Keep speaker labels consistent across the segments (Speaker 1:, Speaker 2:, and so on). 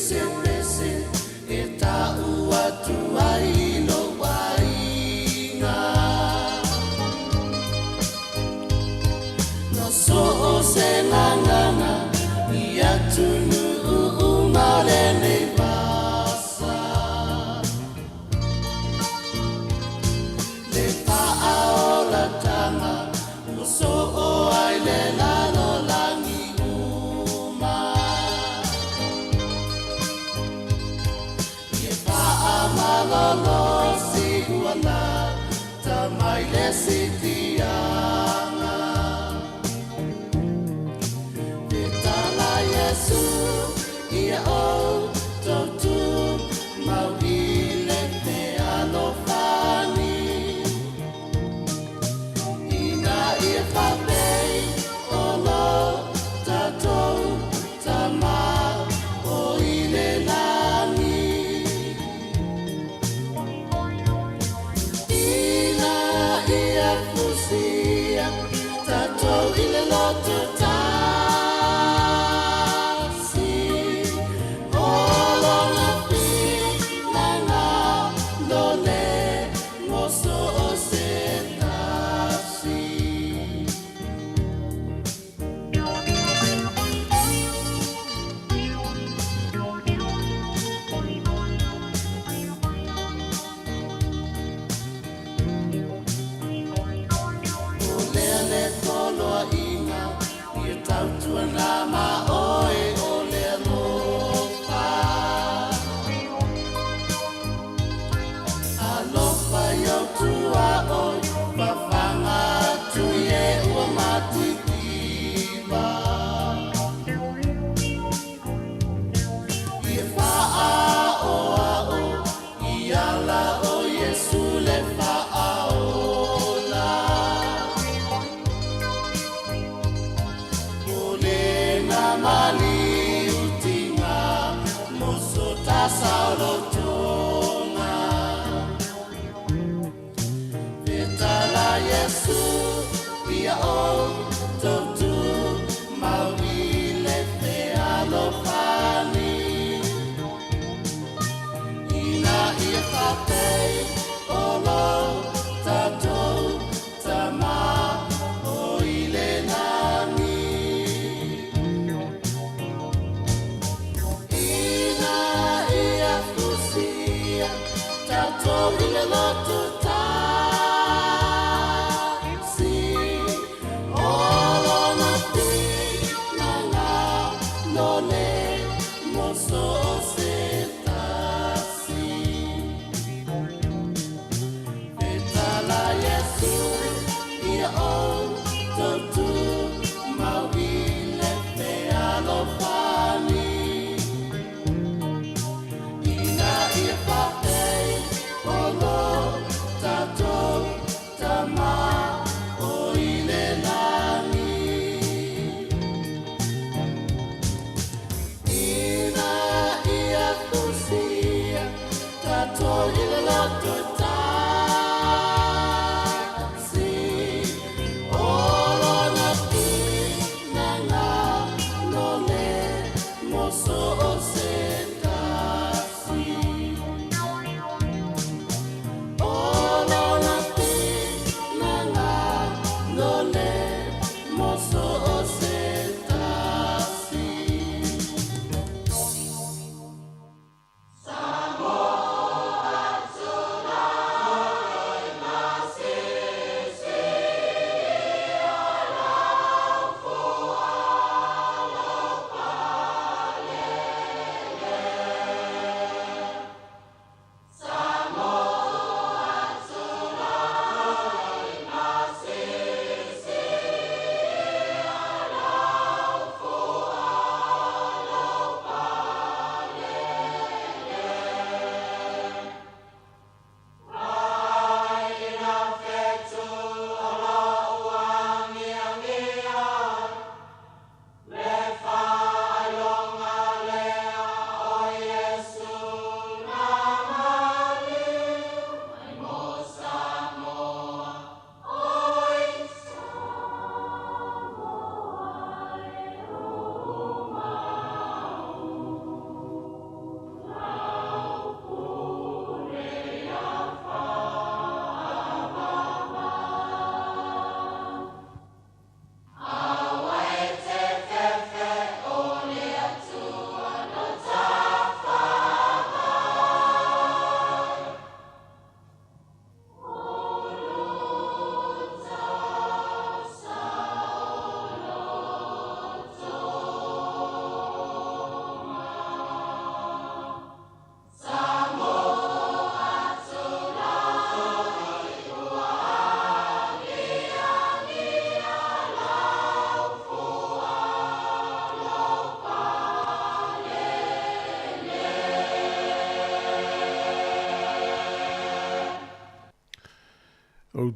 Speaker 1: pese pese e tau atu ai lo wainga no so o se nganganga I atu nu umare nei pasa le paaola tanga no so o ai le lalo langi uma e paamalolo si uana tamai le sitianga e tala Yesu ia o totu mau I le te alofani Ina ia whapei o lo tatou tama o I le langi Ina ia fusia tatou I le loto tasi o longa pinanga lo le ngoso o se tasi le toloa inga I tautua ngā maoe o le alofa Alofa iau tua oi Whawhanga atu e ua matitiwa I whaa oa o I ala o Yesu le whaa ola Mali utinga moso tasaulo tonga Vetala Yesu ia o totu mau I le te alofani Ina ia whapei o lo tatou tama o I le nani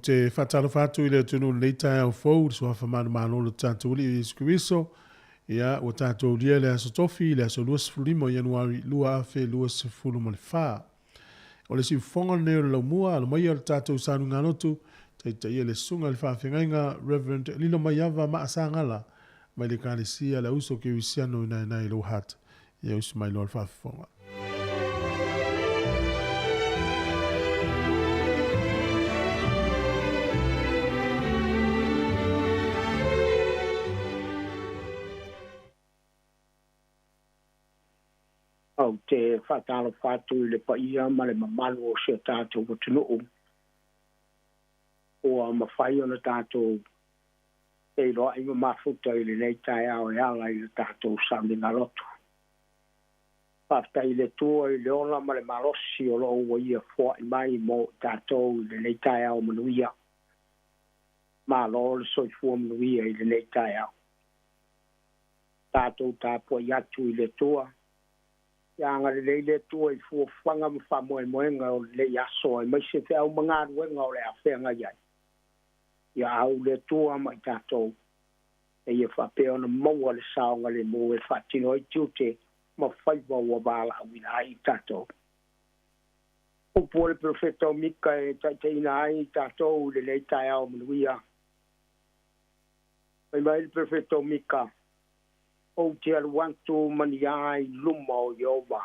Speaker 2: te whatalo whātu i le tunu leita au fau, so hafa manu manu le tātou li i skriso, ia o tātou lia le aso tofi, le aso luas fulimo Januari, lua afe, luas fulimo le wha. O le si fonga neo le laumua, ala mai al tātou sānu nganotu, te ia le sunga le whawhengainga, Reverend Lino Maiava Maasangala, mai le kālesia le uso ke wisiano nai lo hat, ia uso mai lo al whawhenga.
Speaker 3: Au te whatalo whātu le paia ma le mamalu o se tātou o tunuu. O a mawhai o na tātou e roa inga mafuta i le nei tai au e ala i le tātou sami na roto. Whaftai le tua i le ona ma le marosi o loo wa ia fua i mai mo tātou i le nei tai au manuia. Ma loo le soi fua manuia i le nei tai au. Tātou tāpua i atu i le tua. Ia ngā le tua i fua whanga ma whamoe moenga o le aso ai mai se te au mga ruenga o le awhenga iai. Ia au le tua mai tātou e ia whapea na maua le saonga le mo e whatino i tiute ma whaiwa ua wala au ina ai tātou. Upo le profeta o Mika e taiteina ai tātou le leitai au manuia. Mai le profeta o Mika o te aluantu mani ai luma o Iova.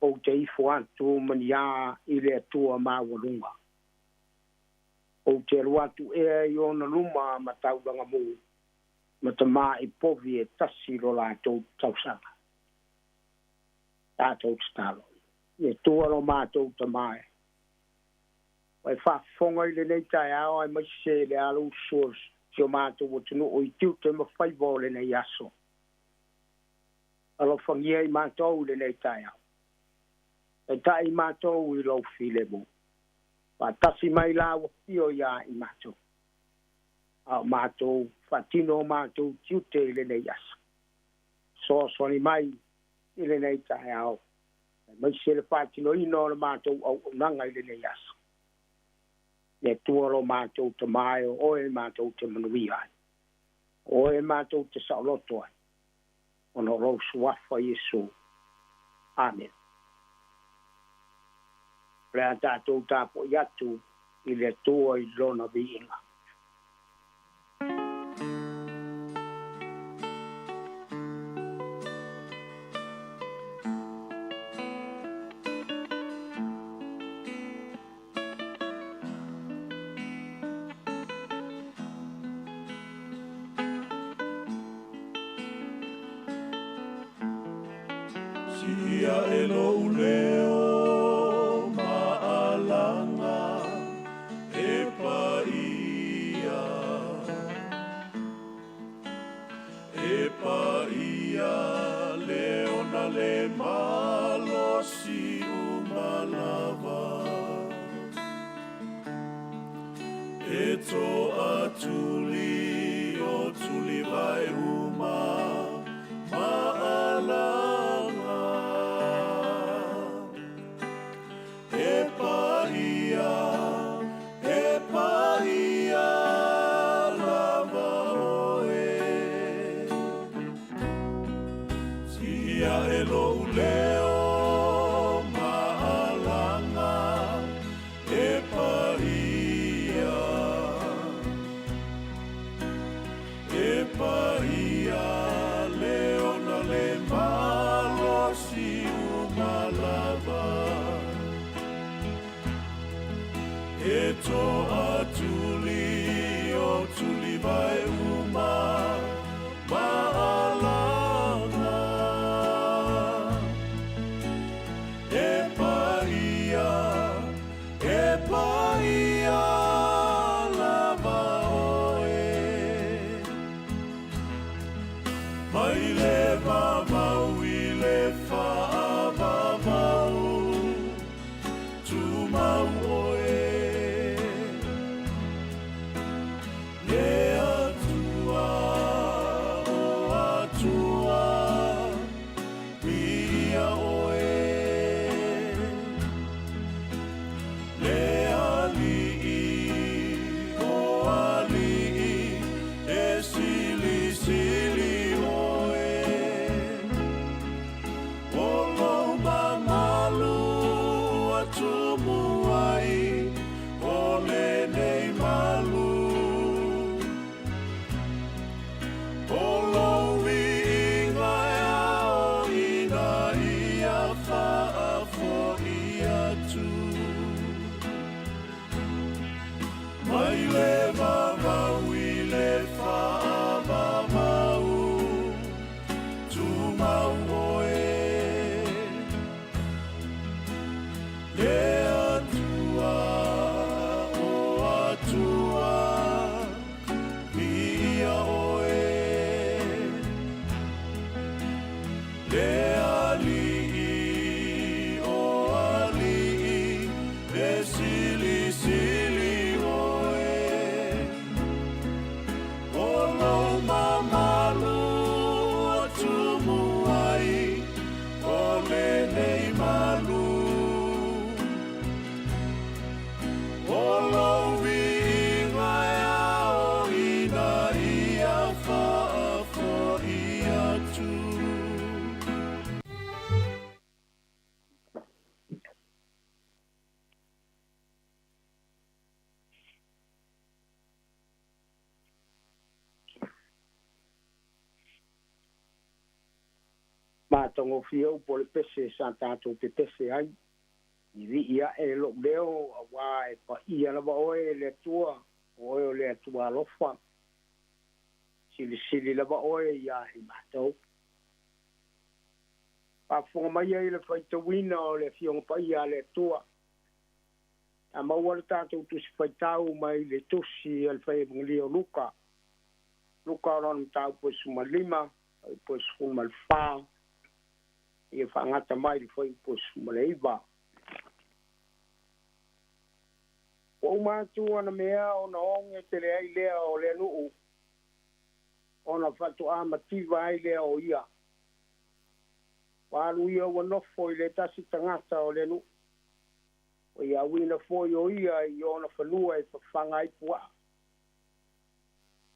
Speaker 3: O te ifo antu mani ai i le atua mawalunga. O te aluantu ea i ona luma ma tauranga mu. Ma ta maa i povi e tasi lo la tausanga. Tātou talo. E tua lo mātou ta mai. Wai whafonga i le neitai au ai mai se le alu source. Tio mātou o tunu o i tiu te mawhai vole nei aso. Alo whangia i mātou le nei tai au. E tai mātou i lau while mo. Pa tasi mai la o pio ia i mātou. Au mātou, whatino mātou tiu te le nei aso. So soni mai i le nei tai au. Mai se le whatino ino le mātou au nanga i le nei aso. Le tuaro mātou te mai o e mātou te manui ai. O e mātou te sauloto ai. Ono rau suafa Yesu. Amen. Rea tātou tāpo iatu i le tua i lona viinga.
Speaker 1: Ia elo uleo maalanga e paia leona le malosi umalava e to atuli o tuli vai uma maalanga Le ali
Speaker 3: Mātongo whiau po le pese sa tātou te pese ai. I vi ia e lo leo a wā e pa ia lava oe le tua, oe o le atua alofa. Sili lava oe ia i mātou. Pafonga mai ai le whaitawina o le fionga pa ia le tua. A maua le tātou tusi whaitau mai le tusi al whaibunga o Luka. Luka ron tau po suma lima, po suma le wha. Ia whangata mai le whai po suma le iwa. O mātua na mea o na onge te le ai lea o le nuu. O na whatu amativa ai lea o ia. Wālu ia ua nofo i le tasi tangata o le nuu. O ia wina fo o ia i o na whanua e whanga i pua.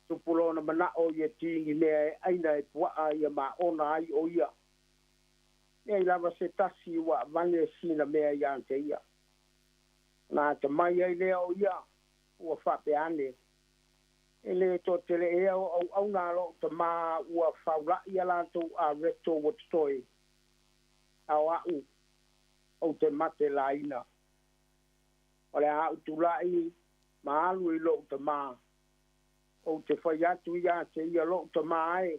Speaker 3: Tupulo na mana o ia tingi mea e aina e pua ia ma ona ai o ia. Nei lava se tasi ua vange sina mea i ante ia. Nā te mai ai lea o ia, ua whape ane. E le to te le ea o au nalo te mā ua whaula i alanto a reto watstoi. Au au, au te mate la ina. O le au tulai, ma alu i lo te mā. O te whaiatu i ate i a lo te mā e.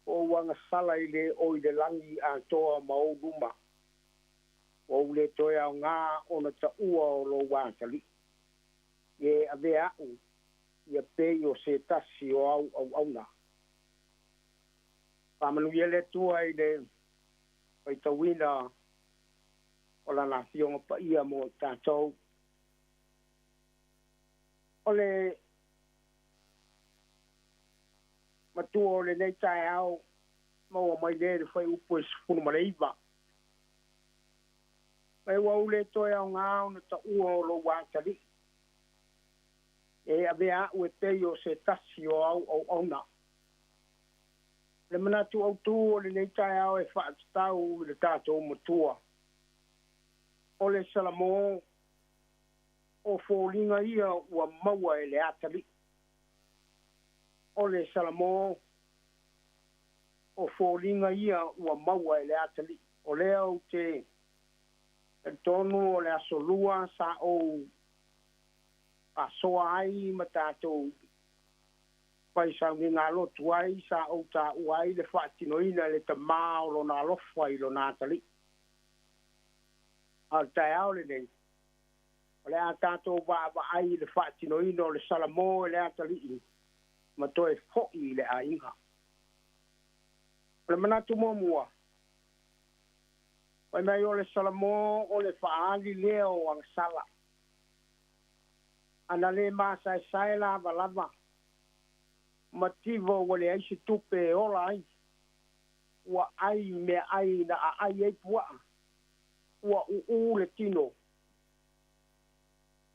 Speaker 3: O wanga sala i le o i le langi a toa ma o luma. O le toe au ngā o na ta ua o lo wātali. Ie a ve au, ia pei o se tasi o au na. Pamanu ia le tua i le paitawina o la na fionga pa ia mo tātou. O le matua o le nei tai au, maua mai le whai upo e sifunu ma le iwa. Mai wau le toe au ngā o na ta ua o lo wātali. E a vea ue pei o se tasi o au na. Le manatu au tū o le nei tai au e whaatau le tātou matua. O le salamo o fōlinga ia ua maua e le atali. O le salamo o fōlinga ia ua maua e le atali. O le au te tonu o le asolua sa o a soa ai ma tātou pai sa ngā lotu ai sa o tā uai le whaatinoina le ta mao lo nā lofa i lo nā tali. Al tai au le nei. O le a tātou wa ai le whaatinoina o le salamo e le a tali i. Ma toe fo'i le a inga. O le manatu mua. Pai mai o le salamo o le whaali leo o ang sala. Ana le masa e saela lava. Mativo o le aisi tupe e ola ai. Ua ai me ai na a ai e pua. Ua uu le tino.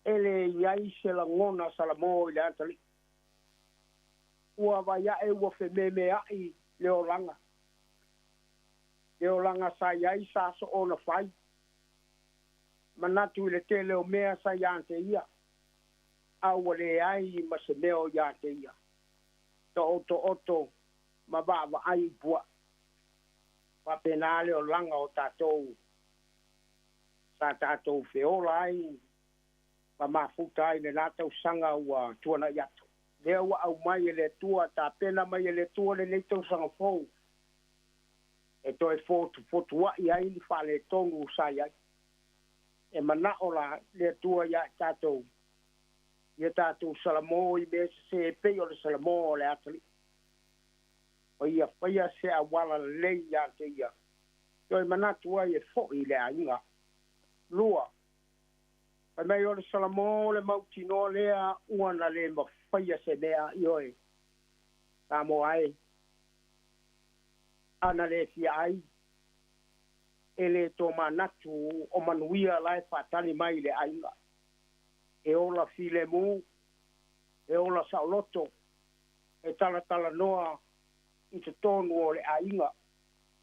Speaker 3: Ele iai se la ngona salamo i le antali. Ua vaya e ua whememe ai leo langa. Leo langa sa iai sa so ona whai. Manatu i le te leo mea sa iante ia. Aua le ai ma se meo iante ia. To oto ma baba ai bua. Pa penale o langa o tātou. Sa tātou whiola ai. Pa mafuta ai le nātau sanga ua tuana iato. Leo wa au mai e le tua, tā pena mai e le tua le neitau sanga fōu. E toi fotu wa i ai ni whale tongu sa iai. E mana o la le tua ia tātou. Ia tātou salamo i me se e pei o le salamo o le atali. O ia whaia se a wala lei ia te ia. Toi mana tua i e fo i le a inga. Lua. Pai mai o le salamo le mautino lea uana le ma whaia se mea i oe. Sāmoa ai. Ana le fia ai. Ele to manatu o manuia lai whatani mai le ainga. E ola file mu. E ola sauloto. E tala noa i te tonu o le ainga.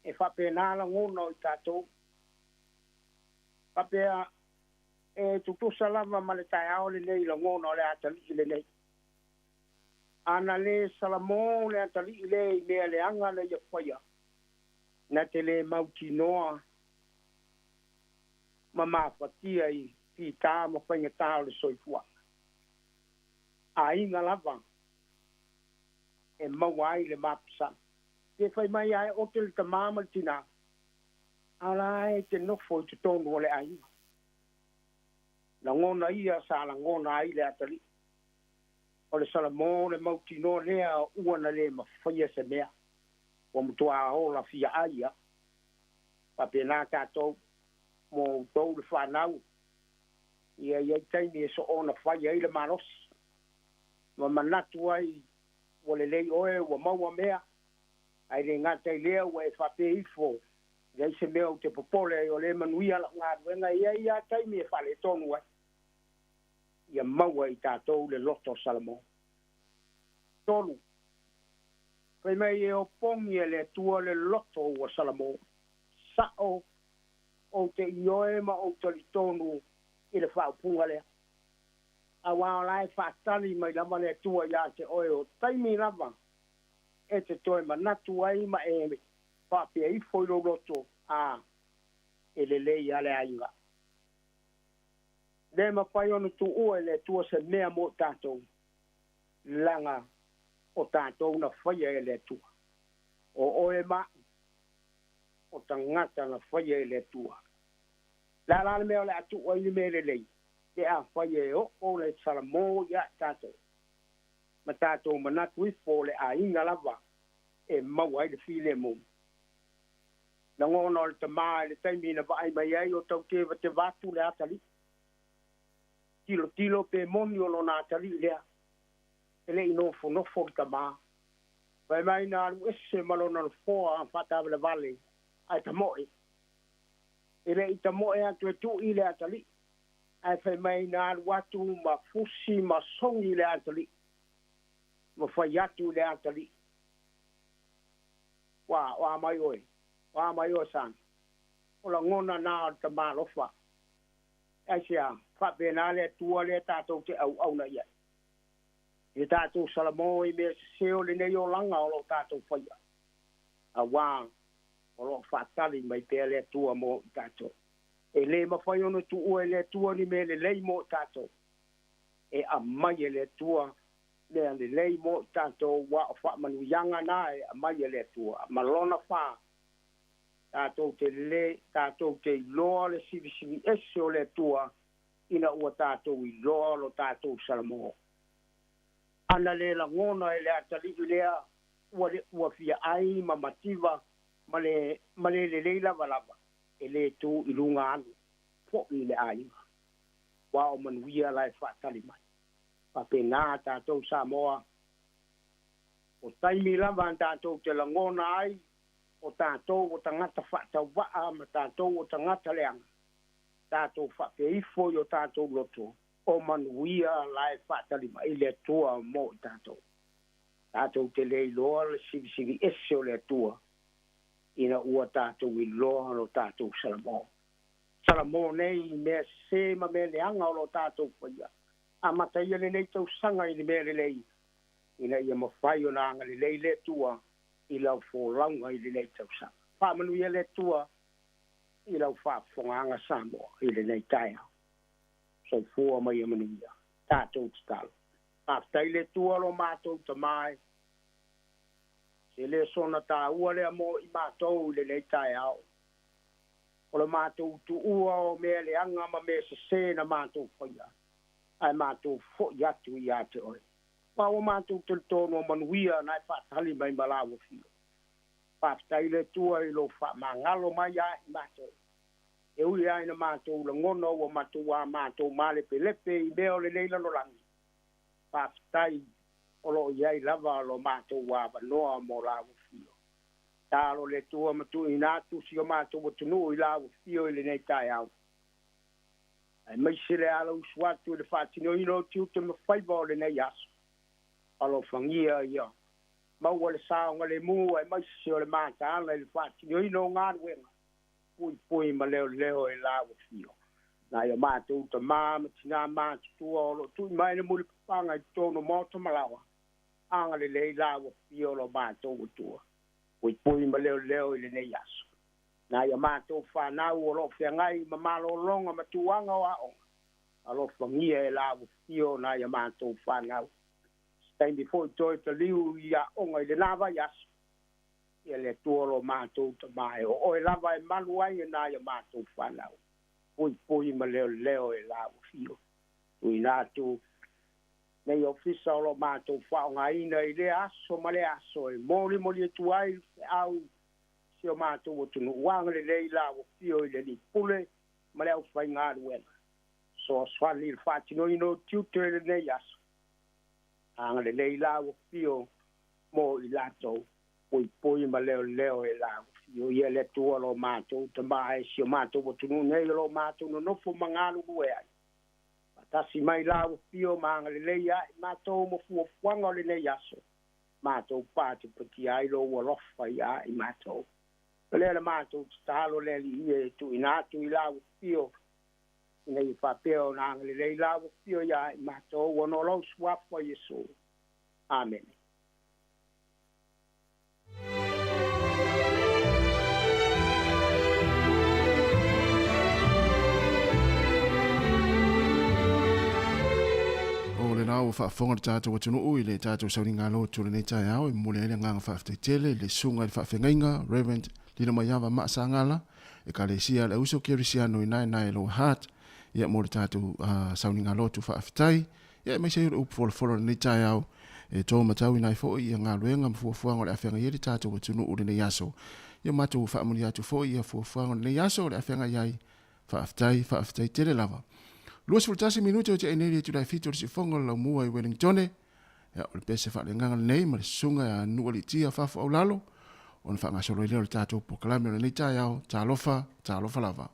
Speaker 3: E whapenala ngona i tātou. Whapea e tutusa lava ma le tai ao le nei la ngona o le atali le nei. Ana le salamo le atali le i mea le anga le ia whaia. na te le mauti noa ma mafatia I pita ma whainga tāo le soifua. A inga lava e mawai le mapisa. Te whai mai ai o te le tamama tina. Ala e te nofo I te tonu o le ainga. Na ngona ia sa la ngona ai le atali. O le Sāmoa le mauti noa lea ua na le mawhaia se mea. O mutua o la fia aia. Pa pena tātou mo tau le whanau. Ia taimi e so ona whaia I le marosi. Ma manatu ai o le lei oe o maua mea. Ai le ngata I lea ua e whape ifo. Ia se mea o te popole o le manuia la ngā ruenga. Ia taimi e whale tonu ai. Ia maua I tātou le loto Sāmoa. Tolu. Pai mai e o pongi e le tua le loto o Sāmoa. Sao o te ioe ma o te tonu I le whaupunga lea. A wao lai whaatali mai lama le tua ia te oe o taimi lava. E te toe manatu ai ma e me. Whapea I whoiro loto a e le lei ale ainga. Le ma pai onu tu ua le tua se mea mo tātou. Langa o tātou na whaia e le tua. O oe ma o tangata na whaia e le tua. La la mea le atu o ili me le lei. Te a whaia e o le Sāmoa ia tātou. Ma tātou manatu I fo le a inga lava e maua I le file mo. Na ngona o le tamaa le taimi na vaai mai ai o tau te vatu le atali. Tilo pe moni o lona atali lea. Ele I nofo le tamaa. Vai mai na alu ese malona le foa a whatawa le vale. Ai tamoe. Ele I tamoe atu e tu I le atali. Ai whai mai na alu atu ma fusi ma songi le atali. Ma whai atu le atali. Wa mai oe. Wa mai oe san. Ola ngona na o tamaa lofa. Ai sea, whape na le tua le tātou te au na ia. E tātou Sāmoa I mea seo le nei o langa o lo tātou whaia. A wā, o lo whaatali mai pēr le tua mo tātou. E le mawhai ono tu ua le tua ni me le lei mo tātou. E a mai le tua le lei mo tātou wa o whaamanu yanga nae a mai le tua. Malona wha. Tātou te le, tātou te loa le sivi ese o le tua ina ua tātou I loa lo tātou Sāmoa. Ana le la ngona e le atali I lea ua fia ai ma mativa ma le lava lava. E le tu I lunga anu. Po I le ai. Wa o manuia lai whaatali mai. Pa pena tātou Sāmoa. O taimi lava tātou te la ngona ai. O tātou o tangata whaatau waa ma tātou o tangata leanga. Tātou whapeifo I o tātou loto. O manuia lai whaatalima I le tua mo I tātou. Tātou te lei loa le sivi ese o le tua. Ina ua tātou I loa lo tātou Sāmoa. Sāmoa nei mea se ma mea leanga o lo tātou whaia. A mata ia le nei tau sanga I le mea le lei. Ina ia mawhai o nanga le lei le tua. I lau fōlaunga I le nei tausanga. Whamanu ia le tua I lau whaafonga Sāmoa I le nei taia. So fua mai amanu ia. Tātou te talo. Aftai le tua lo mātou ta mai. Se le sona tā ua lea mo I mātou le nei taia au. O le mātou tu ua o mea le anga ma mea se na mātou whaia. Ai mātou fo yatu I ate oi. Pa o mātou te tono manuia nai whaatali mai malawa fio. Whaatai le tua I lo whaamangalo mai a I mātou. E ui ai na mātou la ngono o mātou a mātou male pelepe I meo le leila no langi. Whaatai o lo iai lava lo mātou a wanoa mo lawa fio. Tālo le tua matu I nātu si o mātou o tunu I lawa fio I le nei tai au. Ai mai se le ala usuatu le whaatino ino tiu te mawhaiba o le nei aso. Alo fangia ia. Maua le saonga le mu ai mai se o le mata ala le whaatino ino ngā ruenga. Pui ma leo E lawa fio. Na ia mātou ta māma tina mātu tua o lo tui mai na muli panga I tono moto malawa. Anga le lawa fio lo mātou o tua. pui ma leo i le nei aso. Na ia mātou whanau o lo whiangai ma malolonga ma tuanga o aonga. A lo whangia e la fio na ia mātou whanau. Stain before toi te liu i aonga i le lava i aso. Ia le tuolo mātou te mai o e lava e maluai e na ia mātou whanau. Pui ma leo e la fio. Tui nātou nei ofisa o lo mātou whaonga ina i le aso ma le aso e mori e tuai au si o mātou o tunu wanga le leila o fio i le ni pule ma le au whai ngā ruenga. So swali il whātino ino tiutu e le nei aso. Anga le leila o fio mo i lato pui ma leo e la o fio i le tua lo mātou te mai si o mātou o tunu nei lo mātou no nofo mangalu ue ai. Tasi mai la o fio maanga le leia, mātou mo fuafuanga o le nei aso. Mātou pāti pati ai lo ua lofa ia i mātou. Lea le mātou talo le li ie tu inatu i la o fio. Ina i whapeo nanga le lei la o fio ia i mātou. Wano lau suafa Yesu. Amen.
Speaker 4: o whaafonga le tātou atunu ui le tātou sauri ngā lotu le nei tai au e mule ele nganga whaafteitele le sunga le whaafengainga Reverend Lina Maiawa Maasa Ngala e ka le sia le uso kirisiano i nai lo heart ia mo le tātou sauri ngā lotu whaafetai ia mai se upo le nei tai au e tō matau i nai fo i ngā luenga mfuafuanga le awhenga ia le tātou atunu ui le nei aso ia mātou whaamuri atu fo i a fuafuanga le nei aso le awhenga iai whaafetai tele lava. Luas fultasi minuto te eneri tu dai fitur si fonga la mua i Wellington. Ya o le pese fa le nganga nei ma le sunga ya nua li tia fafu au lalo. On fa nga solo i leo le tātou pokalame o le nei tai au, ta alofa lava.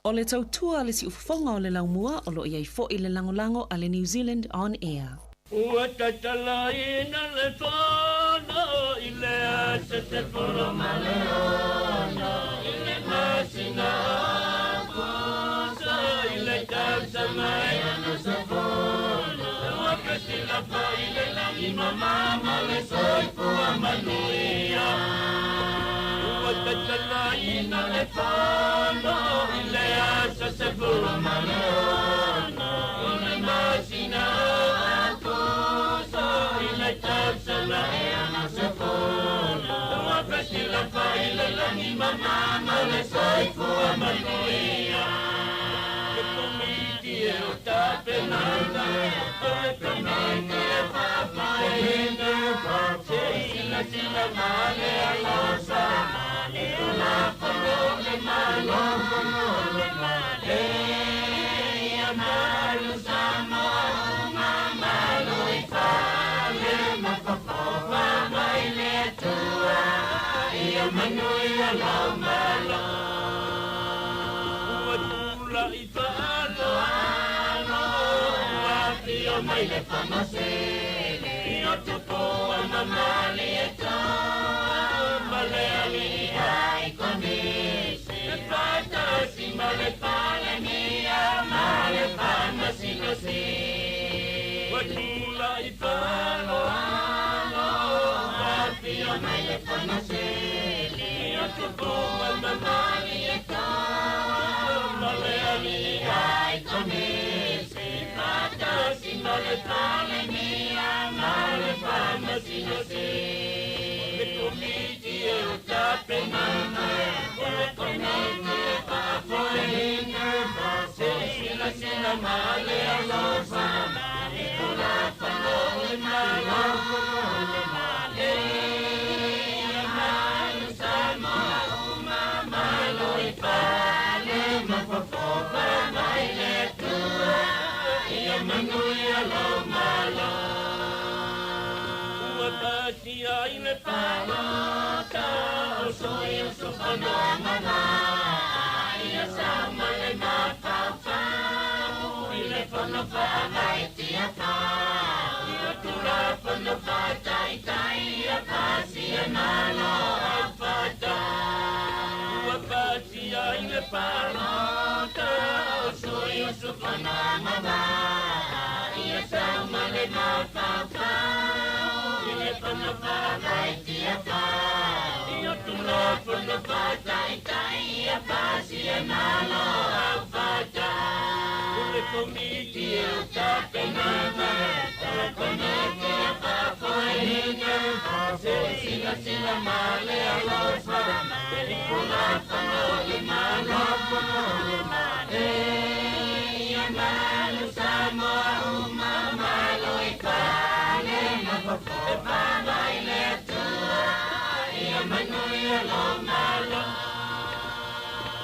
Speaker 5: O le tautua le si ufafonga o le laumua o lo iai fo i le langolango a le New Zealand On Air.
Speaker 1: Ua tatala ina le whana i le asa te poromalona i le masina kusa i le tausa mai ana sa whana ua petila pa i le langi mamama le soipua manuia ua tatala ina le whana i le asa te poromalona i le masina Tapsana e ana sepona Ua petila paile langi mamama le soifua manuia Ke komiti e o tapenana Ke komiti e papaina Se ila sila male alosa E la panole malole male Ia malu Sāmoa mamalo i Manuia la malo Ua tula I whaano ano Ati o mai le whamasele I o tupo a mamali e tā Male ali ai konese E whaitasi male pale mia Male whamasi no si Ua tula I whaano ano Ati o mai le whamasele Tupoa mamali e tā Male ali ai konese Patasi male pale mia Male whamasi no se Le komiti e o tape mana Le komiti e papoina Se sila sila male alosa E kula whanole male Male Manuia lo malo Ua pasia I le palota O soi o sofano mana Ia sama le mapapau I le fono whanai tia pau Ia tura fono whatai tai Ia pasia malo au whatai Ua pasia I le palota O soi o sofano mana Sama le mapapau Ile pono whanai tia pau Io tula pono whatai tai Ia pasi e malo au whatai Ule komiti e o tape nana Ule komiti e papoina Se sila sila male alosa Ele kula whanole malo Whanole male Ia malu Sāmoa E pama I le tua Ia manuia lo malo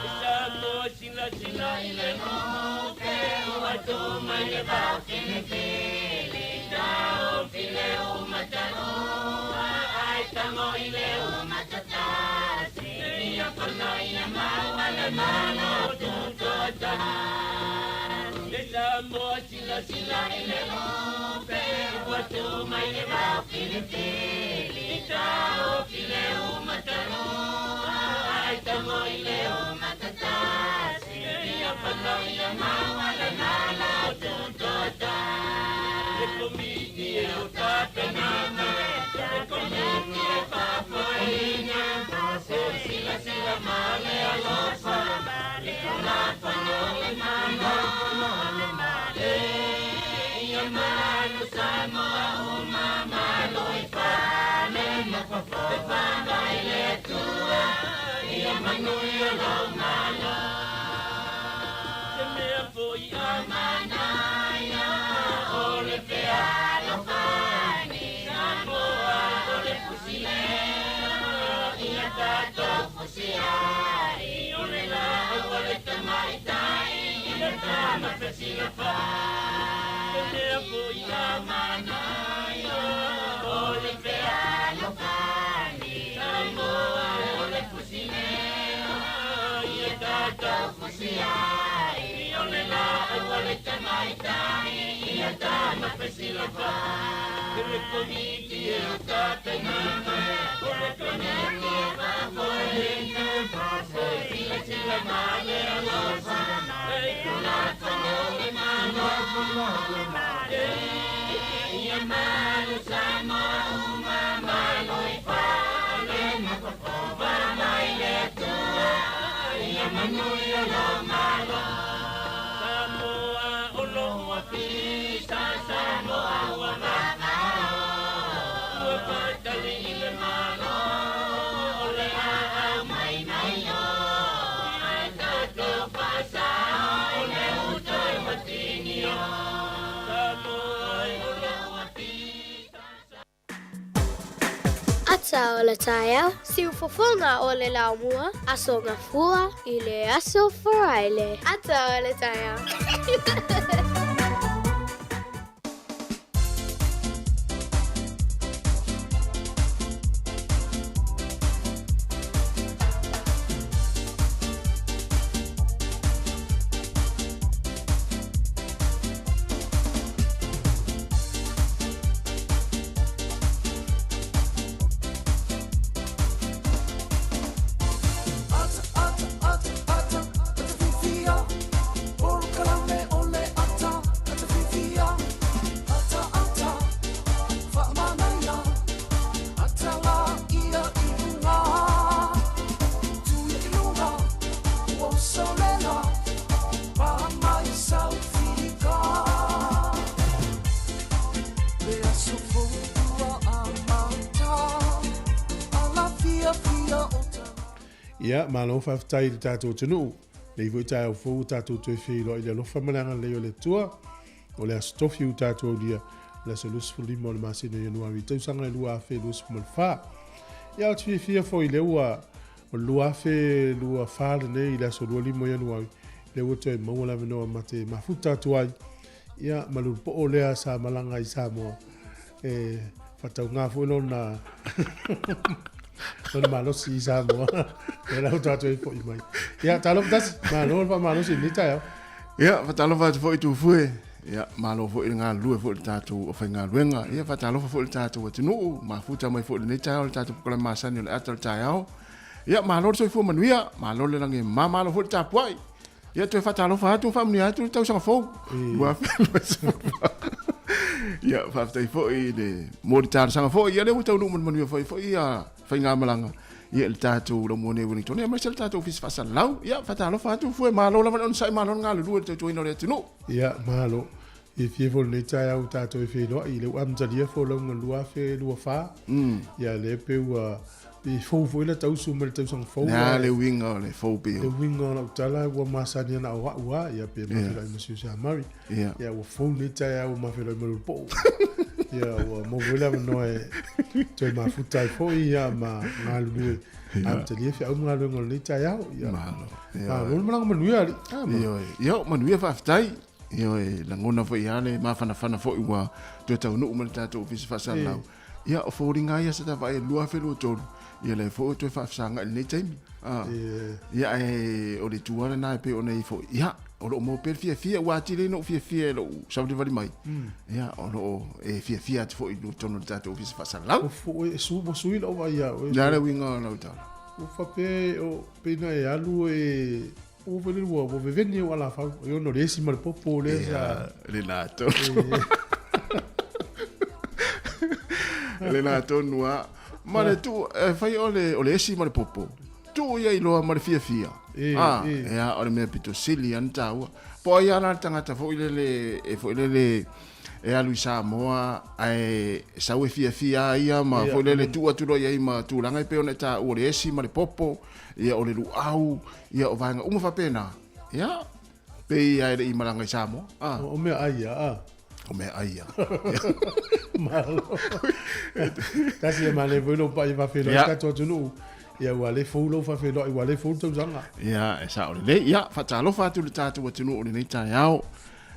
Speaker 1: E Sāmoa sila sila I le moke Ua tu mai le vau kini pili Tau file umataroa Ai tango I le umatatasi Ia pana ia maua le malo tutota E Sāmoa sila sila I le moke Ua tu mai le vau kini pili Tau file umataroa Ai tango I le umatatasi Ia pana ia maua le malo tutota Le komiti e o tape nana Le komiti e papoina Se sila sila male alosa Le kula whanole malo Whanole male Ia malu Sāmoa malo I whane E whanai le tua Ia manuia lo malo Se mea po I amanaia O le pea pesila fa ele koniti e tata mama ole koniti fa foi fa foi la male la fa ei la fa le mama ia mano Sāmoa mama noi fa le na fa va mai le tua ia mano ia la mala Sāmoa olo wa pista Sāmoa wa mama wa pa tali le mala ole a mai mai yo ai ta to pasa ole uto wa tinio
Speaker 6: Ata o le taia, si ufofonga o le laumua, aso ngā fua i le aso wharaile. Ata o le taia.
Speaker 2: Ia, malo whaftai le tātou tunu. Nei voi tai au fōu tātou tue whilo i le lofa mananga leo le tua. O le astofi u tātou dia. Le se lusu limo le masino Januari. Tausanga e lua awhi lusu mo le wha. Ia o tui whia fo i le ua. O lua awhi lua whāle nei i le so lua limo Januari. Le ua toi maua lawe noa mate mafuta tuai. Ia malu po o lea sa malanga i Sāmoa. Whatau ngā fōino na... Ona malosi i Sāmoa. E lau tātou e fo i mai. Ia, talo tas, malo pa malosi ni tai.
Speaker 4: Ia, fatalo fa fo i tu fue. Ia, malo fo i ngā lue fo i tātou o whai ngā luenga. Ia, fatalo fa fo i tātou o tinu. Ma futa mai fo i ni tai o tātou pukala masani o le atal tai au. Ia, malo so i fo manuia. Malo le langi malo fo i tāpuai. Ia, tu e fatalo fa atu fa mnia atu tau sanga fo. Ua ia whaftai fo i le mōri tāra sanga fo i ale utau numan manuia fo i a whai ngā malanga ia le tātou la mōne Wellington ia maise le tātou fisi whasa lau ia whatalo whatu fue malo la on sai malo ngā le lua le tau ino le tino
Speaker 2: ia malo i fie fo le tai au tātou e whilo i le uamtalia fo launga lua fe lua wha ia le peu i fou fo ila tau sume le tau sang fou
Speaker 4: ia le winga le fou peo
Speaker 2: le winga na utala ua masani ana awa ua ia pe mawhila i Masiu Sāmari ia ua fou le tai au mawhila i Malupo ia ua mawhila manoa e toi mafuta i fo ia ma ngā lulue amtalia fi au ngā luenga le tai au ia malo malanga manuia
Speaker 4: ia manuia whaftai ia la ngona fo i ale ma whana fo i ua tu tau nuu ma le tātou fisi whasa lau ia o fōringa ia sa ta vai lua whelu tolu ia le fo tu whafsanga le taimi ia o le tuara na pe o nei fo ia o lo mo per fia wa tile no fia lo sa de vali mai ia o lo e fia fo i lu tonu ta to fisa fasa la
Speaker 2: o fo e su bo su lo va ia
Speaker 4: ya le winga no ta
Speaker 2: o fa pe o pe na e alu e o vele wo vo veni wala fa io no riesci mal popo le sa
Speaker 4: le nato le nato noa ma le tu fai ole esi ma le popo tu ia i loa ma le fia ia o le mea pito sili anta ua po ia na tangata fo ile le e alu i Sāmoa ai sau e fia ia ma fo ile le tua tulo ia i ma tūranga i peo ne ta o le esi ma le popo ia o le luau ia o vanga uma fa pena ia pe ia i malanga i Sāmoa
Speaker 2: o mea aia
Speaker 4: o mea aia
Speaker 2: malo kasi e male velo pa i va felo ka to tunu ia wale folo fa felo i wale folo tau zanga
Speaker 4: ia e sa o le ia fa talo fa tu le tatu tunu o le nei tai au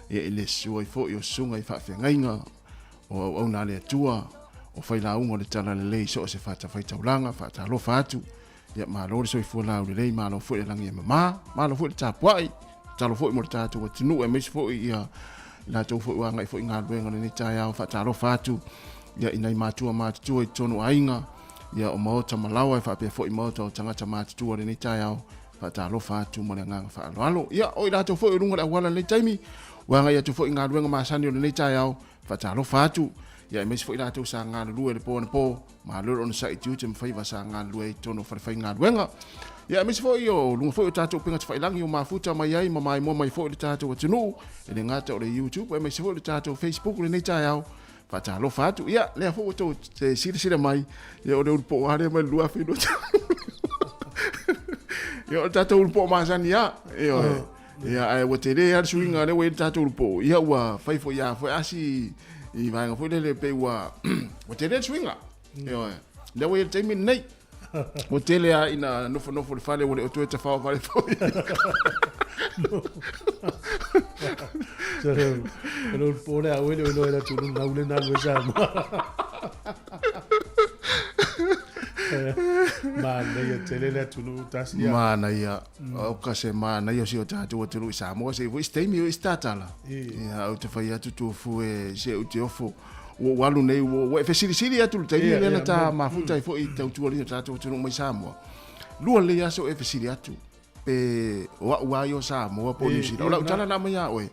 Speaker 4: ia ile sua i fo i o sunga i fa fengainga o na le tua o fai la ungo le tala le lei so se fa ta fai taulanga fa talo fa tu ia malo le so i fo la o le lei malo fo le langi mama malo fo le tapuai talo fo i mo le tatu tunu e mes fo ia la tau fo wa ngai fo inga luenga le tai au fa taro fatu ya ina matua matua I tonu ainga ya o maota malawa fa pe fo I maota o tangata matua le tai au fa taro fatu mo le nganga fa alo ya o la tau fo I runga le wala le taimi wa ngai tu fo inga luenga masani le tai au fa taro fatu ya mes fo ila tau sa nga lu le po ma lo on sa itu tem fa sa nga lu I tonu fa inga luenga ya mis fo yo lu fo tato pinga fa ilang yo mafuta mai ai mai mo mai fo le tato tunu le ngata o le YouTube e mis fo le tato Facebook le nei au fa talo fatu ya le fo to sira mai ya o le po are mai lu afi do yo tato un po más ania yo ya ai wo te le ar swinga le we tato un po ya wa fa fo ya fo asi I va nga fo le pe wa wo te le swinga yo le we te min nei Hotele ya ina nofo fale wale otoe tafao fale foi.
Speaker 2: Pero pole a wele no era tu na ule na lo jam. Mana ya tele le tu no tasia.
Speaker 4: Mana ya o kase mana ya si o tatu o tulu Sāmoa se vo stemi o statala. Ya o te fai atu fu e se o te ofo. O walu nei o fesiri atu te ni le ta mafuta fo I tau tu ali tatu tu no mai Sāmoa. Lua le ya so e fesiri atu pe wa yo Sāmoa po ni sila. Ola tala na mai oe.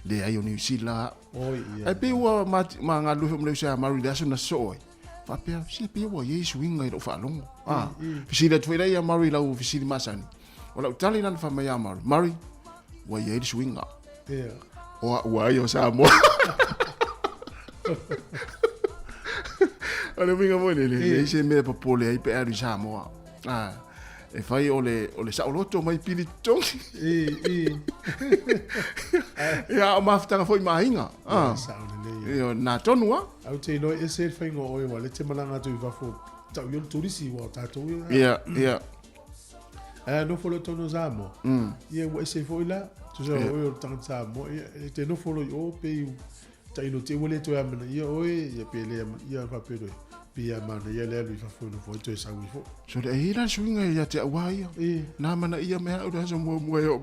Speaker 4: Le ai o ni sila. E pe wa ma nga lu mo se mari da so na so. Fa pe si pe wa ye swinga I do fa longo. Fesiri atu ile ya mari la o fesiri masani. Ola tala na fa mai mari wa ye swinga. Wa yo Sāmoa. Ana minga mo le se me popole ai pe ari Sāmoa. E fai ole sa loto mai pili tong. Ya o mafta foi mainga. Yo na tonua.
Speaker 2: Au te no e se fai ngo o wale te malanga tu va fo. Tau yo turisi wa tato.
Speaker 4: Ya.
Speaker 2: No folo tono Sāmoa. Ye wa se foi la. Tu so o tang Sāmoa. Te no folo o pe ta ino te wole to amana ia oe ia pele ia fa pedo pia mana ia le lu fa fo no fo to sa wi fo
Speaker 4: so de ira swinga ia te wa ia na mana ia me o da so mo yo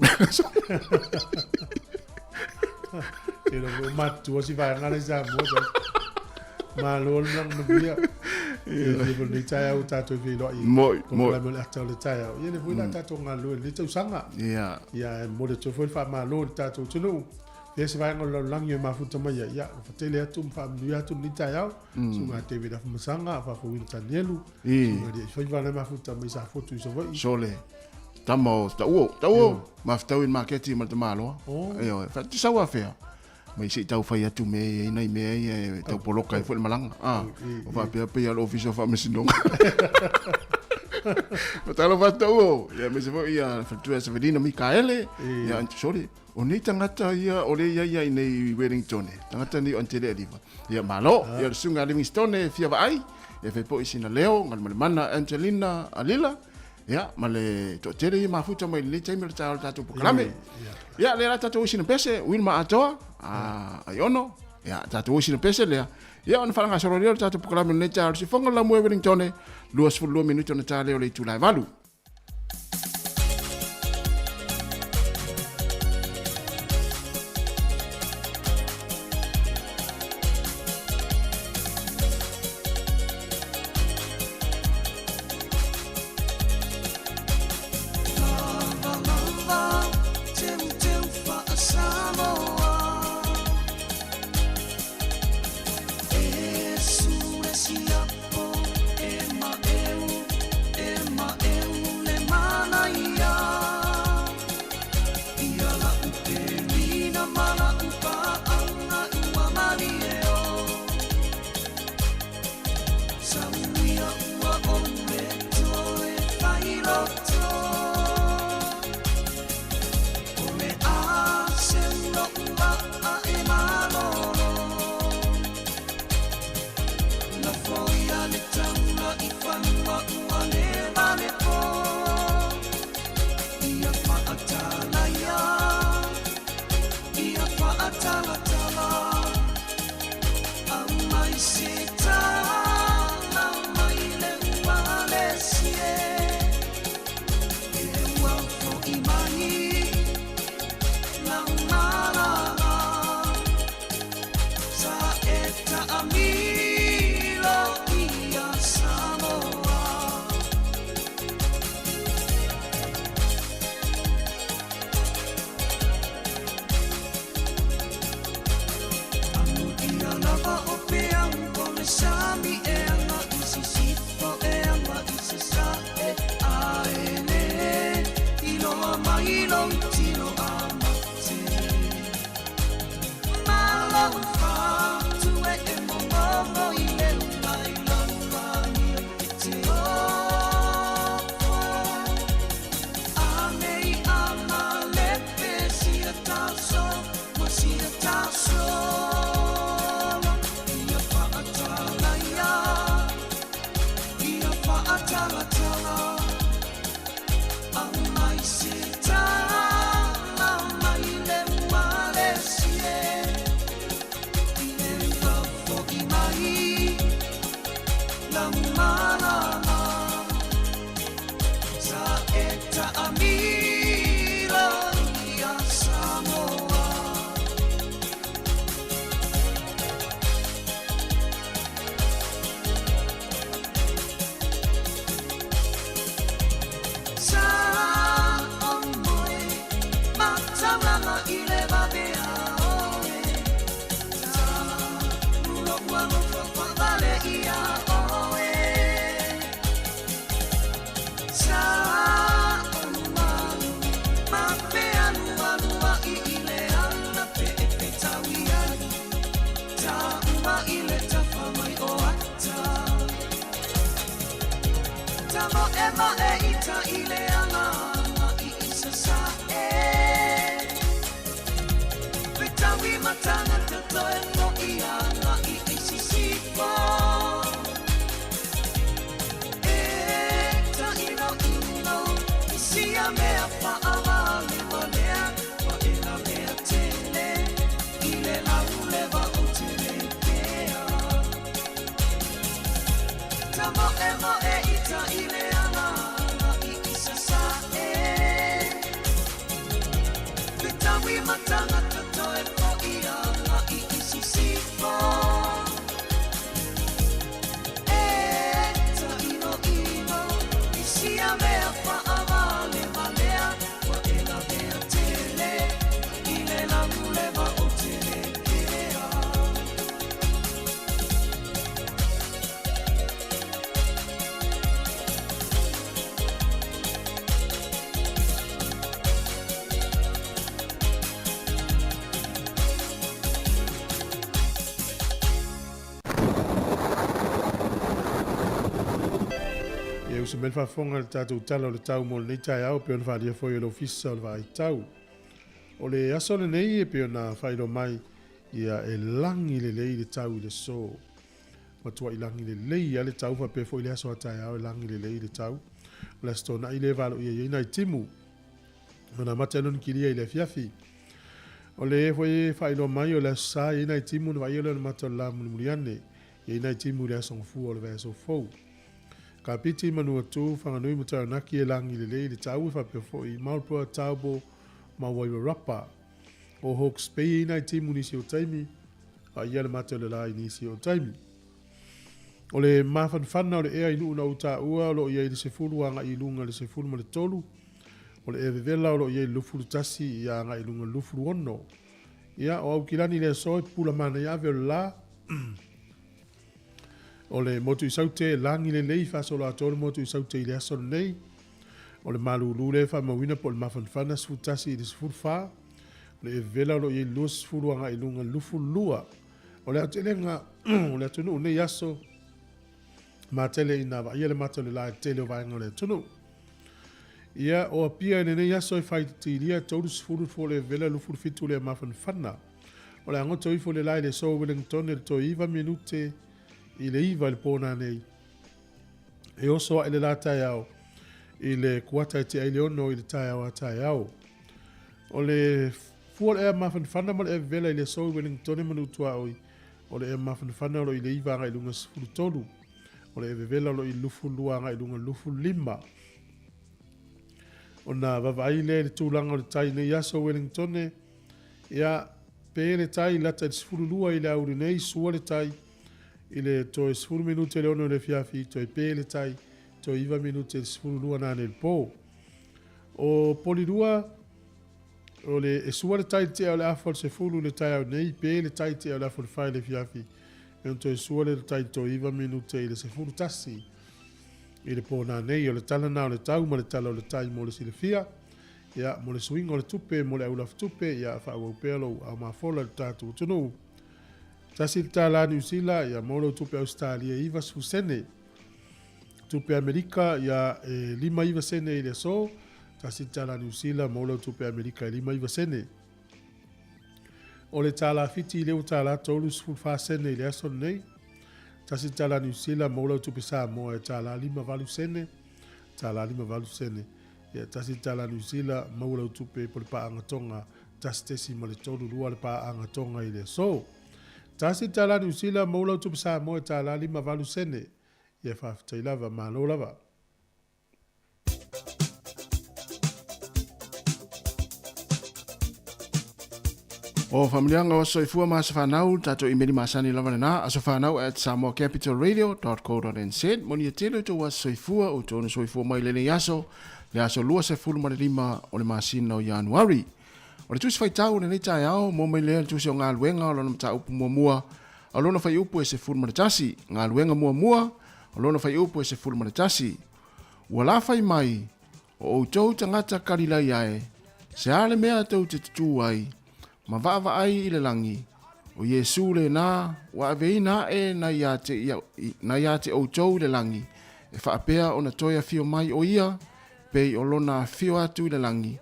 Speaker 2: pero mat tu si va ngale sa mo ma lo nang mo ia ia po ni ta au ta to vi lo
Speaker 4: mo
Speaker 2: la mo la ta le ta ia le fu la ta to ngalo le tu sanga ia mo de to fo fa ma lo ta to no Yes, vai ngolo lang yo mafuta mai ya fatele atu family atu ni tayao sunga tv da masanga fa fo winta nelu sunga di fa vale mafuta mai sa foto so vai
Speaker 4: sole tamo tao mafuta in market mal malo yo fa ti sawa fe mai si tau fa atu me nai me tau poloka fo malanga o fa pe ya office of amesinon Matalo fatau ya me se vo ia fatu esa vedina Mikaele ya sorry o nei tangata ia o le ia nei Wellington tangata ni ontele aliva ia malo ia sunga Livingstone fia vai e fe po isina leo ngal mana Angelina Alila ya male to tele mafuta mai le time ta tatu proklame ya le tatu isina pese Wilma atoa ayono ya tatu isina pese le ya on fala ngasoro le tatu proklame ne ta si fonga la mo Wellington 2 minuto na tale o le tu lai valu
Speaker 1: Amai sita
Speaker 7: la malama sa eta amira ia Sāmoa sa omoe matalama ile babea oe sa mulokwa vale ia oe sa omalu mapea lua I ile ana pe e tawiani ta uma ile tafamai o ata tamo ema e ita ile ana I isa sa e petawi matanga tato e no iana I isi sipo e ta ino isi a mea pa avale wanea wa ina mea tele ile la uleva o tele kea tamo ema e ita ile ana I isa sa e petawi matanga tato e no iana I isi sipo mea pa avale malea wa ela mea tele ile la muleva o tele kea
Speaker 2: Ia usa mel whafonga le tātou tala o le tau mo le nei tai au pe ona whaalia foi o le ofisa o le vai tau. O le aso le nei e pe ona whairo mai ia e langi le lei le tau I le so. Matua I langi le lei a le tau wha pe foi le aso a tai au e langi le lei le tau. Le stona I le valo ia ina I timu. Ona mate anoni kiria I le fiafi. O le e foi whairo mai o le aso sa ina I timu na vai o le mato la muliane. Ina I timu le aso ngu o le vai aso fou. Ka piti manu atu whanganui mutau naki e langi le lei le tau whapea foi maupua taubo ma waiwa rapa. O Hawke's Bay ina I timu nisi o taimi, a ia le mate o le lai nisi o taimi. O le mawhanwhana o le ea inu una uta ua o lo ia I le sefulu anga I lunga le sefulu ma le tolu. O le eve vela o lo ia I lufuru tasi I anga I lunga lufuru ono. Ia o au kilani le soe pula mana ia veo la. O le motu I saute langi le lei whaso la tole motu I saute I le aso nei. O le malulu le wha mawina po le mawhanwhana sfutasi I le sfuru wha. O le e vela lo I lua sfuru anga I lunga lufu lua. O le atelenga, o le atunu o nei aso. Ma tele I na ia le mata le la tele o vaenga o le atunu. Ia o apia I nei aso I whaiti lia tolu sfuru fo le vela lufu fitu le mawhanwhana. O le angoto I fo le lai le so Wellington le to iwa minute I le iwa le pōna nei. E oso a le la tai au. I le kuata te ai le ono I le tai au a tai au. O le fuol ea mawhanwhana ma le e vela I le so Wellington manu tua oi. O le e mawhanwhana lo I le iwa anga I lunga sifuru tolu. O le e vela lo I lufu lua anga I lunga lufu lima. O na vavai le tūlanga o le tai nei aso Wellington. Ia pe le tai lata I sifuru lua I le auri nei sua le tai. I le to sifuru minute le ono le fiafi to I pe le tai to iwa minute sifuru lua nane le po. O polirua o le e sua le tai te au le afol sifuru le tai au nei pe le tai te au le afol fai le fiafi. E to sua le tai to iwa minute I le sifuru tasi. I le po nane o le tala na o le tau ma le tala o le tai mo le silifia. Ia mo le swing o le tupe mo le aulaf tupe ia fa au pelo au mafola le tatu tunu. Tasi tala New Zealand ia molo tupe Australia iwa sfusene. Tupe Amerika ia lima iwa sene I le so. Tasi tala New Zealand molo tupe Amerika lima iwa sene. O le tala fiti leo tala tolu sfulfa sene I le aso nei. Tasi tala New Zealand molo tupe Sāmoa e tala lima valu sene. Tala lima valu sene. Ia tasi tala New Zealand molo tupe po le paanga tonga. Tasi tesi ma le tolu lua le paanga tonga I le so. Tasi tala New Zealand maula tupu Sāmoa tala lima valu sene. ia whawhitai lava mālo lava.
Speaker 4: O familianga o soifua ma sa whanau, tato imeri masani lava na a sa whanau at samoacapitalradio.co.nz. Moni a telo to wa soifua o tonu soifua mai lene yaso, le aso lua se fulu ma lima o le masina o Januari. O le tusi whaitau le nei ao, mo mai lea le tusi o ngā luenga o lona mta upu mua, o lona whai upu e se fulu ma tasi, ngā luenga mua, o lona whai upu e se fulu ma tasi. Ua la whai mai, o tau tangata karilai ae, se ale mea tau te tutu ai, ma vava ai i le langi, o Yesu le na, wa aveina e na ia te o tau le langi, e whaapea o na toia fio mai o ia, pei o lona fio atu le langi,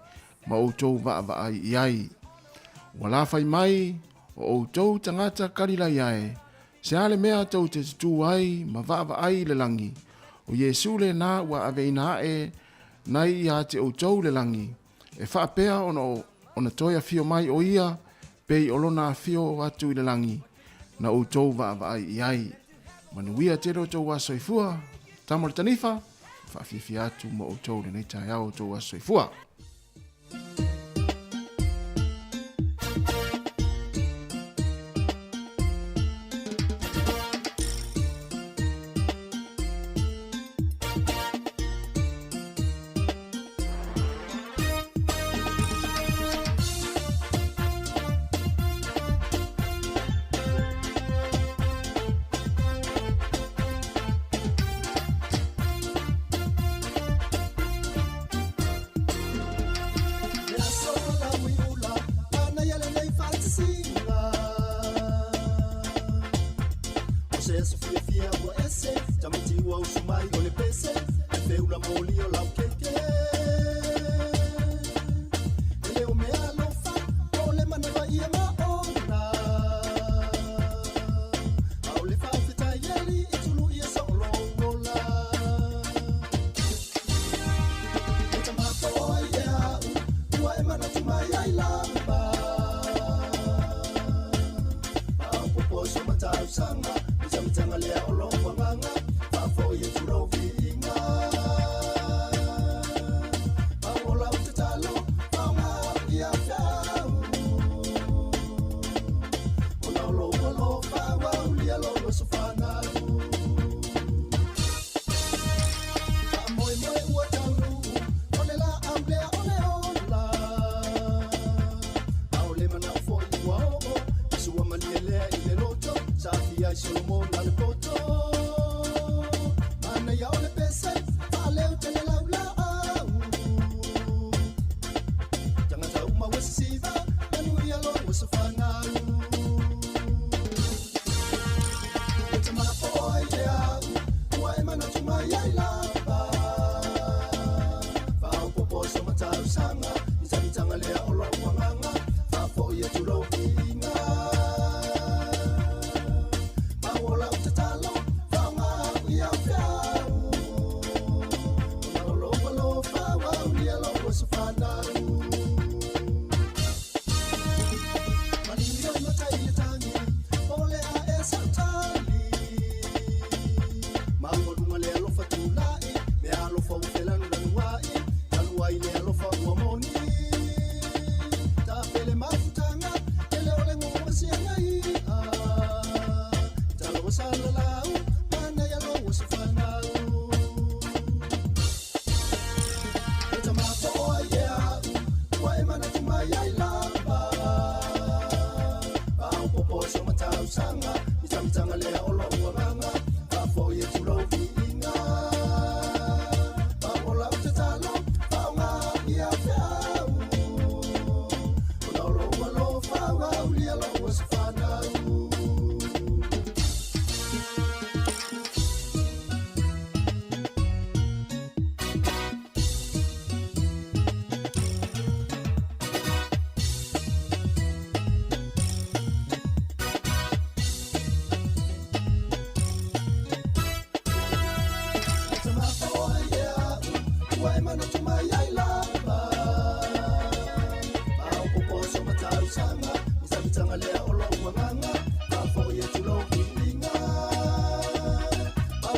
Speaker 4: ma o tau vava ai i ai. Wa la whai mai, o tau tangata karila i ai, se ale mea tau te tutu ai, ma vava ai le langi, o Yesu le na, wa aveina e na ia te o tau le langi, e whaapea o na toia fio mai o ia, pei o lona fio atu i le langi, na o tau vava ai i ai. Manuia te ro tau wa soifua, tamor tanifa, whaafifi atu mo o tau le nei tai au tau wa soifua.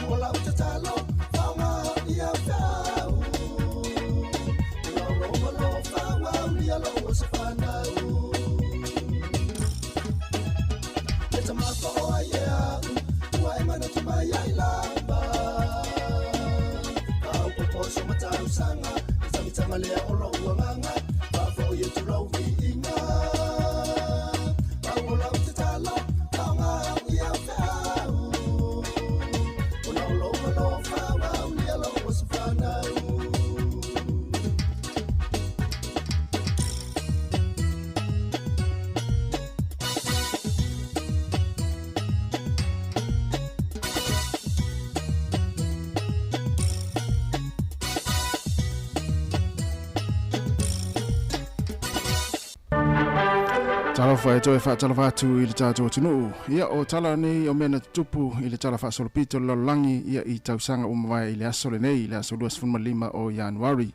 Speaker 7: Hola, sanga Sami tanga lea olo uanganga Pafo ye tu lau vi inga Paola te tala Kaunga ia whau Ona olo malo whawa Ulia lo wasu whanau
Speaker 4: Talofa e toe whaatalafa atu i le tātou tunu. Ia o tala nei o mena tupu i le tala whaasolopito lalangi ia i tausanga umawai i le asole nei i le aso 25 o Januari.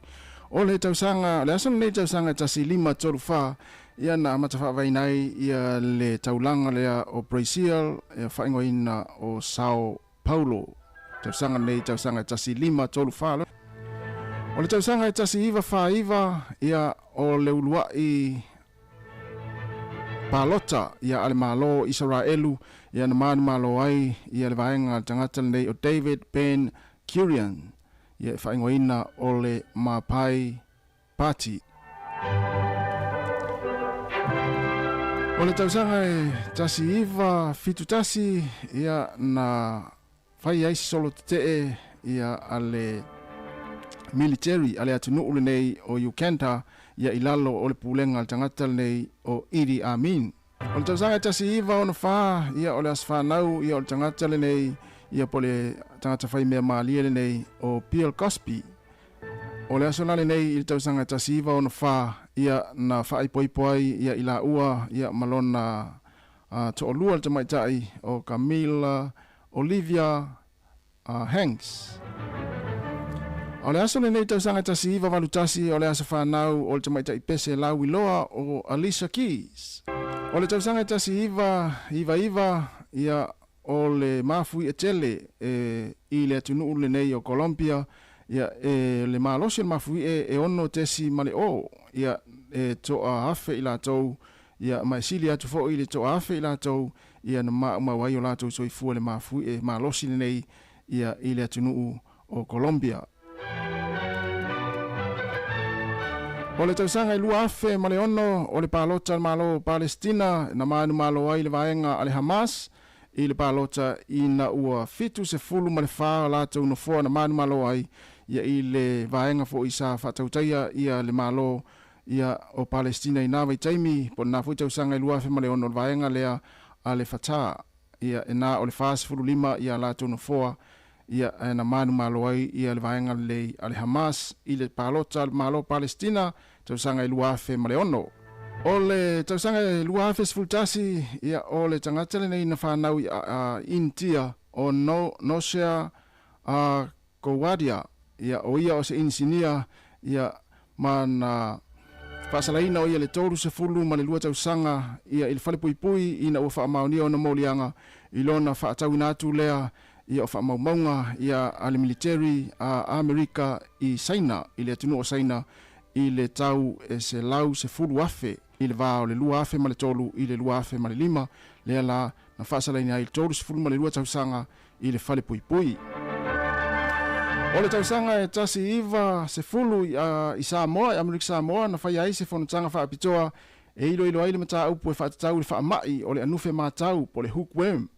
Speaker 4: O le tausanga, le asole nei tausanga tasi 5 tolu wha ia na amata whainai ia le taulanga lea o Brazil ia whaingoina o Sao Paulo. Tausanga nei tausanga tasi 5 tolu wha. O le tausanga tasi iwa wha iwa ia o le uluai Palota ia ale malo Israelu ia na mani malo ai ia le vaenga tangata nei o David Ben Gurion ia whaingoina o le Mapai Party. O le tausanga e tasi iwa fitu tasi ia na whai aisi solo te ia ale military ale atunu ule nei o Uganda ia ilalo o le pulenga tangata nei o Idi Amin. O le tausanga tasi iwa o na wha ia o le aswhanau ia o le tangata le nei ia po le tangata whai mea maalia le nei o Bill Cosby. O le asonale nei i le tausanga tasi iwa o na wha ia na whai poipoai ia ila ua ia malona to o lua le tamaitai o Camilla Olivia Hanks. O le aso le nei tausanga tasi iwa walutasi o le aso whanau o le tamaita i pese lau iloa o Alicia Keys. O le tausanga tasi iwa ia o le mafui e tele i le atunu le nei o Colombia ia le malosi le mafui e ono tesi male o ia toa hafe i la tau ia maisili atu fo i le toa hafe i la tau ia na mawai o la tau soifua le mafui e malosi le nei ia i le atunu o Colombia. O le tausanga i lua afe ma le ono o le palota malo Palestina na manu malo ai le vaenga ale Hamas i le palota i na ua fitu se fulu ma le wha la tau no fua na manu malo ai ia i le vaenga fo isa whatautaia ia le malo ia o Palestina i nawa i taimi po na fui tausanga i lua afe ma le ono le vaenga lea ale Fatah ia e na o le wha se fulu 5 ia la tau no fua ia na manu malo ai ia le vaenga le ale Hamas i le palota malo Palestina tausanga i lua afe ma le ono. O le tausanga i lua afe sfultasi ia o le tangata le nei na whanau intia o Nosea Kowadia ia o ia o se insinia ia mana pasalaina o ia le toru se fulu ma le lua tausanga ia i le fale puipui ina ua whaamaunia o na molianga i lona whaatauina atu lea ia o whaamaumaunga ia ale military a Amerika i Saina i le atunu o Saina i le tau e se lau se fulu afe i le vā o le lua afe ma le tolu i le lua afe ma le 5 lea la na whaasalaina i le toru se fulu ma le lua tausanga i le fale puipui. O le tausanga e tasi iwa se fulu i Sāmoa, i Amerika Sāmoa na whai ai se whanutanga whaapitoa e ilo ai le mata upu e whaatatau le whaamai o le anufe mātau po le hookworm.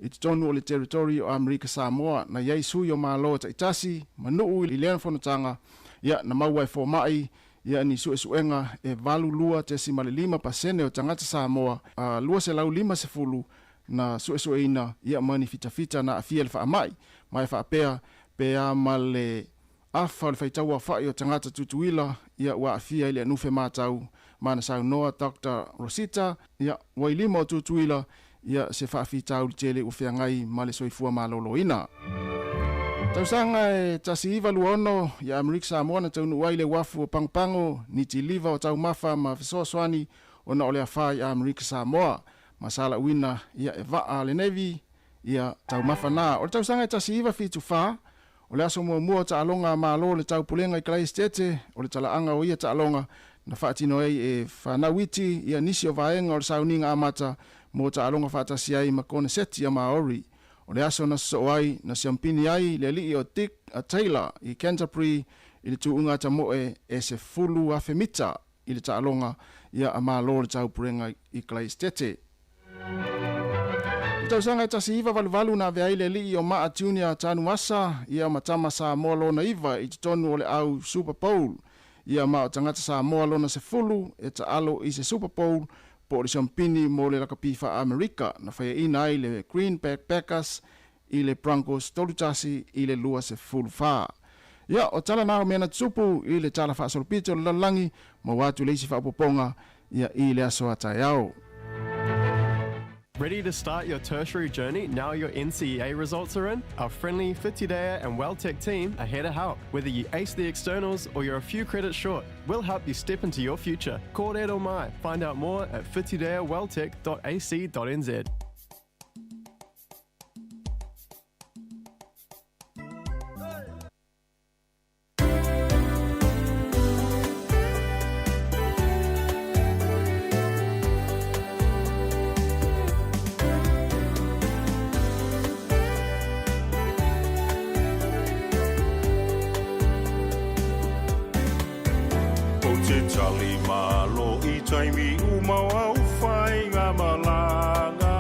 Speaker 4: I te tonu o le territory o Amerika Sāmoa na iai sui o māloa ta itasi manuu i lea whanutanga ia na maua e fōmai ia ni suenga e valu lua te si male 5% o tangata Sāmoa lua se lau 5 se fulu na sueina ia mani fita na afia le whaamai mai whaapea pea male afa le whaitau a whai o tangata tutuila ia ua afia ile anufe mātau mana sau noa Dr. Rosita ia wailima o tutuila ia se whaafitau li tele u whiangai male soifua maloloina. Tausanga e tasi iwa luono ia Amerika Sāmoa na taunu waile wafu o pangpango ni ti liva o tau mafa ma fisoa swani o na ole a whai a Amerika Sāmoa masala uina ia e waa le nevi ia tau mafa na. O le tausanga e tasi iwa fitu wha o le aso mua ta alonga malo le tau pulenga i Christchurch o le talaanga o ia ta alonga na whaatino ei e whanawiti ia nisi o vaenga o le sauninga amata mo ta alonga whaatasi ai ma kone seti a Maori. O le aso na soai na siampini ai le li o Dick a Taylor i Canterbury i le tuunga ta moe e se fulu a femita i le taalonga ia a mālo le taupurenga i Kleistete. I tausanga e tasi iwa valuvalu na vea ile li o maa junior tanu asa ia matama Sāmoa lona iwa i tonu o le au Super Bowl. Ia maa tangata Sāmoa lona se fulu e ta alo i se Super Bowl po le champini mo le lakapifa Amerika na whaia ina i le Green Bay Packers i le Broncos tolutasi i le lua se fulu faa. Ia o tala nao mena tupu i le tala wha solopito le lalangi ma watu le isi wha poponga ia i le aso atai au.
Speaker 8: Ready to start your tertiary journey now your NCEA results are in? Our friendly Whitidaea and WellTech team are here to help. Whether you ace the externals or you're a few credits short, we'll help you step into your future. Ko rero mai. Find out more at whitidaewelltech.ac.nz.
Speaker 9: Taimi umau fai ngā malanga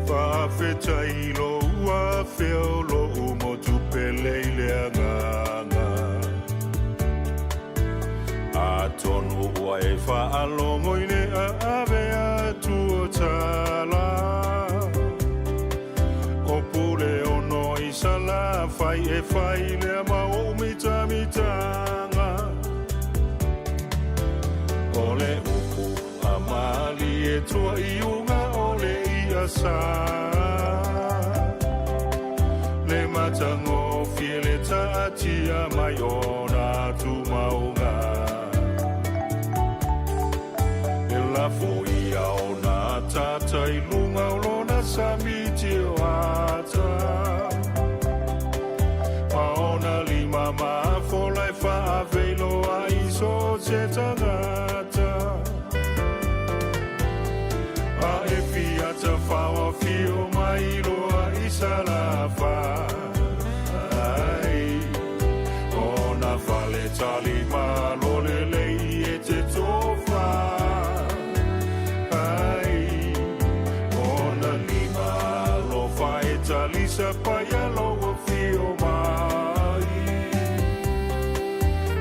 Speaker 9: Whawhetai lo ua whio lo umo tupelei lea nganga A tonu ua e whaalongo i ne a ave atu o tala O pule ono i sala fai e fai lea ma o mitamitanga Ole upu amali e tua iunga ole I asa Le matango fiele taatia mai ona tu maunga E la foia ona tata ilunga olona samiti o ata Maona lima ma fola e faa velo a iso te tangata A e fiata fawa fio mai loa isalafa Ai Ona fale tali ma lole lei e te tofa Ai Ona lima lo fa e tali sa paia loa fio mai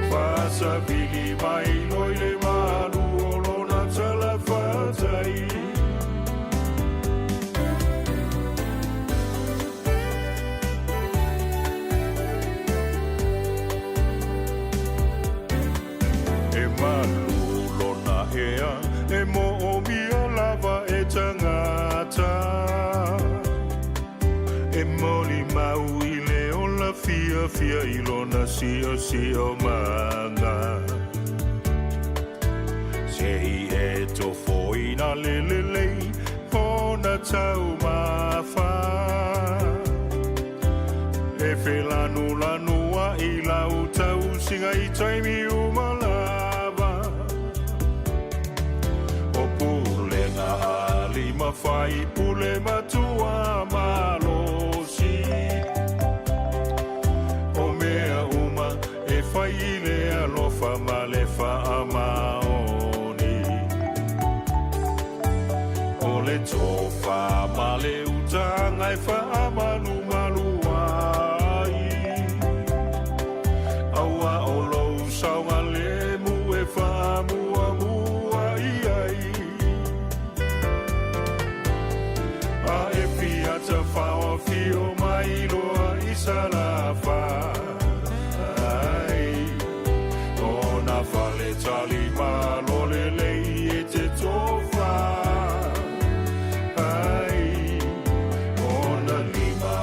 Speaker 9: Fasa vili mai loile manu olona tala fatai E manu lona ea e mo o mia lava e tangata E moli mau I leo la fia fia ilona sio manga Se I e to foi na lelele Pona tau mafa E felanu lanua I lau tau singa I taimi umalava O pule nga ali mawhai pule matua malosi O mea uma e whai lea lofa male wha maoni O le tofa male utanga e wha manu malu ai Aua o lou saunga le mu e wha mua mua ai A e fiata whawa fio mai loa I salafa Ai Ona fale tali ma lole lei e te tofa Ai Ona lima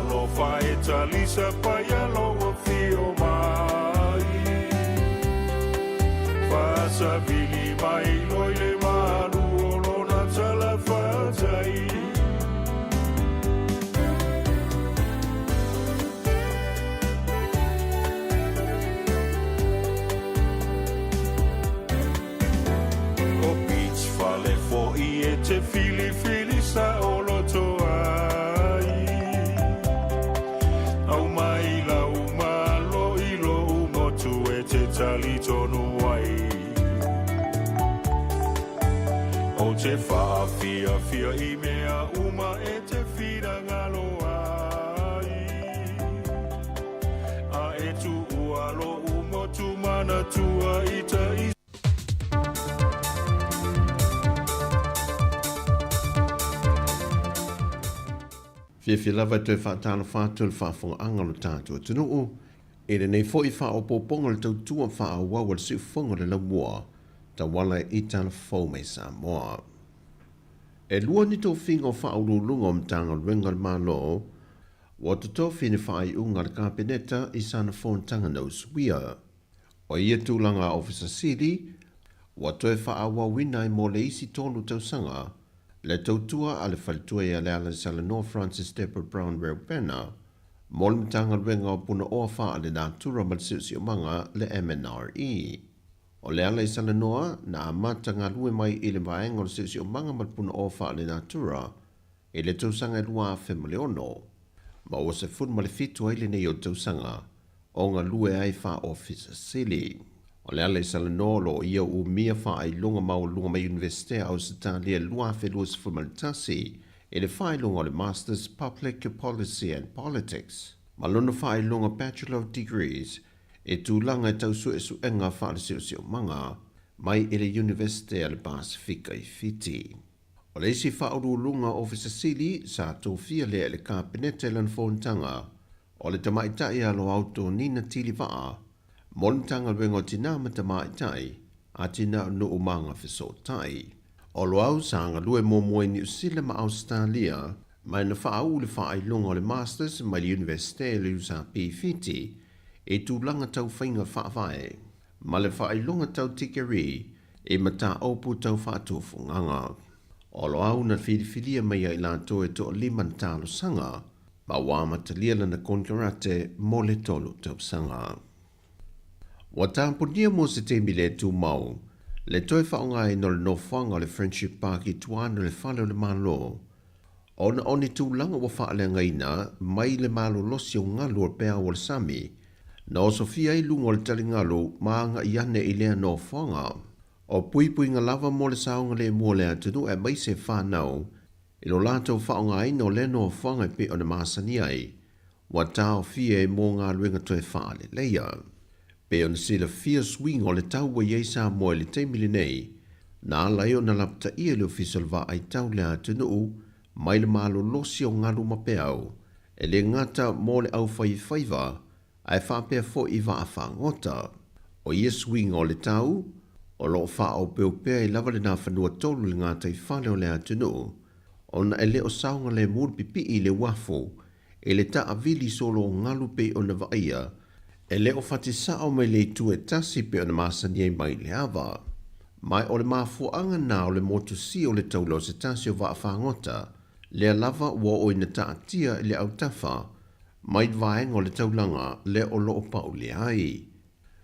Speaker 9: lo fa e tali sa paia loa fio mai Fasa vili mai loile manu olona tala fatai te fili sa olo to ai Au mai fia I mea uma e te whira ngalo ai. A e tu ua lo umo tu mana tua I ta I.
Speaker 10: Fia lava te whaatana whātua le whaafonga anga lo tātua tunuu. E le nei fo I wha o pōponga le tautua wha a wawa le siufonga le laumua. Ta wala I tāna whau mai Sāmoa. E lua ni tō whinga o wha urulunga o mtanga ruenga le malo. Wa te tō whine wha I unga le kāpeneta I sana whontanga no swia. O ia tūlanga Officer Siri. Wa toe wha a wawina I mō le isi tōnu tausanga. Le tautua a le whalitua I ale ala Salanoa Francis Deborah Brown Reubena, mo le mtanga ruenga o puna oa wha ale nātura ma le siusi o manga le MNRE. O le ala I Salanoa, na amata ngā lue mai I le vaenga o le siusi o manga ma le puna oa wha ale nātura, I le tausanga I lua a whemaleono. Ma o se fun ma le fitu ai le nei o tausanga, o ngā lue ai wha Officer Sili. O le ala I Salanoa lo ia u mia wha ai lunga mau lunga mai universite au se tālia lua whelua se fumaritasi e le wha ai lunga o le Masters Public Policy and Politics. Ma luna wha ai lunga Bachelor of Degrees e tūlanga e tausu e suenga wha le siusi o manga mai e le Universite a le Pasifika I Fiti. O le isi wha uru lunga Officer Sili sa tōwhia lea le kāpenete lan whontanga o le tamaitai alo auto nina tili waa Moltanga wengo tina mata mai tai, a tina no umanga fiso tai. O loau sanga lue mo moe New Zealand ma Australia, mai na wha au le wha ai lunga le Masters mai le Universite le usa P50, e tūlanga tau whainga wha vai. Ma le wha ai lunga tau tikeri, e mata aupu tau wha tōwhunganga. O loau na whiriwhiria mai ai lanto e to liman talo sanga, ma wā matalia lana konkarate mo le tolu tau sanga. Wa tāmponia mo se te mile tū mau, le toi whaonga e no le no whanga le Friendship Park I tuana le whale o le malo. O na oni tū langa wa whaale ngaina, mai le malo losi o ngalu o pēa o le sami, na o Sofia I lunga o le tali ngalu, maanga I ane I lea no whanga. O pui ngā lava mo le saonga le mua lea tunu e mai se whanau, I lo lātou whaonga I no le no whanga I pe o na māsani ai, wa tāo fia e mō ngā luenga toi whaale leia. Pe on sila fia swing o le tau wa yei Sāmoa le teimili nei, na alai o na lapta ia le official va ai tau le atunu, mai le malo losi o ngalu mapeau, e le ngata mo le au fai faiva, ai whapea fo I va a whangota. O ia swing o le tau, o lo wha o peo pea I lava le na whanua tolu le ngata I whale o le atunu, o na ele o saunga le mūr pipi I le wafo, e le ta avili solo o ngalu pe o na vaia, e le o whatisa o mai le tu e tasi pe o na masani e mai le awa. Mai o le mafuanga na o le motu si o le taulo se tasi o waa whangota, le lava ua o ina taatia le au tafa, mai vaeng o le taulanga le o lo o pau le ai.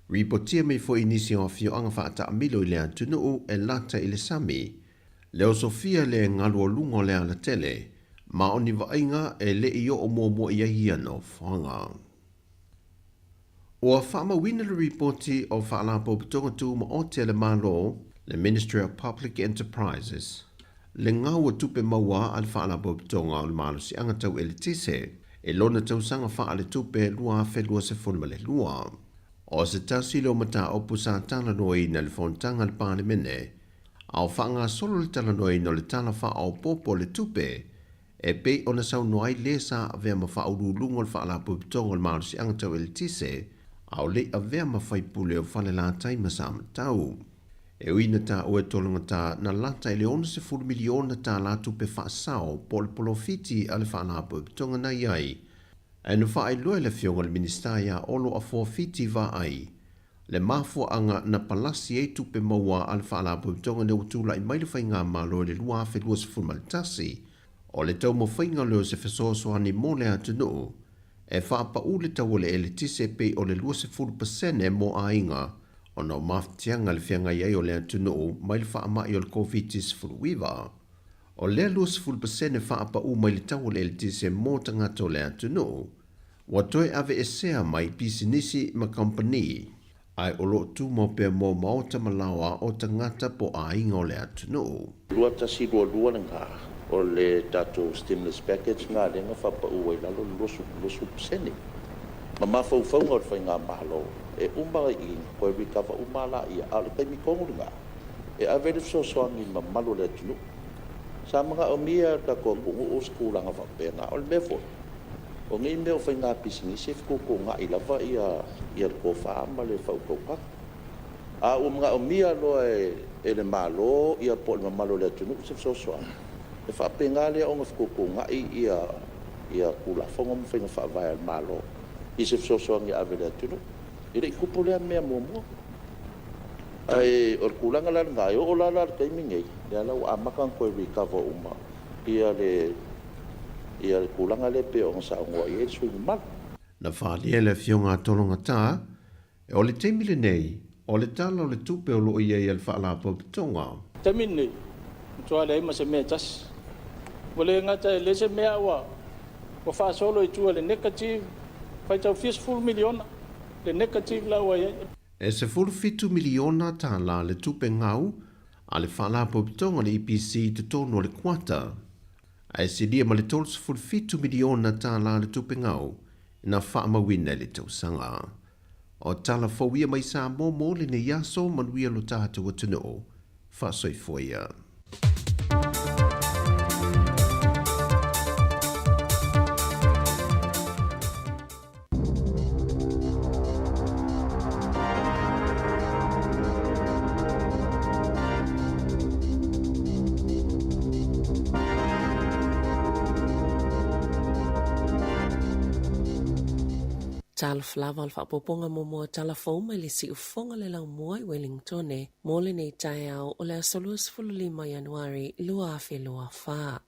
Speaker 10: Ripotia mei fo inisi o fio anga whaata amilo I le antunu e lata I le sami, le o Sofia le ngalu o lungo le ala tele, ma o ni vaenga e le I o mo I ahia no whanga. O whaama wina le reporti o whaalapo putonga tu ma o te le malo, le Ministry of Public Enterprises. Le ngau o tupe maua al whaalapo putonga o le malo si angatau ele tise, e lona tau sanga whaale tupe lua whelua se funma le lua. O se tasi leo mata o pusa tala noi na le fontanga le parlimene, au whaanga solo le tala noi no le tala wha au popo le tupe, e pe o na sau noai le sa avea ma wha uru lungo le whaalapo putonga o le malo si angatau ele tise, au le avea mawhai pule o whale la taima sa matau. E uina ta o e tolunga ta na lata ele ona se 4 miliona ta la tupe whaasao pol polofiti ale whaalapo tonga na iai. E nu whaai loe le fionga le ministaia olo a fiti va ai. Le mafua anga na palasi e tupe maua ale whaalapo tonga ne utula I maile whainga malo le lua afe lua se fulmalitasi. O le tau mo whainga leo se fesoasoani mo le atunu. E whaapa ule tau le ele tise pe o le 20% e mo ainga, o na maftianga le whianga iei o le atunu mai le whaama I o le COVID-19. O le 20% e whaapa u mai le tau le ele tise mo tangato le atunu, wa toi ave e sea mai pisinisi ma company, ai o lo tu mo pe mo maota malawa o tangata po ainga o le atunu.
Speaker 11: Lua tasi lua lua nga. o le tatou stimulus package ngā lenga whapau ai lalo losu sene. Ma mawhauwhaunga o whainga mahalo, e umara I koe rikawa umala I a le kaimi kongurunga. E a vele sosoangi ma malo le tunu. Sa mga o mia ka ko kungu o skulanga whapenga o le mefo. O ngi meo whainga pisingi se fuko ngā I lava ia ko whaama le whaukauka. A mga o mia loa e le malo ia po le malo le tunu se sosoangi. E whapenga lea o ngā fuko ngai ia kula whonga mo whainga whaavai al malo. I se wsosoangi avele atunu. I rei kupu lea mea mua. Ai or kulanga lana ngai o lala kaimi ngei. Lea lau a makang koe rikawa uma. Ia le kulanga le pe o ngasa ngua I e swingi mal.
Speaker 10: Na whaalia le fionga tolonga tā, e o le teimile nei, o le tala o le tupe o loo ia le whaala paupitonga.
Speaker 12: Teimile nei, tua le ima se mea tasi. Wale ngata e lese mea wa wha solo I tua le negative, whai tau $50 miliona, le negative la wa
Speaker 10: E se $45 miliona tā la le tupe ngau, a le whaala paupitonga le EPC te tono le kuata. A se lia ma le tolus $45 miliona tā la le tupe ngau, na whaamawina le tausanga. O tala fawia mai Sāmoa mo le ne yaso manuia lo tātou atuno, whasoifoia.
Speaker 13: Tala flava al whapoponga mo mua talafou mai le si ufonga le lau mua I Wellington e mole nei tai au o le asolus 15 Januari lua afe lua wha.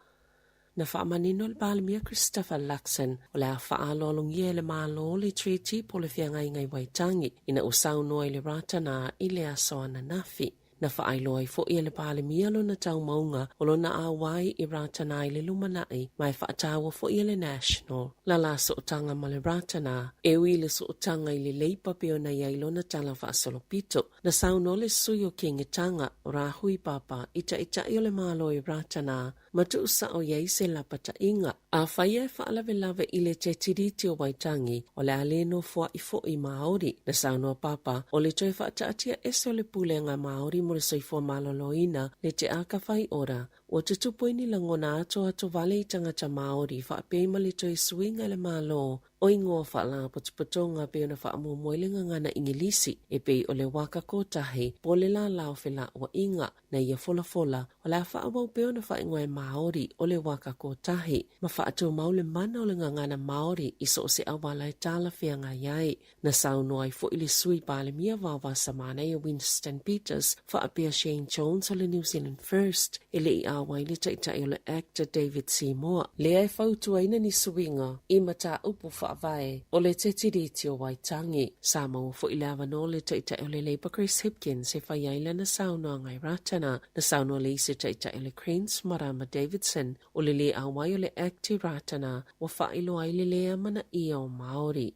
Speaker 13: Na whaamanino le Balimia Christopher Luxon o le a whaalolongia le malo le treaty po le whiangai ngai Waitangi ina usau noa I le ratana I le asoana nafi. Na whaailoa I fo I le Balimia lo na tau maunga o lo na awai I ratana I le lumanai mai whaatawa fo I le National. La so tanga ma le ratana e ui le so tanga I le leipa peo na iai lo na tala whaasolopito. Na sauno le suyo kingi tanga o rahui papa ita I le malo I ratana ma tu usa o iai se lapata inga. A whaia whaalawe lawe I le te tiriti o Waitangi o le aleno fua I fo I Māori. Na sauno papa o le toi whaataatia ese o le pulenga Māori mo le soifua maloloina le te akawhai ora o te tupoini langona ato vale I tangata Māori whaapema le toi suinga le malo o ingoa whaala potupotonga pe ona whaamumoilenga ngana ingilisi e pei o le waka kotahi po le la laofela o inga na ia fola o la whaamau pe ona whaingoe Māori o le waka kotahi ma whaatou maule mana o le ngana Māori I so se awala I tala whianga iai na saunoa I fo I le sui Balimia wawa samana I Winston Peters whaapea Shane Jones o le New Zealand First e le I awai le taitai o le actor David Sāmoa le ai fautuaina ni suinga I mata upu whaavae o le te tiriti o Waitangi Sāmoa fo I le avano le taitai o le Labour Chris Hipkins e whaiaila na saunoa ngai ratana na saunoa le isi taitai o le Cranes Marama Davidson o le awai o le acti ratana wa whailo ai le lea mana ia o Māori.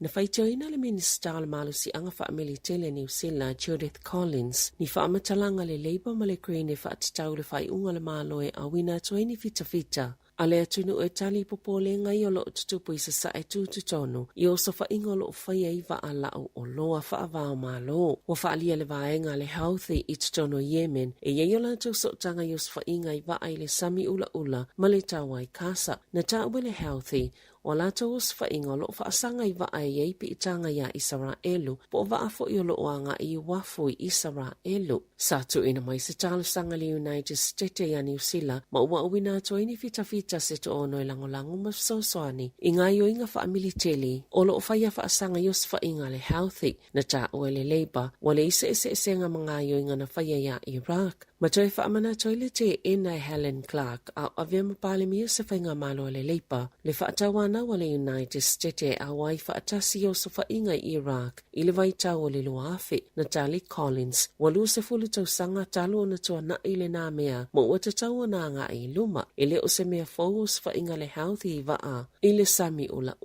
Speaker 13: Na whaitioina le minister le malusi anga whaamili tele New Zealand Judith Collins ni whaamatalanga le Labour ma le Green e whaatatau le whaiunga le maloe a wina tuaini fita. A le atunu e tali popole ngai o loo tutupu I sa sae tūtutonu I oso whainga o loo whaia I waa lau o loa whaavao malo. Wa whaalia le vaenga le healthy I tutono Yemen e yeiola tau sotanga I os whainga I waa I le sami ula ma le tawa I kasa. Na tawe le healthy o lato os whainga o loo whaasanga I waa I eipi I tanga ia Israelu po waa fo I o loo anga I wafu I Israelu. Satu ina mai se tala sanga le United States ya New Zealand ma ua uwina toini fita se to ono lango ma sosoani I ngā inga whaamili tele o loo whaia whaasanga yos whainga le healthy na ta o le Labour wa le ese nga mga inga na whaia ya Iraq. Ma toi whaamana toile te ena Helen Clark a avea mapalemia se whainga malo le Labour le whaatawana wa le United States a wai whaatasi o so whainga I Iraq I le waitau o le luafe na tali Collins wa lu se fulu tau sanga talo na tua na I le nā mea mo ua te tau na ngā I luma ele o se mea fōus whainga le healthy I waa I le sami ula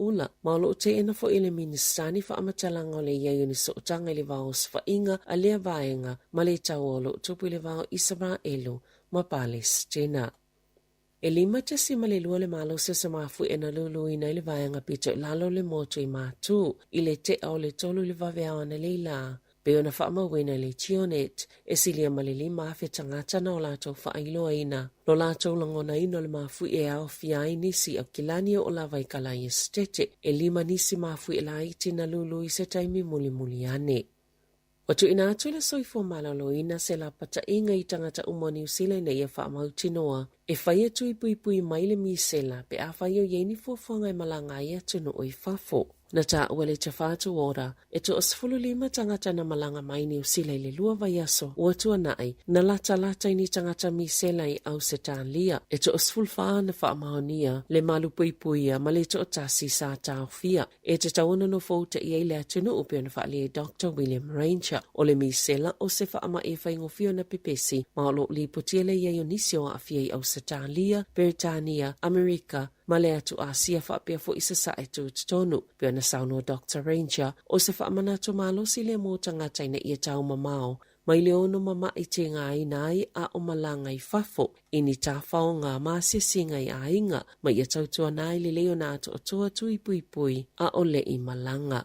Speaker 13: ma lo te ena fo I le ministani whaamatalaga o le iai ni sootanga I le vaos whainga a lea vaenga ma le tau o lo tupu I le vao Israelu ma Palestina. E lima te sima le lua le malo se sa mafu e na lulu ina le vaianga pito lalo le moto I mātu I le te au le tolu le vaveao na leila. Pe ona whaamawena le tionet e silia malili mawhi tangata na o lātou whaailoa ina. Lo lātou langona ino le mafu e au fiai nisi au kilani o la vaikalai estete e lima nisi mafu e la iti na lulu I se taimi muli muli ane. O tu ina atu le soifo malalo ina se la pata inga I tangata umo New Zealand e ia whaamautinoa. E whaia tui pui pui maile mi sela pe a whaio yeni fuafonga I malanga ia tunu o I fafo. Na ta uale te whātu ora, e to osfulu lima tangata na malanga mai New Zealand le lua vaiaso, ua tua nai, na lata ni tangata mi sela I au se tālia, e to osfulu whaa na whaamahonia, le malu pui puia, ma le to o tasi sa tāo fia, e te tauna no fauta I eile atunu upe na whaali Dr. William Ranger, o le mi sela o se whaama e whaingofio na pepesi, ma o lo li putiele ia ionisio a fia I au se tālia, Britania, Amerika, ma le atu Asia whaapea fo isa sa e tu tonu, pia na sauno Dr. Ranger, o se whaamanato malosi le mo tangata ina ia tau mamao, mai le ono mama I te ngai nai a o malanga I fafo, ini tā whao ngā māsia singa I a inga, ma ia tautua nai le leo nā to o toa tui pui pui a o le I malanga.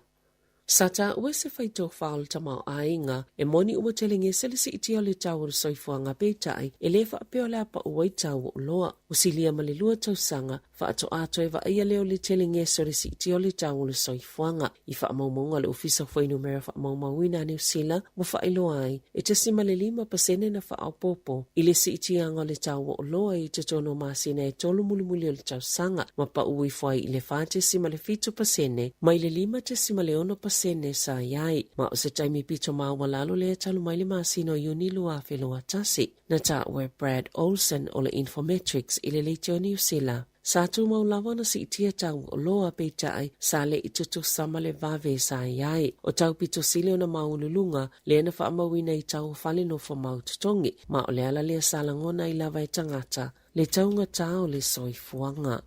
Speaker 13: Sata ua se whaito whaol tamau a inga, e moni ua telinge selisi iti o le tau o soifuanga peitai, e le whaapeo le apa ua I tau o loa, usilia malilua tausanga, whaato ato e ia leo le telinge selisi iti o le tau o soifuanga, I whaamaumaunga le ofisa whainu mera whaamaumauina New Zealand, wa whailo ai, e te sima le 5% na whaapopo, I le si iti anga le tau o loa I te tono masina e tolu mulimuli o le tau sanga, ma pa ui whai I le whaate sima le 5%, mai le 5 te sima le 1% sene sa iai, ma o se taimi pito maua lalo le talu mai le masino Iuni lua whelua tasi. Na ta ue Brad Olsen o le Infometrics I le leitio New Zealand. Sa tu mau lawa na si itia tau o loa peitai sa le itutu sama le vave sa iai. O tau pito sile o na maululunga le na whaamawina I tau whale no wha maututongi, ma o le ala lea salangona I lava I tangata, le taunga tau le soifuanga.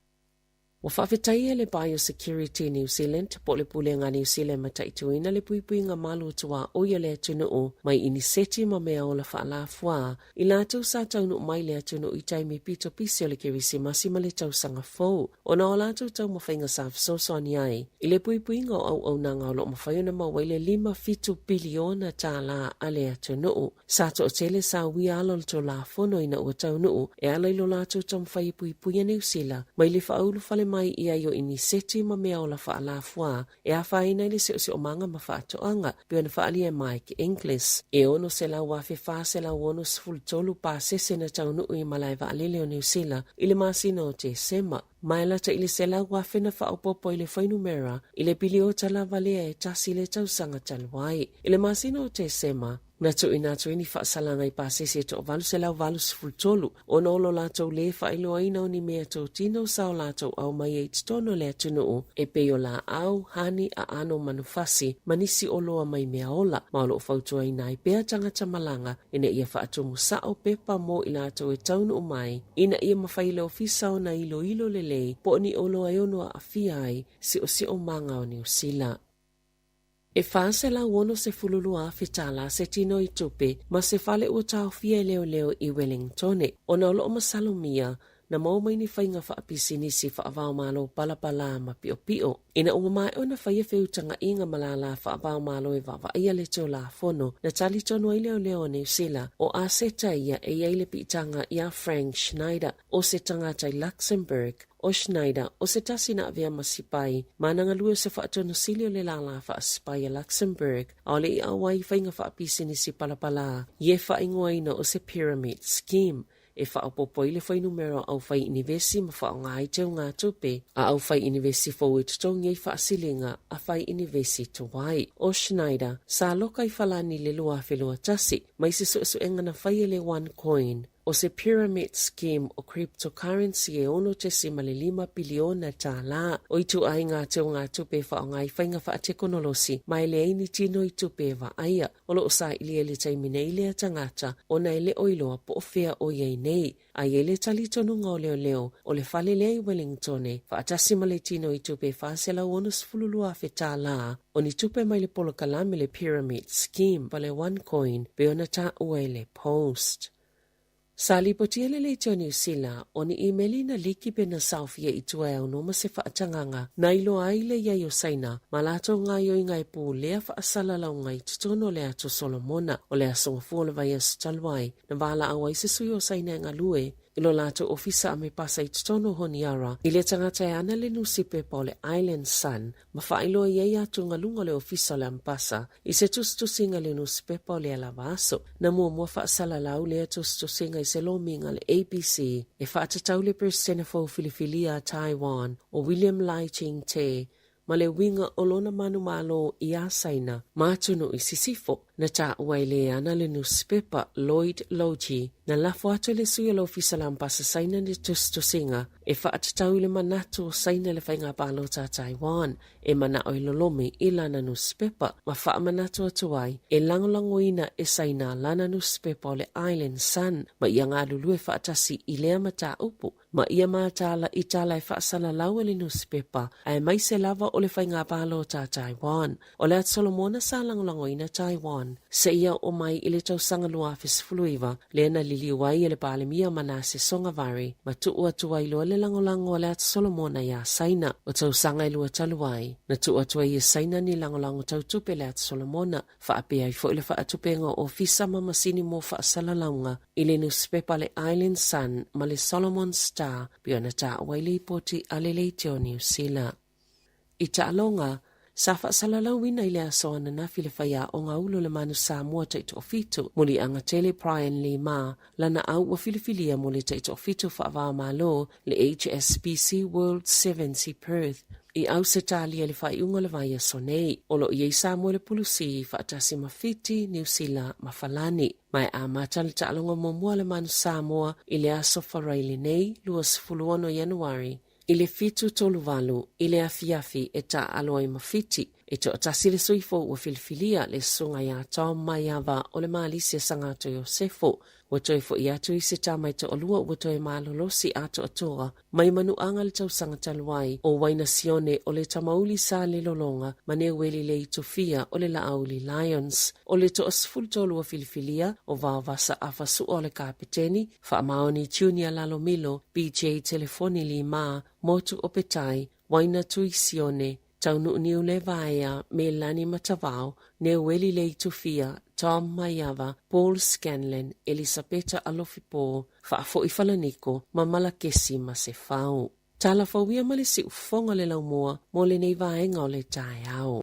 Speaker 13: Wa whawhetaia le Biosecurity New Zealand, po le pulenga New Zealand mataituina le puipuinga malu tua oia le atunu o, mai ini seti ma mea o la whaalafua, I lātou sa taunu mai le atunu I taimi pito pisi o le kirisi masima le tausanga fau, o na o lātou tau mawhainga sa fsoso ani ai. I le puipuinga o au nanga o lo mawhaiona mawai le 5 biliona tā la a le atunu o, sa to o tele sa wia alo le to la fono ina o taunu o, e ala ilo lātou tau mwhai puipuinga New Zealand, mai le whaulu fale mai ia yo ini seti ma mea o la whaalafua, e a whaina ili se o manga ma whaatoanga, pia na whaali e mai ki English. E ono se la wafe wha se la wono sfultolu pa sese na taunu ui malai wa alele o New Zealand, ili masina o te sema. Mai lata ili se la wafe na whaopopo ili whainumera, ili bilio tala valea e tasi le tausanga talwai. Ili masina o te sema, Natu ini whaasalanga I pasese to valu se lau valu sfultolu, o nolo lato le whailoa ina o ni mea to tino sao lato au mai e titono le atunu e peo la au, hani a ano manufasi, manisi o loa mai mea ola, maolo fautua ina I pea tangata malanga, ina ia whaatumu sao pepa mo I lato e taunu o mai, ina ia mawhaile ofisa o na ilo lelei, po ni o loa eono a fiai, si o manga o New Zealand. E whaase la wono se fululua fitala se tino I tupe, ma se fale ua tau fia leo I Wellingtone. O na olo o masalomia, na maumai ni whainga whaapisi nisi whaavao malo palapala ma pio pio. Ina umamai o na whaia whiutanga inga malala whaavao malo e wawa ia le tō la fono, na tali tono I leo New Zealand, o a se taia e eile pitanga ia Frank Schneider, o se tangata I Luxembourg, o Schneider, o se tasina avea masipai, mananga lua se whaatono silio le lala whaasipai a Luxembourg, a ole I awai whainga whaapisi nisi palapala, ye whaingoaina o se pyramid scheme, e whaapopo I le whainumero au whai inivesi ma whaongai teo ngā tupe, a au whai inivesi fau e tutongi I whaasilinga a whai inivesi tuwai. O Schneider, sa loka I whalani le lua whelua tasi, mai se suenga na whai ele OneCoin, o se pyramid scheme o cryptocurrency e ono te sima le 5 biliona tā la, o I tu ai ngā teo ngā tupe whaongai whainga wha tekonolosi, mai le aini tino I tupe wa aia, o lo sa ilia le taimine ilea tangata, o na ele oiloa po ofea o iei nei, a ele tali tonu ngau leo, o le whale lea I Wellingtone, wha atasima le tino I tupe whaasela onus fululua fe tā la, o ni tupe mai le polo kalame le pyramid scheme pa le OneCoin, pe ona tā ua le post. Sali potiele le tio New Zealand o ni imeli na liki pe na Southia i tua e no ma se whaatanganga na ilo aile ia yo saina ma lato ngai o ngai pu lea whaasala lau ngai tutono lea to Solomona o lea songa fuola vai as talwai na wala awai se suyo saina nga lue ilo lato ofisa ame pasa i tutono honiara ile tangata e ana le nusipe pa le Island Sun ma whailo ia ia tu ngalunga le ofisa le ampasa i se tustusinga le nusipe pa le alavaso na mua whaasala lau lea tustusinga i se lominga le ABC e whaatatau le President fo Filifilia Taiwan o William Lai Ching-te ma le winga o lona manu malo i a saina mātunu i sisifo na ta uaile ana le newspaper Lloyd Logie na lafo atu le suya lo ofisa lampasa saina ni tustusinga e whaatatau le manatu o saina le whainga palo ta Taiwan e mana o ilolomi i lana newspaper ma wha manatu atuai e langolangoina e saina lana newspaper o le Island Sun ma ia ngā lulu e whaatasi i lea mata upu ma ia mātala i tala e whaasala laua le newspaper ai mai se lava o le whainga palo ta Taiwan o le at Solomona sa langolangoina Taiwan se ia o mai i le tausanga lua fesfuluiva le na lili wai le palemia mana se songa vari ma tua tua i loa le langolango le at Solomona ya saina o tausanga i lua taluai na tua tua i saina ni langolango tautupe le at Solomona fa apea i fo i le fa atupenga o fisa mamasini mo fa asala i le newspaper le Island Sun ma le Solomon Star piona ta waile poti alele teo New Zealand. I ta alonga sa whaasalalauina i le asoana na whilewhaia o ngā ulo le manu Sāmoa taito ofitu muli anga tele Brian Lee Ma lana au wa whilewilia muli taito ofitu whaavaa malo le HSBC World 70 Perth i au se talia le whaiunga le vai asonei olo i ei Sāmoa le pulusi whaatasi mawhiti New Zealand mawhalani mai a mata le taalonga momua le manu Sāmoa i le aso wharaili nei luas fuluono Januari i le fitu toluvalu i le afiafi e ta aloa i mawhiti e to atasi le soifo ua filifilia le sunga ia Tom Maiava o le maalisia sangato Iosefo ua toi fo i atu i se tamai to olua ua toi malolosi ato atoa mai manu anga le tausanga taluai o waina sione o le tamauli sa le lolonga ma ne weli le itofia o le Laauli Lions o le to asful tolu ua filifilia o vavasa afasu o le kapiteni fa maoni junior lalomilo BJ telefoni li ma motu o petai waina tui sione taunu niu le vaea me lani matavao ne weli le itofia Tom Maiava, Paul Scanlon, Elisabetta Alofipo, Fa'afo i Falaniko, ma malakesi ma se fau. Tala fawia ma le si ufonga le laumua, mo le nei vaenga o le tae au.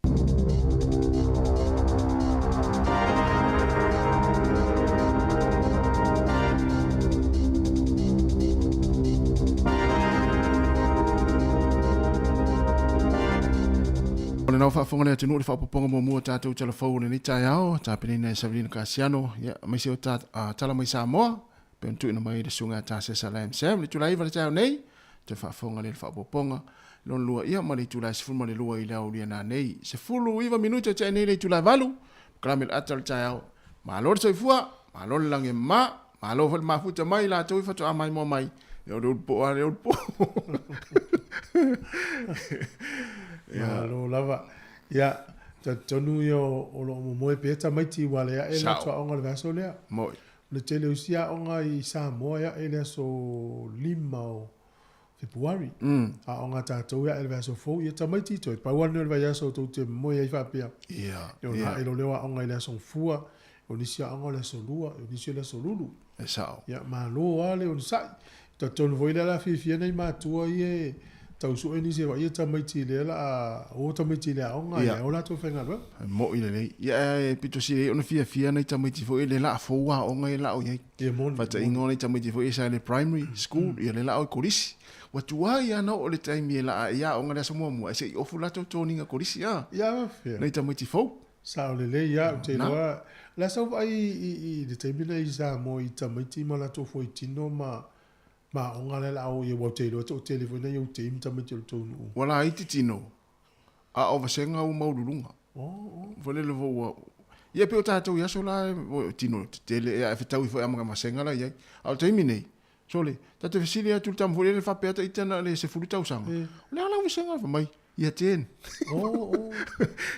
Speaker 4: O le nau whaafonga lea tenu le whaapoponga mua tātou telefou le ni tai ao, tāpene nei Sabrina Kasiano, mai se o tala mai Sāmoa, pe untu ina mai le sunga tā se salam sam, le tulai wale tai au nei, te whaafonga le whaapoponga, lon lua ia ma le tulai se fulma le lua i leo lia nā nei, se fulu iwa minuta te nei le tulai valu, kalame le ata le tai au, ma lor soifua, ma lor lange ma lor mafuta mai la tau i fatu amai mo mai, le ulpo.
Speaker 2: Ya lo lava ya ta tonu yo o lo mo pe ta mai ti wala ya e la twa onga le vaso le
Speaker 4: moi
Speaker 2: le tele usia onga i Sāmoa ya e le so limao February a onga ta to ya e le vaso fo ya ta mai ti to pa wan le va so to te mo ya fa pia yo na e lo le onga le so fua o ni sia onga le so lua o ni sia le so lulu
Speaker 4: e sao
Speaker 2: ya ma lo ale on sa ta tonu voila la fi nei ma tua ye tau su eni se wa ia tamaiti le la o tamaiti le onga ia o la to fenga lo
Speaker 4: mo ile le ia pito si ona fia nei tamaiti fo ile la fo wa onga la o ia
Speaker 2: e mon
Speaker 4: fa ta ingona tamaiti fo isa le primary school ia le la o kolisi wa tua ia no o le time la ia onga le somo mo se o fu la to toninga kolisi ia nei tamaiti fo
Speaker 2: sa le ia te lo la so ai i de time nei sa mo i tamaiti ma la to fo itino ma onga le la o ye wo te lo to telefone yo te imta me te tonu
Speaker 4: wala iti tino a o vasenga o maululunga vole le vo ye pe o tatou ya so la tino tele e fetau fo ama masenga la ye au te minei sole tatou fisilia tu tam vole le fa peta itana le se fuluta usanga la vasenga fa mai ia ten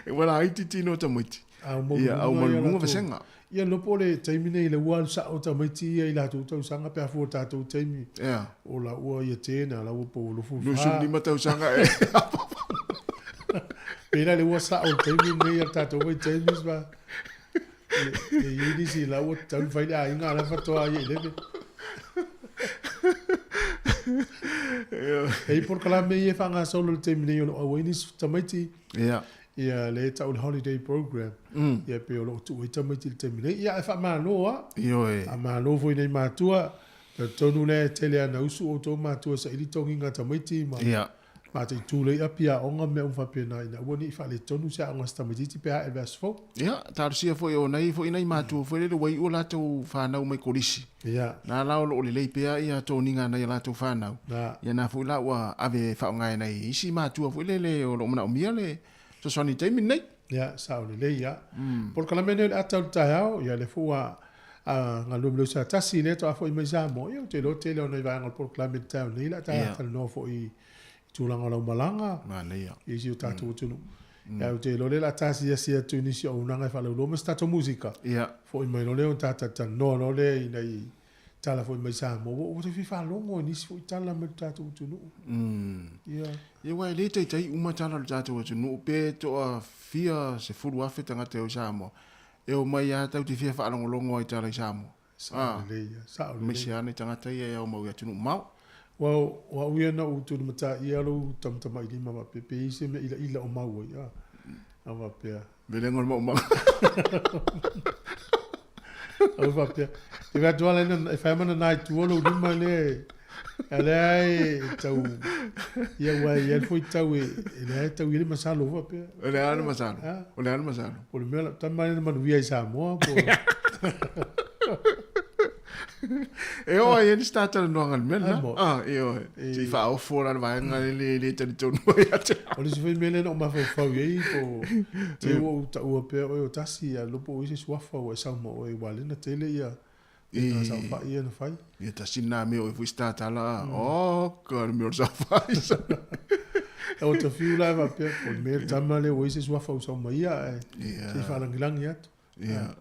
Speaker 4: wala iti tino tamiti au malunga vasenga.
Speaker 2: Ia lopo le taimi nei le ua sa o tamaiti ia i la tau sanga pe afu tatou taimi. O la ua ia tēna la ua po lo fu.
Speaker 4: Lu su ni matau sanga e.
Speaker 2: Pena le ua sa o taimi nei tatou vai taimi ba. E ini si la ua tau fai a inga la fatoa ia leve. Hei por kala me e fanga solo le taimi nei o awini tamaiti. Ia le tau le holiday program. Ia pe o lo tu ita mai til temine. Ia e fa manoa. A mano foi nei matua. Te tonu le tele ana usu o to matua sa ili tongi ngata maiti ma. Ma te tule ia pia onga me un fa pena ina. Woni fa le tonu sa anga sta maiti pe a e vers fo.
Speaker 4: Ia, tar sia foi o nei foi nei matua foi le wai o la tu fa na mai kolisi.
Speaker 2: Ia.
Speaker 4: Na la o le pe ia to ninga na la tu fa na. Ia na foi la wa ave fa ngai nei isi matua foi le o lo mana o mia le. So soni taimi nei.
Speaker 2: Ia, sao le ia. Por kala mene le atau taeao, ia le fua ngā lumelo sa tasi le to a fo i mai Sāmoa. Ia, te lo tele o nei vanga por kala mene tau nei la tae atau no fo i tūlanga lau malanga.
Speaker 4: Ia.
Speaker 2: Isi o tātou tunu. Ia, te lo le la tasi ia si atu nisi o unanga i whalau loma stato musika.
Speaker 4: Ia.
Speaker 2: Fo i mai lo le o tātata no le i nei tala fo i mai Sāmoa. O te whiwha longo nisi fo i tala me tātou tunu. Ia.
Speaker 4: Ia wai le tai uma tala le tātou atu no pe to a fia se furu afe tanga te o Sāmoa. E o mai a tau te fia whaalongolongo ai tala i Sāmoa.
Speaker 2: Sao le ia.
Speaker 4: Mesi ane tanga tai e au mau i atu no mau.
Speaker 2: Well, wa uia na utu ni mata i alo tamtama i lima ma pepe ise me ila o mau ia. Awa pia.
Speaker 4: Belengo mau mau.
Speaker 2: Awa pia. Te wea tuala ina, e whaimana nai tuolo lima le. Ale ai tau. Ia wai, ia foi tau e le ai tau i le masalo awa pia.
Speaker 4: O le ane masalo. O le ane masalo.
Speaker 2: O le mea, tamani na manuia i Sāmoa.
Speaker 4: E o ai ni sta tala no ngal mel. E o. Ti fa o fora vai ngal le tani tonu ia.
Speaker 2: O le sifai mele no ma fa ye po. Te o ta o pe o tasi a lopo ise swafa o Sāmoa o wale na tele ia. E sa fa ia na fai.
Speaker 4: Ia ta sina me o fu sta tala. O ka me o sa fai.
Speaker 2: O te fiu la va pe o me tamale o ise swafa o Sāmoa ia. Te fa langilangi atu.
Speaker 4: Ia.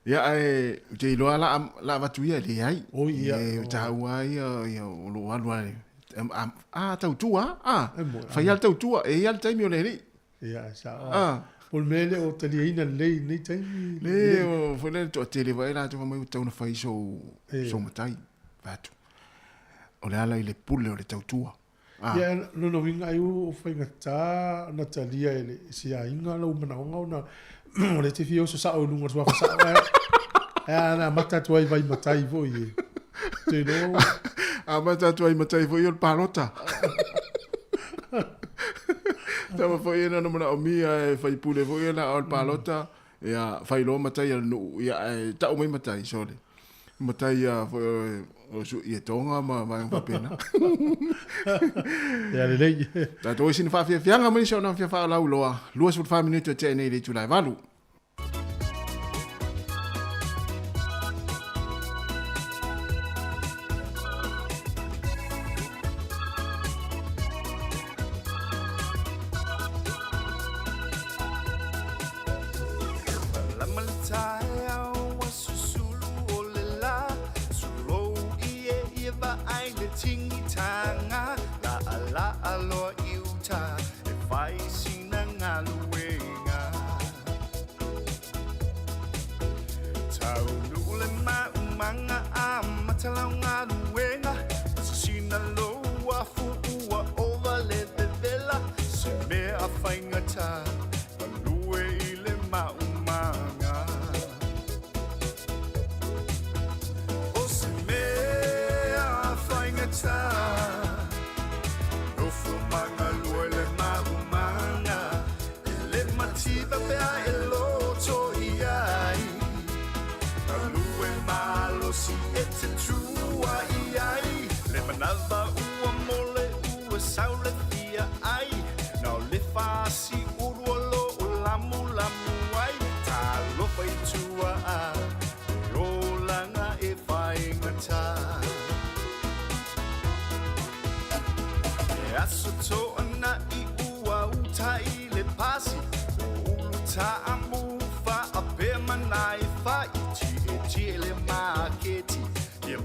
Speaker 4: Ia ai te loa la vatuia le ai.
Speaker 2: O ia.
Speaker 4: E taua ia o lo alua. Tau tua. Fai al tau tua. E al taimi o le ri.
Speaker 2: Ia sa. Pol mele o tali ina le ni taimi.
Speaker 4: Le o foi le to tele vai la to mai tau na fai so matai. Vatu. O le ala i le pule o le tau tua.
Speaker 2: Ia no winga ai o fai ngata na talia ele si a inga lo mana ona o le te fio so sa o lunga so fa sa. Na mata tu ai vai matai voi. Te no.
Speaker 4: Mata tu ai matai voi o palota. Tama foi na no mana o mia fai pule voi na o palota. Ia fai lo matai no ia ta o mai matai sole. Matai foi o su ia tonga ma va pena.
Speaker 2: Ia le.
Speaker 4: Ta to sin fa fia nga mai so na fia fa la loa. Luas fut 5 minutes te nei le tu lai valu.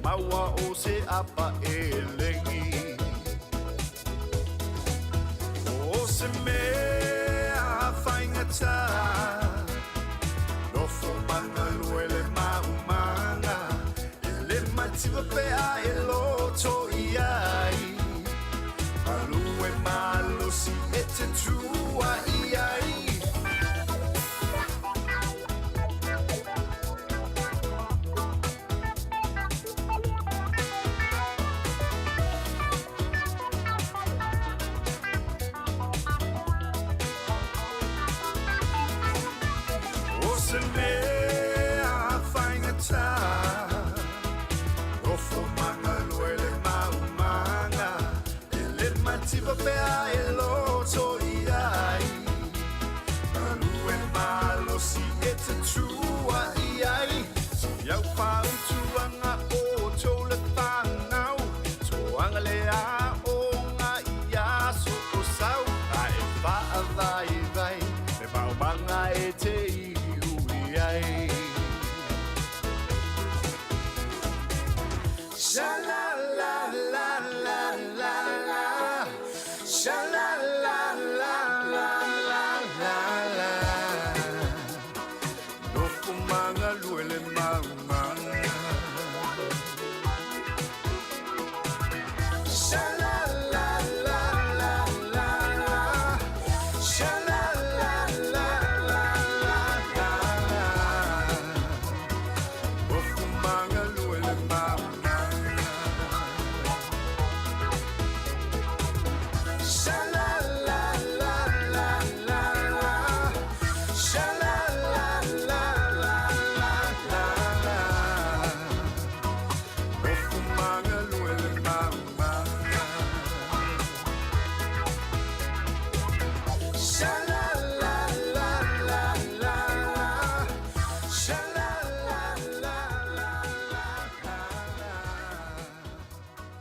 Speaker 9: maua o se apa e lengi. O se mea whaingata, nofo manga luele maumanga, e le matiwa pea e loto i ai. Malue malosi e te tua i ai.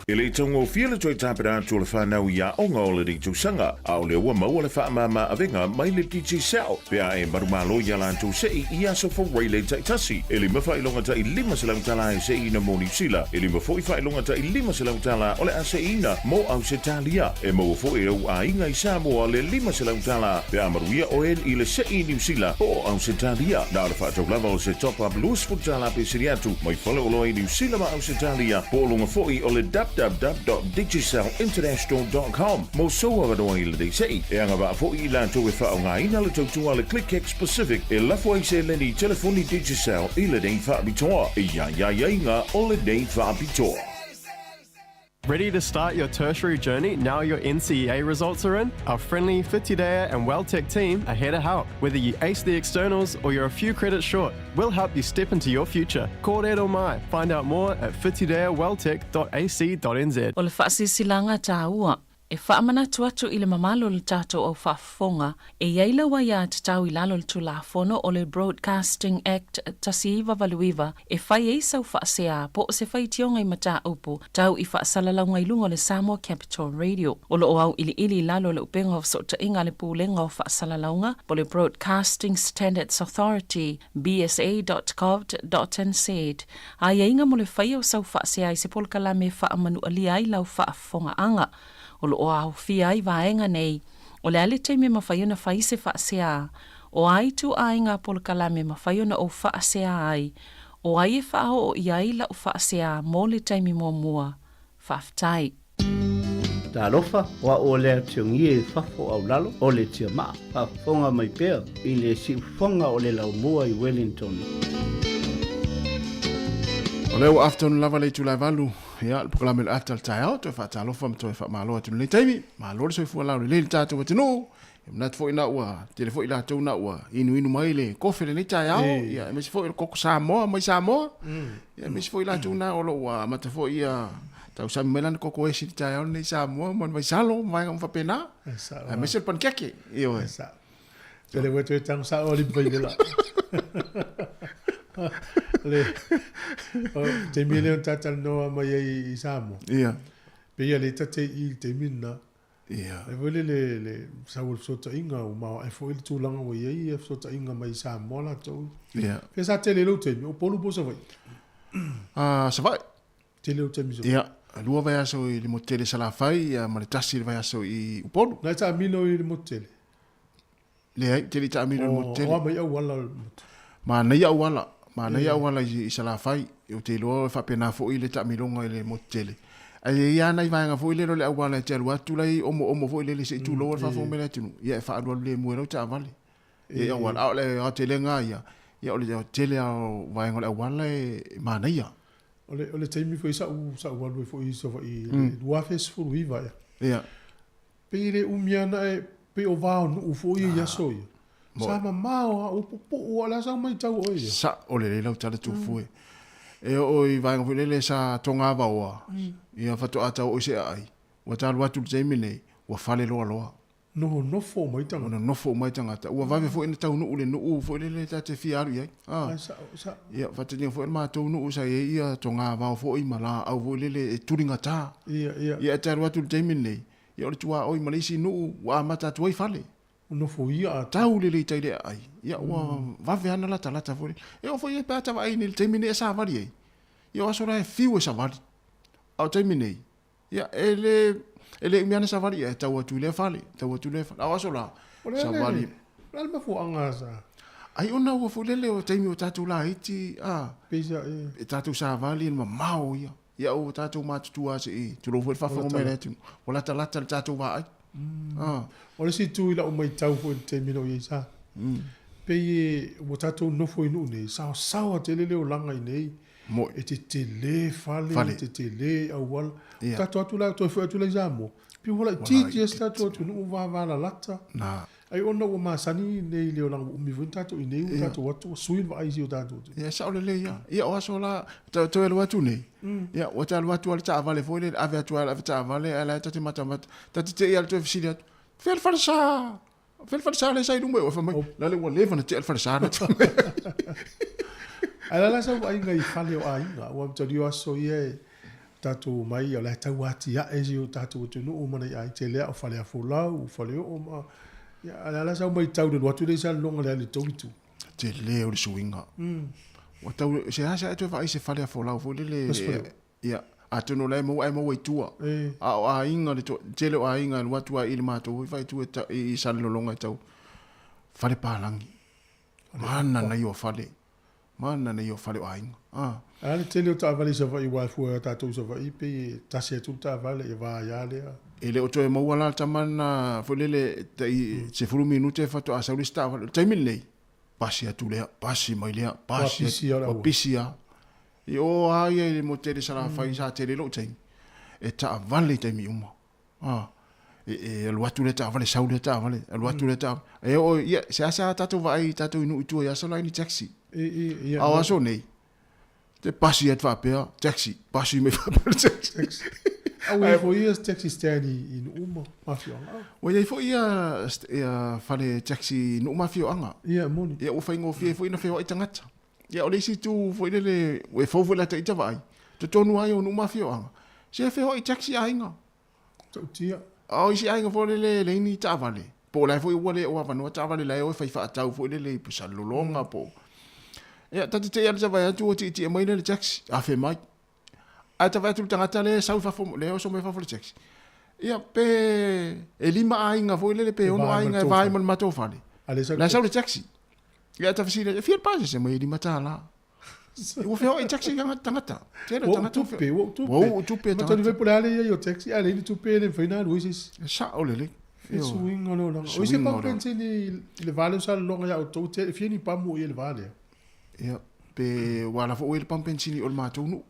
Speaker 14: E le tongo fiele toi tapera tu le whanau ia onga o le ritu sanga. A o le ua mau le whaamama avenga mai le DJ Sal. Pea e marumalo ia lantou sei ia so fo waile taitasi. E le mawha ilonga ta i lima se lautala e se ina mo New Zealand. E le mawha i ilonga ta i lima se lautala o le ase ina mo au se talia. E mo fo e au a inga i Sāmoa le lima se lautala. Pea maruia o en i le se i New Zealand o au se talia. Na le whaatau lava o se top up luas futala pe siriatu. Mai whale o loa i New Zealand ma au se talia. Po longa fo i o le www.digisalinternational.com. Mo soa wadoa i le dei sei. E anga wa fo i lantou e whao ngā ina le tautua le ClickX Pacific. E lafo ai se leni telefoni Digisal i le dei whaabitoa. E ia inga o le dei whaabitoa.
Speaker 8: Ready to start your tertiary journey now your NCEA results are in? Our friendly, Whitirea and WellTech team are here to help. Whether you ace the externals or you're a few credits short, we'll help you step into your future. Kōrero mai. Find out more at whitireawelltech.ac.nz.
Speaker 5: O le whaasisilanga tāua, e whaamana tuatu i le mamalo le tātou au whaafonga, e iaila wa ia te tau i lalo le tulafono o le Broadcasting Act tasiiwa valuiva, e whai e sau whaasea po o se whai tionga i mata upu, tau i whaasalalanga i lunga le Sāmoa Capital Radio. O lo o au ili lalo le upenga o sota inga le pūlenga o whaasalalanga, po le Broadcasting Standards Authority, bsa.gov.nz. A inga mo le whai o sau whaasea i se polkala me whaamanu alia i lau whaafonga anga. O lo au fia i vaenga nei, o le ale teime mawhaiona whai se whaasea, o ai tu ai ngā polkalame mawhaiona o whaasea ai, o ai e whao o iai la o whaasea mō le teime mua, whaftai.
Speaker 15: Tā rofa, wa o lea tiongi e whafo au lalo, o le tia maa, whafonga mai pēr, i le siufonga o le lau mua i Wellington.
Speaker 4: O leo afternoon lava le tu valu. Ya, le programa le after tai out, fa ta lo fam to fa malo tu le taimi. Malo le soifua la le tatu wa tino. Nat fo ina wa, telefo ila tu na wa. Inu mai le kofe le tai out. Ya, me fo il koko Sāmoa, mai Sāmoa. Ya, me fo ila tu na o lo wa, mata fo ia tau sa melan koko e si tai out le Sāmoa, mon mai salo, mai on fa pena. Me se pan keke. Yo esa.
Speaker 2: Tele we tu tang sa oli bai de la. Le te milion tatal noa mai i Sāmoa.
Speaker 4: Ia.
Speaker 2: Pe ia le tate i te mina.
Speaker 4: Ia.
Speaker 2: E wele le saul sota inga o maa e fo ili tūlanga o iei e sota inga mai Sāmoa la tau.
Speaker 4: Ia.
Speaker 2: Pe sa tele lo te o polu po sa vai.
Speaker 4: Sa vai.
Speaker 2: tele o te miso.
Speaker 4: Ia, lua vai aso i le motele salafai, ia ma le tasi le vai aso i upolu.
Speaker 2: Na ta milo i le motele.
Speaker 4: Le ai, tele ta milo le motele.
Speaker 2: O mai au wala le motele.
Speaker 4: Ma nei au wala, ma nei au wala i salafai, o te loa fa pena fo i le ta milonga i le motele. Ai ia nei vai nga fo i le le au wala te alua tu lai omo fo i le se tu loa fa fo mele tunu. Ia fa alua le muero ta vale. Ia au wala, au le au tele nga ia. Ia o le tele au vai nga le au wala ma nei ia.
Speaker 2: Ole taimi foi sa walu foi so foi dua fes fu viva ya.
Speaker 4: Ia.
Speaker 2: Pere umiana e pe o va no foi ya so ya. Sa ma o po la sa mai tau o ya.
Speaker 4: Sa ole le lau tala tu foi. E o i vai nga le sa tonga va o. Ia fa to ata o se ai. Wa ta lu tu taimi nei, wa fale lo.
Speaker 2: No fo mai tanga.
Speaker 4: No fo mai tanga. Ua vave fo ina tau nu le no fo le ta te fi aru ia.
Speaker 2: Sa.
Speaker 4: Ia fa te fo ma tau nu sa ia tonga va fo i mala au vo le turinga ta.
Speaker 2: Ia.
Speaker 4: Ia ta ru tu te minei. Ia o tua o i malisi nu wa mata tu i fale.
Speaker 2: No fo ia
Speaker 4: tau le tai le ai. Ia wa vave ana la tala fo. Ia fo ia pa ta vai ni te minei sa vari ai. Ia aso ra fiu sa vari. Au te minei. Ia ele miana sa vari e tau atu le fale. Awa so la. Sa vari.
Speaker 2: Lal ma fu anga sa.
Speaker 4: Ai ona ua fu lele o taimi o tatu la iti.
Speaker 2: Pesa
Speaker 4: e tatu sa vari ma mau ia. Ia o tatu matutu ase e. Tu lo fu fa fa mele tu. O lata le tatu va ai.
Speaker 2: O le si tu ila o mai tau fu te mino ye sa. Pe ye o tatu no fu inu nei. Sa te lele o langa nei.
Speaker 4: Mo
Speaker 2: e te le fale te le au wal tatu atu la to fu atu la jamo pi wala titi tatu atu no va la lata
Speaker 4: na
Speaker 2: ai ona o masani nei le lang mi vun tatu i nei tatu atu suin va ai tatu
Speaker 4: ia sa le ia o so la to le watu nei ia o ta watu al ta vale fo le ave atu al ave ta vale ala tati mata tati te ia to fisilia fel falsa le sai dumbo o fa mai la le wale fa te al falsa
Speaker 2: Ala la sa ai ngai fale o ai nga o to dio so ye tatu mai o la tau ati ya e o tatu tu no o mana ai te le o fale a fola o fale o ma ya ala la sa mai tau do watu le sa longa le to tu
Speaker 4: te le o swinga o tau se ha to fa se fale a fola o le ya a to no le mo ai mo we tua a inga le to te le a inga watu a il mato fa tu e sa longa tau fale palangi mana na yo fale mana nei o fale o ainga.
Speaker 2: Ale tele o tavale sa vai wa fu ta to sa vai pe ta se tu ta vale e va ya le.
Speaker 4: Ele o to e mau ala tamana folele te se fulu minute fa to asa lista te minlei. Pasi atu le, pasi mai le, pasi o pisia. I o ai e mo te sala fai sa te lo tei. E ta vale te mi uma. E lo atu le ta vale sa le ta vale. Lo atu le ta. E o ia se asa ta to vai ta to inu tu ya sala ni taxi. Awa so nei. Te pasi et va pea taxi. Pasi me va per taxi.
Speaker 2: Awe fo ia taxi stand in uma mafio.
Speaker 4: O ia fo ia fale taxi no mafio anga.
Speaker 2: Ia moni.
Speaker 4: Ia o fa ngo fo ina fo itangata. Ia o le si tu fo ile we fo la te ita vai. Te tonu ai o no mafio anga. Se fo i taxi ainga.
Speaker 2: Tia.
Speaker 4: Au si ainga fo le ni ta vale. Po la fo i wale o va no ta vale la o fa fa tau fo le pusa lolonga po. Ia tati te ia vai atu o ti mai le taxi. A fe mai. A ta vai tu tangata le sau fa fo le o so me fa fo le taxi. Ia pe e lima ainga fo le pe ono ainga vai man mato fale. La sau le taxi. Ia ta fisi le fiel pase se mai lima ta la. O fe o taxi nga tangata. Tera tangata
Speaker 2: tu pe.
Speaker 4: Wo tu pe.
Speaker 2: Ma tu ve por ale ia o taxi ale tu pe le final uisis.
Speaker 4: Sa o le.
Speaker 2: Isso winga no. O se pa pense ni le vale sa longa ya o to te fieni pa mo ia le vale.
Speaker 4: Ia pe wala fo il pampensini ol matou nu.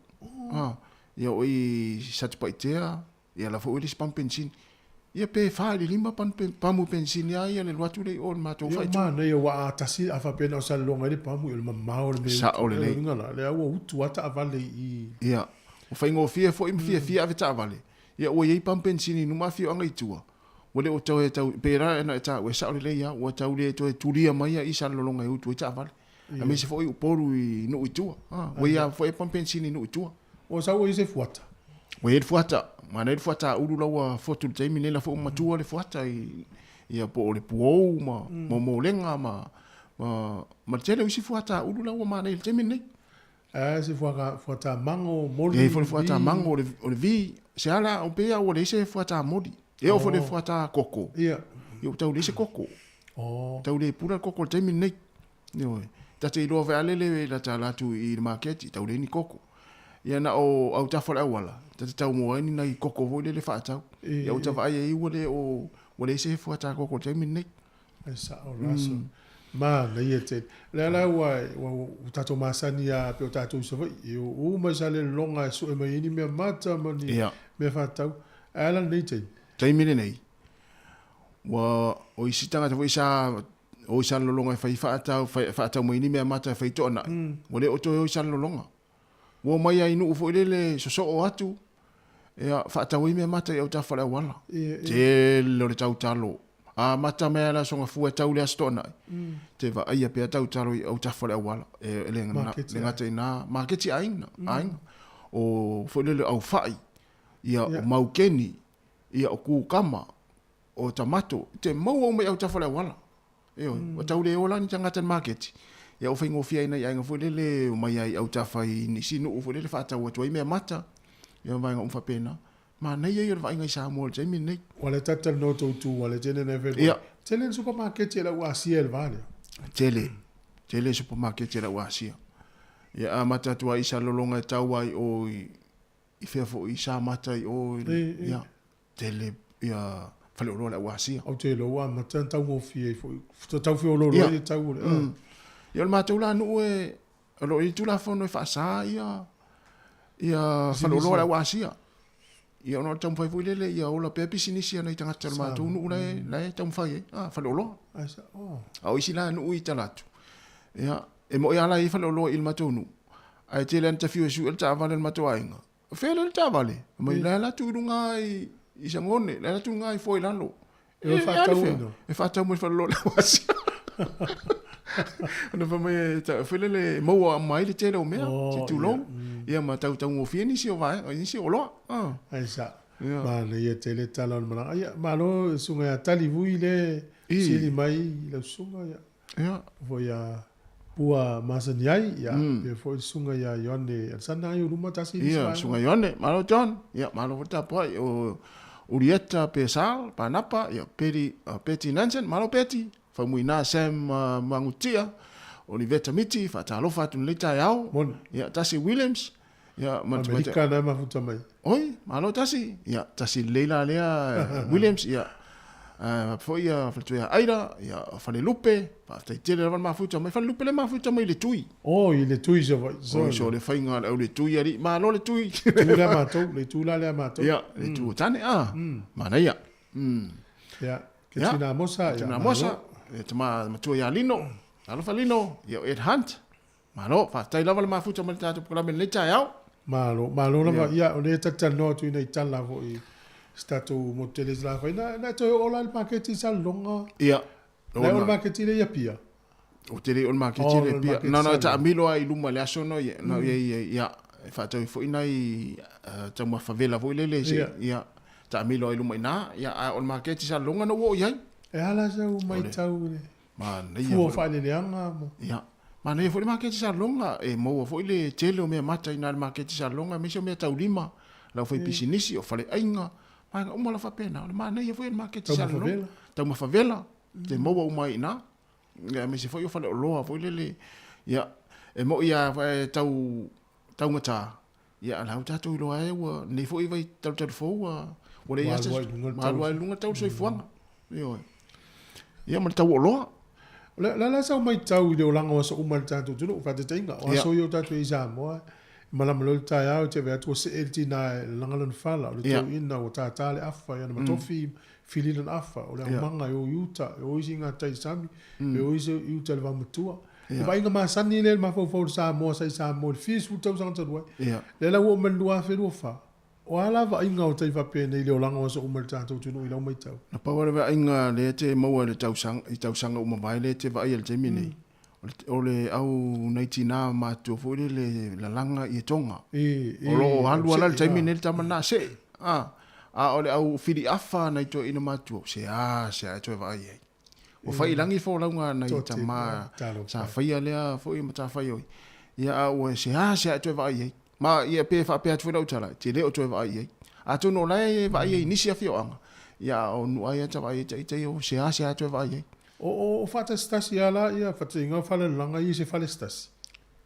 Speaker 4: Ia oi sat paitea, ia la fo il pampensini. Ia pe fa le lima pamu pensini ia le watu le ol matou fa.
Speaker 2: Ia ma ia wa tasi afa pena o sa longa le pamu il mamao le.
Speaker 4: Sa ole le.
Speaker 2: Le awa utu ata avale i.
Speaker 4: Ia. O fa ngo fie fo im fie ave ta vale. Ia o ye pampensini nu mafio anga itua. Wale o tau e tau pera na ta we sa ole le ia o tau le to tulia mai i sa longa i utu ta vale. A me se foi o poru i no itua. O ia foi pampensini no itua.
Speaker 2: O sa o se fuata.
Speaker 4: O ia fuata, ma nei fuata ulu lawa fotu te mi nela fo matua le fuata i ia po le puo ma mo lenga ma tele usi fuata ulu lawa ma nei te mi nei.
Speaker 2: se fuata mango moli.
Speaker 4: E fuata mango o le vi. Se ala o pea o le se fuata moli. E o le fuata koko.
Speaker 2: Ia.
Speaker 4: E o tau le se koko.
Speaker 2: Oh.
Speaker 4: Tau le pura koko te min nei. Yo. Tata i roa vealele la ta latu i market tau le ni koko. Ia na o au tafala wala. Tata tau mo ni na i koko vo le fatau. Ia o tava ai o le se fuata koko te min nei.
Speaker 2: Esa o raso. Ma na ia te. La wa tato masani a pe tato so vai. O ma sale longa so e mai ni me mata mani. Me fatau. Ala nei te.
Speaker 4: Te min nei. Wa o isitanga te isa o isa longa fai fatau mai ni me mata fai tona. O le o to o isa longa. Wo mai ai nu fo le so o atu. Ia fatau me mata o tafala wala. Te lo le tau talo. A mata mea la songa fua tau le astona. Te va aia pia tau talo au tafale wala. E le ngata ina marketi ainga. O fuelele au fai. Ia o maukeni. Ia o kukama. O tamato. Te mau au me au tafale wala. Eo, o tau le ola ni tangata marketi. Ia o whaingo fia ina ainga fuelele o mai ai au tafai ni sinu o fuelele whaatau atu ai mea mata. Ia vainga umfa pena. Ma nei ia vai ngai Sāmoa le mi nei.
Speaker 2: Wale tata no tu wale tene ne ve.
Speaker 4: Ia.
Speaker 2: Tele supermarket la wasia el vale.
Speaker 4: Tele supermarket la wasia. Ia amata tu ai sa lolonga tau ai o i fefo i sa mata i o ia. Tele ia fale o la wasia.
Speaker 2: O te lo wa mata tau mo fie fo. Tau fio lo i tau.
Speaker 4: Ia ma tu la no e lo i tu la fo no fa sa ia. Ia fale o la wasia. Ia ona tau fai fuilele ia ola pepi sinisia nei tangata le mātou nu lai tau fai fale olo. Au isi la nu i talatu. Ia e mo ia la i fale olo il mātou nu. Ai te len ta fiu su el ta vale el mātou ainga. Fele el ta vale. Mai la la tu runga i sangone, la tu runga i foi lalo.
Speaker 2: E fa tau no.
Speaker 4: E fa tau mo fale olo wasi. Ona fa mai ta fele mo mai le tele o mea, te tu long. Ia ma tau o fia ni si o vai, ni si o loa.
Speaker 2: Ai sa. Ma le ia tele tala mana. Ia ma lo sunga tali vui le sili mai le sunga ia.
Speaker 4: Ia.
Speaker 2: Voia pua masani ai ia. Ia foi sunga ia yone. Sana ia ruma tasi.
Speaker 4: Ia sunga yone. Ma lo John. Ia ma lo ta pai o Urieta Pesal, Panapa, ia Peti Nansen, ma lo Peti. Famuina Sam Mangutia. Oliveta Miti, fatalofa tu leta yao. Ya tasi Williams. Ya
Speaker 2: Amerika na mafuta mai.
Speaker 4: Oi, malo tasi. Ya tasi Leila Lea Williams ya. Foi ya fatu ya Aida, ya fale Lupe, pa tai tele van mafuta mai fale Lupe le mafuta mai le tui.
Speaker 2: Oh, le tui
Speaker 4: so le fainga le tui ali, malo le tui.
Speaker 2: Tu la mato, le tu la mato.
Speaker 4: Ya, le tu tane Mana ya.
Speaker 2: Ya, que tina mosa ya.
Speaker 4: Tina mosa. Tama tu ya lino. Alo falino, ia Ed Hunt. Malo, fa tai lava le mafuta mai tatu programa le tai au.
Speaker 2: Malo lava ia o le tata no tu nei tala vo i stato moteles la fa na to ola il paquete sa longa.
Speaker 4: Ia.
Speaker 2: Le o paquete le ia pia.
Speaker 4: O te le o paquete le pia. Na ta milo ai luma le asono ia na ia fa tai fo inai ta ma favela vo le ia ta milo ai luma ina ia o paquete sa longa no wo ia.
Speaker 2: E ala sa mai tau le.
Speaker 4: Man,
Speaker 2: Fua fale le anga mo.
Speaker 4: Ia. Man, ia fo market sa longa e mo fo le tele o me mata ina market sa longa me so me tau lima. La fo pisinisi o fale ainga. Man, o mala fa pena. Man, ia fo market sa longa. Tau ma favela. Te mo o mai ina. Ia me se fo fale o loa fo le. Ia e mo ia tau ngata. Ia la uta tu loa e wa ne fo vai tau fo wa. O le ia se. Ma lunga tau so fuanga. Ia. Ia ma tau o loa.
Speaker 2: La sa mai tau de olanga so umal tanto tu no fa te tinga o so yo tatu i Sāmoa mala malo ta ya te ve tu se eltina langa lon fala o tu ina o ta tale afa ya ma tofi filin afa o le manga yo yuta o isinga tai sami o iso yuta le va mutua e vai nga ma sani le ma fo Sāmoa sai Sāmoa fis u tau sanga twa le la wo man lua fe fa o ala va inga o tai va pe nei le olanga so umal tanto tu no i la mai tau
Speaker 4: na pa wa inga le te mo le tau sanga o mai le te va ia le te mini o le au naitina ma tu fo le la langa i tonga o lo halu ala le te mini le tamana se o le au fili afa na to ina ma tu se to va ia o fai langi fo la nga na tama sa fai ale fo i mata fai oi ia o se ha se atu vai ai ma ia pe fa pe atu lau tala te le o tu vai ai a tu no lai vai ai nisi a fio anga ia o nu ai ta vai te o se ha se atu vai ai
Speaker 2: o fata stasi ala ia fata inga fale langa i se fale stasi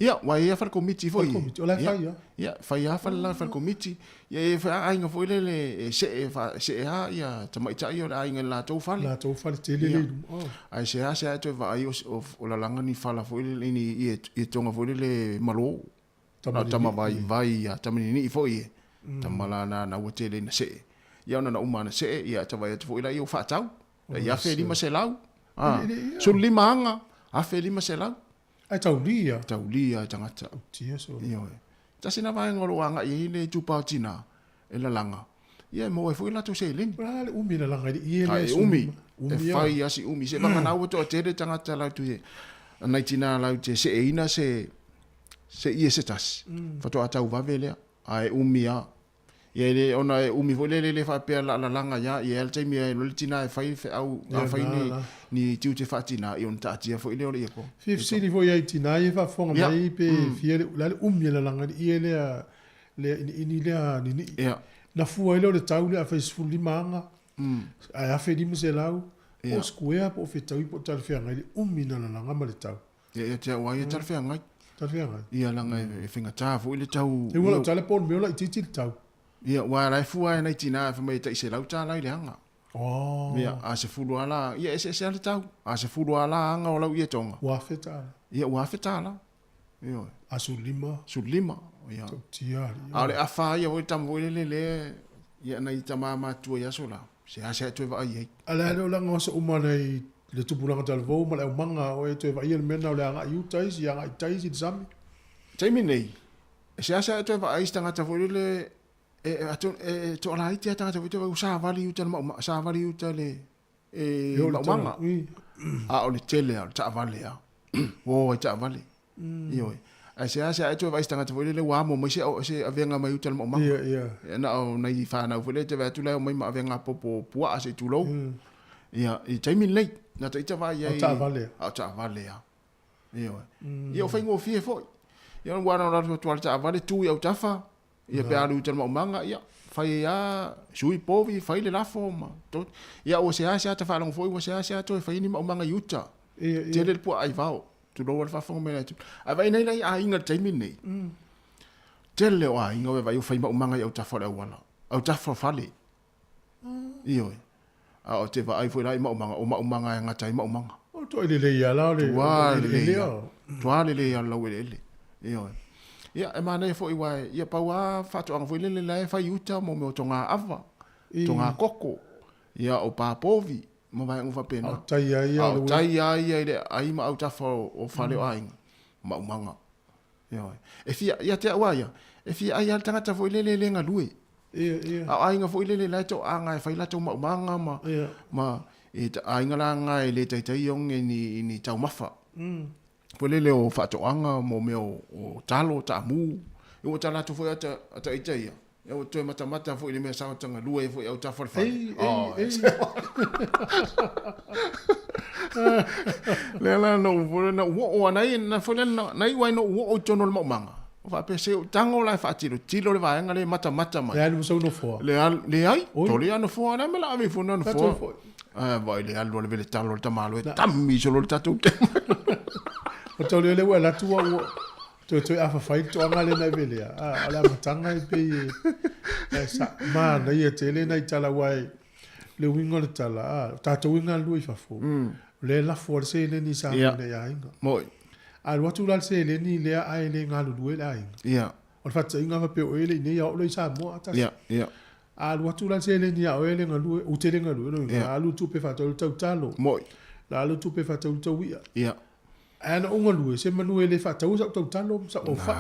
Speaker 4: ia wa ia fal komiti foi
Speaker 2: o la fai
Speaker 4: ia fai a fal la fal komiti ia e fa ai nga foi le se ha ia ta mai ta ia ai nga la to fal
Speaker 2: te le
Speaker 4: ai se ha se atu vai o la langa ni fala foi le ni i tonga foi le malo tama vai ia tamani ni foi tamala na wote le na se ia na uma na se ia ta vai foi la i o fa tau ia fe lima se lau so lima anga a fe lima se lau
Speaker 2: ai taulia
Speaker 4: tangata
Speaker 2: tia so
Speaker 4: io ta sina vai ngolo anga i le tupa tina e la langa ia mo foi la to se len
Speaker 2: le umi la langa i le
Speaker 4: umi e fai asi umi se banga na woto te tangata la tu e na tina la te se ina se ie se tas fato ata u vavele ai umia ia le ona e umi vole le fa pe la langa ya ia el taimi e lo tina e fai fe au fai ni tiu te fatina i on tatia fo ile o le ko
Speaker 2: fifsi ni vo ia tina ia fa fonga mai pe fiele la umi la langa i le ni ni na fu ile le tau le fa sfu li manga ai a fe di muselau o square po fe tau po tal fe ngai umi na langa ma le tau
Speaker 4: ia te wa ia tal fe ngai ia langa e finga tafu ile tau
Speaker 2: e wala tale pon me la titi tau
Speaker 4: ia wa la fu ai na tina fa mai ta se lau ta lai le hanga ia a se fulu ala ia se le tau a se fulu ala hanga o lau ia tonga
Speaker 2: wa feta
Speaker 4: ia wa feta la ia
Speaker 2: a sulima
Speaker 4: ia
Speaker 2: tia
Speaker 4: ale a fa ia o tam vo le ia na ita ma tu ia sola se tu va ai
Speaker 2: ala le la ngosa umana le tupulanga tal vo ma le manga o e te va ia mena le anga you tais ia ngai tais i zami
Speaker 4: taimi nei se tu va ai stanga ta vo le ato to la ite ta ta vo sa vali u tal ma sa vali u tal ma manga a o le tele a ta vali a o ta vali io ai se tu va stanga ta vo le wa mo se avenga mai u tal ma manga na o nei fa na vo le te va tu le mai ma avenga popo pua se tu lo ia i taimi nei na te ita vai ai ta vale io fai ngo fie foi io non guarda la tua ta vale tu ia tafa ia pe alu te manga ia fai ia sui povi fai le la forma to ia o se asia ta fa long foi o se asia to fai ni manga yuta te le po ai vao tu lo fa fo me tu a vai nei lai a inga taimi nei te le o a inga vai fai manga ia tafa le wala au tafa fale io a o te vai foi lai manga nga tai manga
Speaker 2: o to le ia la le
Speaker 4: le ia la le io ia e mana foi wai ia pa wa fa to ang foi le lai fa yuta mo me tonga ava tonga koko ia o pa povi mo vai ngo fa pena tai ia le ai ma auta fo o fa le ai manga io e fia ia te wa ia e fia ai al tanga foi le nga lui a ainga foi le la to anga fai la to manga ma e ainga la nga e le tai yong ni tau mafa foi le o fa to anga mo me o talo ta mu e o tala to foi ata itai e o to mata foi le me sa tanga lua e foi o ta for fa le la no foi na o na foi na wai no o tono manga fa pese tango la fa tilo le va ngale mata mai
Speaker 2: le so no fo
Speaker 4: le ai to le no fo na me la ave fo no fo vai le allo le talo le tamalo tammi solo il tatu
Speaker 2: o to le wala tu o to afa fai to ngale na vele ala matanga i pe sa ma na ye tele na itala wai le wingo le tala ta to winga lui fa fo le la forse le ni sa le ya inga
Speaker 4: moi
Speaker 2: al watu la se le ni le ai le ngalu due la
Speaker 4: ia
Speaker 2: o fa tsa inga fa pe o ele ni ya o le Sāmoa ata
Speaker 4: ia
Speaker 2: al watu la se le ni ya o ele ngalu o te le ngalu no alu tu pe fa to talo
Speaker 4: moi
Speaker 2: la alu tu pe fa to
Speaker 4: ia
Speaker 2: ana o ngalu se manu ele fa to talo sa o fa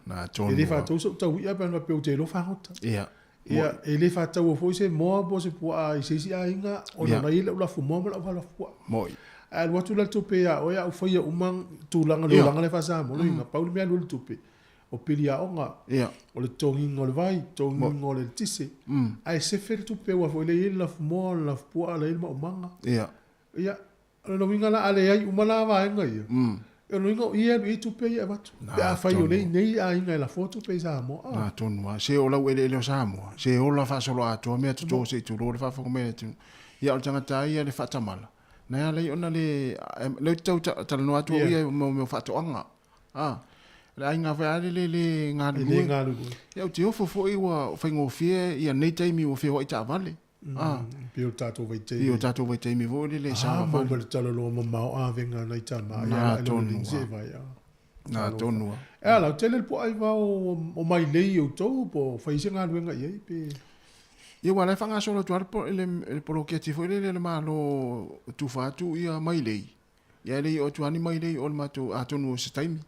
Speaker 4: na ton
Speaker 2: ele fa to ia pa pe o te lo fa hota
Speaker 4: ia
Speaker 2: ele fa to o fo se mo bo se po a se si a inga o na ile la fu mo la fa la fu
Speaker 4: moi
Speaker 2: al watu la tupe ya o ya foi umang tu langa lo langa le fa sa mo inga pa ul me lu tupe o pilia onga o le tongi ngol vai tongi ngol le tise ai se fer tupe wa foi le la mo la fu ala il manga ia no winga la ale ai umala va nga ia no ingo ia no itu pe ia watu. A fai o nei a inga la foto pe Sāmoa.
Speaker 4: Na tonu se o lau ele Sāmoa. Se o la fa solo ato me to se tu lo fa fa me tu. Ia o tanga tai ia le fa tamala. Na ia le ona le tau tala no atu ia mo fa to anga. La inga fa le ngalu. Ia o te ofo fo i wa fa ngo fie ia nei taimi o fie o ita vale.
Speaker 2: Pio tato vai te.
Speaker 4: Pio tato vai te mi vo le Sāmoa.
Speaker 2: Mo bel talo lo mo mau a venga nei tama.
Speaker 4: Na tonu. Na tonu.
Speaker 2: La tele po ai va o mai lei o to po fa ise nga luenga ye pe.
Speaker 4: Ia wala fanga solo tu arpo ele polo ke ti foi le malo tu fa tu ia mai lei. Ia lei o tu ani mai lei o ma tu atonu se taimi.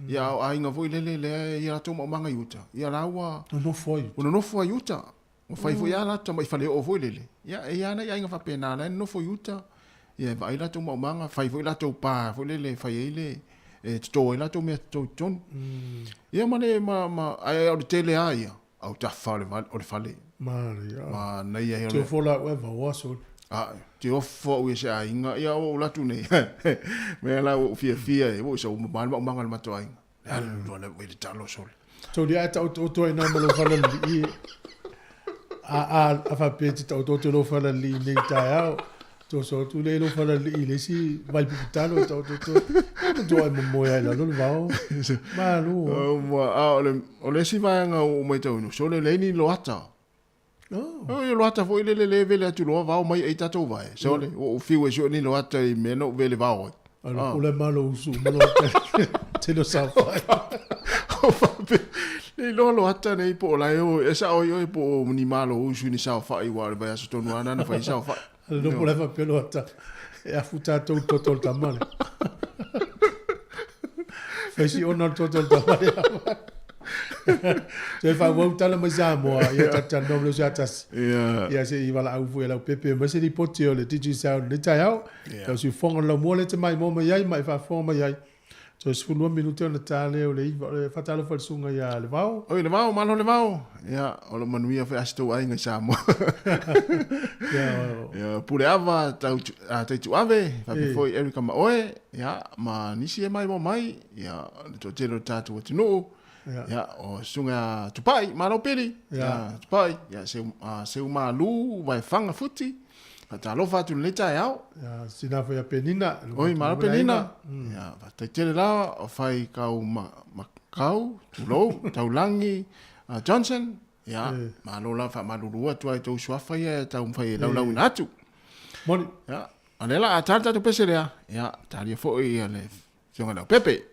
Speaker 4: Ia ai nga foi le ia to mo manga yuta. Ia lawa
Speaker 2: no foi.
Speaker 4: No foi yuta. O fai foi ala to mai fale o foi lele. Ia na ia nga fa pena la no foi yuta. Ia vai la to mo manga fai foi la to pa foi lele fai ele to la to me to ton. Ia mane ma ai o tele ai au ta fale o le fale.
Speaker 2: Maria.
Speaker 4: Ma na ia
Speaker 2: te fola eva waso.
Speaker 4: Te ofo we sa inga ia o la tu nei. Me la o fia e o so ma manga ma to ai. Ya lo le we talo sol.
Speaker 2: So dia ta o to ina mo lo fala li. A fa peti ta o to lo fala li nei ta to so tu le lo fala li le si vai pitalo ta to ai mo ya la lo va. Ma lu.
Speaker 4: O le si va nga o mai to no so le ni lo ata. Yo lo ata foi le vele atu lo va mai e tato vai. So le o fiu e ni lo ata i meno vele va o.
Speaker 2: O le malo usu mo te lo sa fai.
Speaker 4: Ni lo ata nei po la yo e sa o yo po ni malo usu ni sa fai wa vai aso tonu ana na fai sa fai.
Speaker 2: Non voleva più lotta e ha futato un tutto il tamale. E si on tutto il tamale. Se fa volta la Sāmoa ia tata nomlo jatas. Ia se i wala au fu la pepe ma se di potio le tiji sa le tai au. Ka si fonga la mo le te mai mo mai mai fa fonga mai. So si fu 2 minuti na tale o le fatalo fa sunga ia le vau.
Speaker 4: O le vau malo le vau. Ia o le manuia fa asto ai nga Sāmoa. Ia pure ava tau tu ave fa foi Erika ma oe ia ma nisi e mai mo mai ia to telo tatu o tino. Ya o sunga tupai malo pili. Ya tupai ya se malu vai fanga futi. Ta lo fa tu leta ya.
Speaker 2: Ya sina foi a penina.
Speaker 4: Oi malo penina. Ya ta tele la o fai kau kau tu lo taulangi Johnson. Ya malo la fa malu rua tu ai tu swafa ya ta fai lau natu.
Speaker 2: Moni.
Speaker 4: Ya anela atata tu pese ya. Ya ta li fo ia le sunga la pepe.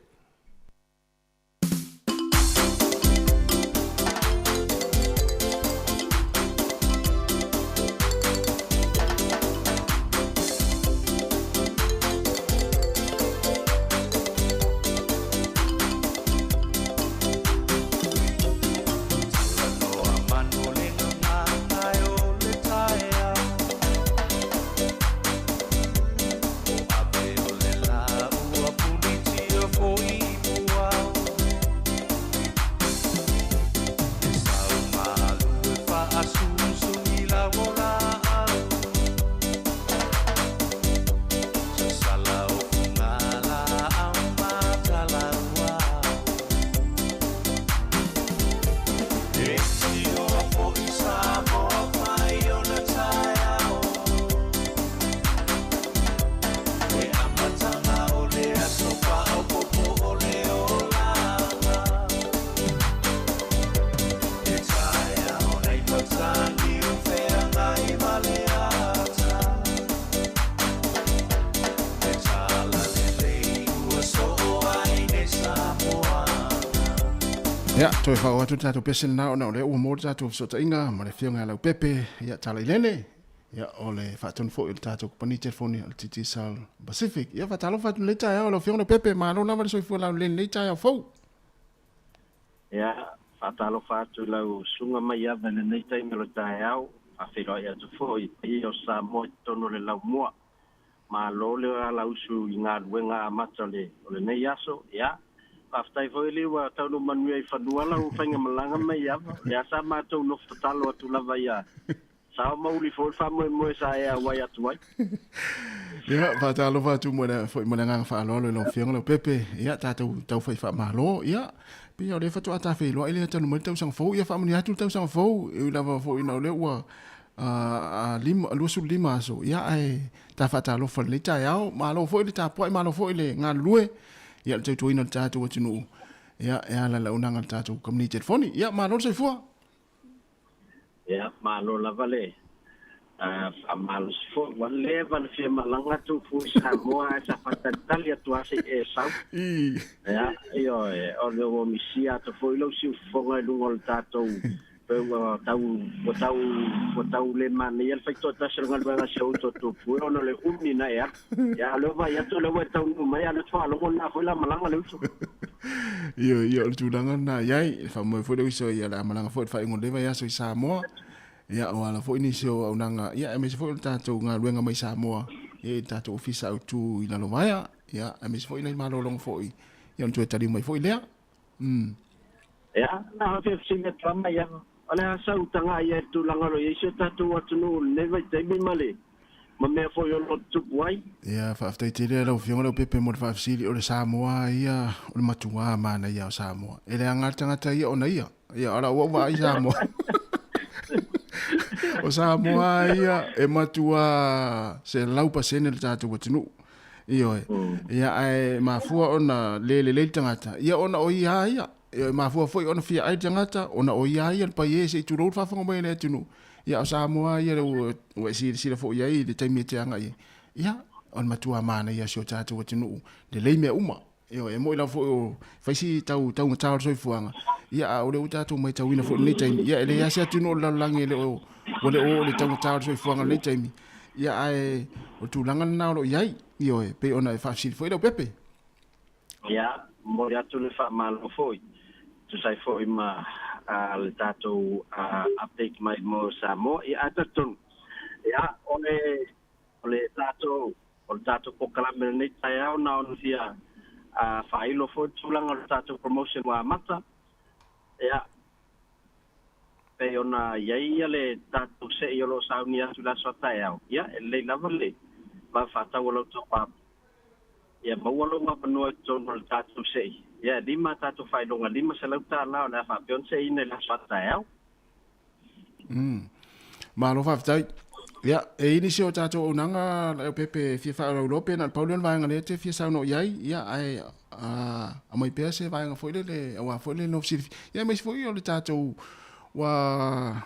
Speaker 4: Ya, toi fa watu tatu pesen na le o mo tatu so ta inga ma le fionga la pepe ya tala ilene ya ole fa ton fo il tatu pani telefoni al titi sal Pacific ya fa talo fa le ta ya le fionga pepe ma no na so fo la le ta ya fo
Speaker 16: ya fa talo fa tu la sunga mai ya le nei tai me lo ta ya a fe lo ya tu fo i o Sāmoa tono le la mo ma lo le la usu inga wenga matale le nei yaso ya aftai foi li wa tau no manu ai fanua la o fainga malanga mai ya sa ma tau no fatalo tu la vai ya sa ma uli fo fa mo sa ya wa ya tu ai
Speaker 4: Ya, fatalo fatu mo na nga fa lo lo fiang lo pepe. Ya tau fa fa malo. Ya. Pe o le fatu ata fe lo ile tanu mo tau sang fo ya fa mo ya tu tau sang fo. Eu lava fo ina le wa lima lu su lima so. Ya ai ta fatalo fa le ta ya malo fo ile ta po malo fo ile nga lue. Ya tau tu ina ta tu tunu. Ya la unanga ta tu community phone. Ya malo se fo.
Speaker 16: Ya malo la vale. Amalos fo wale van fi malanga tu fu Sāmoa sa fatali tu ase e sa ya yo o le o misia to fo lo si fo nga lungol tato pe tau le man ya fa to ta serngal ba se auto to fu no le umni na ya lo va ya to le wa tau ma ya le fa lo na fo la malanga le so
Speaker 4: yo tu dangan na yai fa mo fo le so ya la malanga fo fa ngol le va ya so Sāmoa. Ya wala fo ini so unanga ya ms fo tato nga luenga mai Sāmoa e tato ofisa au tu ina lo vaya ya ms fo ina malo long fo i ya tu tali mai fo ile
Speaker 16: ya na fe singa trama ya ala sa utanga ya tu langalo ye so tato watunu neva temi male ma me fo yo lo tu wai
Speaker 4: ya fa after tele lo fiona lo pepe mo fa sili o le Sāmoa ya o matua mana ya Sāmoa ele anga tanga ya ona ya ala wa Sāmoa o Sāmoa ia e matua se lau pasene le tātou watinu. Iyo ia ai mafua ona le tangata. Ia ona o ia ia. Ia mafua foi ona fia ai tangata. Ona o ia ia pa ye se tu rou whawhanga mai le tunu. Ia o Sāmoa ia o sira fo ia i le taimi te anga ia. Ia on matua mana ia se o tātou watinu. Le lei mea uma. Iyo e mo ila fo o faisi tau ngatau soi fuanga. Ia o le tātou mai tau ina fo nei taimi. Ia ele ia se atunu o lalangi le o le tau tau so fuanga le taimi ia ai o tu langa na lo yai io e pe ona e fa si foi lo pepe
Speaker 16: ya mo ya tu le fa mal foi tu sai foi ma le tato update mai mo Sāmoa ia atatun ya ole tato ko kala me tai au na on sia fa ilo foi tu langa le tato promotion wa mata ya pe ona ia le tatu se i lo sauni atu la sota au ia le lava le va fata wo lo to pa ia ba wo lo ma pano to no tatu se ia lima tatu fai longa lima se lo ta la na fa pion se ina la sota au
Speaker 4: ma lo fa tai ia e ini se o tatu onanga le pepe fi fa lo pe na paulian va ngale te fi sa no iai ia ai a mai pe se va nga foi le wa foi le no si ia me foi o le tatu wa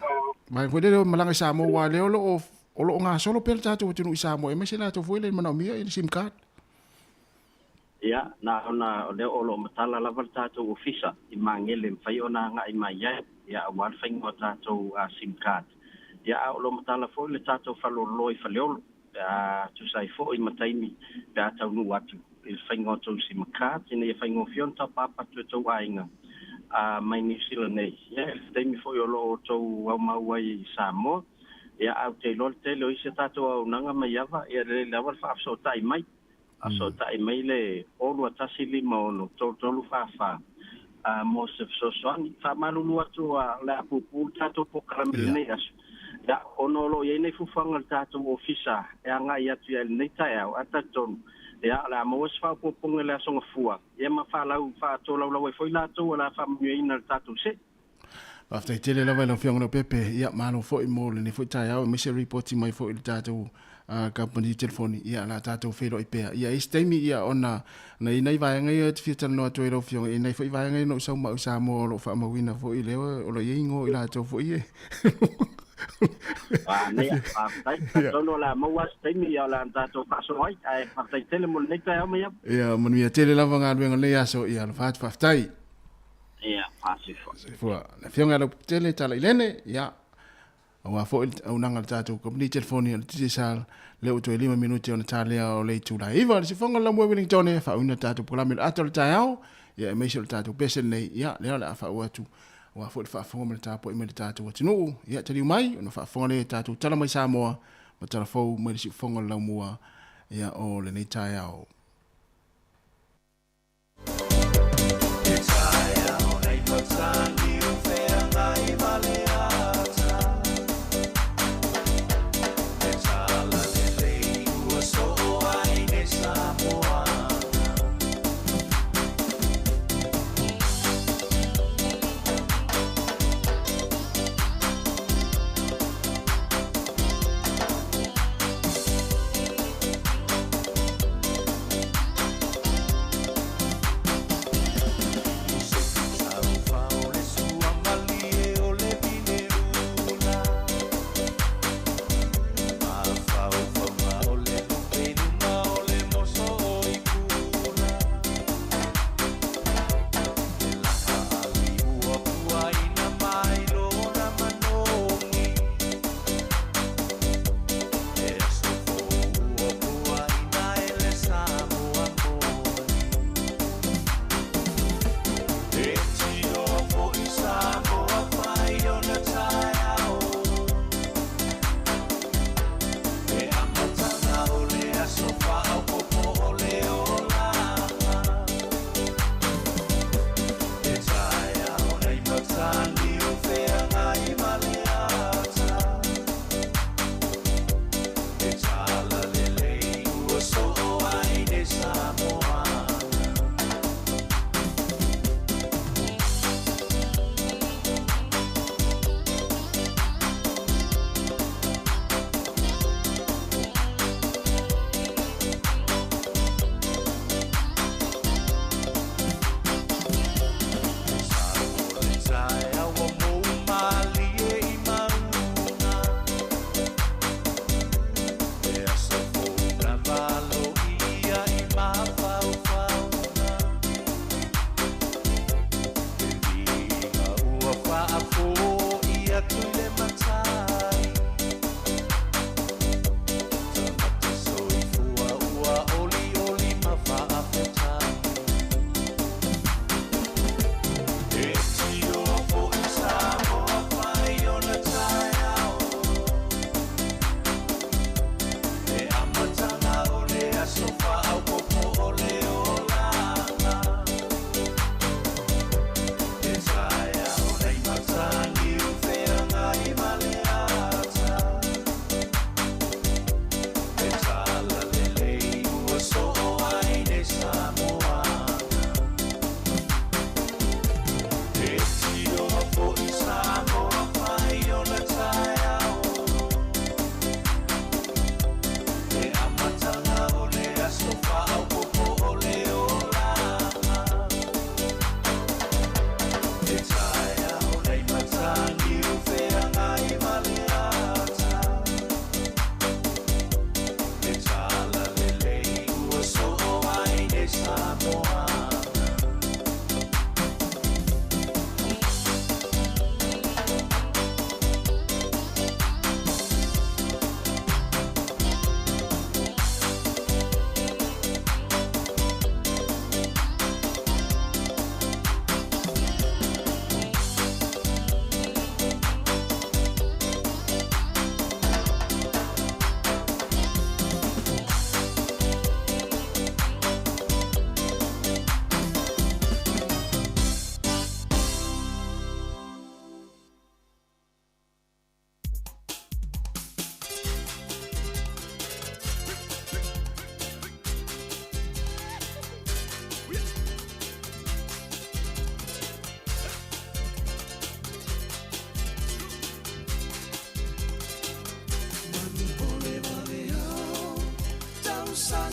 Speaker 4: mai foi le malanga Sāmoa wa le o lo nga solo pel tato tunu Sāmoa e me se la to foi le mana mi e sim card
Speaker 16: ya na ona le o lo matala la val tato ofisa i mangele fai ona nga i mai ya wa fai mo tato sim card ya o lo matala foi le tato falo loi faleo tu sai foi mataimi da tau nu watu il fai ngo to sim card ni fai ngo fion ta papa to ainga mai New Zealand nei ya temi foi o lo to wa mai Sāmoa ya au te lo se tato o nanga mai ava ya le lava fa so tai mai so tai mai le o lo tasi lima no to lu fa mo se so fa malu lu atu la pu tato po karamene as ya ono lo ye nei fu fanga tato ofisa ya nga ya tu el nei tai au ataton ya la mo se fa po ponga la songa fua ya ma fa la fa to la e foi la to la fa mi ina tatu se
Speaker 4: after tele la vela fianga no pepe ya malo foi mo le ni foi tai au me se report mai foi le tatu company telefoni ya la tatu fero ipe ya istemi ya ona nei vai ngai te fitar no to ero fianga nei foi vai ngai no sa ma Sāmoa lo fa ma wina foi le o lo yengo ila to foi e
Speaker 16: nei tai no la mo was temi ya la tato fa so ai fa tai tele mo nei tai mai
Speaker 4: ya mo mi tele la vanga venga le ya so ya fa fa tai
Speaker 16: ya pasifo
Speaker 4: la fianga lo tele tala ilene ya wa fo o nanga tato ko ni telefoni al tisal le o to 5 minuti on tale o le tu la iva si fonga la mo Wellington e fa una tato programa atol tao ya me shol tato pesen nei ya le la fa watu wa fo fa fonga le tapo me tato watu no ya tali mai no fa fonga le tato tala mai Sāmoa ma tala fo me si fonga la mo ya o le nei tao
Speaker 7: So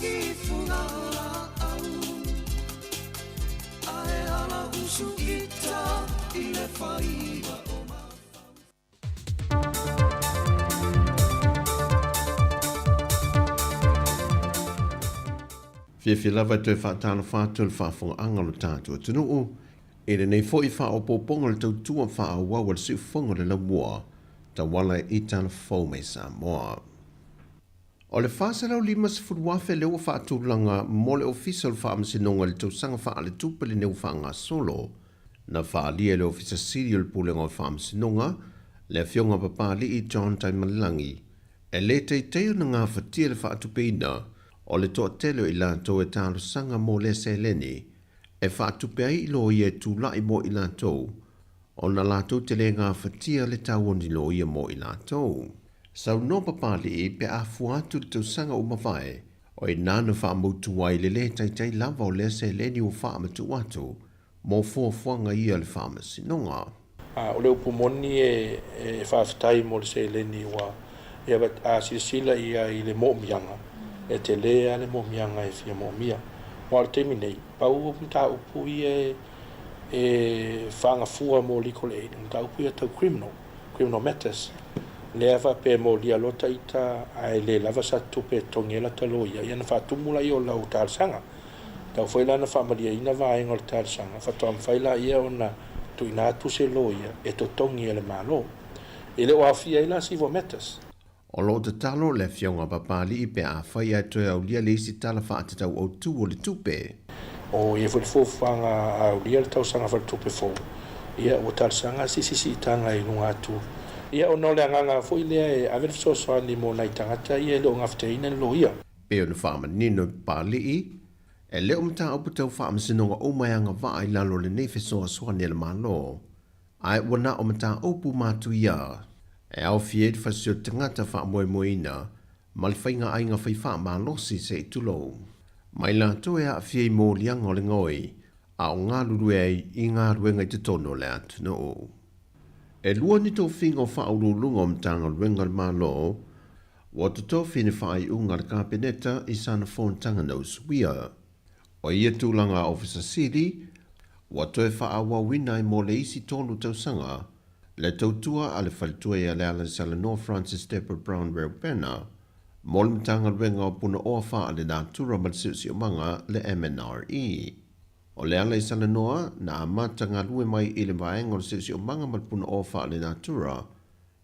Speaker 7: i funga au ae ala usu ita i le whaiva o
Speaker 10: Fia lava te whaatana whātua le whaafonga anga lo tātua tunuu, e le nei fo I wha o pōponga le tautua wha a wawa le siu whonga le lamua, ta wala I tana whau mai Sāmoa. O le whāsarau 5 furuafe leo whaatulanga mo le official whaamasinonga le tausanga wha le tupa le neu wha ngā solo, na wha lia le ofisa serial pulenga o whaamasinonga, le fionga papali I John Taimalilangi, e le teiteo na ngā whatia le whaatupeina, o le toa telo I lātou e tālo sanga mō le seleni, e whaatupe ai ilo ia tūlai mō I lātou, o na lātou te le ngā whatia le tāwoni lo ia mō I lātou. Sau no papali I pe a fuatu le tau sanga o mawhae, o I nāna whaamautu wai le le taitai lava o le seleni o whaamatu atu, mō fuafuanga ia le whaamasinonga.
Speaker 17: O le upumoni e whaafitai mō le seleni wa, ia wat a sila ia I le mō mianga. E te lea le mo mianga e fia mo mia. Wa le temi nei, pau mta upu I e whanga fua mo liko le mta upu I tau criminal matters. Lea wa pe mo lia lota ita ai le lava sa tupe tongela talo ia. Ia na whatumula I o lau tārsanga. Tau whaila na whamaria ina vaenga o tārsanga. Whatoam whaila ia o na tu ina atu se lo ia e to tongi ele malo. E le o awhia ila civil matters.
Speaker 10: O lo te talo le fionga papali I pe a whai ai toi au lia le isi tala whaatatau au tu o le tupe.
Speaker 17: O ia whanga au lia le tausanga whal tupe fō. Ia o tarsanga si tanga I nunga atu. Ia o no le anganga fo I lea e awen fisosoani mo nai tangata ia le o ngafteina lo ia.
Speaker 10: Peo na whaama nino pali I, e leo mta upu tau whaama sinonga o mai anga waa I lalo le ne fisosoani le malo. Ai wana o mta upu matu ia. E au fied fasio tangata wha moe moina, ma le whainga ainga whaiwha ma losi se tulo. Mai la to e a fiei mō lianga o le ngoi, a o ngā luru I ngā ruenga I te tono le atu no. E lua ni tō whinga o wha urulunga o mtanga ruenga le malo, wa to tō whine whai unga le kāpeneta I sana whontanga no suia. O ia tūlanga officer Siri, wa to e wha awa wina I mō le isi tonu tausanga, le tautua a le whalitua I ale ala Salanoa Francis Deborah Brown Reupena, mol mtanga ruenga o puna oa wha ale nātura mal siusi o manga le MNRE. O le ala I Salanoa, na amata ngā lue mai I le vaenga o le siusi o manga mal puna oa wha ale nātura,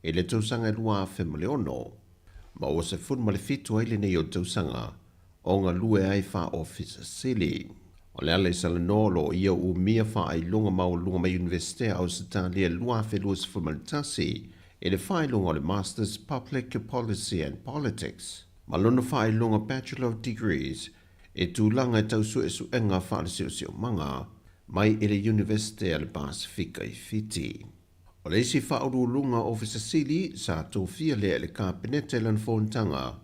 Speaker 10: e le tausanga I lua a whemaleono. Ma o se fun male fitu ai le nei o tausanga, o ngā lue ai wha officer Sili. O le ala I Salanoa lo ia u mia wha ai lunga mau lunga mai universite au satalia lua whelua se fumaltasi e le wha ai lunga o le Masters Public Policy and Politics. Ma luna wha ai lunga Bachelor of Degrees e tūlanga e tau su enga wha le siu manga mai e le universite a le Pasifika I Fiti. O le isi wha uru lunga Officer Sili sa tōwhia le le kāpenete lan whontanga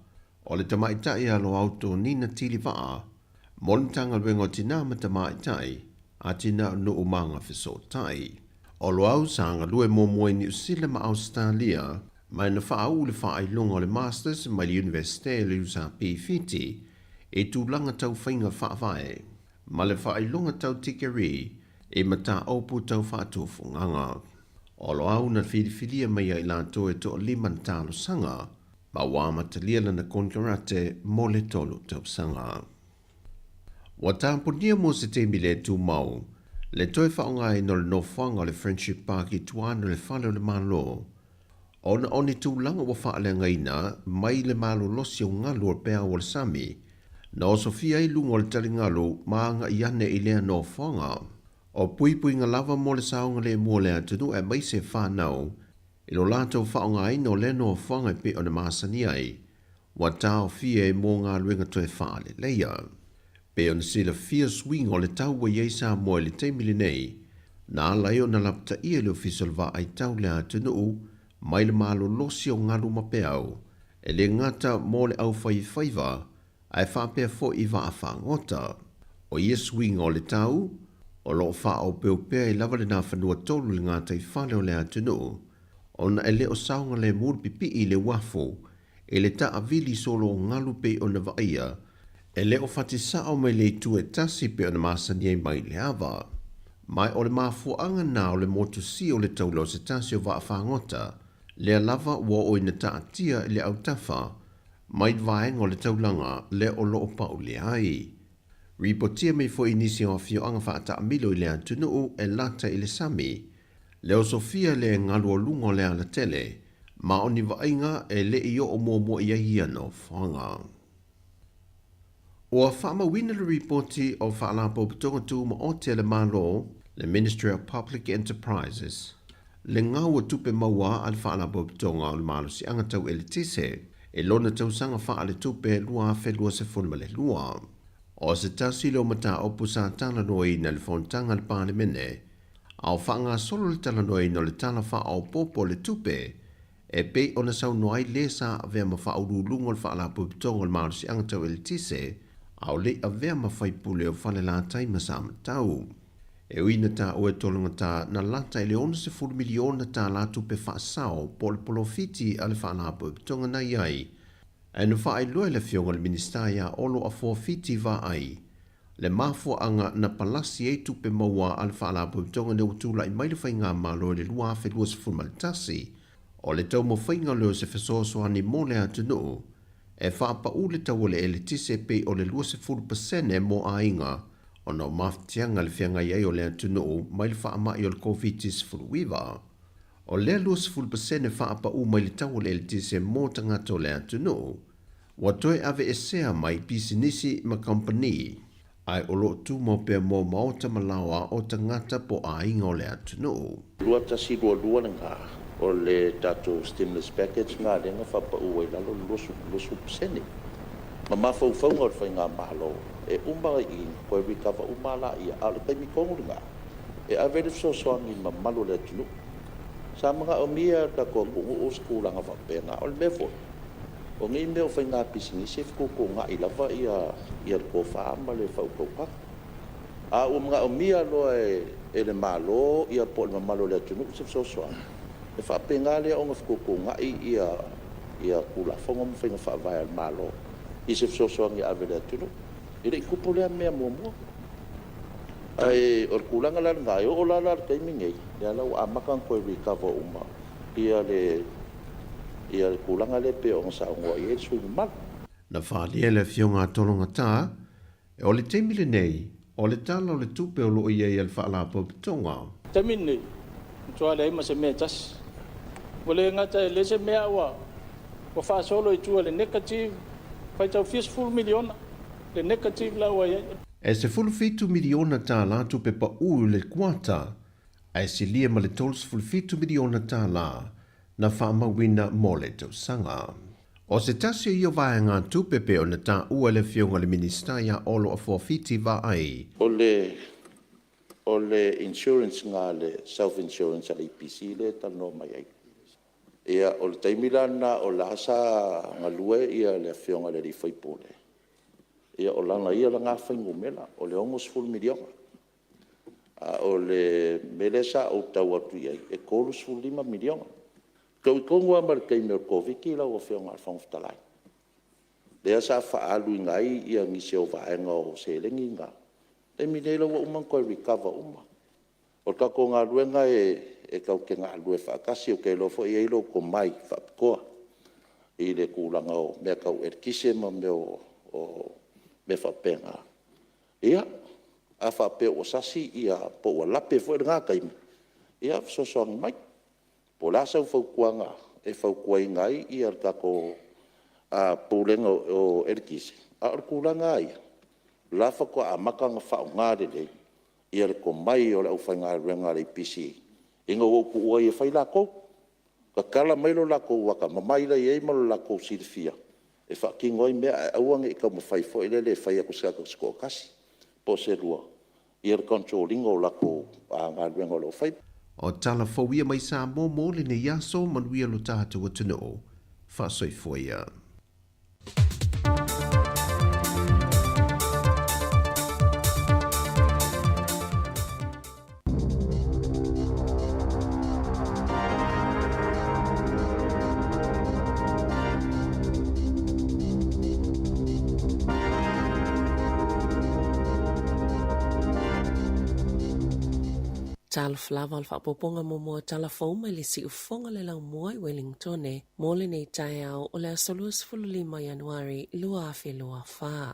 Speaker 10: o le tamaitai alo auto nina tili waa Moltanga wengo tina matamai tai, a tina no umanga fiso tai. O loau sanga lue momoe ni usila ma Australia, mai na whaau le whaai longa le Masters mai le Universite le usa P50, e tūlanga tau whainga whaawhae. Ma le whaai longa tau tikeri, e mata aupu tau whaatofu nganga. O loau na whiriwhiria mai ai lato e to liman talo sanga, ma wāmatalia na konkarate mo le tolu tau sanga. Wa tāponia mo se te mile tū mau, le toi whaonga e no le no whanga le Friendship Park I tuana le whalo le malo. O na oni tū langa wa whaale ngaina, mai le malo losi o ngalu o pēa o le sami, na o Sofia I lunga o le tali ngalu, maanga I ane I lea no whanga. O pui ngā lava mo le saonga le mua le atunu e mai se whanau, I lo lātou whaonga I no le no whanga pe o na masani ai, wa tāo fia e mō ngā luenga toi whaale leia. Pe on sila fia swing o le tau wa yei Sāmoa le teimili nei, na alai o na lapta ia le official va ai tau le atunu u, mai le malo losi o ngalu mapeau, e le ngata mo le au whaiva, ai whapea fo I va a whangota. O ia swing o le tau, o lo wha o peupea I lava le na whanua tolu le ngata I whale o le atunu u, o na e le o saunga le mur pipi I le wafo, e le ta avili solo o ngalu pe o na vaia, E leo fatisao mai le tu e tasi pe ona masani ai mai le ava. Mai o le mafuanga na o le motusi o le taulo se tasi o vaafangota, le lava ua o ina taatia le autafa, mai vaenga o le taulanga le o loo pa o le ai. Ripotia mai fo inisi o fio anga faata amilo i le antunuu e lata i le sami, leo Sofia le ngalu o lungo le ala tele, ma o ni vainga e le i o mo ia hiano whanga. O a whaama wina le reporti o whaalapo putonga tu ma o te le malo, le Ministry of Public Enterprises, le ngau o tupe maua al whaalapo putonga o le malo si angatau e le tise, e lona tausanga whaale tupe lua whelua se funma le lua. O se tasi leo mata o pusa tala noi na le fontanga le pane mene, au whanga solo le tala noi no le tala wha au popo le tupe, e pe ona sau noai le sa avea ma wha uru lungo le whaalapo putonga o le malo si angatau e le tise, au le avea mawhai pule o whale la taima sa matau. E uina ta oe tolunga ta na lata ele 11 miliona ta la tupe whaasao po le polofiti ale whaalapo tonga na iai. E nu whaai loe le fionga le ministaia olo a fiti va ai. Le mafua anga na palasi e tupe maua ale whaalapo tonga ne utula i maile whainga malo le lua afe lua se fulmalitasi. O le tau mo whainga leo se fesoasoani mo le atunu. E whaapa ule tau le ele tise pe o le 20% mo a inga, o na maftianga le whianga iei o le atunu mai le whaamai o le COVID-19. O le 20% whaapa u mai le tau le ele tise mo tangato le atunu, wa toe ave e sea mai pisinisi ma company, ai o lo tu mo pe mo maota malawa o tangata po a inga o le atunu.
Speaker 11: Lua tasi lua nga. O le tato stimulus package ngā renga whapau ai lalo losu pesene. Ma mawhauwhaunga o whai ngā mahalo, e umara i koe rikawa umala i a le kaimi kongu ngā. E avere soangi ma malo le tunu. Sa mga o mia ka ko kungu o skulanga whapenga o le mefo. O ngi meo whai ngā pisingisi fuku ngā i lava i a ko whaama le whaukauka. A o mga o mia loa e le malo i a po le malo le tunu soangi. E whapenga lea o ngā whukoko ngai ia kula whonga mo whainga whaavai al malo. I se wsosoangi awele atunu. I rei kupo lea mea mua. Ai or kulanga lana ngai o lala kaimi ngei. Lea lau amakan koe rikawa uma. Ia le kulanga le pe o ngā saongoa i e sui mal.
Speaker 10: Na whaalia le fionga tolonga tā, e o le teimile nei, o le tala o le tupe o loo i e al whaalapo pitonga.
Speaker 12: Teimile nei, tua le ima se mea tasi. Wale ngata le se mea wa wha solo i tua le negative fai tau 50 miliona le negative la wa ye.
Speaker 10: E se 50 miliona tā la tupe pa uu le kuata, ai se lia ma le 12 miliona tā la na whaamawina mo le tausanga. O se tasio i o vai ngā tupe pe o na tā ua le fionga le ministaia olo a forfiti va ai.
Speaker 11: O le insurance ngā le self-insurance al IPC le tano mai ai. Ia o le taimilana o la asa ngalue ia le fionga le rifai pole. Ia o lana ia la ngā whaingu mela, o le almost full miliona. O le melesa o tau atu iai, e kolus full 5 miliona. Kau i kongu amar kei meo koviki la o fionga al whangwhtalai. Le asa whaalu i ngai ia ngise o vaenga o se lengi ngā. E minela wa umang koe recover uma. O kako ngā ruenga e kau ke ngā lue whaakasi o ke lofo i eilo ko mai whapikoa. I le kūlanga o mea kau erkise ma meo o me whapenga. Ia, a whapeo o sasi ia po ua lape fo e ngā kaimi. Ia, sosoangi mai. Po lasau whaukuanga e whaukuai ngai ia kako pūlenga o erkise. A or kūlanga ia. Lafa ko a makanga whao ngāre lei. Ia le ko mai o le au whainga renga le pisi. Inga woku ua ia whai lako. Ka kala mailo lako waka. Mamaila i eimalo lako sirifia. E whakingoi mea auange i ka mawhai fo ele le whai ako skaka sko kasi. Po se rua. Ia le controlling o lako a ngā renga o le whai.
Speaker 10: O tala fawia mai Sāmoa mo le ne yaso manuia lo tātou atuno. Whasoi foia.
Speaker 13: Tal flava al whapoponga momoa talafoma le si ufonga le lau mua i Wellington e mole nei tai au o le asolus fululima Januari lua afe lua faa.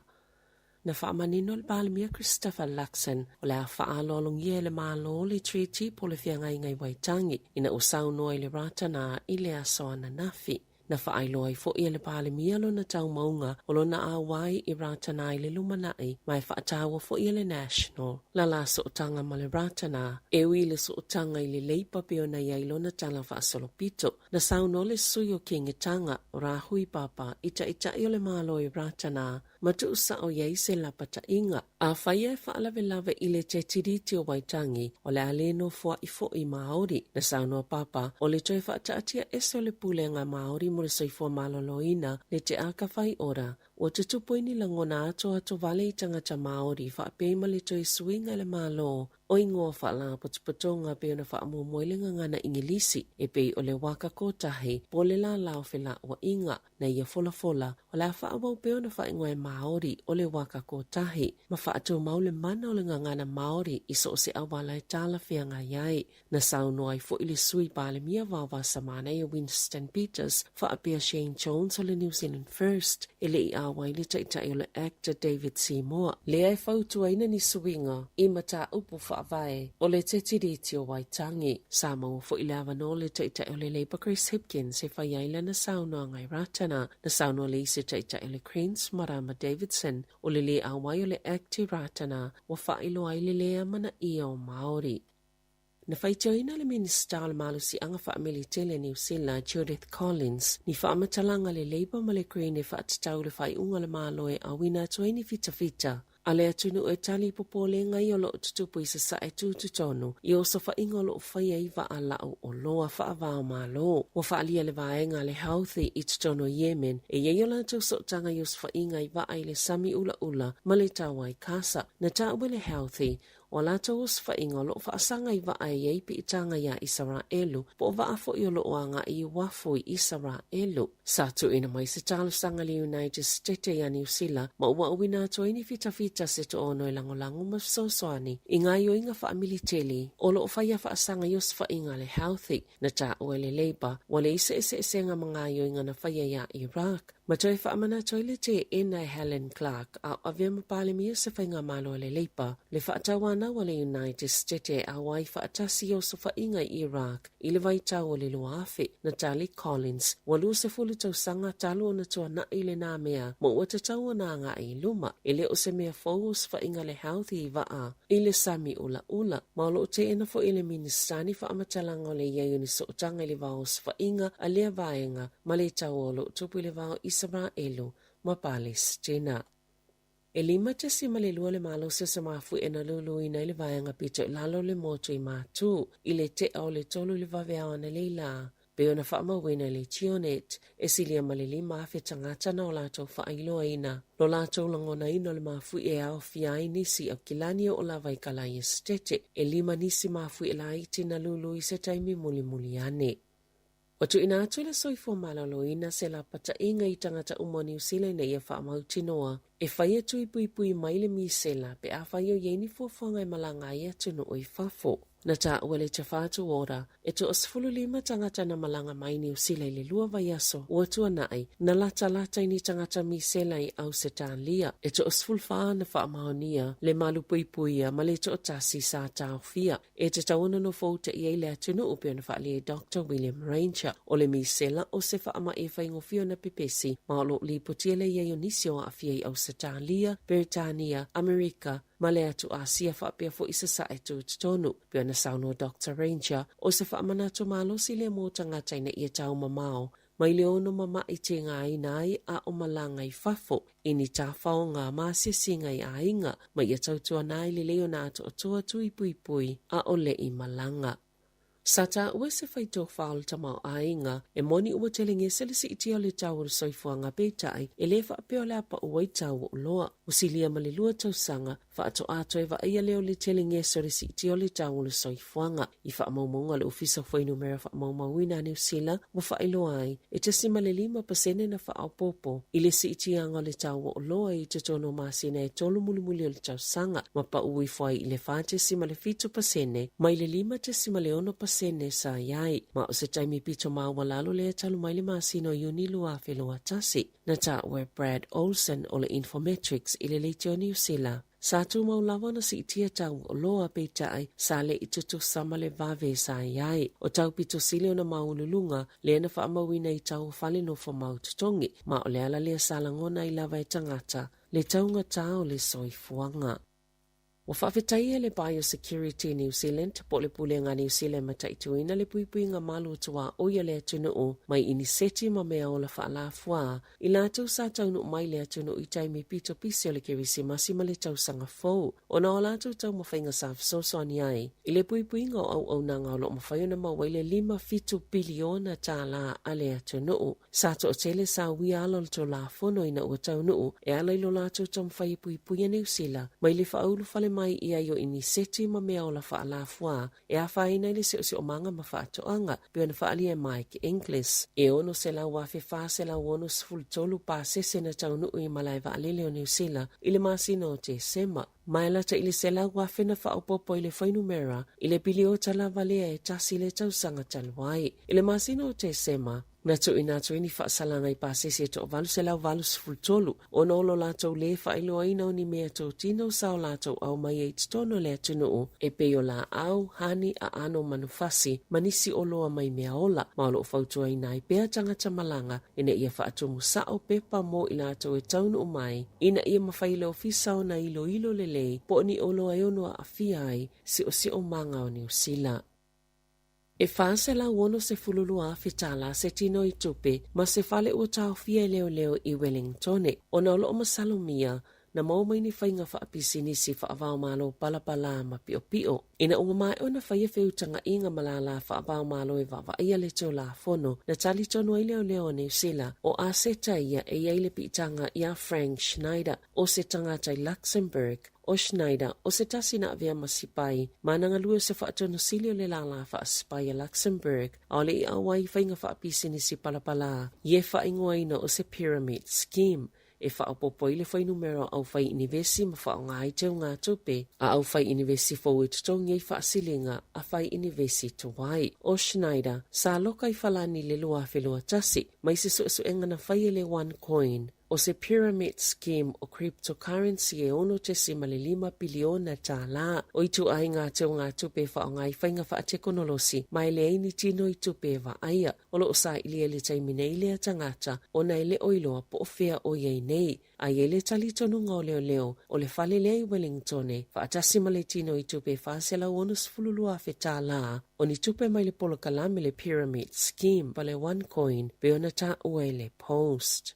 Speaker 13: Na whaamanino le Balimia Christopher Luxon o le a whaalolongia le malo le treaty po le whianga i ngai Waitangi ina usau noa i le ratana i le asoana nafi. Na whaailoa i fo i le Balimia lo na tau maunga o lo na awai i ratana i le lumanai mai whaatawa fo i le National. La la sootanga ma le ratana e ui le sootanga i le leipa peo na iai lo na tala whaasolopito. Na sauno le suyo kingetanga o rahui papa ita i o le malo i ratana matu usa o iei se lapata inga. A whaia e whaalawe i le te tiriti o Waitangi o le aleno fua i fo i Māori. Na sauno papa o le toi whaataatia ese o le pulenga Māori mo le soifua maloloina le te akawhai ora. O te tupoini langona ato vale i tangata Māori whaapema le toi suinga le malo o ingoa whaala potopotonga pe ona whaamomoilenga ngana ingilisi e pei o le waka kotahi po le la lao whela o inga na ia fola o la whaamau pe ona whaingoa e Māori o le waka kotahi ma whaatou maule mana o le ngana Māori i so se awala e tala whianga iai na saunoa i fo i le sui Balimia wawa samana i Winston Peters whaapea Shane Jones o le New Zealand First e le i awai le taitai o le actor David Sāmoa le ai fautua ina ni suinga i mata upu whaavae o le te tiriti o Waitangi. Sāmoa fo i le avano le taitai o le Labour Chris Hipkins e whaiaila na saunoa ngai ratana na saunoa le isi taitai o le Cranes Marama Davidson o le awai o le acti ratana o whailo ai le lea mana ia o Māori. Na whaitioina le minista o le malusi anga whaamili tele New Zealand Judith Collins ni whaamatalanga le Labour ma le Green e whaatatau le whaiunga le maloe a wina tuaini fita. A le atunu e tali popole ngai o loo tutupu i sa e tūtutonu i o so whainga o loo whaia i wa alau o loa whaavao malo. Wa whaalia le vaenga le Houthi i tutono Yemen e yeiola tau sotanga i os whainga i wa ai le sami ula ma le tawai kasa. Na taue le Houthi o lato os whainga o loo whaasanga i wa ai eipi i tanga ia Israelu po wa afo i o loo anga i wafu i Israelu. Satu ina mai se talo sanga le United States ya New Zealand ma ua uwina toini fita se to ono lango ma sosoani i ngai o inga whaamili teli o loo whaia whaasanga i os whainga le Houthi na ta o le Labour wale ese nga mga i o inga na whaia ia Iraq. Ma toi whaamana toile te ena Helen Clark a avia Balimia se whainga malo le Labour le whaatawana wale United States a wai whaatasi o so whainga i Iraq i le waitau o le luafe na Tali Collins walu se fulu tau sanga talo na tua na i le nā mea mo ua te tau na nga i luma i le o se mea fōus whainga le Houthi i waa i le sami ula ma lo te ena fo i le ministani whaamatalaga o le iai ni sootanga i le vaos whainga a lea vaenga ma le tau o lo tupu i le vao Israelu ma Palestina. E lima te sima le lua le malo se mafu e na lulu ina i le vaenga pito lalo le moto i mātu i le te au le tolu le vaveao na leila. Pe ona whaamawina le tionet e silia malili mawhi tangata na o lātou whaailoa ina. Lo lātou langona ina le mafu e au fiai nisi o kilania o la vaikalai estete e lima nisi mafu e la iti na lulu i se taimi muli ane. O tu ina atu le soifo malalo ina se la pata inga i tangata umo New Zealand ia whaamautinoa. E whaia tui pui mai le misela pe a whaia ieni fuafonga i malanga ia tunu o i fafo. Na ta uele te whātu ora, e tu osfulu lima tangata na malanga mai New Zealand le lua vaiaso, ua tua nai, na lata i ni tangata misela i au se tālia. E tu osfulu whaa na whaamaonia, le malu puipuia, ma le tu o tasi sa tau fia. E te tauna no fauta i eile atunu upe na whaali e Dr. William Ranger, o le misela o se whaama e whaingofio na pepesi, ma lo li potiele i eonisio a fia i au se tālia, Britania, Amerika, ma le atu Asia whaapea fo isa sa e tūtonu. Pia na sauno Dr. Ranger o se whaamanato malosi le mō tangata ina ia tau mamao. Mai le ono mama i te ngā inai a o malanga i fafo. Ini tā whao ngā māsia singa i a inga. Ma ia tautua nai le leo nā to o toa tui pui a o le i malanga. Sata ua se whaito whaol tamau ainga e moni ua telinge selisi iti o le tau o soifuanga peitai e le whaapeo le apa uai tau o loa. Usilia malilua tausanga whaato ato e ia leo le telinge selisi iti o le tau o soifuanga. I whaamaumaunga le ofisa whainumera whaamaumauina New Zealand wa whailo ai e te simale 5% na whaapopo i le si iti anga le tau o loa i te tono masina e tolu mulimuli o le tau sanga ma pa ui whai i le whaate simale 5% mai le 5% sene sa yai ma o se taimi pito mawalalo le talu mai le masino yuni lua whelua tasi na ta we Brad Olsen o le Infometrics i le leitio New Zealand. Sa tu maulawa na si itia tau o loa peitai sa le itutu sama le vave sa yai o tau pito silio na maululunga le na whaamawina i tau whale no whamau tutongi ma o le ala lea salangona i lava e tangata le taunga tau le soifuanga. Wa whawhetai le Biosecurity New Zealand po le pulenga New Zealand mataituina le puipuinga malu tua oia le atunu o mai iniseti ma mea o la whaalafua i lātou sa taunu mai le atunu i taimi pito pisi o le kerisi masima le tausanga fau o na o lātou tau mawhainga sa fsosoani ai i le puipuinga o au nanga o lo mawhaiona mawaile 5 biliona tā la ale atunu o sa to o tele sa wialo le to la fono ina ua taunu e ala ilo lātou tau mwhai puipuinga New Zealand mai le whaulu fale mai ia yo iniseti ma mea o la whaalafua e a whaina ili se o manga ma whaatoanga pio na whaali e Mike Inglis. E ono se la wafe wha se la wono sfultolu pa sese na taunu ui malai waalele o New Zealand ili masino o te sema. Mai lata ili se la wafe na whaopopo ili whainumera ili bilio tala valea e tasi le tausanga talwai. Ili masino o te sema. Natu ini whaasalanga i pāsese to valu se lau valu sfultolu o nolo lātou le whailo aina o ni mea tō tino sao lātou au mai e titono le atunu o e peo la au hani a ano manufasi manisi o loa mai mea ola maolo o fautua ina i pea tangata malanga ina ia whaatumu sao pepa mo i lātou e taunu o mai ina ia mawhaile ofisa o na ilo lelei po ni o loa eono a awhiai si o manga o New Zealand. E whaase la wono se fululua fitala se tino i tupe ma se fale ua tau fia leo i Wellingtone. O na olo o masalumia na maumai ni whainga whaapisi nisi whaavao malo palapala ma pio pio. Ina unga mai o na whaia whiutanga inga malala whaavao malo e wawa ia le tō la fono na tali tono i leo New Zealand o a se taia e iaile pitanga ia Frank Schneider o se tangata i Luxembourg. O Schneider, o se tasi na avea masipai, mananga lua se whaatono silio le lala whaasipai a Luxembourg, a ole i awai whainga whaapisi nisi palapala, ye whaingoa ina o se pyramid scheme, e whaapopo i le whainumero au whai inivesi ma whaonga i teo ngā tupe, a au whai inivesi fau e tutongi i whaasilinga a whai inivesi tuwai. O Schneider, sa loka i whalani le lua whelua tasi, mai se suenga na whai ele OneCoin, o se pyramid scheme o cryptocurrency e ono te simale 5 biliona tā la. O itu ai ngā teo ngā tupe whaonga i whainga wha teknolosi, mai le aini tino i tupe wa aia. O lo sa ilia le taimine i lea tangata, o na ele oiloa po o whea o iei nei. Ai ele tali tonu ngā leo, o le whale lea i Wellingtone, wha atasi male tino i tupe whaasela onus fululua fe tā la. O ni tupe mai le polo kalame le pyramid scheme, pa le OneCoin, pe ona tā ue le post.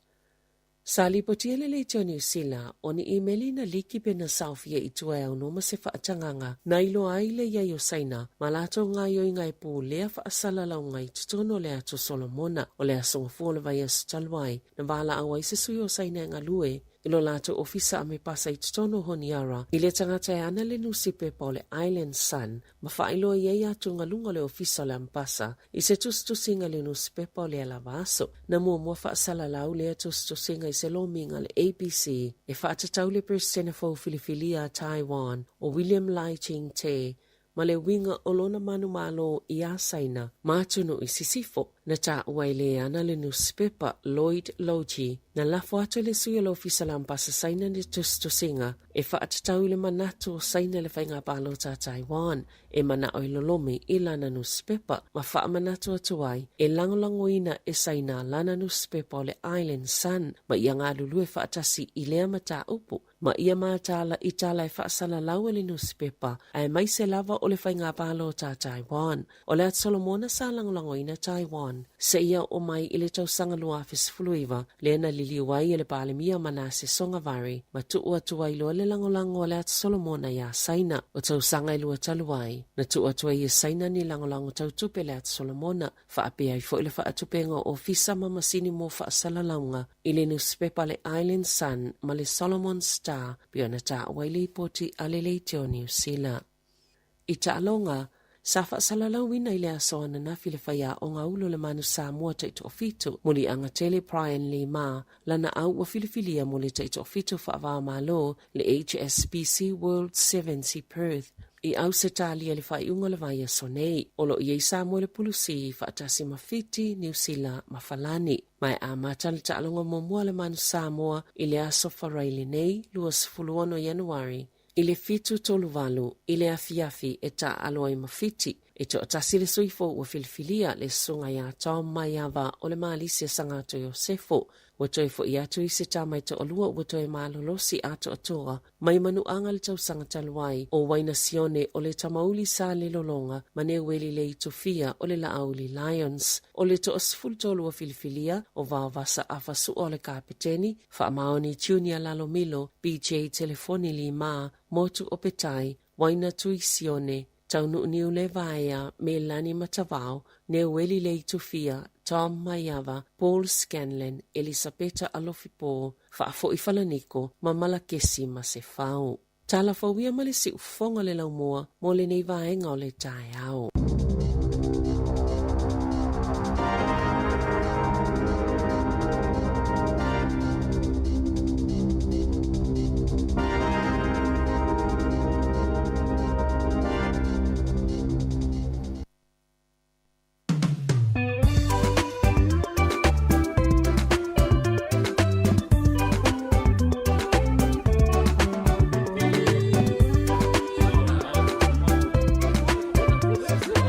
Speaker 13: Sali potiele le teo New Zealand, o ni imeli na liki pe na saufia i tua au noma se whaatanganga, na ilo aile ia yo saina, ma lato ngā yo i ngai pū lea whaasala lau ngai tutono lea to Solomona, o lea songa fuola vai asu talwai, na wala awai se suyo saina ngā lue, ilo lato ofisa ame pasa i tutono honiara, i le tangata e ana le nusipe pa le Island Sun, ma whailo i atu ngalunga le ofisa le ampasa, i se tustusinga le nusipe pa le alavaso, na mua whaasala lau lea tustusinga i se lominga le ABC, e whaatatau le presena fau filifilia Taiwan, o William Lai Ching Te, ma le winga o lona manu malo i a saina, mātunu i sisifo, na tā uaile ana le newspaper Lloyd Logie, na lafo atu le suya lo ofisa lampasa saina ni tustusinga, e whaatatau le manatu o saina le whainga palo tā Taiwan, e mana o ilolomi i lana newspaper, ma wha manatu atuai, e langolangoina e saina lana newspaper o le Island Sun, ma ia ngā lulu e whaatasi i lea mata upu, ma ia mātala i tala e whaasala lau le newspaper, ai mai se lava o le whainga palo tā Taiwan, o le at Solomona sa langolangoina Taiwan, John, se ia o mai i le tausanga lua fesfuluiva, le na liliwai le palemia mana se songa vari, ma tuu atua ilo le langolango le at Solomona ia saina, o tausanga ilua taluai, na tuu atua ia saina ni langolango tautupe le at Solomona, fa apea i fo ile fa atupenga o fisa mamasini mo fa asalalaunga, ile newspaper le Island Sun, ma le Solomon Star, biona ta waile poti alele teo New Zealand. I ta alonga, sa whaasalalauina i le asoana na file whaia o ngā ulo le manu Sāmoa taito o fitu, muli anga tele Brian Lee Ma, lana au wa filifilia muli taito o fitu whaavaa malo le HSBC World 70 Perth. I au se talia le whaiunga le vaia sonei, olo i ei Sāmoa le pulusi whaatasi mawhiti, New Zealand, mawhalani. Mai a matali ta alonga momua le manu Sāmoa i le aso wharaili nei, luas fuluano Januari. I le fitu toluvalu, i le afiafi e ta aloa i mawhiti, e to atasi le suifo ua filifilia le sunga ia tau mai ava o le maalisi sangato Iosefo, ua toi fo i atu i se ta mai to olua ua toi malolosi ato atua, mai manu anga le tau sanga taluai o waina sione o le tamauli sa le lolonga, mane weli le itofia o le Laauli Lions, o le to asful tolu ua filifilia o vavasa afasu o le kapiteni, fa maoni Junior Lalomilo, BJ telefoni li ma, motu o petai, waina tui sione, taunu niu le vaea me lani matavao, ne weli le itofia, Tom Mayava, Paul Scanlon, Elisabetta Alofipo, Fa'afo i Falaniko, Mamala Kesi Masefau. Tala fawia male si ufonga le laumoa, mo le nei vaenga o le tae au.
Speaker 1: Let's go.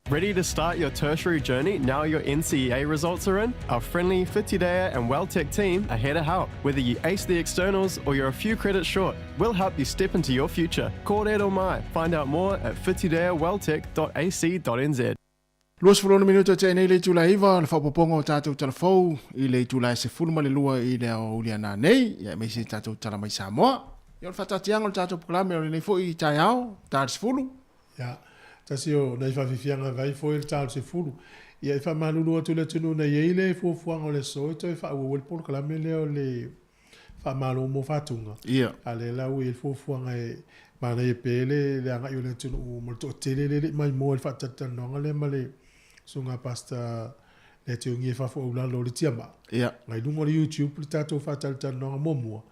Speaker 8: Ready to start your tertiary journey now your NCEA results are in? Our friendly, whitirea and well-tech team are here to help. Whether you ace the externals or you're a few credits short, we'll help you step into your future. Kōrero mai. Find out more at whitireawelltech.ac.nz.
Speaker 4: Luas fulona minuto te nei le tula iwa, le whapoponga o tātou talafou, i le tula se fulma le lua i le o uliana nei, ia mei se tātou tala mai Sāmoa. Ia le whatatianga o tātou proklame o le nei fo i tai au, tātou se fulu.
Speaker 2: Ia, tasi o nei whawhiwhianga vai fo i le tātou se fulu. Ia i whamalulu atu le tunu nei eile fuafuanga o le soe, toi whaua le proklame le o le whamalu mo whatunga.
Speaker 4: Ia.
Speaker 2: A le lau i le fuafuanga e mana e pele, le anga i o le tunu o malto tele le mai mo le whatatanonga le ma le sunga pasta le te ungi fafo ula lo le tiama.
Speaker 4: Ia.
Speaker 2: Ngai lungo le YouTube le tato fatalta no momua.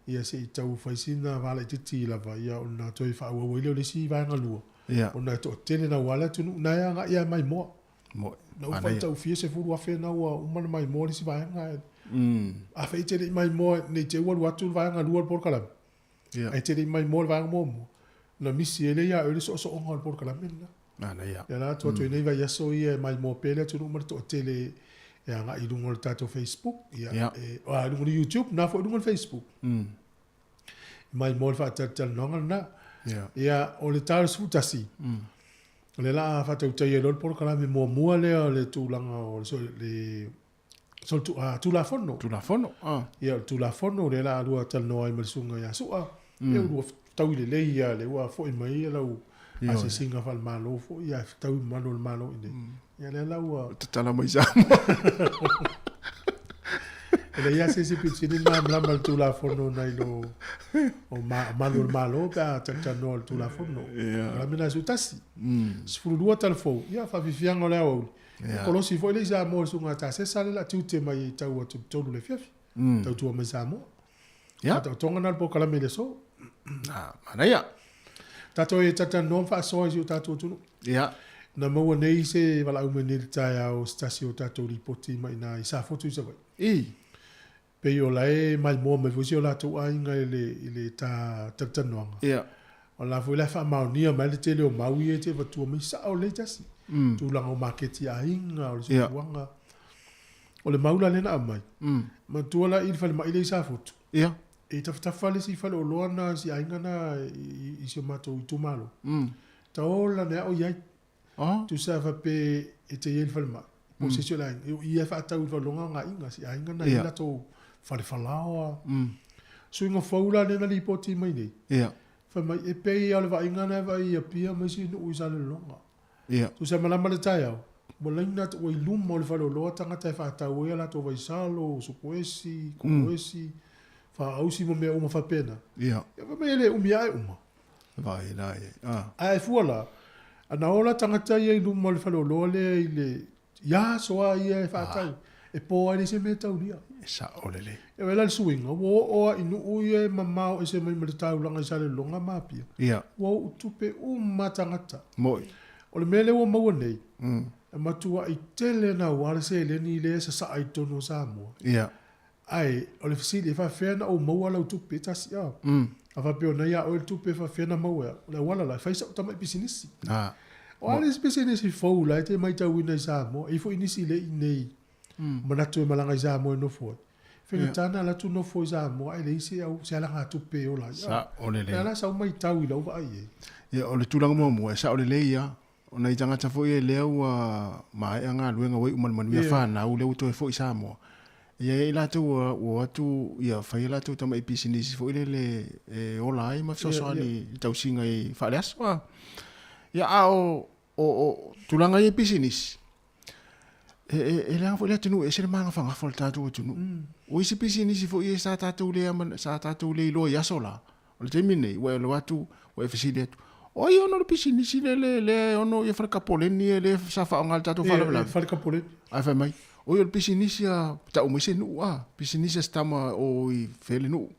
Speaker 2: Ia se i tau faisina wala i titi lava ia ona toi fa wa wile le si vanga lua.
Speaker 4: Ia.
Speaker 2: Ona to tele na wala tunu na ia nga ia mai mo.
Speaker 4: Mo.
Speaker 2: Na fa tau fie se furu afe na wa umana mai mo le si vanga. A fe tele mai mo ne te wa watu vanga lua por kala.
Speaker 4: Ia.
Speaker 2: Ai tele mai mo vanga mo. Na misi ele ia ele so onga por kala menna.
Speaker 4: Ia.
Speaker 2: Ia la tu nei vai aso ia mai mo pele tu no marto tele ia nga i lungo tato Facebook ia e o lungo YouTube na fo lungo Facebook. Mai mo fa tal no na. Ia o le tal su tasi. Le la fa tu te lo por kala me mo mo le tu langa o le so tu la fono.
Speaker 4: Tu la fono.
Speaker 2: Ia tu la fono le la lu tal no ai malsunga ia su a. Ia lu tau le ia le wa fo mai la u. Ase singa fal malo fo ia tau malo ine. Ia le lau
Speaker 4: tala mai Sāmoa.
Speaker 2: Ele ia se pitini mal tu la fono nai lo o malo ka tata no tu la fono. La mena su tasi. Sfuru dua tal fo ia fa vifianga le au. Kolo si fo le Sāmoa sunga ta se sale la tu te mai tau atu tolu le fiafi. Tau tu mai Sāmoa.
Speaker 4: Ia.
Speaker 2: Tau tonga nal po kala mele so.
Speaker 4: Mana ia.
Speaker 2: Tato e tata non fa so i tato tunu.
Speaker 4: Ia.
Speaker 2: Na mau nei se wala au meni tai au stasio tato ripoti mai na i sa fotu isa vai. Pe yo lai mai mo me fusi o la tu ai nga ile ta noanga.
Speaker 4: Ia.
Speaker 2: O la fu la fa mau ni mai le tele o mau i te vatu mai sa o le tasi. Tu langa o marketi ai nga o se wanga. O le mau la lena mai. Ma tu la il fa mai le sa fotu.
Speaker 4: Ia.
Speaker 2: E tafale si fale o loana si ainga na i se mato i tu malo. Ta ola ne o iai. Tu sa fa pe e te iel fale ma. Po se sio la inga. Ia fa atau fa longa nga inga si ainga na ila to fale falaoa. So inga faula ne na li poti mai nei.
Speaker 4: Ia.
Speaker 2: Fa mai e pe i ale va inga na va i a pia mai si no uisa le longa.
Speaker 4: Ia.
Speaker 2: Tu sa malama le tai au. Mo laina o i luma o le fale o loa tanga tai fa atau ia la to vai salo, supoesi, kupoesi. Fa ausi mo me uma fa pena.
Speaker 4: Ia.
Speaker 2: Ia fa me ele umi ai uma.
Speaker 4: Vai lai.
Speaker 2: Ai fuala. Ana ola tangata ia i luma le falo lole i le ia soa ia e whaatau. E po ai se me tau lia.
Speaker 4: E sa olele.
Speaker 2: E wela le suinga. Wo oa inu ui e mamao e se mai me tau langa i sale longa mapia.
Speaker 4: Ia.
Speaker 2: Wo utupe tangata.
Speaker 4: Moi.
Speaker 2: O le mele o maua nei. E matua i tele na wale se le ni le sa sa ai tono Sāmoa.
Speaker 4: Ia.
Speaker 2: Ai, o le fasili fa fena o maua lau tupe tasi a. A fa peo na ia o le tupe fa fena maua. O le wala la, faisa o tamai pisinisi. O ale pisinisi fau la, te mai tau ina i Sāmoa. I fo inisi le i nei. Manatu e malanga i Sāmoa e no foi. Whenga tana la tu no foi Sāmoa, ai le isi au se alanga tupe o la.
Speaker 4: Sa o le le.
Speaker 2: E ala sa umai tau i lau va ai e.
Speaker 4: Ia, o le tulanga mua e sa o le le ia. O nei tangata fo e leo mai anga luenga wei uman ia whana u leo to e fo i Sāmoa. Ia e la tu o atu ia fai la tu tama episinisi fo ile le ola ai ma so ali tau singa i fale aso. Ia a o tulanga i episinisi. E la fo le tunu e se manga fanga fo tatu tunu. O isi episinisi fo i sa tatu le lo ia sola. O le temine o le watu o e fasile tu. O io no episinisi le ono ia fa kapoleni le sa fa ngal tatu fa la.
Speaker 2: Fa kapoleni.
Speaker 4: Ai fa mai. O yo pisinisia ta o mese nu pisinisia stama o i fele nu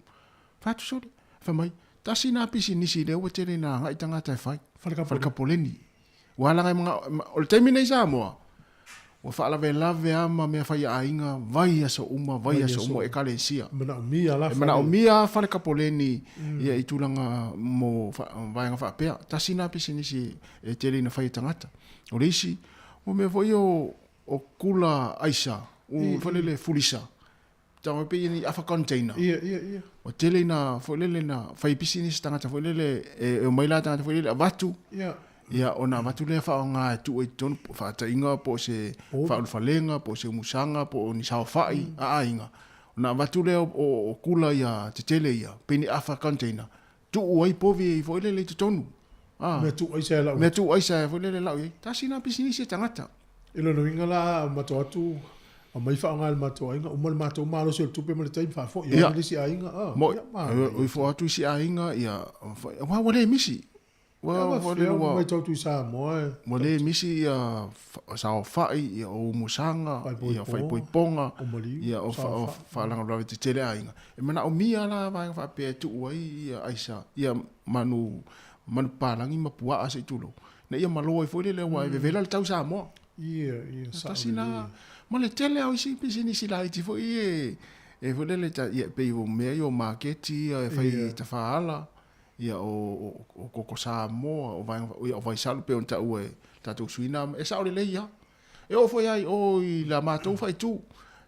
Speaker 4: fatu sori fa mai ta sina pisinisi le o tere na nga itanga ta fai falka poleni wala nga mga o termine Sāmoa o fa la lave ama me fai ainga vai aso uma e kalesia mana o mia falka poleni ia itulanga mo vai nga fa pe ta sina pisinisi e tere na fai tangata O leisi, o me foi o kula aisa, o foi le fulisa. Tau pe ni afa container.
Speaker 2: Ia.
Speaker 4: O tele na foi le na fai pisini tangata foi le e mai la tangata foi le vatu. Ia ona vatu le fa nga tu e ton fa ta inga po se fa falenga po se musanga po ni sa fai a inga. Ona vatu le o kula ia te tele ia pe ni afa container. Tu oi po vi foi le tonu.
Speaker 2: Me tu ai sa la.
Speaker 4: Me tu ai sa foi le la. Ta sina pisini se tangata.
Speaker 2: Ilo no inga la matoatu. O mai fa ngal mato inga o mal mato malo se tu pe mal tai fa fo ia ni si ainga
Speaker 4: mo o fo atu si ainga ia wa wale misi wa
Speaker 2: mai tau tu Sāmoa
Speaker 4: wale misi ia sa fa ia o musanga ia fa ponga ia o fa langa lo te tele ainga e mana o mia la va fa pe tu ai ia aisa ia manu palangi mapua ase tulo na ia malo e fo le wa vela tau Sāmoa
Speaker 2: ia
Speaker 4: sa sina ma le tele au si pisini si la ti fo e fo le ta ia pe o me o market ia fai ta faala ia o ko Sāmoa o vai salu pe on ta u ta tu suina e sa o le ia e o fo ai o la matou fai tu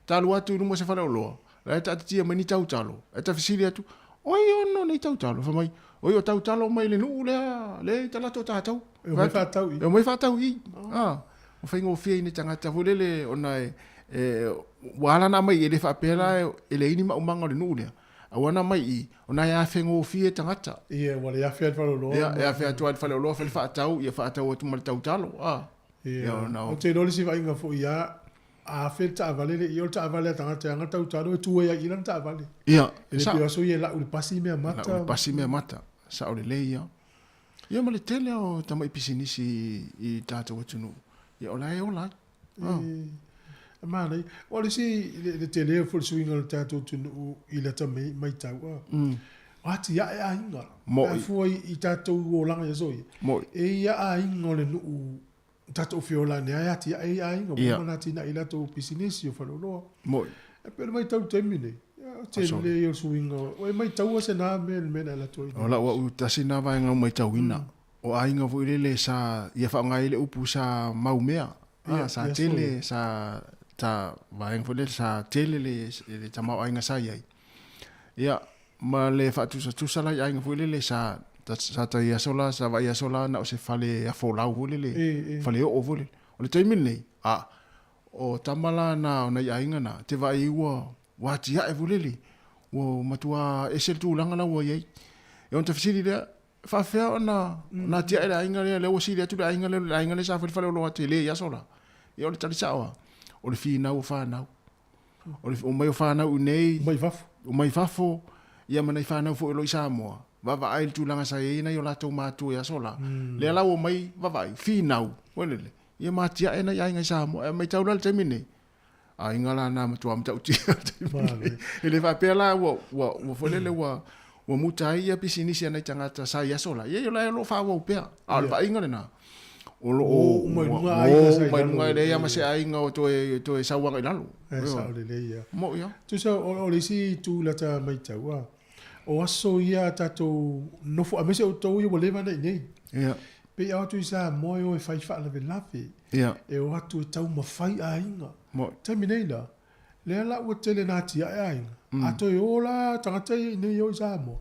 Speaker 4: ta lu atu no se fa lo la ta ti mani tau talo e ta fisili atu oi o no nei tau talo fa mai oi o tau talo mai le nu le ta la to ta tau
Speaker 2: e mai fa tau
Speaker 4: i o fai ngo fia ni tangata fulele ona wala na mai ele fa pela ele ini ma umanga le nulia awana mai ona ya fe ngo fia tangata
Speaker 2: wala ya fe fa lo
Speaker 4: ya fe atu fa lo fa tau ya fa tau tu mal tau talo
Speaker 2: o te no si vai nga fo ya a fe ta vale yo ta vale tangata nga tau talo tu ya ilan ta vale ele pio so ye la ul pasi me mata
Speaker 4: sa o le ya ya male tele o ta mai pisinisi I tata watunu ia ola e ola.
Speaker 2: Mana, ole si le tele fo swing al tato tunu I la tame mai tau. Ati ya e inga.
Speaker 4: Mo
Speaker 2: fu I tato o langa ya soi.
Speaker 4: Mo
Speaker 2: e ya inga le nu tato fiola ne ati ya e inga mo na tina ila to pisinisi o fa lo.
Speaker 4: Mo
Speaker 2: e pe mai tau temine. Tele yo swing o mai tau se na me la to.
Speaker 4: Ola o tasina va nga mai tau ina. O ainga vo ile sa ia fa ngai le upu sa maumea sa tele sa ta vaeng fo le sa tele le ta mau ainga sa ia ia ma le fa tu sa la ainga fo le sa ta ia sola sa va ia sola na o se fale a fo lau le fale o vole o le taimi nei o tamala na o na ainga na te va iwa wa ti ia vole o matua esel tu langa na wo ia e on te fisili le fa fea na tia era inga le o si le tu la inga le sa fa lo tele ya sola e o le tali sawa o le fina o fa na o mai fa na u nei o mai fafo ia mana fa na fo lo Sāmoa va ai tu langa sa e na yo la to ma tu ya sola le la o mai va fina o le ia ma tia ena ya inga Sāmoa mai tau la temine a inga la na tu am tau tia ele va pela o fo le wa mutai ia pisinisi ana tangata sa ia sola ia yo la lo fa wo pe a va inga na o mai lunga le ia ma se ainga o to e sa wanga lalo
Speaker 2: sa le ia
Speaker 4: mo ia
Speaker 2: tu sa o le si tu la ta mai taua o aso ia tato no fo amese o to ia le vana nei
Speaker 4: ia
Speaker 2: pe au tu sa mo o fai fa la velafi
Speaker 4: ia
Speaker 2: e o atu tau ma fai ainga
Speaker 4: mo
Speaker 2: terminela le la o tele na ti ainga ato yo la tangata nei yo Sāmoa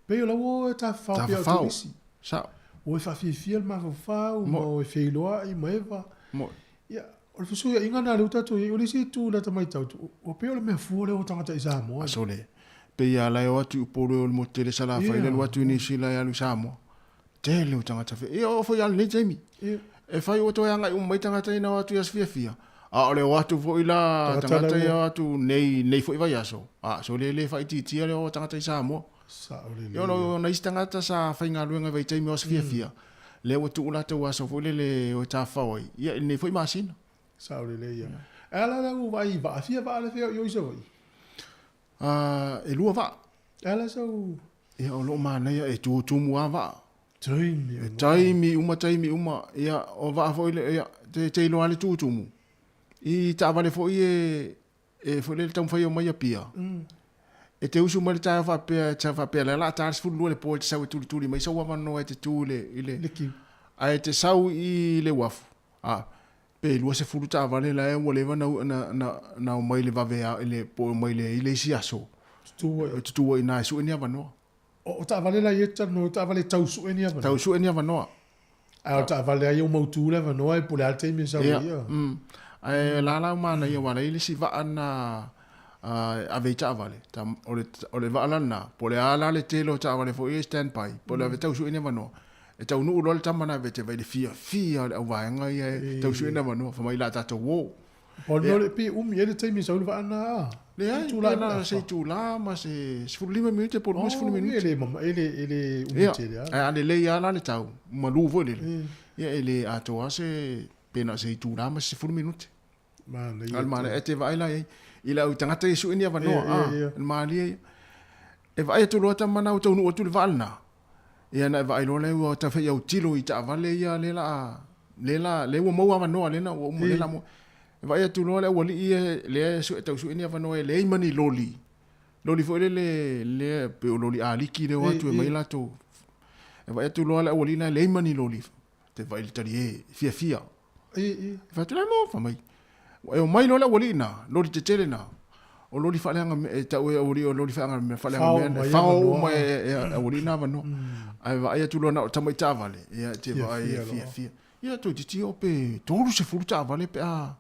Speaker 2: pe la o ta fa pe o si
Speaker 4: sa
Speaker 2: o fa fi ma fa o fe loa I maeva
Speaker 4: mo
Speaker 2: ia o fusu ia inga na le tato o le si tu la ta mai tau o pe o le me fu le o tangata Sāmoa
Speaker 4: sole pe ia la o atu po le mo tele sala fa le atu ni sila ya lu Sāmoa tele o tangata fe e o fo ya le jemi e fai o to ya ngai mai tangata ina atu ya fia a ole watu fo ila tangata ya atu nei fo vai aso so le fai ti le o tangata Sāmoa
Speaker 2: sa ole
Speaker 4: yo no na istangata sa fai nga luenga vai taimi o fia le o tu la to aso fo le o ta fa ia nei fo masina
Speaker 2: sa ole le ia ala la u vai va fia va le fia yo iso
Speaker 4: e lua va
Speaker 2: ala so
Speaker 4: e o lo mana ia e tu mua va
Speaker 2: taimi
Speaker 4: uma ia o va fo le ia te lo ale tu mu I ta vale fo e fo le tam fai o mai pia e te usu mai ta fa pe la ta fu le po te sa tu mai so wa no e te tu le ai te sau I le wafu pe lua se fulu ta vale la e wole va na mai le va vea ele po mai le ile si aso tu ina su enia va no
Speaker 2: o ta vale la yeta no ta vale tau su enia va
Speaker 4: tau su enia va no
Speaker 2: a ta vale ai o mau tu le va no e po le alte mi sa ia
Speaker 4: ai la mana ia wala ile si va ana a veita vale ta ole va ana po le ala le telo ta vale fo e stand by po le tau su enia va no e tau nu lo ta mana vete vai le fia o va nga ia tau su enia va no fa mai la ta to wo
Speaker 2: o no le pi ele taimi sa va ana
Speaker 4: le ai tu la se tu la ma se fulima minuti por mo fulima minuti
Speaker 2: ele mama ele umite
Speaker 4: ya ale le ya la le tau ma lu vo le ya ele a to ase pena se tu la ma se fulima minuti al mana e te vai la ila u tanga te su enia va no ma li e vai tu lo ta mana u tu no tu le valna ia na vai lo le o ta fe o tilo i ta vale ia le wo mo wa no le na o mo le la mo vai tu lo le o li le su ta su enia va no le mani loli fo le pe o loli ali ki le wa tu mai la to vai tu lo le o li na le mani loli te vai le tali fia va tu la mo fa mai o mai lo le o li na loli te tele na o loli fa lenga ta o loli fa lenga me fa lenga fa o mai o li na va no ai vai tu lo na ta mai ta vale ia te vai fia ia tu ti o pe tolu se fu ta vale pe a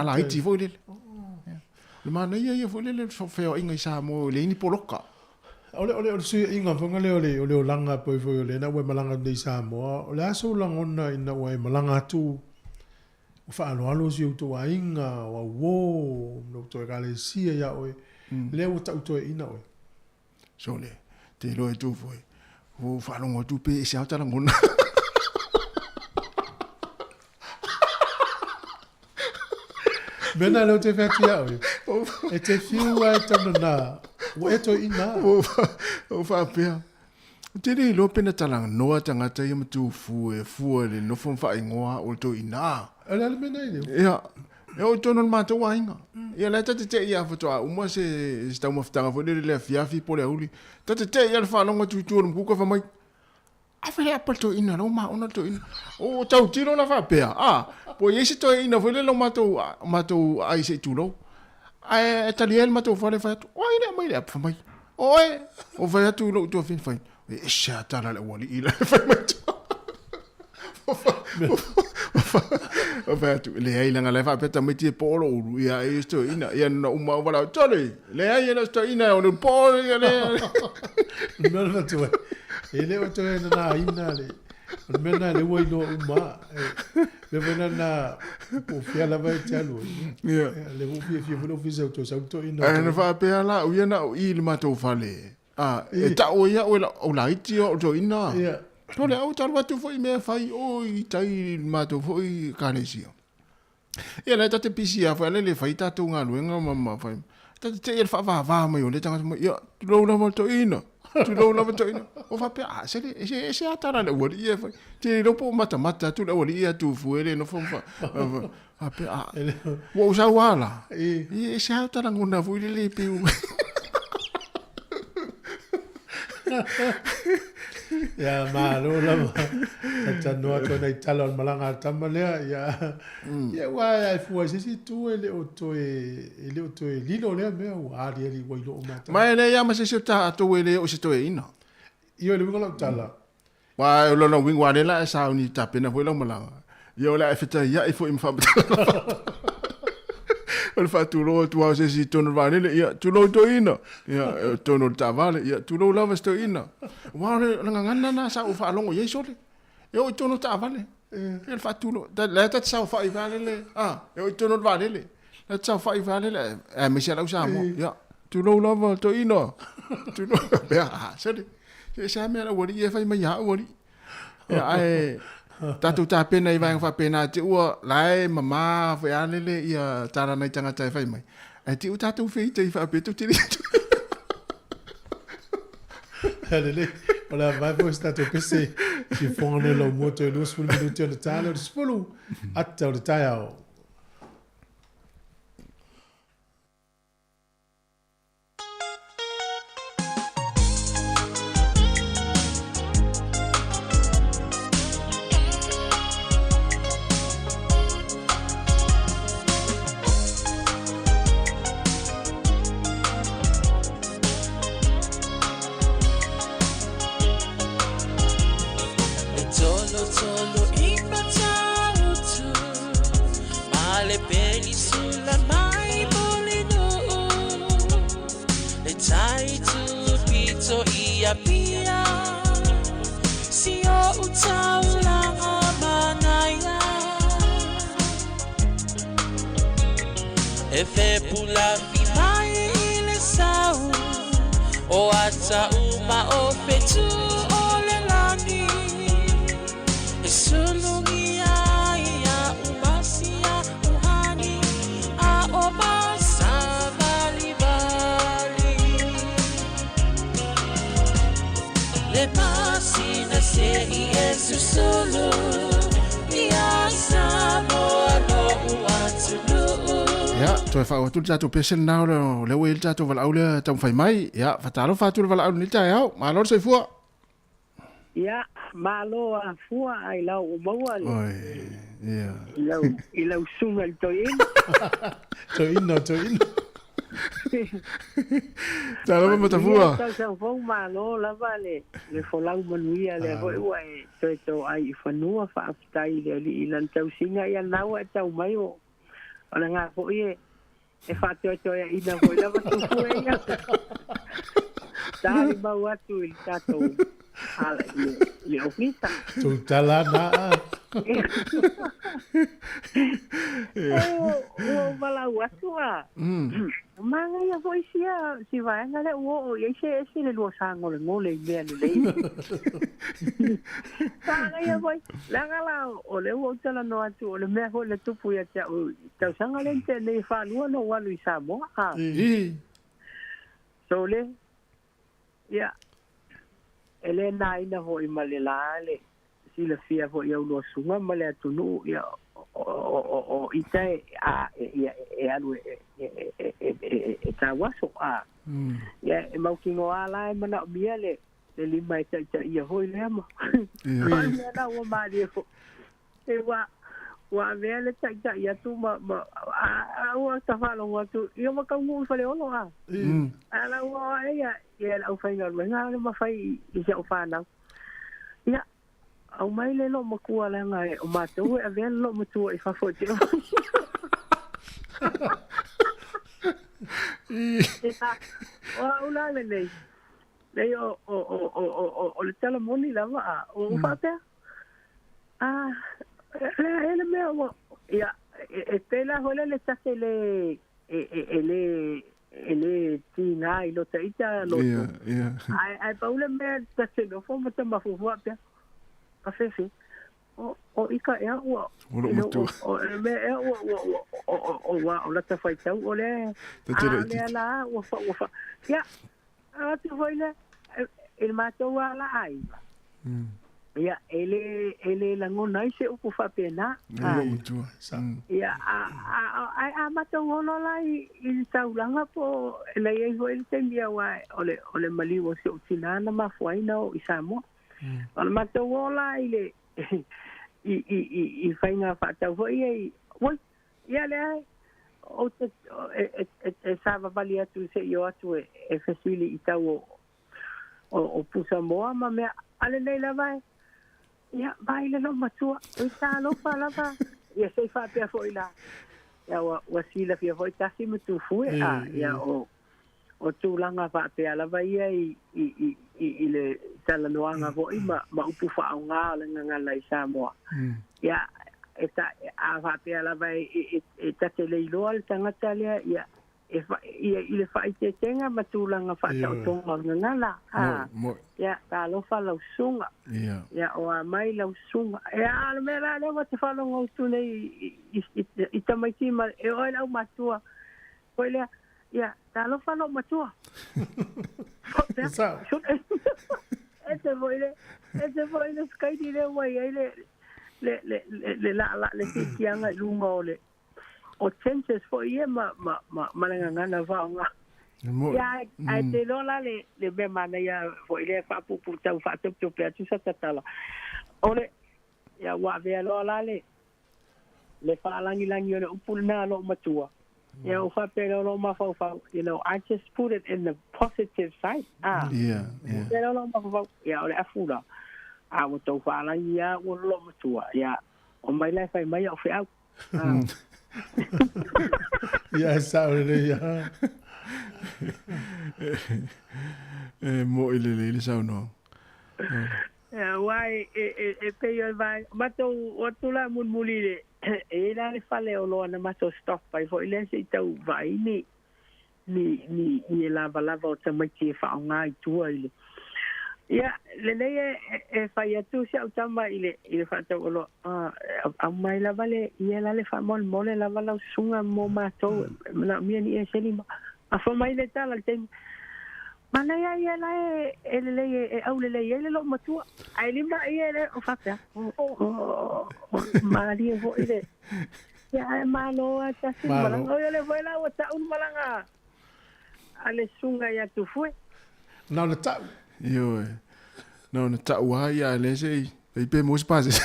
Speaker 4: la iti vo le le mana ia vo le so fe o inga Sāmoa le ni poloka
Speaker 2: ole su inga fonga le ole langa po fo le na we malanga de Sāmoa ole aso langona ina we malanga tu o fa alo si to inga wa wo no to gale si ya o le o ta to ina o
Speaker 4: so le te lo tu foi o fa lo tu pe se ata langona
Speaker 2: Mena lo te fati au. E te fiu ai tana na. O eto ina.
Speaker 4: O fa pia. Te ni lo pena tala noa tangata ia matu fu le no fon fa ingoa o to ina.
Speaker 2: Ala le mena ile.
Speaker 4: Ia. E o tono mata wainga. Ia la tata te ia foto a uma se sta mo ftanga fo le fiafi po le uli. Tata te ia fa longa tu tu ku ko fa mai. A fa le apal to ina no ma ona to ina. O tau tiro na fa pia. Po yesi to ina fo le lo mato ai se tulo. Ai taliel mato fo le fa. O ina mai le fa mai. Oi, o vai tu lo tu fin fine. E sha tala le wali ila fa mai. O vai tu le ai langa le fa peta mai ti polo ia esto ina ia no uma wala tole. Le ai ina sto ina o no polo ia le.
Speaker 2: No no tu. Ele o to na ina le. Mena le wai no uma. Le vena na o fia la vai talo.
Speaker 4: Ia.
Speaker 2: Le o fia vo fisa to sa to ina.
Speaker 4: Ana fa pe ala o ia na o il mato fale. E ta o ia o la iti o to ina.
Speaker 2: Ia.
Speaker 4: To le au talo tu foi me fai o i tai mato foi kanesia. Ia la tate pisia fa le fai ta to nga luenga mama fai. Tate te ia fa va mai o le tanga ia lo na mo to ina. Tu lo lava to ina. O fa pe se atara le wori ia fa. Te lo po mata tu le wori ia tu fuele no fa. A pe wo sa wala. E se atara ngona fuile le pe.
Speaker 2: Ya malo lava. Tata no ko nei talo malanga tamalea ya. Ya wa ai fu si tu ele o to lilo le me o ari ali wo lo mata.
Speaker 4: Mai le ya ma se ta to ele o se to ina.
Speaker 2: Io le ngola tala.
Speaker 4: Wa lo no wing wa le la sa uni ta pena foi lo malanga. Io la feta ya i fo im fa. O fa tu lo tu a se si tono vale ia tu lo to ina. Ia tono ta vale ia tu lo lava sto ina. Wa le ngana na sa o fa longo ye sole. Eu tono ta vale. Il fa tu lo da la ta sa fa i vale le. Eu tono vale le. La sa fa i vale le. Mi se la Sāmoa. Ia tu lo lava to ina. Tu lo bea sole. Se sa me la wori e fa mai ha wori. Ia ai tatu ta pena i vai fa pena te ua lai mama fa alele ia tara nei tanga tai fai mai e ti tatu fei te fa petu te
Speaker 2: alele ola vai vo stato pese si fone lo moto e lo sul minuto de talo spulu atta de tao
Speaker 7: Ale penisula mai molino Le tai tu pito ia pia Si o utau langa manaya E fe pula fi mai le sau O ata uma o fetu o le lani E sulungi ia umasia uhani A o masa vali vali Le masina se i esu solo Ia Sāmoa no uatunu
Speaker 4: Ya, toi fa tu ja tu pesen now le wel ja tu val aule tam fai mai. Ya, fatalo fa tu val aule ni ja ya. Ma lo se fu.
Speaker 3: Ia, malo a fua ai lau o maua le.
Speaker 4: Oi, ya.
Speaker 3: Ilau sunga le toi in.
Speaker 2: Toi in.
Speaker 4: Talo ma ta fua.
Speaker 3: Tau sa fong malo lava le folau manuia le hoi wai. Toi to ai fanua fa aftai le li ilan tau singa ia nau e tau mai o. Ona ngā hoi e whātua toia ina hoi lava tu fuenga. Tāri mau atu i tātou ala i ofisa.
Speaker 2: Tu tala na.
Speaker 3: O walau atu a. Manga ia hoi si vaenga le uo i eise le lua sango le ngole i mea ni lei. Manga ia hoi. Langa lao o le uo tala no atu o le mea hoi le tupu ia tia o tau sanga le te nei whanua no walu i Sāmoa. So le, ia, ele nā ina hoi ma le la le, sila fia hoi au loa sunga ma le atunu, ia, o ita e alu e tawaso a. Ia, e maukingo ala e mana o mia le lima e ta ia hoi le ama. Koi mea na ua maari e fo. E wa vea le ta ia tu ma a ua ta whalongo atu. Ia maka ungu whale olo a. Ala ua ia au whainga rua. Ngā le mawhai i se o whanau. Ia, au mai le lo makua le ngai o mātou e vea lo matua i whawhote o. O ula le nei. Nei o le telemoni lava a. O whapea. Ele mea o. Ia, e tela hole le tate le ele tina i lo taita lo. Ai paule mea tate no fo mata mafufua pia. Kafefe. O ika ea ua. O mea ea ua. O lata whaitau o le. Lea la ua fa. Ia, atu hoile. Il mātou a la ai. Ia, ele lango nai se upu whapena. Ia, a mātou hono la i taulanga po ele ei ho ele te mia wai ole maliwa se utinana mafuaina o i Sāmoa. Ona mātou hola i le i whainga whatau hoi ei. Wai, ia le ai. O te e sāwa vali atu se i o atu e whasili i tau o pusa moa ma mea ale nei la vai. Ia, vai le no matua. E tā lopa lava. Ia, sei whapea fo i la. Ia, wa sila fia fo i tasi matu fue. Ia, o tūlanga whapea lava ia i le talanoanga fo i ma upu whao ngā le ngangala i Sāmoa. Ia, e ta a whapea lava e tate leiloa le tangata lea. Ia, i le whaitetenga matulanga whatau tonga ngangala. Ia, tā lofa lau sunga. Ia, o a mai lau sunga. Ia, ala mera lewa te whalonga utune i tamaiti ma e oi lau matua. Koe lea, ia, tā lofa lau matua. E te voile skaiti le wai ei le tikianga i lunga o le. O chances fo ia ma ngana vaonga. Ia ai te lola le be mana ia fo ile fa pu tau fa tu pe tu sa tatala. Ole ia wa ve lola le fa langi le upuna lo matua. Ia o fa pe lo ma fa I just put it in the positive side.
Speaker 4: Yeah.
Speaker 3: Pe lo ma fa ia ole afura. O to fa langi ia o lo matua. Ia o mai lai fa mai o fe au.
Speaker 2: Ia sa o le ia.
Speaker 4: Mo i le sa no.
Speaker 3: Wai e pe yo vai mato o tula mun mulile e la le fale o lo na mato stop pai fo ile se tau vai ni la lava o tamai te fa nga i tua ile ia le e fai atu se o tama ile fa tau lo a mai la vale ia la le fa mole la vala sunga mo mato na mi ni e selima a fa mai le tala te mana ia la e au le ia le lo matua ai lima ia le o fa pa mari vo ile ya malo ata si malanga o le voila o ta un malanga ale sunga ya tu foi
Speaker 2: na na ta
Speaker 4: yo no na ta wa ya le sei e pe mo space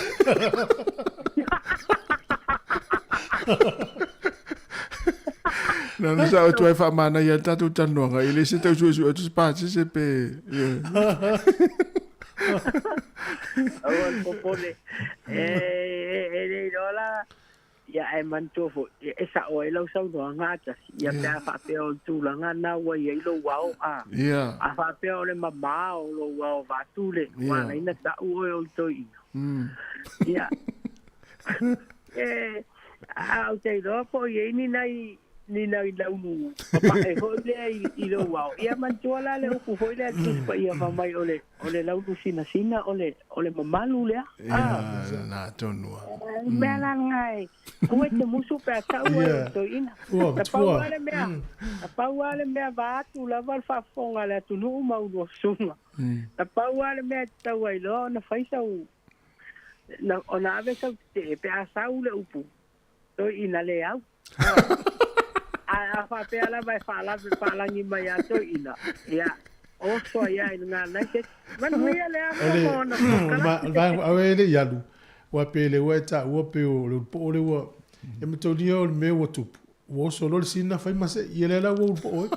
Speaker 4: na na sa tu fa mana ya ta tu tan no ga ile se tu tu space se pe
Speaker 3: awal popole e dola ya e manto fo e sa o lo so do nga ta ya ta fa pe o tu la nga na wa ye lo wa a a fa pe o le mama o lo wa va tu le wa na ina ta o to i ya a o te do po ye ni la unu pa e ho le I lo wa ya manto la le ku ho le tu pa ya va mai ole la unu sina ole mama lu le
Speaker 4: na tonu
Speaker 3: me la ngai ko te musu pe ta o to ina pa wale me va tu la va fa fonga la tu no ma u sunga pa wale me ta wa lo na fa sa u na ona ave sa te pe sa u le upu to ina le au a fa pe ala vai fa la ni mai to ina ya o so ya ina na ke man ia le a na
Speaker 2: va ele ya lu wa pe le wa ta wa pe o le po le wa e me to dio me wa tu wo so lo sina fa ma se ile la wo po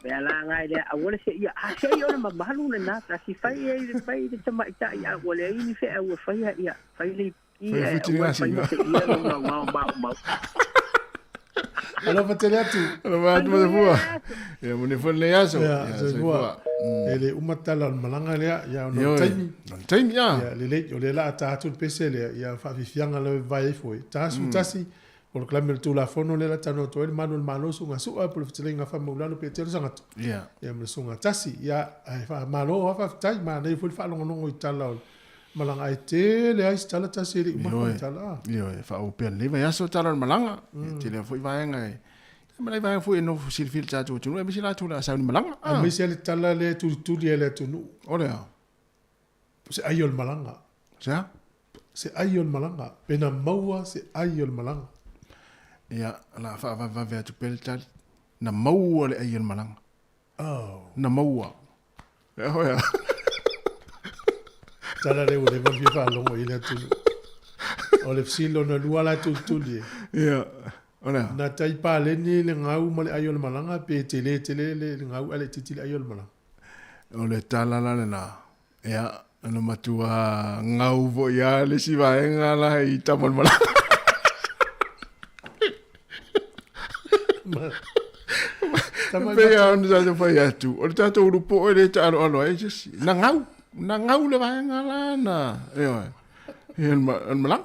Speaker 3: pe ala ngai le a wo le se ya a se yo na ma lu na ta si fa de tama ita ya wo le ni fe a wo fa ya fa le
Speaker 4: ia fa
Speaker 3: ma
Speaker 2: Alo fatele atu.
Speaker 4: Alo va tu mo fua. Ya mo ne fo le aso.
Speaker 2: Ya se fua. Ele umatala malanga le ya no taimi.
Speaker 4: No taimi ya.
Speaker 2: Ya le le la ta tu pese le ya fa fianga le vai foi. Tasu tasi por clamer tu la fono le la tano to el manuel maloso nga su a por fitelinga fa mulano pe tele sangat.
Speaker 4: Ya.
Speaker 2: Ya me sunga tasi ya fa malo fa tai ma ne fo fa longo no itala. Malanga ai te le ai stala ta seri ma tala.
Speaker 4: Yo fa o pe le vai aso tala malanga. Te le foi vai ngai. Malai vai foi no sil fil ta tu no me sila tu la sa malanga.
Speaker 2: A me sila tala le tu le tu no.
Speaker 4: Ole.
Speaker 2: Se ayol malanga.
Speaker 4: Sa?
Speaker 2: Se ayol malanga. Pena maua se ayol malanga.
Speaker 4: Ya la fa va ver tu pel tal. Na maua le ayol malanga.
Speaker 2: Oh.
Speaker 4: Na maua. Ya.
Speaker 2: Tala le ule van viva longo ile tu. Ole fsilo na lua la tu li.
Speaker 4: Ya. Ona.
Speaker 2: Na tai pa le ni le ngau male ayol malanga pe tele le ngau ale titili ayol malanga.
Speaker 4: Ole tala la na. Ya, no matua ngau vo ya le si va en la i tamol malanga. Pea on sa fa ya tu. Ole tato grupo ele talo alo e na ngau le vai ngala na el malang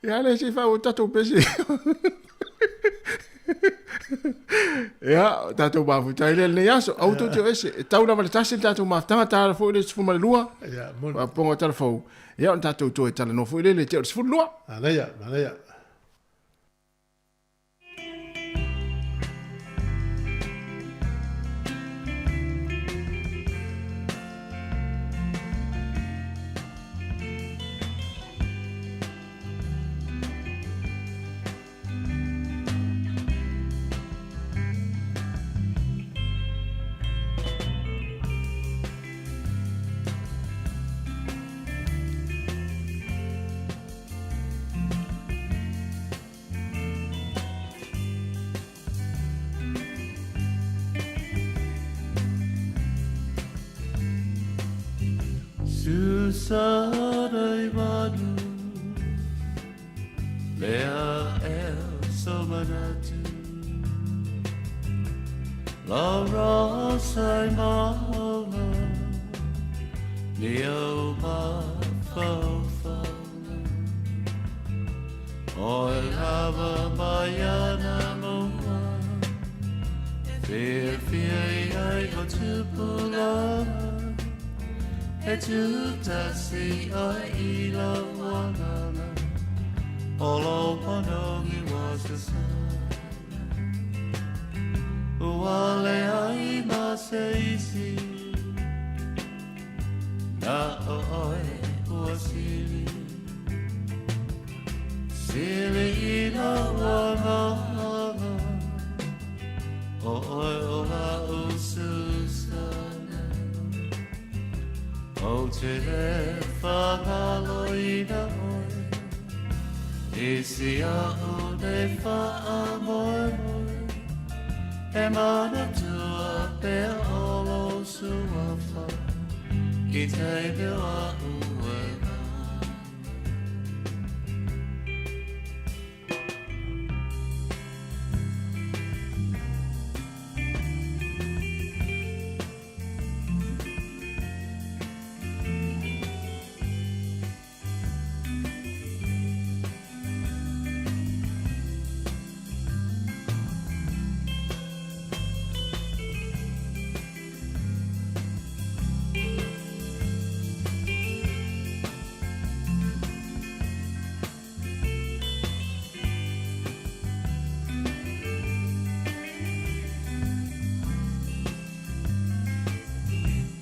Speaker 4: ya le si fa o tato pesi ya tato ba fu tai le ya so auto te ese tau na male tasi tato ma tanga ta fo le fu mal lua
Speaker 2: ya
Speaker 4: mo pongo tal fo ya on tato to tala no fo le te fu lua
Speaker 2: ala ya
Speaker 1: Susanai manu Lea el
Speaker 18: manatu La rosa mama Leo ma fofa Oi lava mayana moa Fear I go to pula E tu tasi oi ila wanana Olo panongi was the sun Wale ai maseisi Na oi wasili Sili ina wanana Oi ola ususana O te le whangalo ina oi Isi a o ne wha moe moe E mana tua pe olo sua wha Ki te meo a ue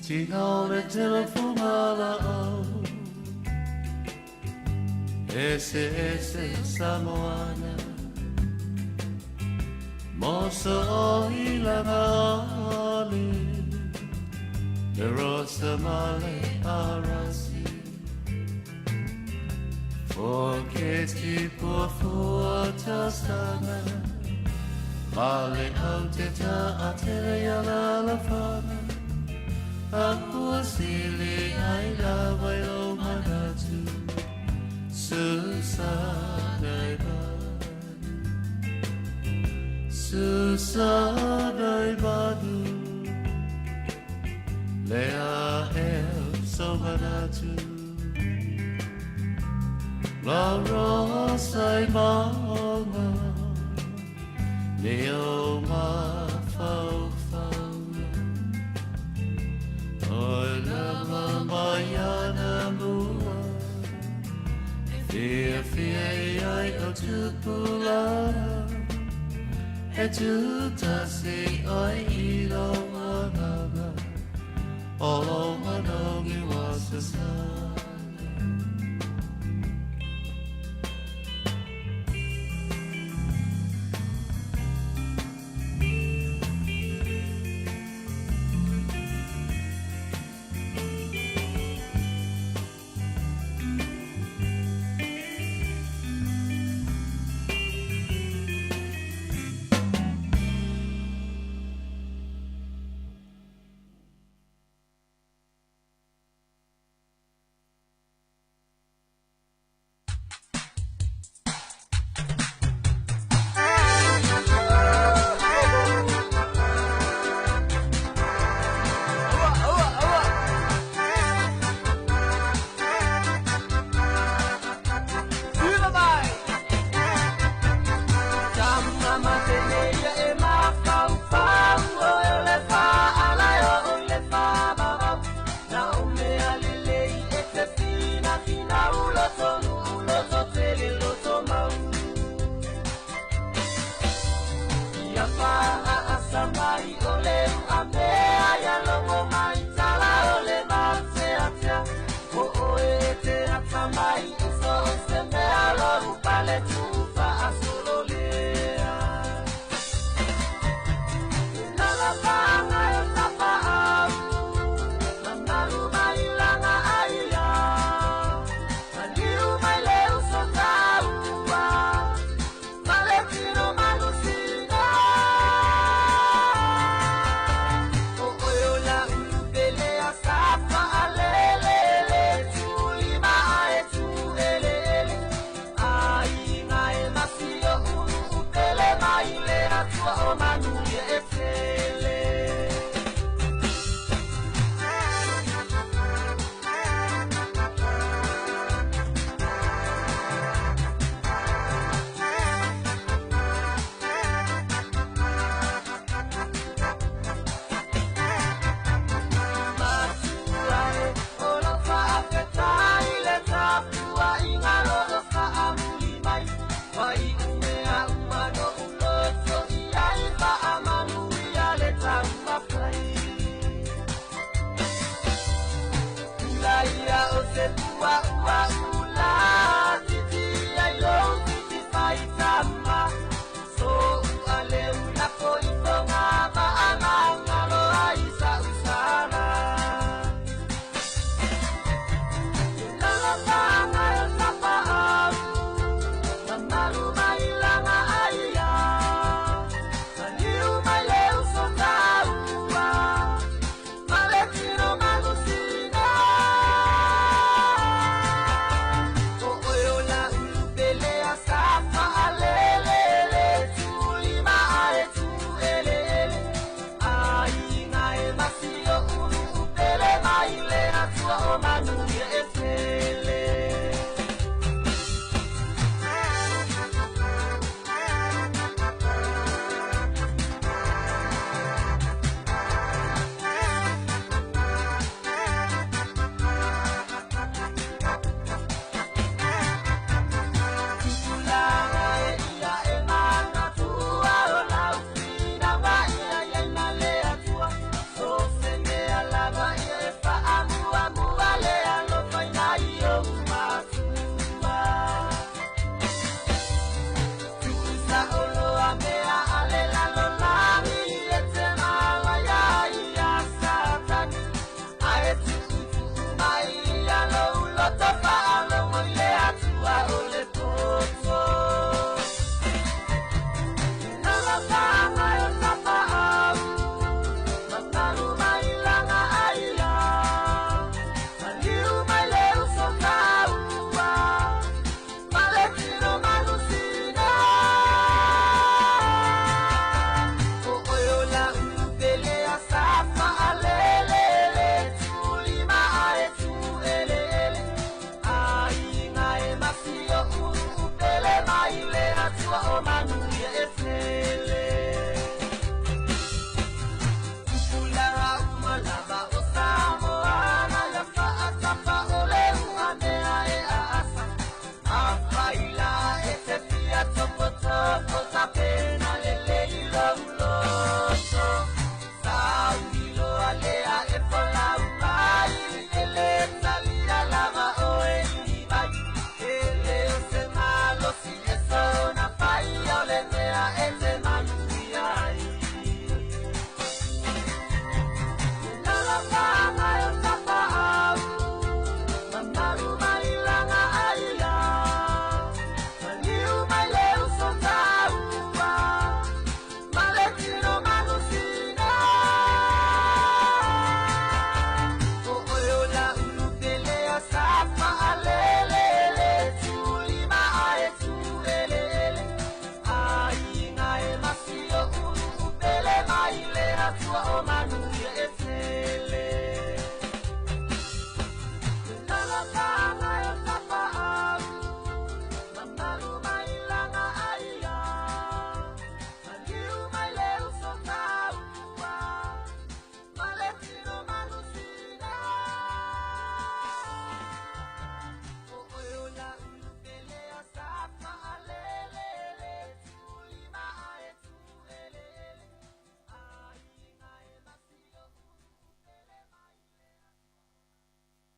Speaker 18: Ti le telefona o Ese Sāmoana Moso o ila mali Le rosa male arasi Forcheti por fuortastana Male auteta a te la la fana Aku sili ai la vai lo manatu Susadai badu Lea so manatu La rosa mama Leo ma fau Ola mayana mua Fear I go to pula E tu tasi oi ilo wanana Olo manongi was the sun
Speaker 7: atua o manu e tele.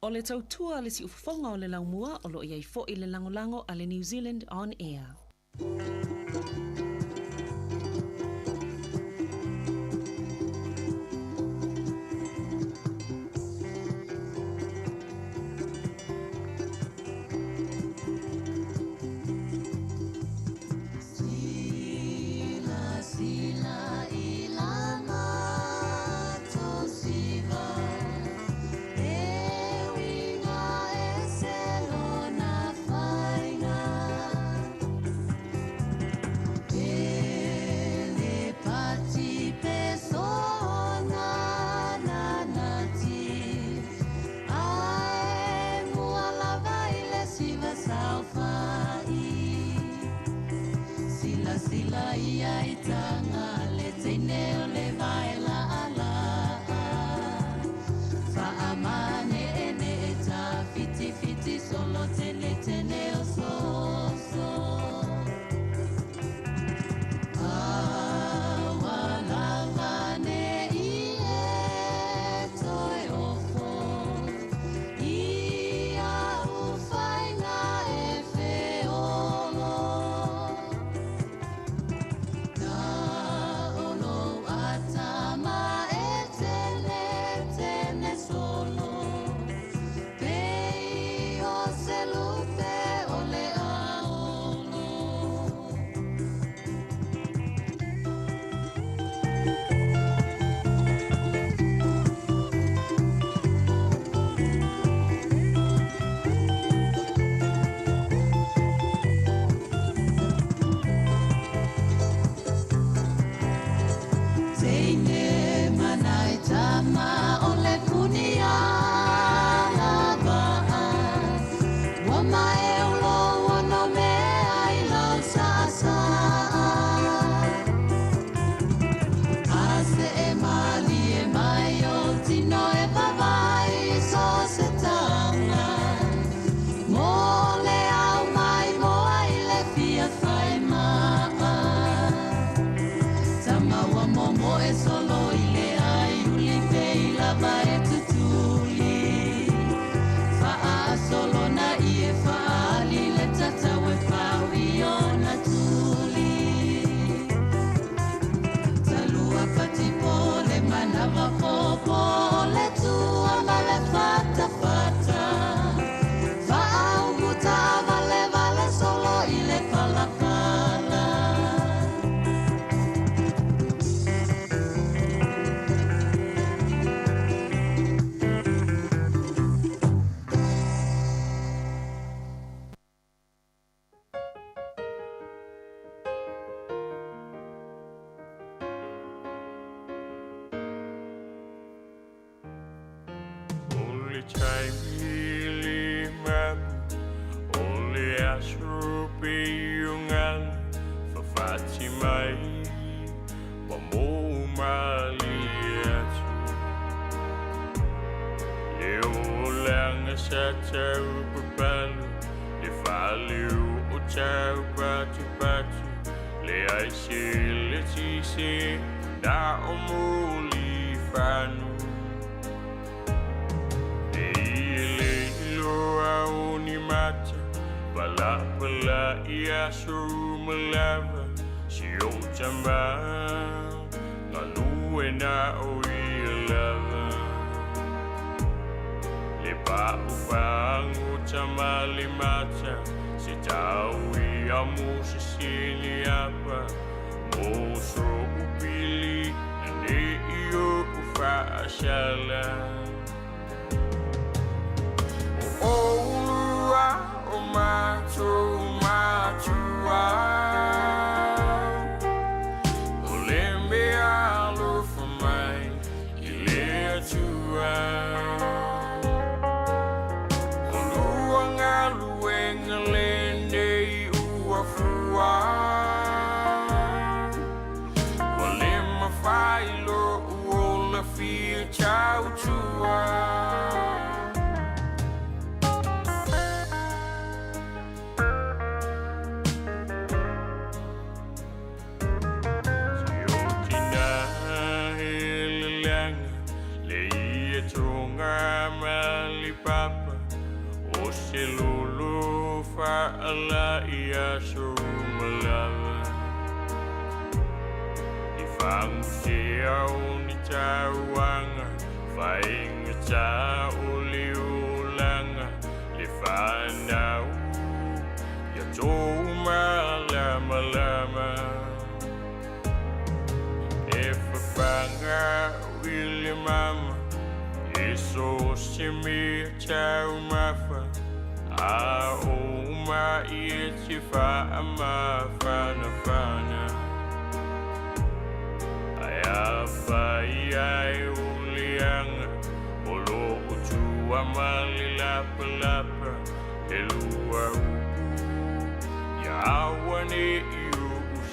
Speaker 5: O le tautua le si ufafonga o le laumua o lo iai fo i le langolango a le New Zealand On Air.
Speaker 7: Sila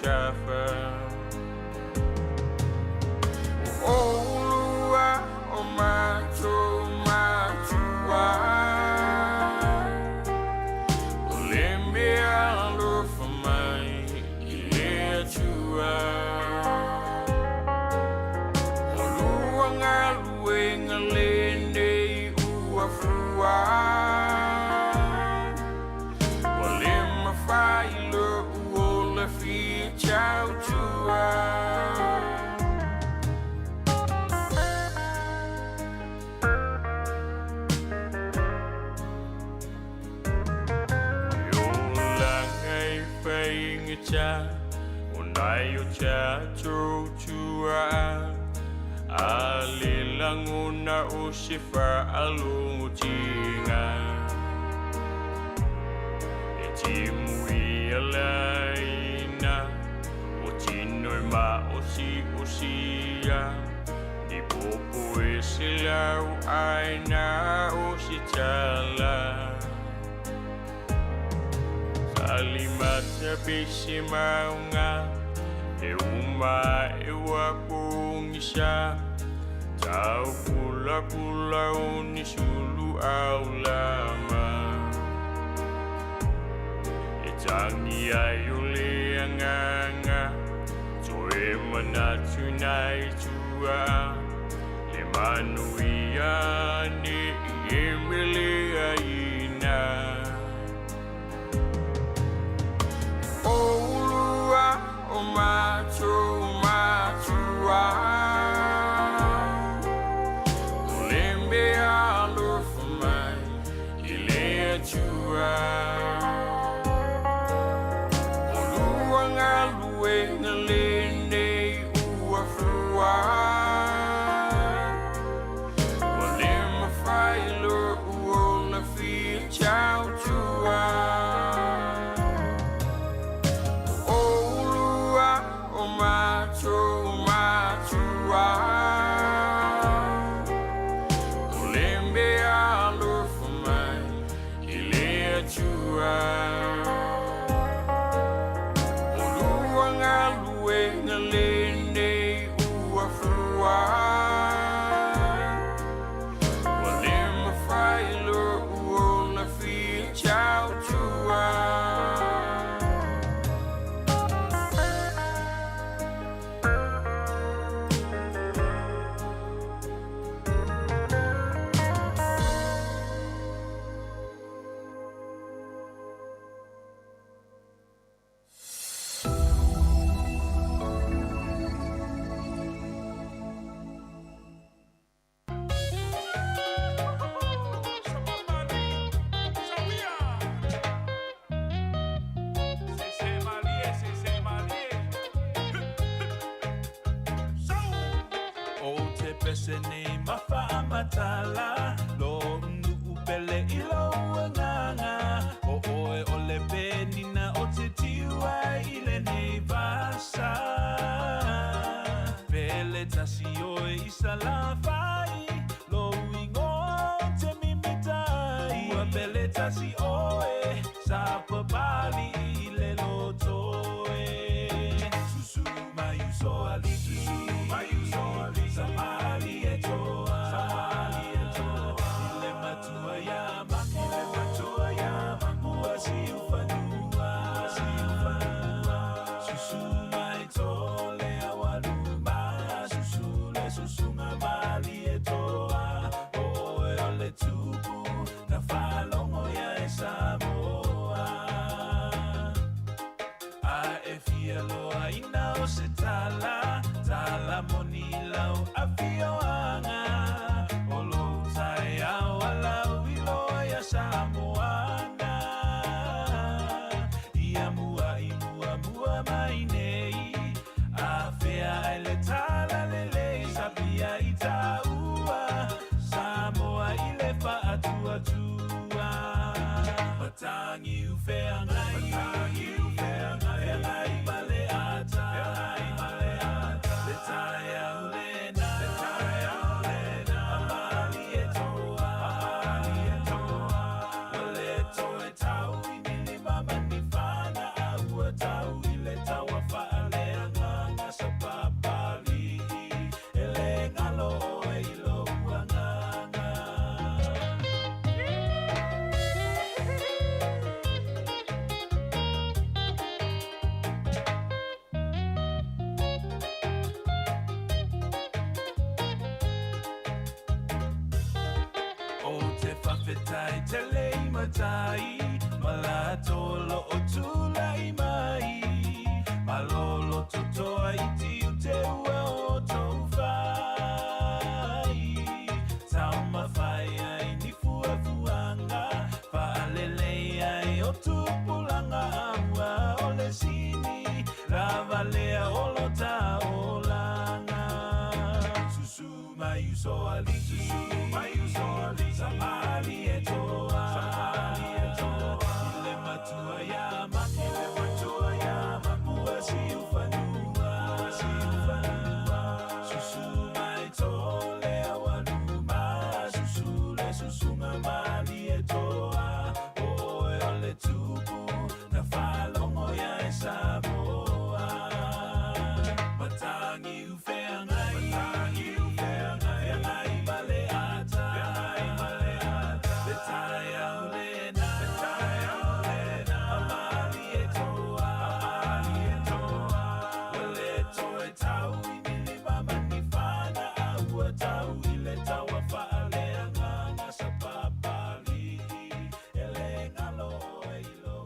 Speaker 19: chafa Olua o macho matua Oleme alo for my ilechua Olua ngalue ngalende uafua Olema failo uola fi chau chua Cha unai o cha chua alilanguna o shifa alutinga etimui alaina o tino ma o sia di popo esilau aina o sitala Alimata pisi maunga e uma e wapungisha tau pula pula unisulu aulama e tangi ayule anganga toe manatu nai tua le manuia ni emele aina Olua o macho matua Olembe alo for my ilechua Olua ngalue ngalende uafua Olema failo uola fi chau chua Macho matua Olembe alo for my ilechua Olua ngalue ngalende uafua Olema failo uola fi chau chua
Speaker 18: Pesene mafa amatala lo ndu upele ilo nganga o oe ole penina o te tiwa ile nei vasa pele tasi oe isala vai lo ingo te mimitai ua pele tasi oe sa papali ile lo toe susu mayu so ali Samali etoa ile matua yama muasi ufanua susuma etole awaluma susuma mali etoa oe ole tupu na falongo ya Sāmoa a efielo aina o setala tala monila afioanga olo saya wala wilo ya Sāmoana imua mainei afea ele tala lele sapia itaua Sāmoa ile fa atua matangi ufea ngai male ata letaya ulena
Speaker 20: tai malatolo o tula I mai malolo totoa iti ute ua o tou vai tauma fai ai ni fuanga faalele ai o tupulanga aua o le sini lavalea o lo taolanga susu mai uso ali samali e toa ile matua ya mua si ufanua susu mai tole awanuma susu ngamali e toa o ole tupu na falongo ya Sāmoa matangi ufeangai male ata betaya ulena amali e toa wale toe tau inili mama nifana aua tau ile tawa faale anganga sa papali ele ngalo ilo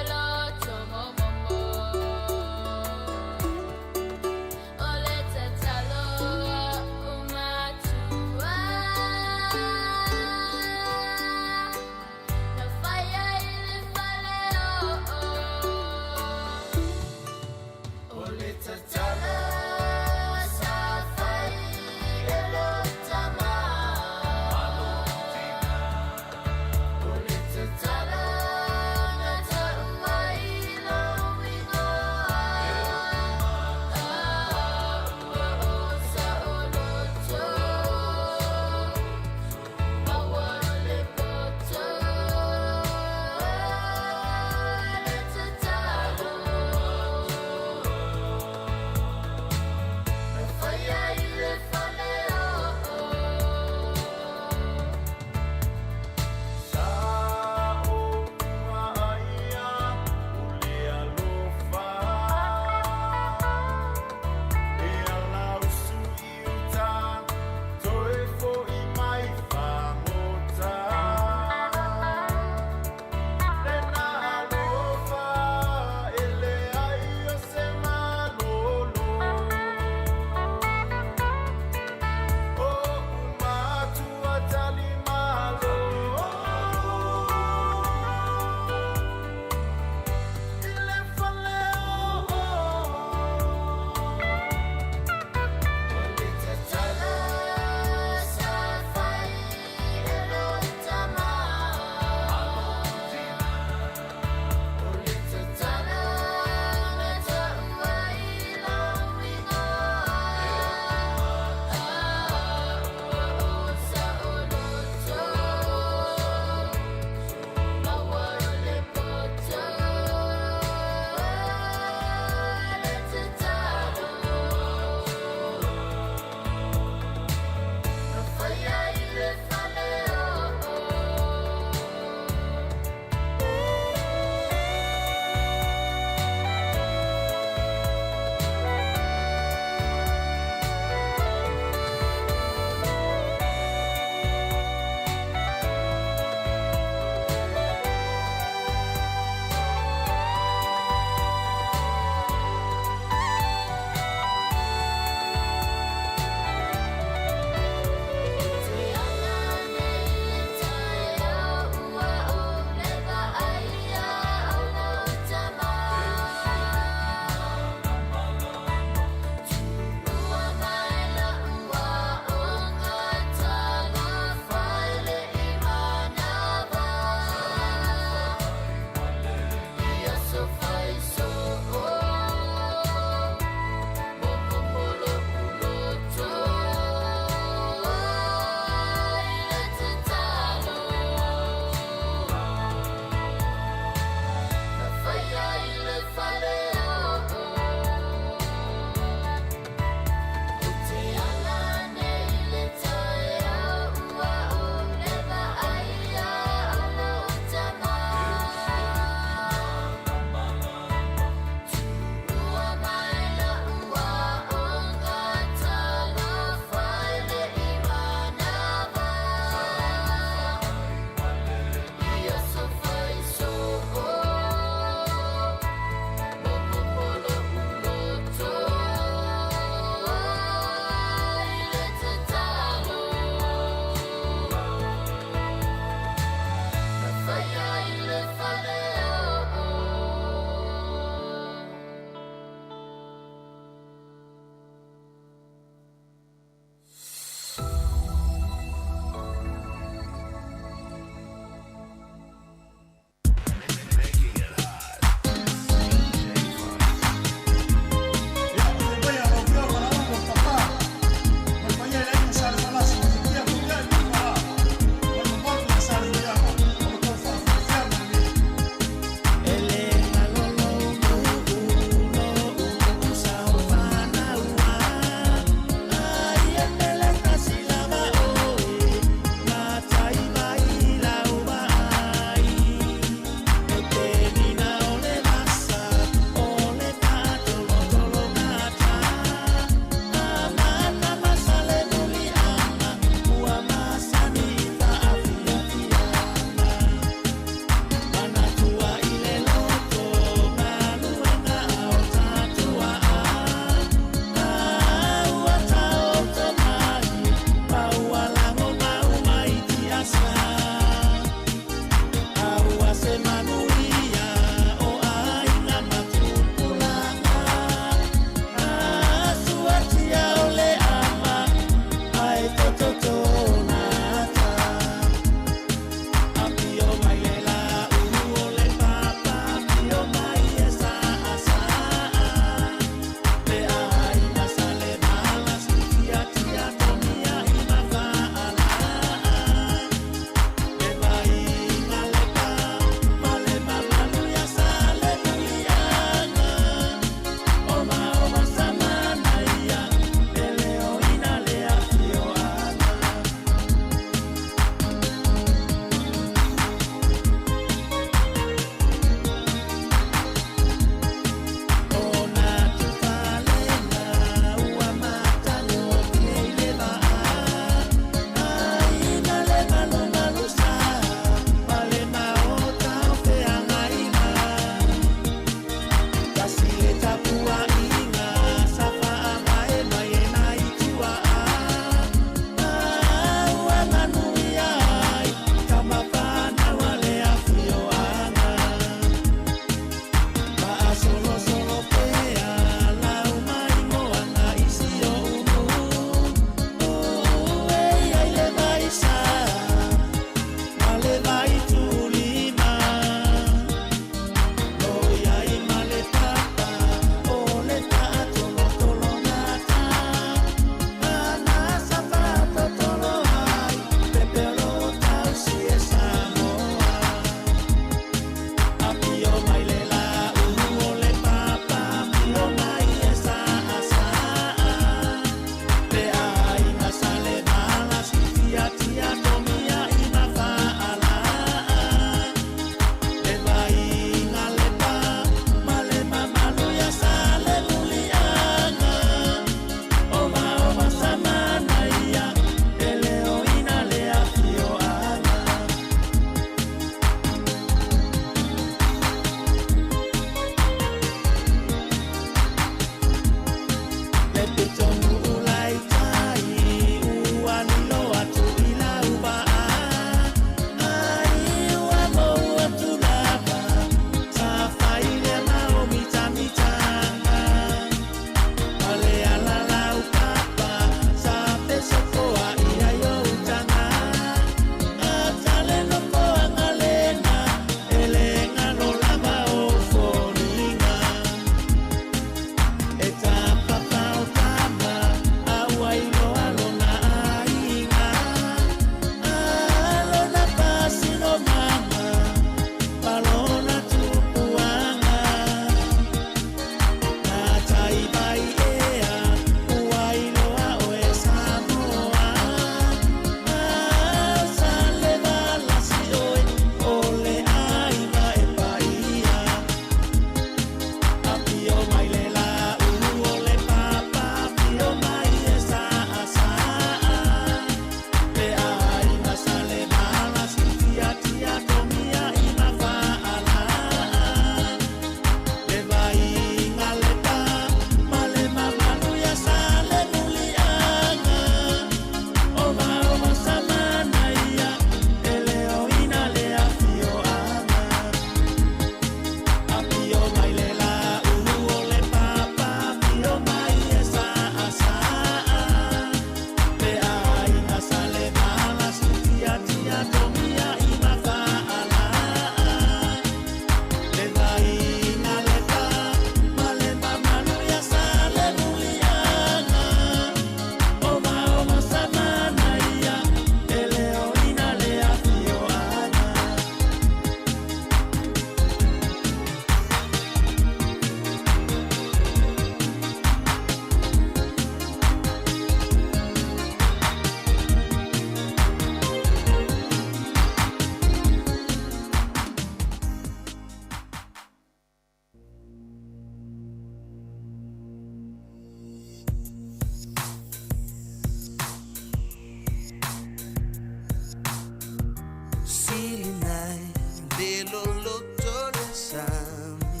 Speaker 7: lolotole sami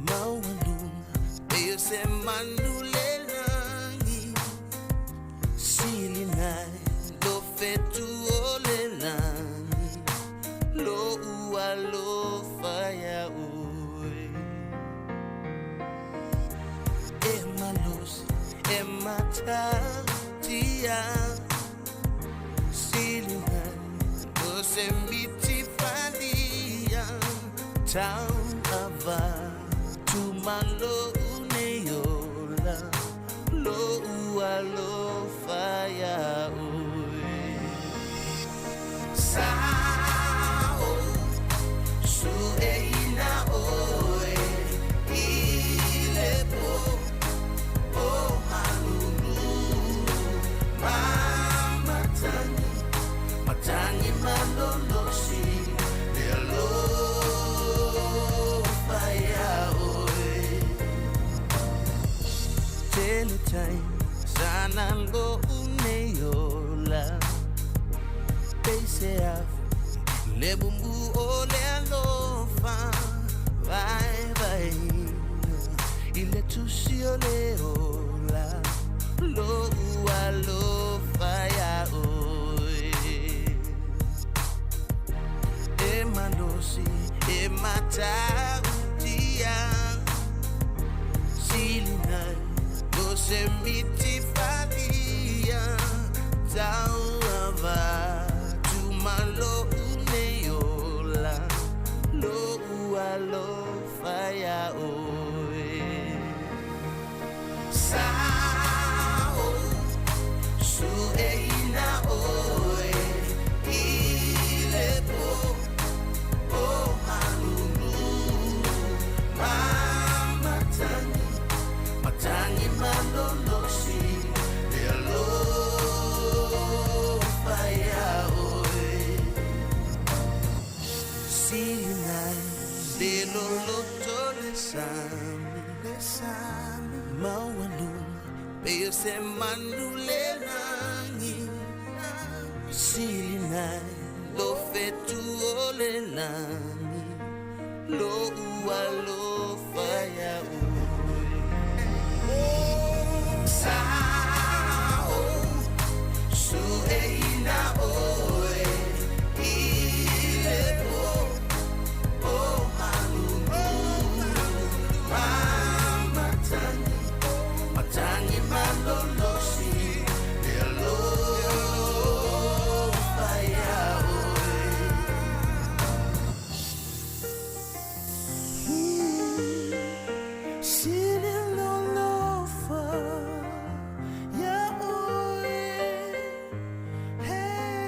Speaker 7: mawalunga eyo se manulelangi silinai lo fetu olelani lo ua lo faya ue e malosi e matatia silinai lo sembiti falia town ava tu malo uneyola lo ua lo faya ue sao su eina oe ilepo o manulu matani malolosi lelo faya oe teletime sana lo uneyola Pese af le bumbu ole alofa vai vai il tusio le ola lo alofa ya oi e malosi e matautia silina lo semiti falia tawa malo uneyola lo alo faya oe sao su eina oe ilepo o manulu matani malolosi lelo faya Sinai de lolotole sami mawalunga peyo se manulelangi Sinai lo fetu olelani lo ua lo faya ue sao su eina oe ilepo matani malolosi lelo faya oe sililolofa ya oe hey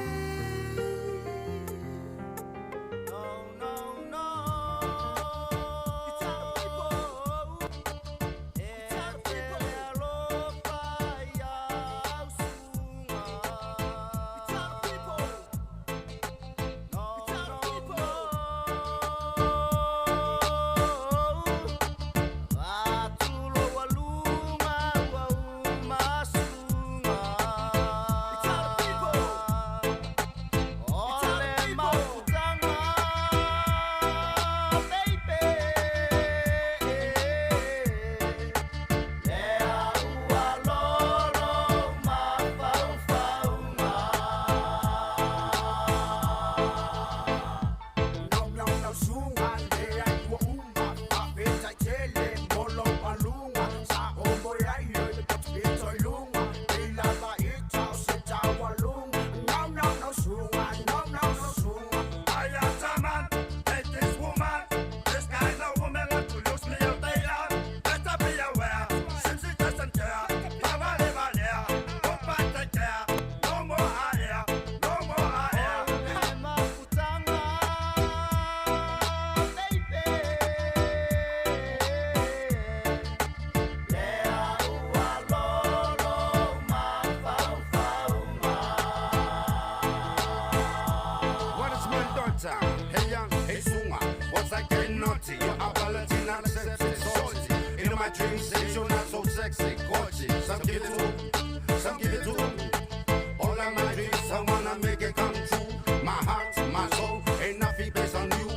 Speaker 7: no
Speaker 21: dreams say you're not so sexy, gorgeous. Some give it to, some give it to. All of my dreams, I wanna make it come true. My heart, my soul, ain't nothing based on you.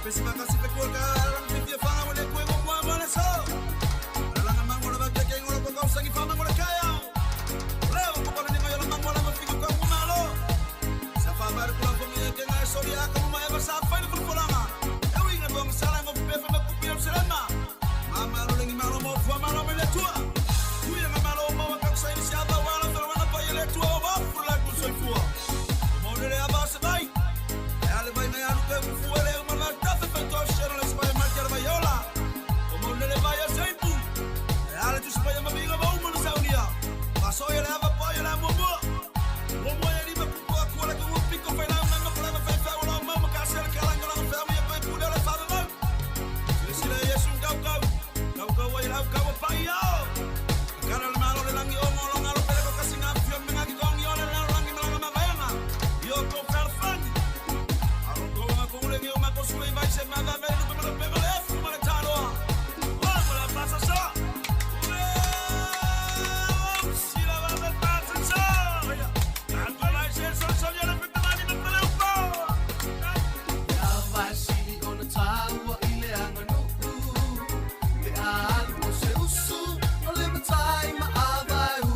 Speaker 6: Pesi makasi pe kuoka lang pipia fanga wale kue mwa wale so. Lang mang wala ba kaya ngolo ko sangi fama wala kaya. Leo ko pala ninga yola mang wala mafika kwa kumalo. Sa fama ri kula komi ke ngai sori aka mama eba sa fa ni fulanga. Ewi nga dong sala ngo pe fa ku pia selama. Mama lo lengi malo mo fa malo me le tua. Kuya nga malo mo ka sai ni sia ba wala fa wala pa ile tua ba fula ku soi fua. Mo le aba sa bai. Ale bai me anu ke ku fuele uma la tafe fa to shero le spai ma kerba yola. Mo le vai a saipu. Ale tu spai ma binga ba uma sa unia. Paso ele ava pa ele mo mo. Mo mo ele ba ku ku la ku pico fa na ma ko la fa fa wala ma ka ser ka la ngala fa mi pa ku le fa na. Si le yesu kau wa ila kau pa yo. Kana le malo le langi o mo lo ngalo pele ko kasinga fio me ngi gong yo le langi malo ma venga. Yo ko perfani. Uma construir vai ser nada velho do meu pego left para talo. Vamos lá passa só. Se la va a passa só. Tanto vai ser só só já não tá nem para o pau.
Speaker 7: Ya vai se on the tower ile anga no. Le algo se usu no le time avai u.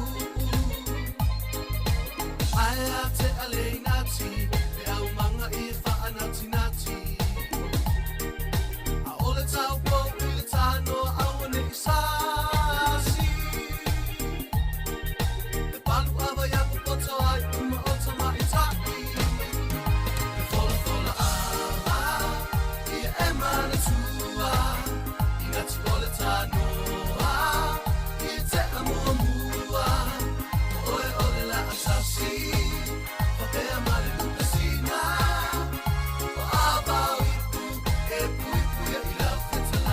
Speaker 7: Ai ate aleinati le au manga I fa anati nati. Tau po ile tano awane isasi. Le palu ava ya kupoto ai uma ota mai taki. Le fola ava ia emana tua. Ingati ole tano a ia te amua mua. Ole la asasi. Papea male lupesina. O ava ipu epu ya ila.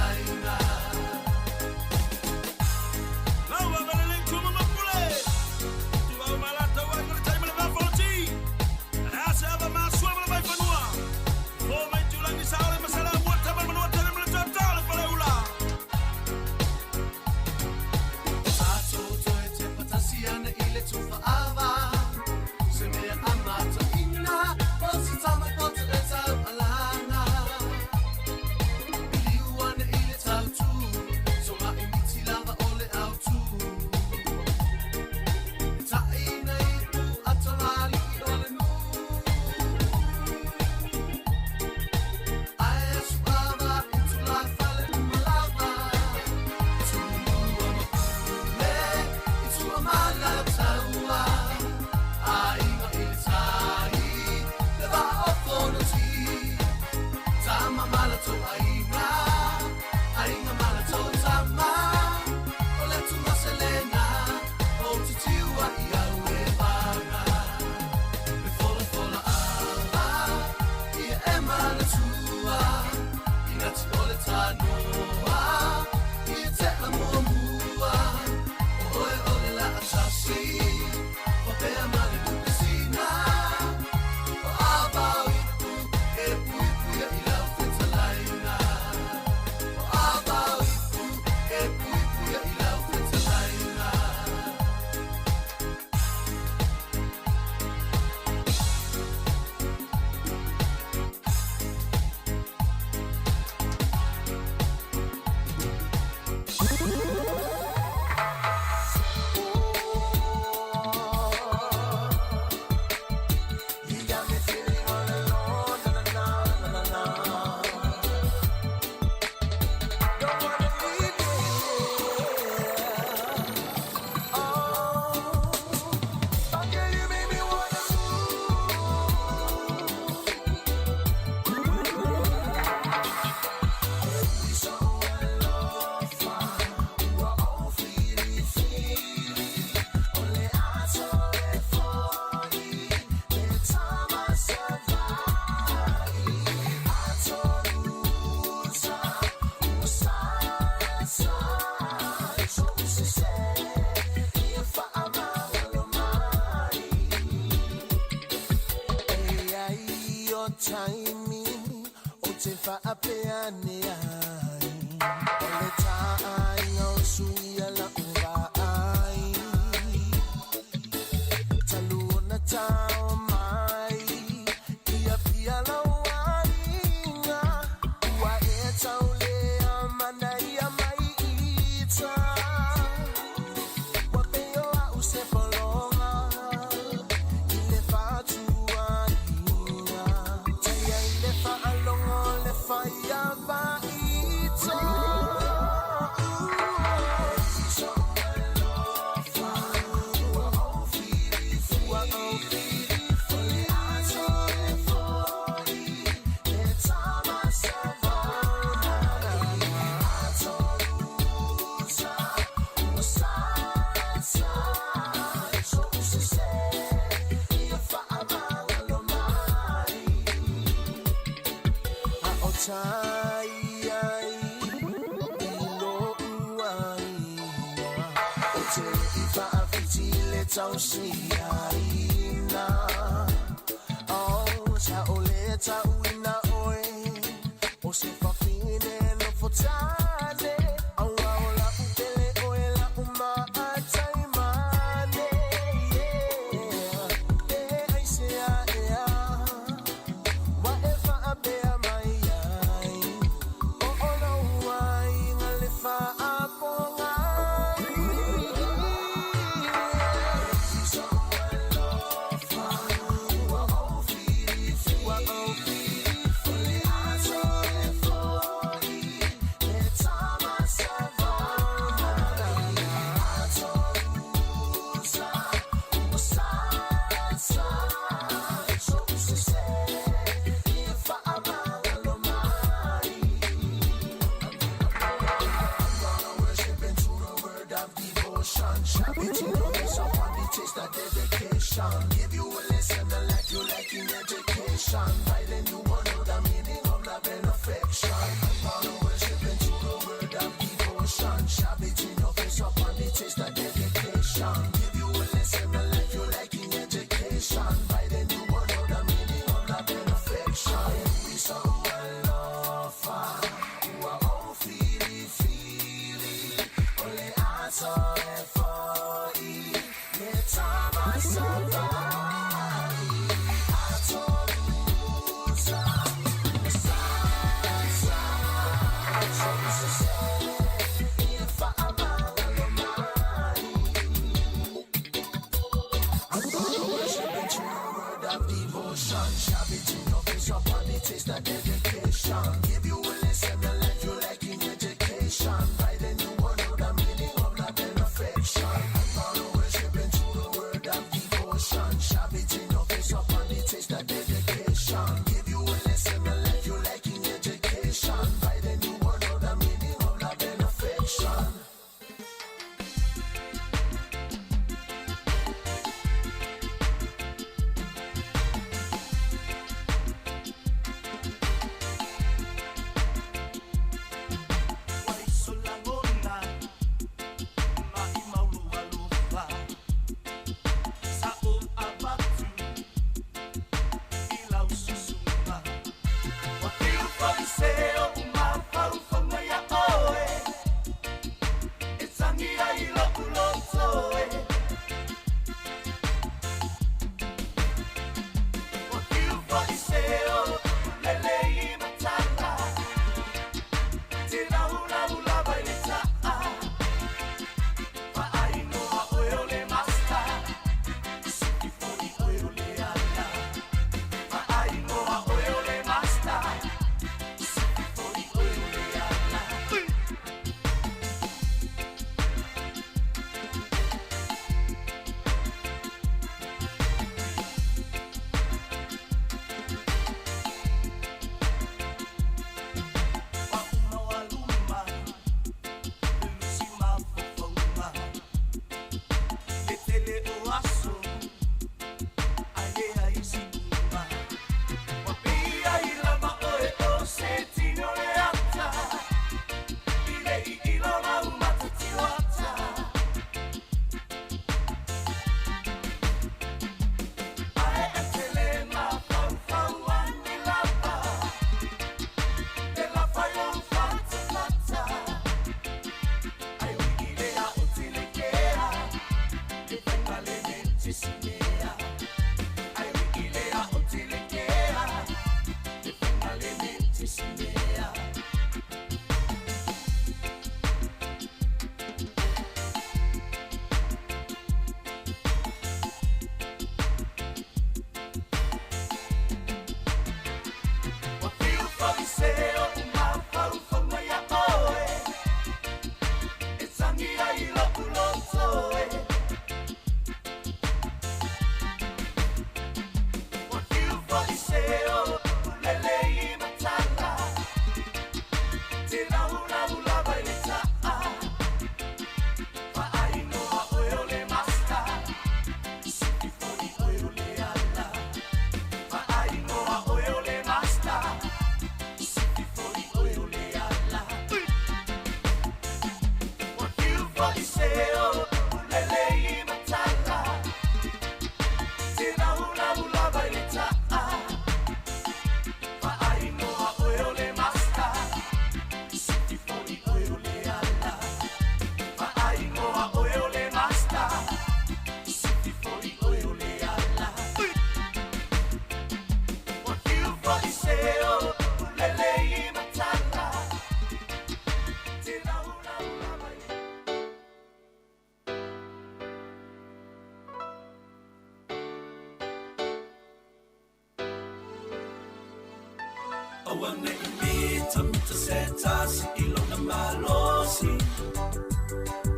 Speaker 20: awane imita mita setasi ilona malosi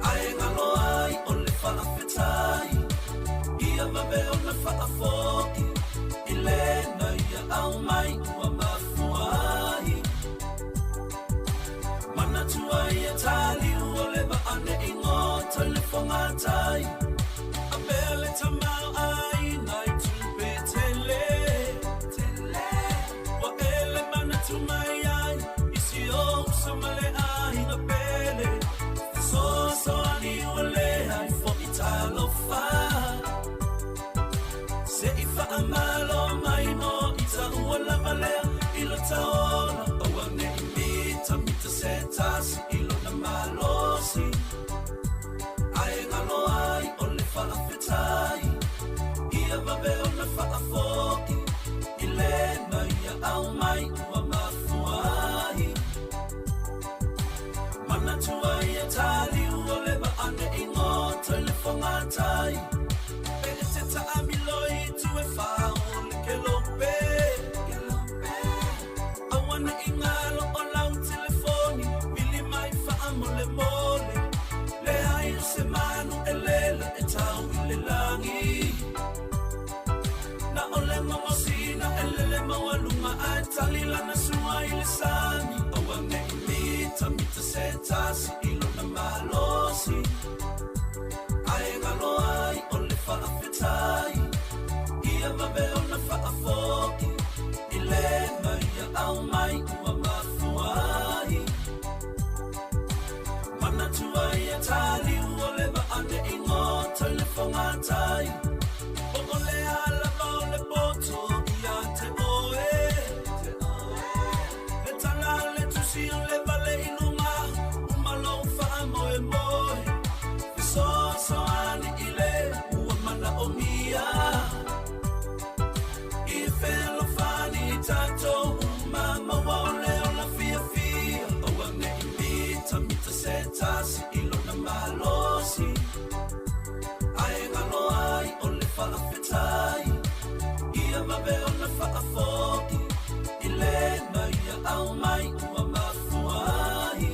Speaker 20: Ae ngalo ai ole whaafetai Ia mabe ona whaafoki Ilena ia au mai ua mafuai Mana tua ia tali uole ba ane ingota le whangatai Abele tamau ai nai tupe tele Wa ele mana tumai ai Isi o samale ai na pele So ani uole ai fo italo fa Se ifa amalo mai no ita uola malea ilo taona Awane imita mita setasi ilo na malosi Ae ngalo ai ole whaafetai Ia mabe ona whaafoki Ilena ia au mai ua mafuai Mana tua ia tali uole ba ane ingota le whangatai Pe e te taamiloi tu e whao le ke lope Awana ingalo o lau telefoni Pili mai whaamole mole Le ai o se manu e lela e tau i le langi Na ole mamosina e lele mawalunga a talila na sua i le sani Awane imita mita setasi ilo na malosi Ae ngalo ai ole whaafetai Ia mabe ona whaafoki Ilena ia au mai ua mafuai Mana tua ia tali uole ba ane ingota le whangatai O le ala ma o le poto ia te oe Le tala le tusi o le vale inunga Umalo wha moe moe So ani ile ua mana o mia I felo fani tato umama wa ole o la fia fia O ane imita mita setasi ilo na malosi Ae ngalo ai ole whaafetai Ia mabe ona whaafoki Ilena ia au mai ua mafuai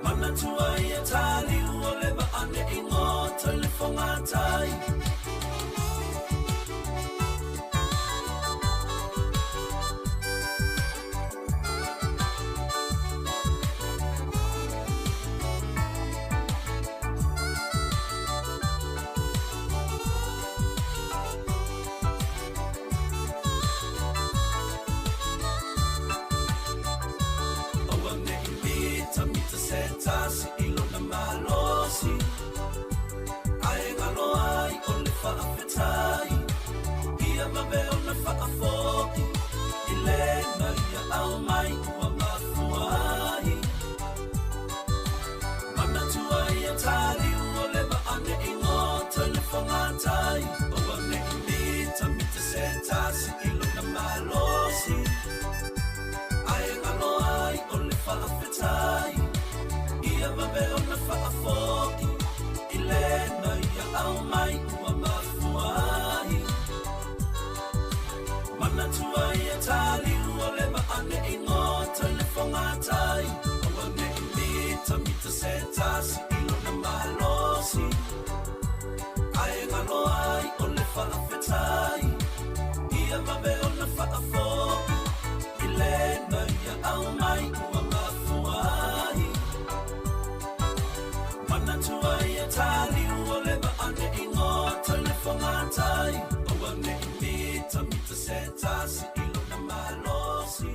Speaker 20: Mana tua ia tali uole ba ane ingota le whangatai Awane imita mita setasi ilo na malosi Ae ngalo ai ole whaafetai Ia mabe ona whaafoki Ilena ia au mai ua mafuai Mana tua ia tali uole ba ane ingota le whangatai Awane imita mita setasi ilo na malosi Ae ngalo ai ole whaafetai Ia mabe ona whaafoki Ilena ia au mai ua mafuai Mana tua ia tali uole ba ane ingota le whangatai Awane imita mita setasi ilo na malosi Ae ngalo ai ole whaafetai Ia mabe ona whaafoki Ilena ia au mai ua mafuai Mana tua ia tali uole ba ane ingota le whangatai Awane imita mita setasi ilo na malosi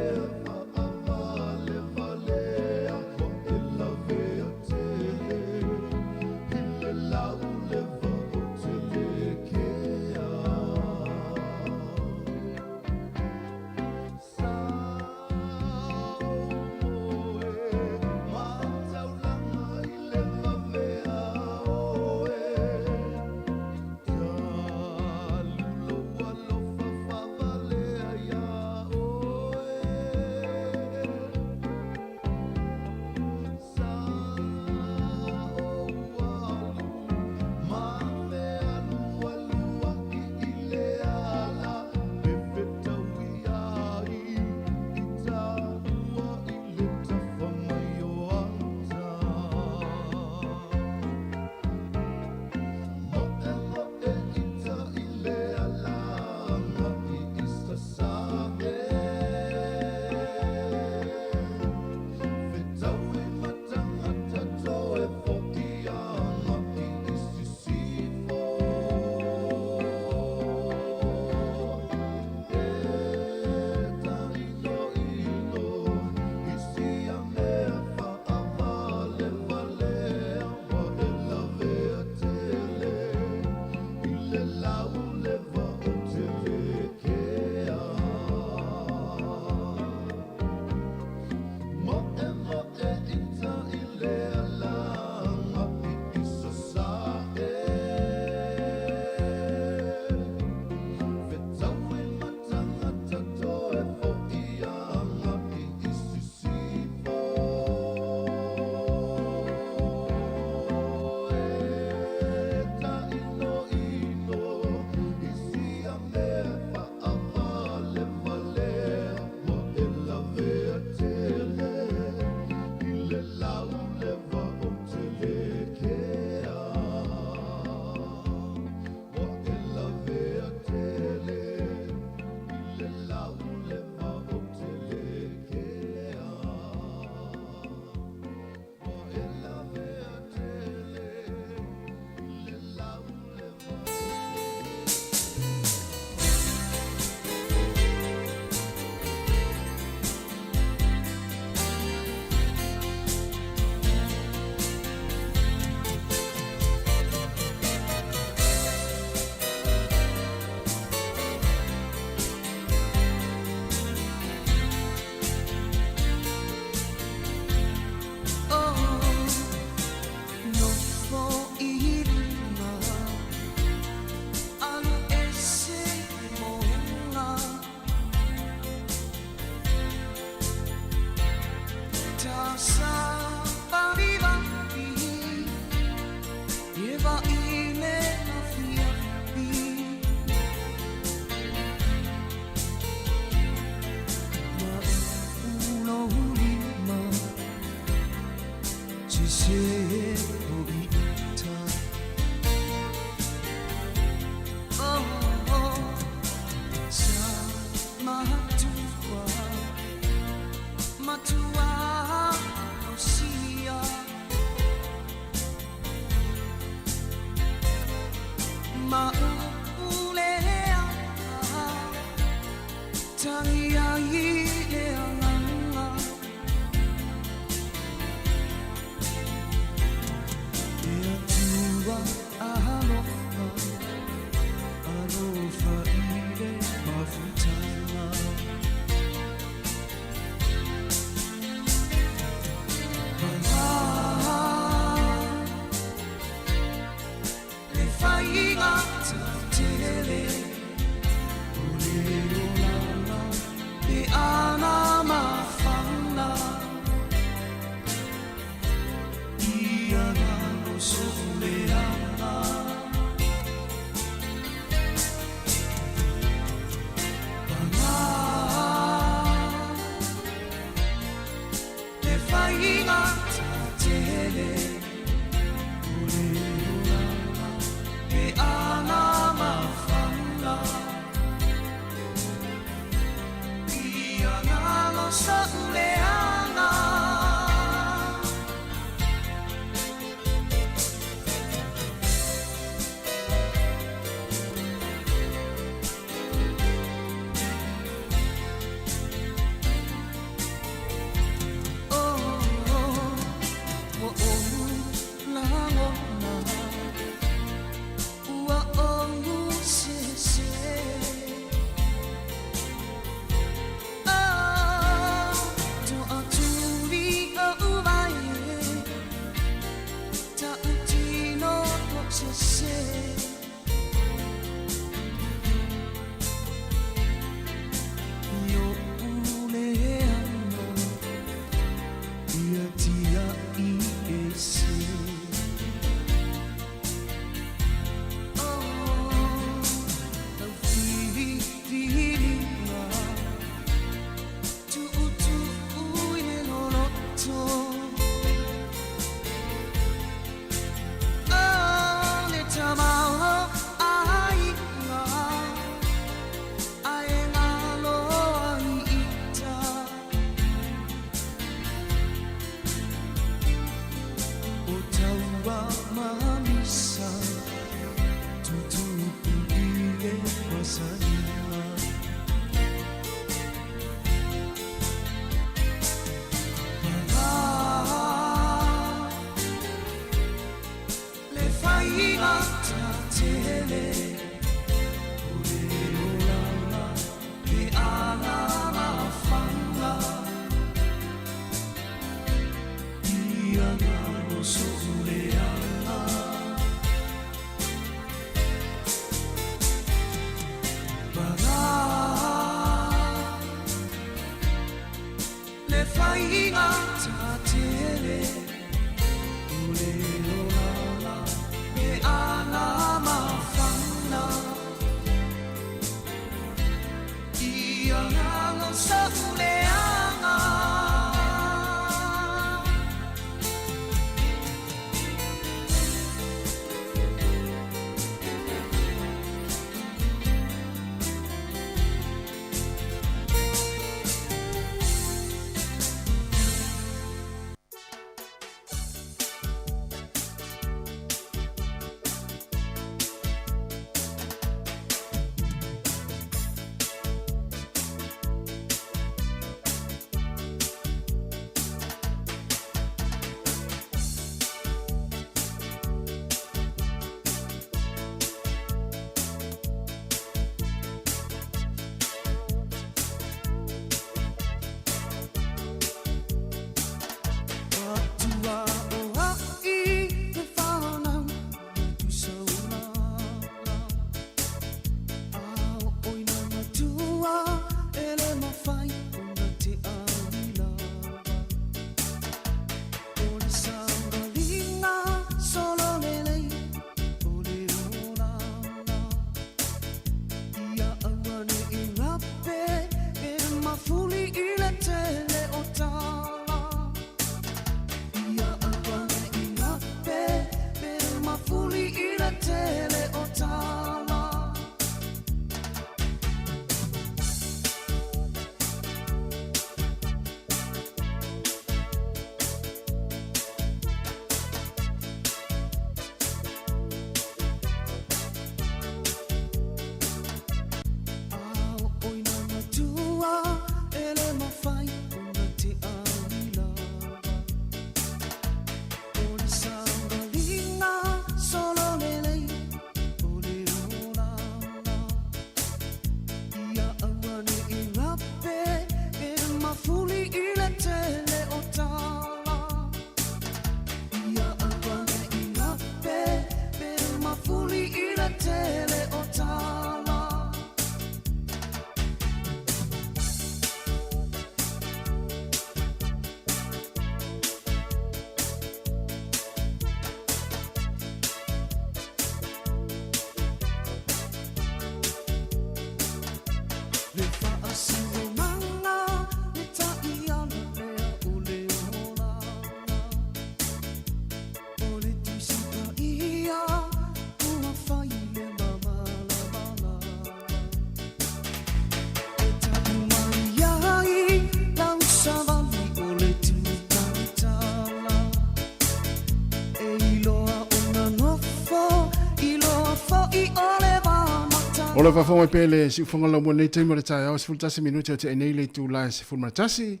Speaker 4: O le whawhonga i pele si uwhanga lau mwana i teima le tae au si fultasi minuti o te enei le tū lai se fulmana tasi.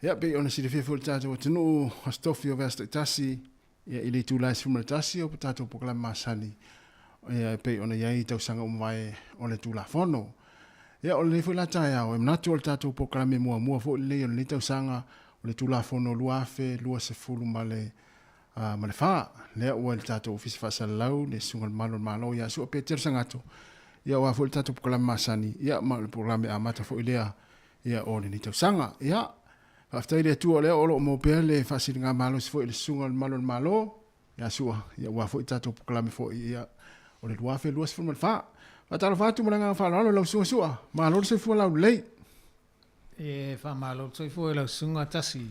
Speaker 4: Ia pe ona si le whiwhi o le tātou o tunu o stofi o vesta i tasi. Ia i le tū lai se fulmana tasi o tātou pokalama masani. Ia pe ona iai tau sanga umwae o le tū la whono. Ia o le nefu la tae au e manatu o le tātou pokalame mua fo le o le tau sanga o le tū la whono lua afe lua se fulu ma le wha. Lea ua le tātou ofisi whasa lau le sungal malo ia su o pe tera sangato. Ia wa fo tatu program masani ia ma le program a mata fo ilea ia o le tau sanga ia after ile tu ole o mo pele fasilinga malo fo ile sunga malo ia sua ia wa fo tatu program fo ia o le luafe luas fo malfa atalo fatu manga fa lo sua malo se fo la lei
Speaker 9: e fa malo se fo la sunga tasi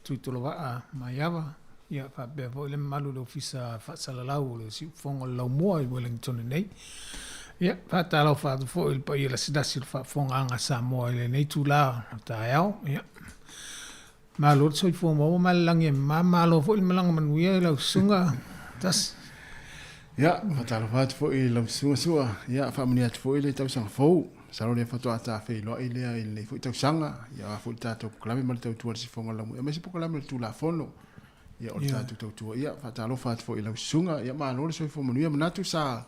Speaker 9: tu to va maiava ia fa be fo le malo lo fisa fa salalau le si fongo lo mo i Wellington nei. Ia, whātalo whātu fo il pa i la sidasi il whafonga Sāmoa i le nei tūlā tā eau, ia. Mā lor soi fo maua malangi malo fo il malanga manuia i lau sunga, tas.
Speaker 4: Ia, whātalo whātu fo i lau sunga sua, ia, whamani atu fo i le tausanga fau, saro le whatu ata whai loa i lea i le fo i tausanga, ia, fo i tātou pukalame ma le tautua si fonga lamu, ia, mesi pukalame le tūlā fono, ia, o le tātou tautua, ia, whātalo whātu fo i lau sunga, ia, mā lor soi fo manuia manatu sa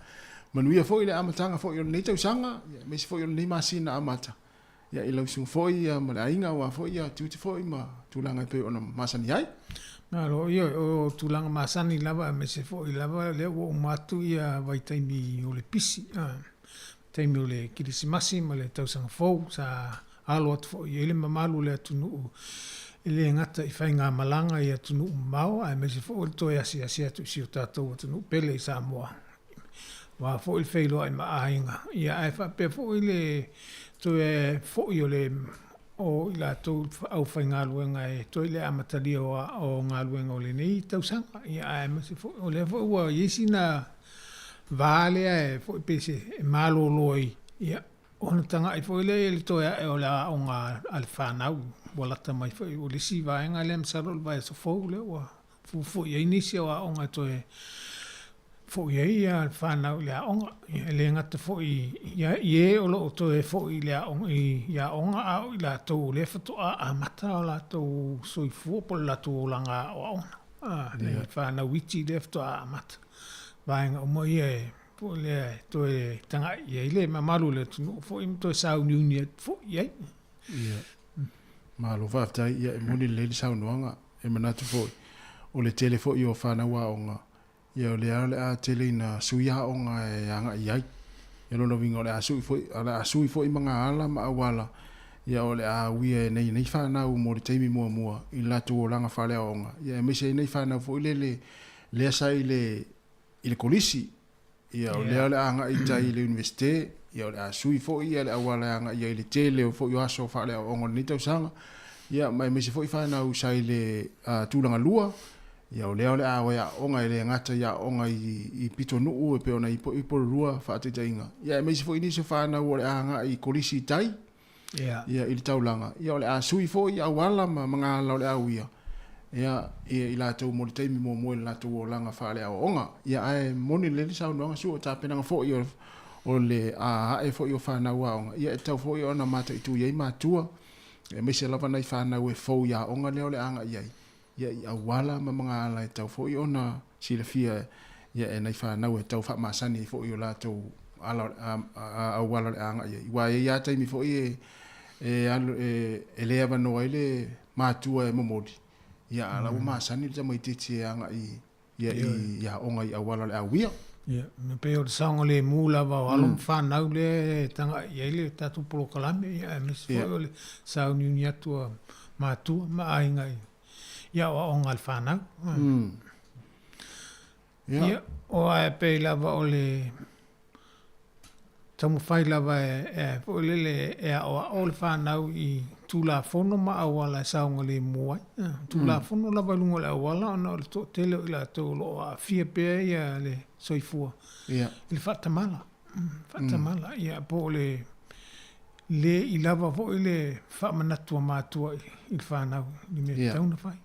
Speaker 4: manuia fo ile amatanga fo ile tau sanga me fo ile masina amata ia i lau sunga foi ia ma le ainga wa foi ia tuti foi ma tulanga pe ona masani ai.
Speaker 9: Na lo ia o tulanga masani lava me se foi lava le o matu ia vai taimi o le pisi. Taimi o le kirisimasi ma le tausanga fou sa alo atu foi ele mamalu le atunu ele ngata I whai ngā malanga I atunu mau ai me se foi toi asi atu si o tātou atunu pele I Sāmoa. Wa foi le whailo ai maainga. Ia ai whape foi le toi foi o le o I la tau au whai ngā luenga toi le amatari o ngā luenga o le nei tausanga. Ia ai me se foi o le foi ua yesi na vale foi pese malo loi. Ia ona tanga I foi le toi o la o ngā alwhanau. Wala tamai foi o le si vaenga le msaro le vai so fou le ua. Fu ia inisia wa o ngā toi fo ia whanau le aonga. Le ngata fo ie o lo to e fo I le aonga I aonga au I la tau le fato a mata o la tau soifua po la tau langa o aonga. Le whanau iti le fato a mata. Vaenga o mo ie po le to e tanga ie le mamalu le tunu fo I to e sau niunia fo ie.
Speaker 4: Ia. Malo whaftai ia e moni le sau noanga e manatu fo o le tele fo I o whanau aonga. Ia o le a tele na suia o nga e anga iai. Ia lono winga o le a sui fo I mga ala ma awala. Ia o le a wia e nei whanau mo le teimi mua I latu o langa whale o nga. Ia e mese nei whanau fo I le asa I le kolisi. Ia o le anga I tai le universite. Ia o le a sui fo I le awala anga ia I le tele o fo I aso whale o nga ni tau sanga. Ia mai mese fo I whanau sai le tūlanga lua. Ia o leo le awa ia onga I le ngata ia onga I pito nuu e peona I po rua whaatita inga. Ia e meisi fo inisi whanau o le anga I kolisi tai. Ia I le taulanga. Ia o le a sui fo I awala ma mga ala o le au ia. Ia I la tau mo le teimi mo le la tau o langa whaale au onga. Ia ai moni le sau noanga su o tāpenanga fo I o le a hae fo I o whanau a onga. Ia e tau fo I o na mata I tu iei mātua. E meisi lava nei whanau e fo ia onga leo le anga iei. Ia I awala ma mga ala e tau fo I ona sila fia ia e nei whanau e tau whamasani fo I o la tau awala le anga ia. Iwa e ia taimi fo I e lea wanoa I le mātua e momodi. Ia ala o masani le tamai titi e anga ia onga I awala le awia.
Speaker 9: Ia, me peo le saonga le mūla wa alom whanau le tanga ia le tatu polo kalame. Ia e misi fo le saoni uni atua mātua ma ainga ia o onga al whanau. Ia, o ae pei lava o le tamu whai lava o lele e a o le whanau I tūla whono ma awala e saonga le muai. Tūla whono lava lungo le awala ona o le to tele I la tau lo a fia pea ia le soifua.
Speaker 4: Ia.
Speaker 9: I le whatamala. Whatamala ia po le I lava fo I le whamanatua mātua I le whanau. Ni me tauna whai.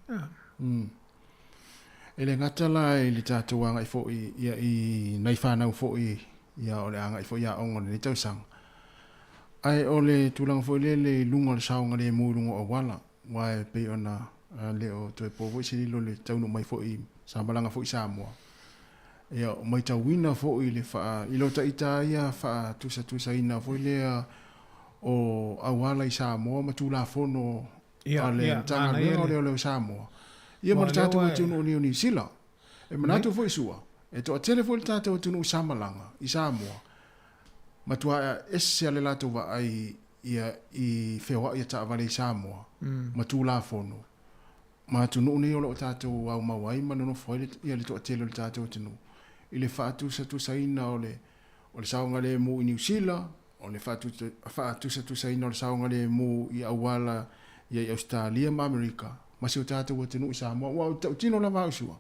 Speaker 4: E le ngatala I le tātou anga I fo ia I nei whanau fo ia o le anga I fo ia onga le tausanga. Ai o le tūlanga fo le lunga le saonga le mūrunga o wala. Wae pe ona leo to e povo I sirilo le taunu mai fo I sambalanga fo I Sāmoa. Ia mai tauina fo I le wha I lota ita ia wha tusa ina fo le o awala I Sāmoa ma tūla fono a le tanga leo Sāmoa. Ia ma tātou I tunu o ni sila. E manatu fo I sua. E to a telefoni tātou tunu Samalanga I Sāmoa. Matua ese ale la tuwa ai ia I whewa ia ta vale Sāmoa. Matu la fono. Ma tunu ni o tātou au mawai manono foile ia le to atelo le tātou tunu. I le whaatusa tusaina o le saonga le mu I New Zealand, o le whaatusa tusaina o le saonga le mu I awala ia I Australia ma Amerika. Masi o tātou tunu I Sāmoa. Wa tino la vausua.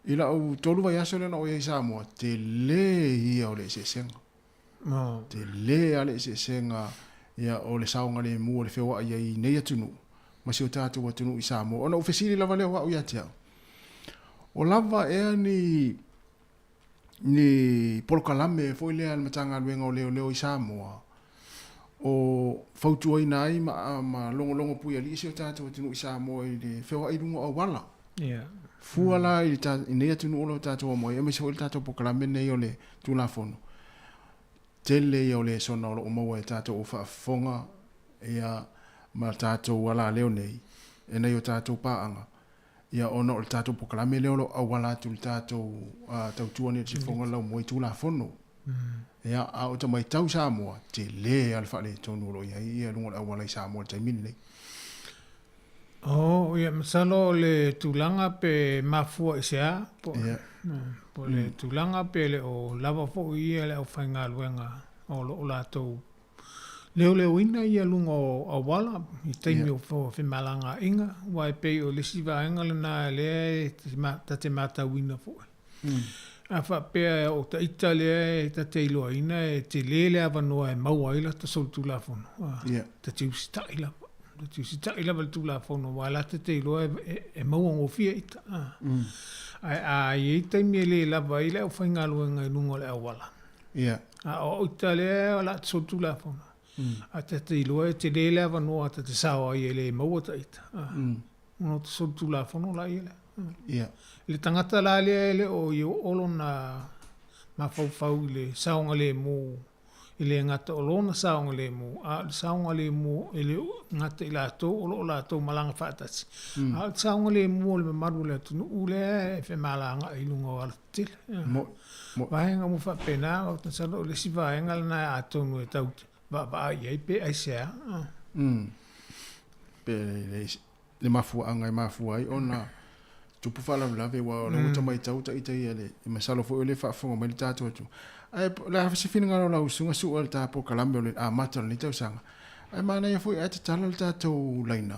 Speaker 4: Ila o tolu vai aso le na o I Sāmoa. Te le ia o le sesenga. Te le ale sesenga ia o le saonga le mu o le whewa ia I nei atunu. Masi o tātou atunu I Sāmoa. Ona ufesiri lava leo wau ia te au. O lava ea ni polokalame foi lea matanga luenga o leo I Sāmoa. O fautua ina ai ma longo pui ali isi o tātou atunu I Sāmoa I le whewa I rungo au wala. Fuala I nei atunu o lo tātou o moi. E mesi o le tātou polokalame nei o le tūla fono. Tele o le sona o maua e tātou o whaafonga ia ma tātou wala leo nei, e nei o tātou pāanga. Ia ono o tātou pokalame leo lo awala tu tātou tautua ni te whonga lau mo i tūla whono. Ia a o ta mai tau Sāmoa, te le alfa le tonu lo ia lunga awala i Sāmoa te mini nei.
Speaker 9: Ia masalo le tūlanga pe mafua i sea, po le tūlanga pe le o lava fo ia le au whainga luenga o lātou. Leo ina ia lunga o awala, i teimi o whimalanga inga, wai pei o lesi vaenga le nā lea te mātauina fo. A whapea o ta ita lea ta te iloa ina te lele awanoa e mauaila ta sol tūla fono. Ta te usi taila. Ta te usi taila val tūla fono, wai la te iloa e mauango fia ita. A i teimi e le lava ila o whainga luenga i lunga le awala. O ita lea o la te sol tūla fono. A te iloa te lele awanoa ta te sawa i le maua ta ita. Uno te sol tūla fono la i le. Le tangata la le o i olo na mawhau le saonga le mo i le ngata o lona saonga le mo a le saonga le mo i le ngata i lato olo o lato malanga whaatasi a le saonga le mo le mamaru le tunu ule e whe malanga i lunga o alatile vahenga mo whapena o ta salo le si vahenga le na atonu e taute va ai pe ai sea
Speaker 4: pe le mafua anga i mafua ai ona tupu fala lave wa le uta mai tau ta ita ele e masalo fo ele fa fonga mai tatu tu ai la fa se fina la usunga su al ta po kalambe le a mata ni tau sanga ai mana ia foi ate tala le tatu laina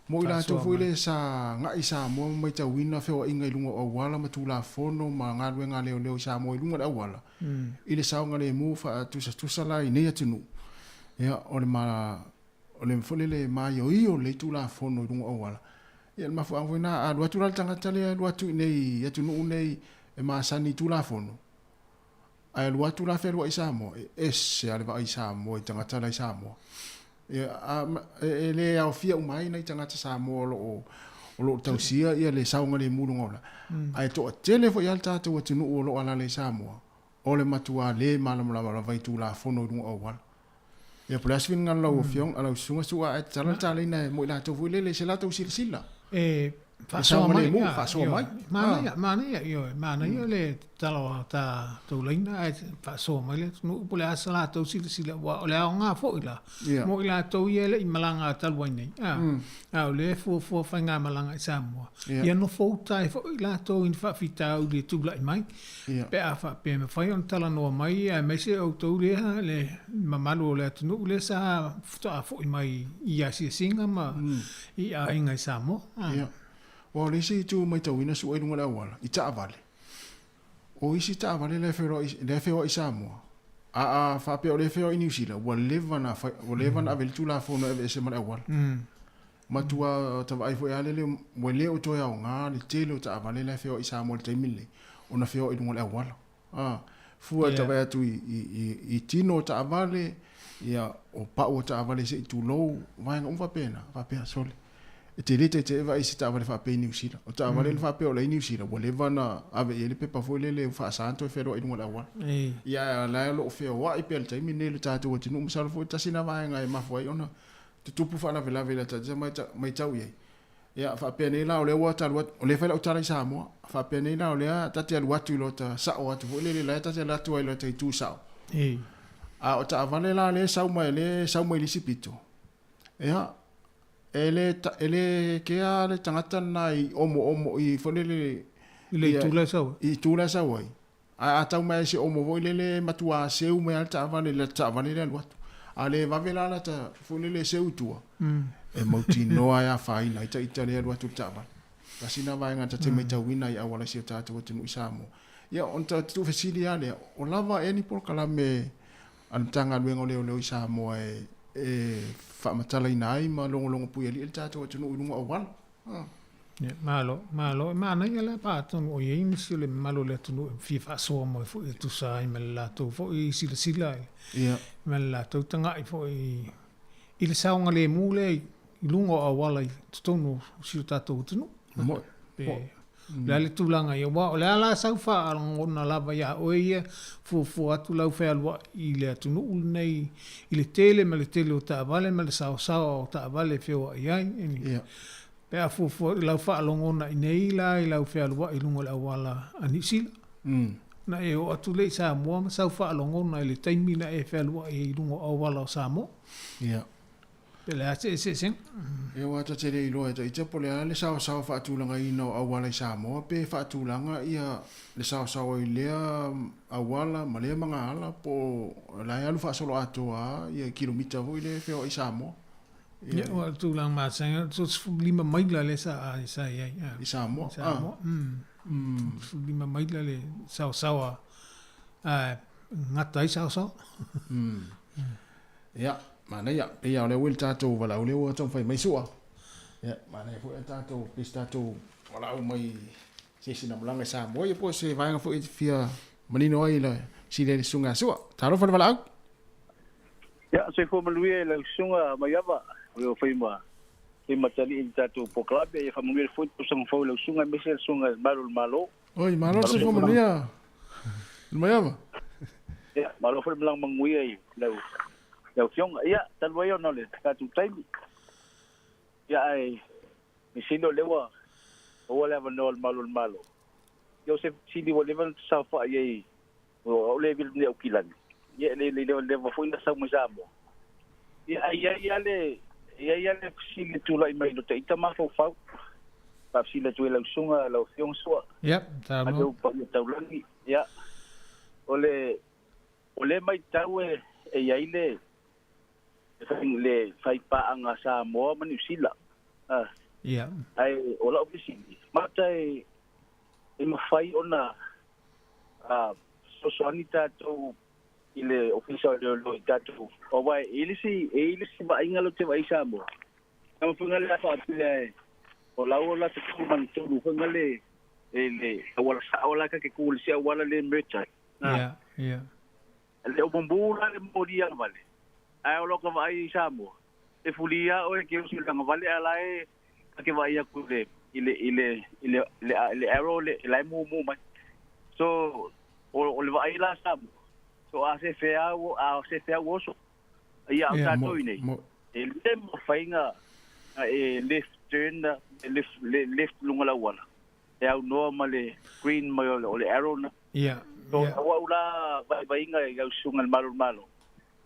Speaker 4: mo ila tu foi le sa nga isa mo mai tau wina fe o inga ilunga o wala ma tu la fono ma nga luenga leo sa mo ilunga da wala ile sa nga le mu fa tu sa la ine atunu ya o le ma o le fole le ma yo io le tu la fono ilunga o wala ia ma fa vina a do tu la tanga tale do tu nei ya tu no nei e ma sani tu la fono ai lo tu la fe lo isa mo e se ale va isa mo tanga tale isa mo ia ele au fia mai nei tanga sa mo lo tau sia ia le saunga le mulu ngola ai to tele fo yalta to tu no lo ala le sa mo o le matua le malam la vai tu la fono do o wal ia plasvin ngan lo fiong ala sunga sua ai tala tale nei mo la to le se la to sila
Speaker 9: fa so mai mana ia le talo ta to leina fa so mai le no pole asala to sila wa le nga fo ila mo ila to ia le malanga talwa nei le fo fa nga malanga sa mo ia no fo tai fo ila to in fa fita u de tu lai mai pe a fa pe me fa on tala no mai me se o to le mamalo le tu le sa fo mai ia si singa ma ia inga sa mo
Speaker 4: o le si tu mai tau ina su e lunga la wala i ta vale o isi ta vale le fero i Sāmoa a fa pe o le fero i New Zealand wa levana avel tu la fono e se mala wala matua ta vai fo ale le mo le o to ya nga le telo ta vale le fero i Sāmoa te mille ona fero i lunga la wala fua ta vai tu i tino ta vale ia o pa o ta vale se tu lo vai nga va pena sole te lete te va isi ta vale fa pe New Zealand o ta vale fa pe o le New Zealand wo le vana ave ele pe pa fo le fa santo e fero i ngula wa ia la lo fe wa i pe te mi ne le ta to tinu msal fo ta sina va nga e ma fo ona te tupu fa la vela ta mai tau ye ia fa pe ne la o le wa ta o le fa la ta sa mo fa pe ne la o le ta te wa tu lo ta sa o tu le la ta te la tu lo te tu sa a o ta vale la le sa mai li sipito ia ele ke a le tangata nai omo i fonele i tula sa wai a tau mai se omo voi le matua seu mai alta vale le ta vale le watu ale va vela la ta fonele seu tua e mauti noa ya faina ita le watu ta vale la sina vai ngata te mai tawina i awala se ta to tinu isamo ya on ta tu fesilia le o lava eni por kala me an tanga luengo le isamo fa matala inai ma longo pui ali tato tu no lunga wal
Speaker 9: malo mana ia la pa tu o ye ni sile malo le tu fi fa so mo fu tu sa i mela tu fo i sila mela tu tanga i fo i le saunga le mule i lunga wal i tu no si tato tu no La le tulanga ia wa o le ala saufa alongona lava ia o ia fu atu lau fea lua i le atunu nei i le tele ma le tele o taavale ma le sao o taavale feo iai eni pea fu lau fa alongona i nei la i lau fea lua i lungo le awala anisila na e o atu le Sāmoa ma saufa alongona i le taimi na e fea lua i lungo awala o Sāmoa Pele ate se sing.
Speaker 4: E wata te rei loa e te pole ala le sao whaatulanga i no awala i Sāmoa pe whaatulanga ia le sao i lea awala ma lea mga ala po lai alu whaasolo atoa ia kilomita hui le wheo i Sāmoa.
Speaker 9: Ia wa tulang māsanga so 5 maila le sa iai.
Speaker 4: I Sāmoa?
Speaker 9: Sāmoa. 5 maila le sao ngata i sao.
Speaker 4: Ia. Mana ia pe ia le wil tatou wala le o tong fai mai sua ia mana fu tatou pis tatou wala o mai se sina malanga sa mo ia po se vai nga fu fia manino ai la si le sunga sua taro fa wala
Speaker 14: ia se fu malui le sunga mai ava o fai ma tali in tatou po club ia fa mului fu sang fo le sunga me se sunga malo
Speaker 4: oi malo se fu malia mai ava
Speaker 14: ia malo fa blang mangui ai Yau fiong ia talwai ona le katu taimi. Ia ai misino lewa o le va malo. Yo se sili o level sa fa ia o level ne o kilani. Ia le va foi na sa mo jamo. Ia le sili tu lai mai no te itama fo fa. Pa sili tu le sunga la fiong so.
Speaker 9: Ia, ta mo.
Speaker 14: Ado pa taulangi. Ia. Ole mai tau e ia ile le fai pa anga Sāmoa ma New Zealand.
Speaker 9: Ia.
Speaker 14: Ai ola ofisi. Mata e mawhai ona sosoani tātou i le ofisa o lo i tātou. O wai, e ilisi wa inga lo te wai Sāmoa. Kama whunga le afa apila e o lau ola te kumani tonu whunga le awala saola ka ke kūle si awala le merchai.
Speaker 9: Ia.
Speaker 14: Le o mbura le mori ang vale. Ai o loka vai Sāmoa. E fulia o e ke usi langa vale ala e ke vai aku le ile arrow le mu mai. So o le vai la Sāmoa. So a se fea o so. Ia o tato nei. E le mo fainga e left turn left lunga la wala. E au normal le green mai o le arrow na.
Speaker 9: Ia.
Speaker 14: So wa ula vai inga e au sunga malo.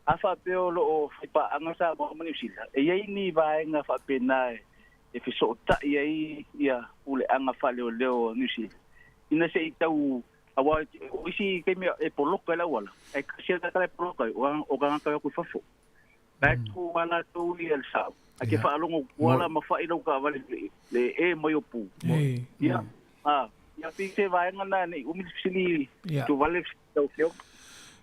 Speaker 14: Afa peo lo o fa anga sa mo New Zealand. E ia ni vai nga fa pena e fiso ta ia ule anga fa leo New Zealand. Ina se itau awa isi ke me e poloka la wala. E kasi ta ka poloka o ga ka ku fafo. Ba tu wala tu i el sa. A ke fa longo wala ma fa ilo ka vale le e mo yo pu. Ia. Ia pise vai nga na ni umi sili tu vale tau feo.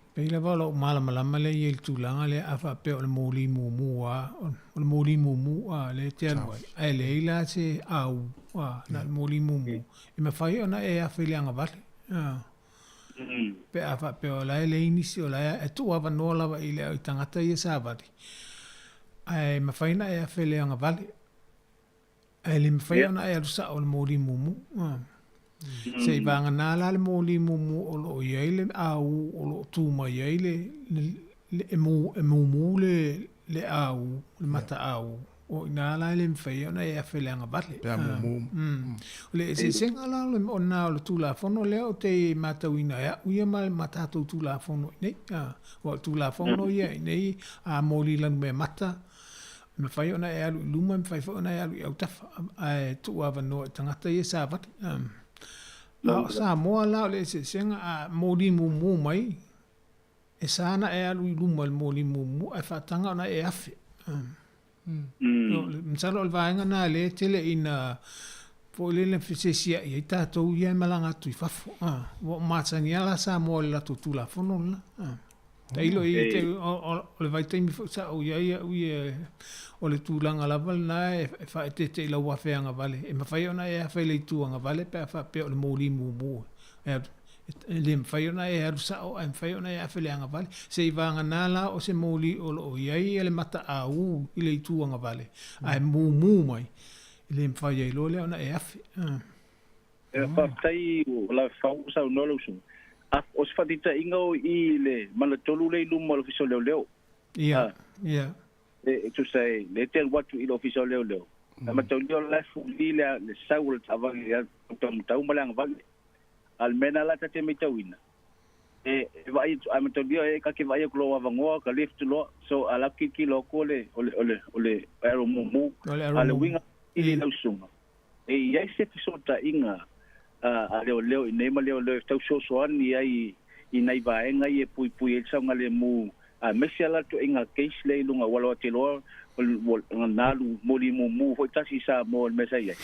Speaker 9: Pela valo malama le i tulanga le afa pe o le moli mumua o le moli mumua le te alwai ai le ila se au na le moli mumu e me fai ona e afa le anga vale pe afa pe o la le inisi o la e tu ava no lava i le tangata i sa vale ai me fai na e afa le anga vale ai le me fai ona e alusa o le moli mumu se i vanga nā la le mōli mumu o lo iai le au o lo tūma iai le mumu le au le mata au o i nā la le mwhai ona e awhele anga vale
Speaker 4: pea mumu
Speaker 9: le se senga la o nā o le tūla whono leo te matau ina ea uia ma le matatou tūla whono nei o tūla whono ia nei a mōli lanu me mata me whai ona e alu luma me whai ona e alu i au tafa ai tu awa no tangata i sa vale Sāmoa la le se senga a mōli mumu mai e sāna e alu i luma le mōli mumu e whatanga ona e awhi msalo le vaenga nā le tele ina po le le whisesia i tātou i malanga tui whafo o mātangi ala Sāmoa le lato tūla whono la ta ilo i te o le vaitaimi sa o ia o le tūlanga lava na e whae te ila wawheanga vale. E mawhai ona e awhai le tūanga vale pe a wha pe o le mōli mumu. Le mawhai ona e arusa o e mawhai ona e awhai le anga vale. Se i vanga nāla o se mōli o lo iai e le mata a u i le tūanga vale. A e mumu mai. I le mawhai e lo le ona e awhai.
Speaker 14: Whaatai o la whau sa unolo usunga. O se whatita inga o I le mana tolu le iluma lo fiso leo leo.
Speaker 9: Ia.
Speaker 14: Tu sai, le te watu ilo fiso leo leo. Ma tau leo la fu li le sau le tavangi ya tau malang vangi. Almena la tate me tauina. Vai ama tau leo ka ke vai ko wa vangoa ka lift lo so ala ki lo ko ole ero mumu. Ale winga ili la usunga. Ia se fiso ta inga a leo inema leo tau sosoani ai inai vaenga I pui e saunga le mu a mesiala to inga case le lunga wala te lo nalu moli mu foi tasi sa mo mesai ai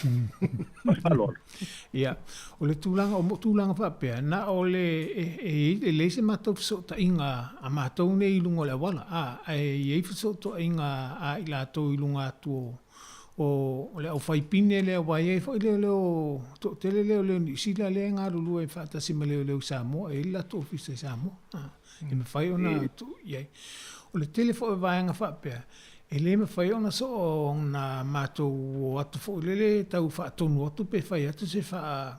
Speaker 14: palol
Speaker 9: ia o le tulanga fa pe na o le se mato so ta inga a mato nei lunga le wala e so to inga a ila to ilunga tu o le au fai pine le vai e foi le to tele le ni sila le nga lu e fa ta sima le Sāmoa e la to office Sāmoa e me fai ona tu ye o le telefo vai nga fa pe e le me fai ona so na mato o atu fo le tau fa tonu atu pe fai atu se fa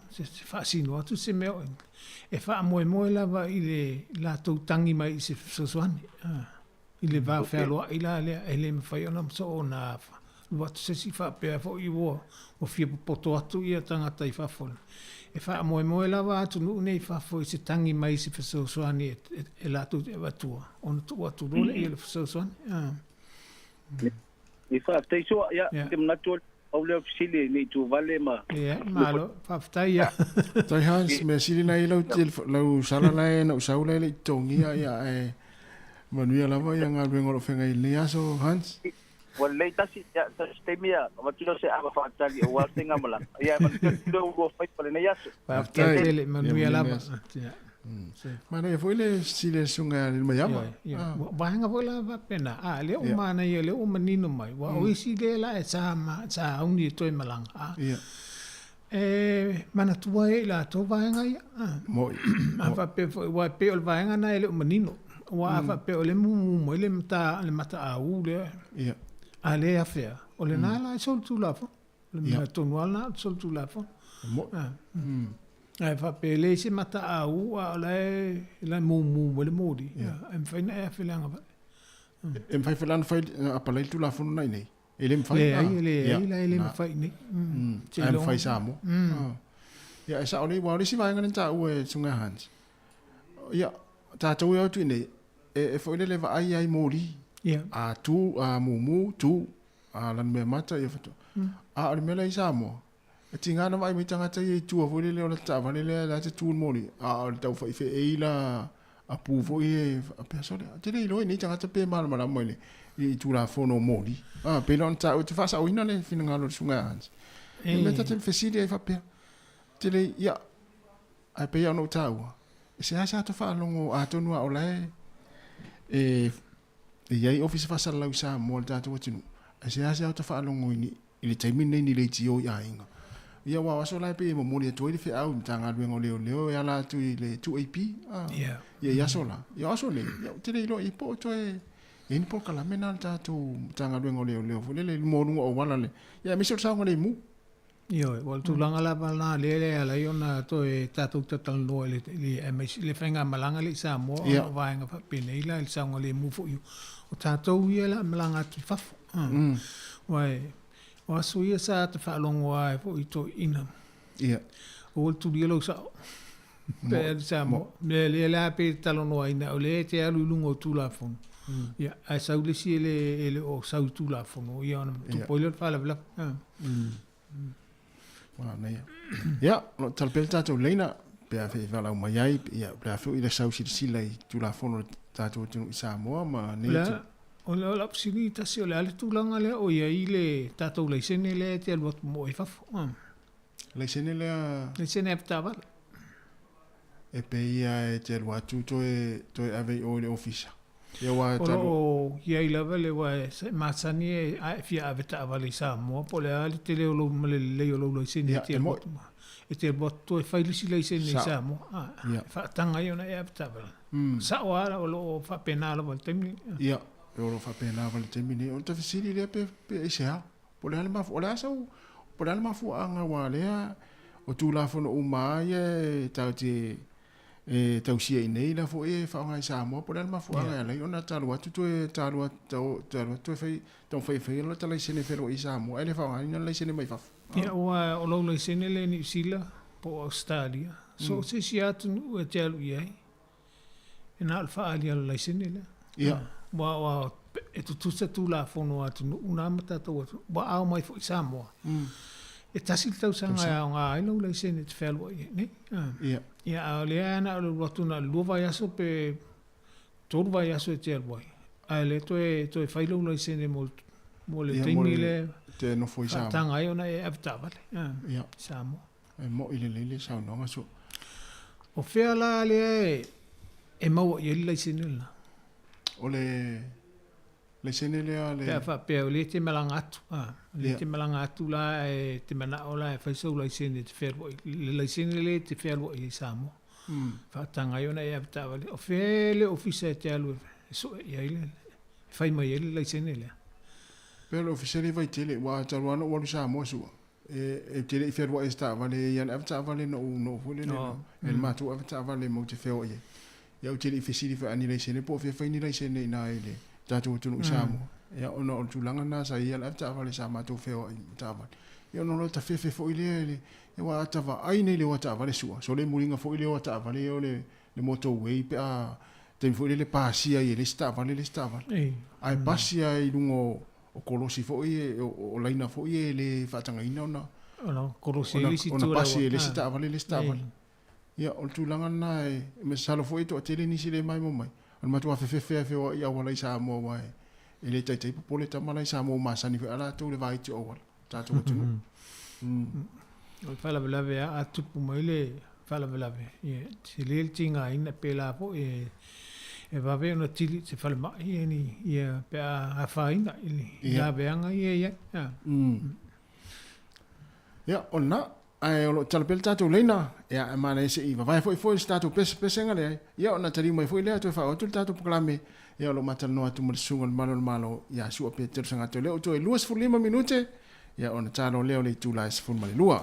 Speaker 9: sino atu se me e fa mo la va I le la to tangi mai se so soani I le va fa lo ila le e le me fai ona so na watu se si fa pe fo I wo o fia poto atu ia tangata I fa fol e fa mo lava atu nu nei fa fo se tangi mai se so soani e la tu e watua on tu atu role I le so soani
Speaker 14: I fa te so ia te mnatu au le ofisili ni tu vale ma
Speaker 9: malo fa ftai ia
Speaker 4: tai Hans me sili nei lau sala lai na usaula le tongi ia e manuia lava ia nga bengo lo fenga I le aso Hans
Speaker 14: Wala tasi ya sistemia matulo se aba fatali o waltinga mala ya matulo go fai pale na yaso
Speaker 9: tele manuia lava
Speaker 4: mana e foi le sile sunga le mayama
Speaker 9: bahanga vola va pena le o mana ia le o manino mai wa o isi le la e sa uni to malanga mana tua e la to bahanga ia
Speaker 4: mo
Speaker 9: va pe wa pe o bahanga na le o manino wa va pe o le mu le mata au le ale afea o le nala sol tu lafo le me tonuala sol tu lafo ai fa pele se mata au la mu le modi em fa na fa langa ba
Speaker 4: em fa fa langa fa apalai tu lafo nai nei ele me fa
Speaker 9: ele me fa nei
Speaker 4: em fa Sāmoa ya esa oli wa si va ngana ta u sunga Hans ya ta tu yo tu nei e fa le va ai modi a tu a mumu tu a lan me mata e fato a le mele Sāmoa e tinga na mai mi tanga tai tu a vole le o ta vale le la tu moli a tau fa fe e la a pu vo e a persona te le lo ni tanga te pe mal mala mo le I tu la fono moli a pe non ta o te fa sa o ina le fina ngalo sunga Hans e meta te fesidi e fa pe te le ya a pe ya no tau e se asa to fa longo a to no o le e ia office fa sala usa mo ta to tinu se asa to fa longo ni ile taimi ni le tio ya inga ia wa so la pe mo mo le to ile fe au tanga luengo leo ya la tu ile tu ap ia so la ia so le te le lo I po to e in po kala mena ta tu tanga luengo leo le mo no o wala le ia mi so sa ngale mu
Speaker 9: Io, wal tu langa la bala le ala yona to e tatu tatal no le fenga malanga le Sāmoa o vaenga fa peneila il sanga le mu fo yu o tatu ia la malanga tu fa wai wa so ia sa te fa long wai fo ito ina o tu dia lo sa pe Sāmoa le la pe talo no ina o le te alu lungo tu la fo ia ai sa le si ele o sa tu la fo no ia tu poilo fa la bla
Speaker 4: Nei. Ja, no talpel tato leina pe a fe vala mai ai ia pe a fe ile sau sila I tu la fono tato tu Sāmoa ma nei
Speaker 9: o le la psini ta si o le ale tu langa le o ia ile tato le sene le te alot mo I fa
Speaker 4: le sene
Speaker 9: le sene aptava
Speaker 4: e pe ia e te watu to e ave o le ofisa ia wa
Speaker 9: o ia I lava le wa masani e fia ave ta vale Sāmoa po le ale te le lo le lo sene te mo e te boto e fai lisi le sene Sāmoa fa tanga ia na e aptava sa ora o lo fa penala vol temi
Speaker 4: ia lo fa penala vol temi ne o te fasili le pe e se ha po le ale ma fu anga wa le o tu la fono o mai e tau te tau sia i nei la fo e whaongai Sāmoa po ma fo anga lai ona talu atu tu e talu atu tu e whai tau whai la talai sene whero i Sāmoa ele whaongai na lai sene mai whafu
Speaker 9: ia ua o lau lai sene le New Zealand po Australia so se si atu nu e te alu iai e na alfa ali ala lai sene le
Speaker 4: ia
Speaker 9: wa e tu se tu la fono atu nu una mata tau atu wa au mai fo i Sāmoa e tasi tau sanga e ngā ai lau lai sene te whelua i ne
Speaker 4: ia
Speaker 9: ia a le ana o rotu na lua vai aso pe toru vai aso e te alwai a le toe whailau lai sene mo le teimi le
Speaker 4: te no foi Sāmoa
Speaker 9: tanga ai ona e avita vale
Speaker 4: ia
Speaker 9: Sāmoa
Speaker 4: e mo i le sau nonga so
Speaker 9: o whea la le e maua i lai sene la
Speaker 4: o le sene lea le
Speaker 9: pea o le te malanga atu le te malanga atu la e te mana o la e whaisau lai sene te whelua le lai sene le te whelua i Sāmoa whaatanga i ona e avita vale o whea le ofisa e te alu e so e ai le whai mai e lai sene lea
Speaker 4: pero le ofisa le vai tele wa taruana o walu Sāmoa sua e tele i whelua e sta vale ian avita vale no fule le e matu avita vale mo te wheo ie ia o tele i whisiri wha ani lai sene po whea ni lai sene i nā ele tātou tunu Sāmoa ia ona o tulanga nā sa ia la ta vale sa matou feo i tava ia ona lo ta fefe fo ile e wa tava ai nei le wa ta vale sua so le muringa fo ile wa ta vale o le motorway pe a te fo ile pasia i le sta vale ai pasia i lungo o kolosi fo i o laina fo i le fatanga ina ona
Speaker 9: kolosi le si
Speaker 4: ona pasia le sta vale ia o tulanga nā e me salo fo i to tele ni si le mai mo mai on matua fefe feo ia wala i Sāmoa wai ele tai popole tamala i Sāmoa masani fe ala tu le vai te o tātou tu
Speaker 9: o fala velave a tupu mai le fala velave ia se le tinga ina pela po e va ve una tili se fala mai ni ia pe a faina ia veanga ia
Speaker 4: ia ona ai o talpel tātou leina ia e mana ese i vai foi tātou pese ngale ia ona tali mai foi le tu fa o tu tātou proklame ia lo matal no atu mursungal malo ia su pe ter sanga te le o tu e 2 minute ia ona talo leo le tu la fun mai lua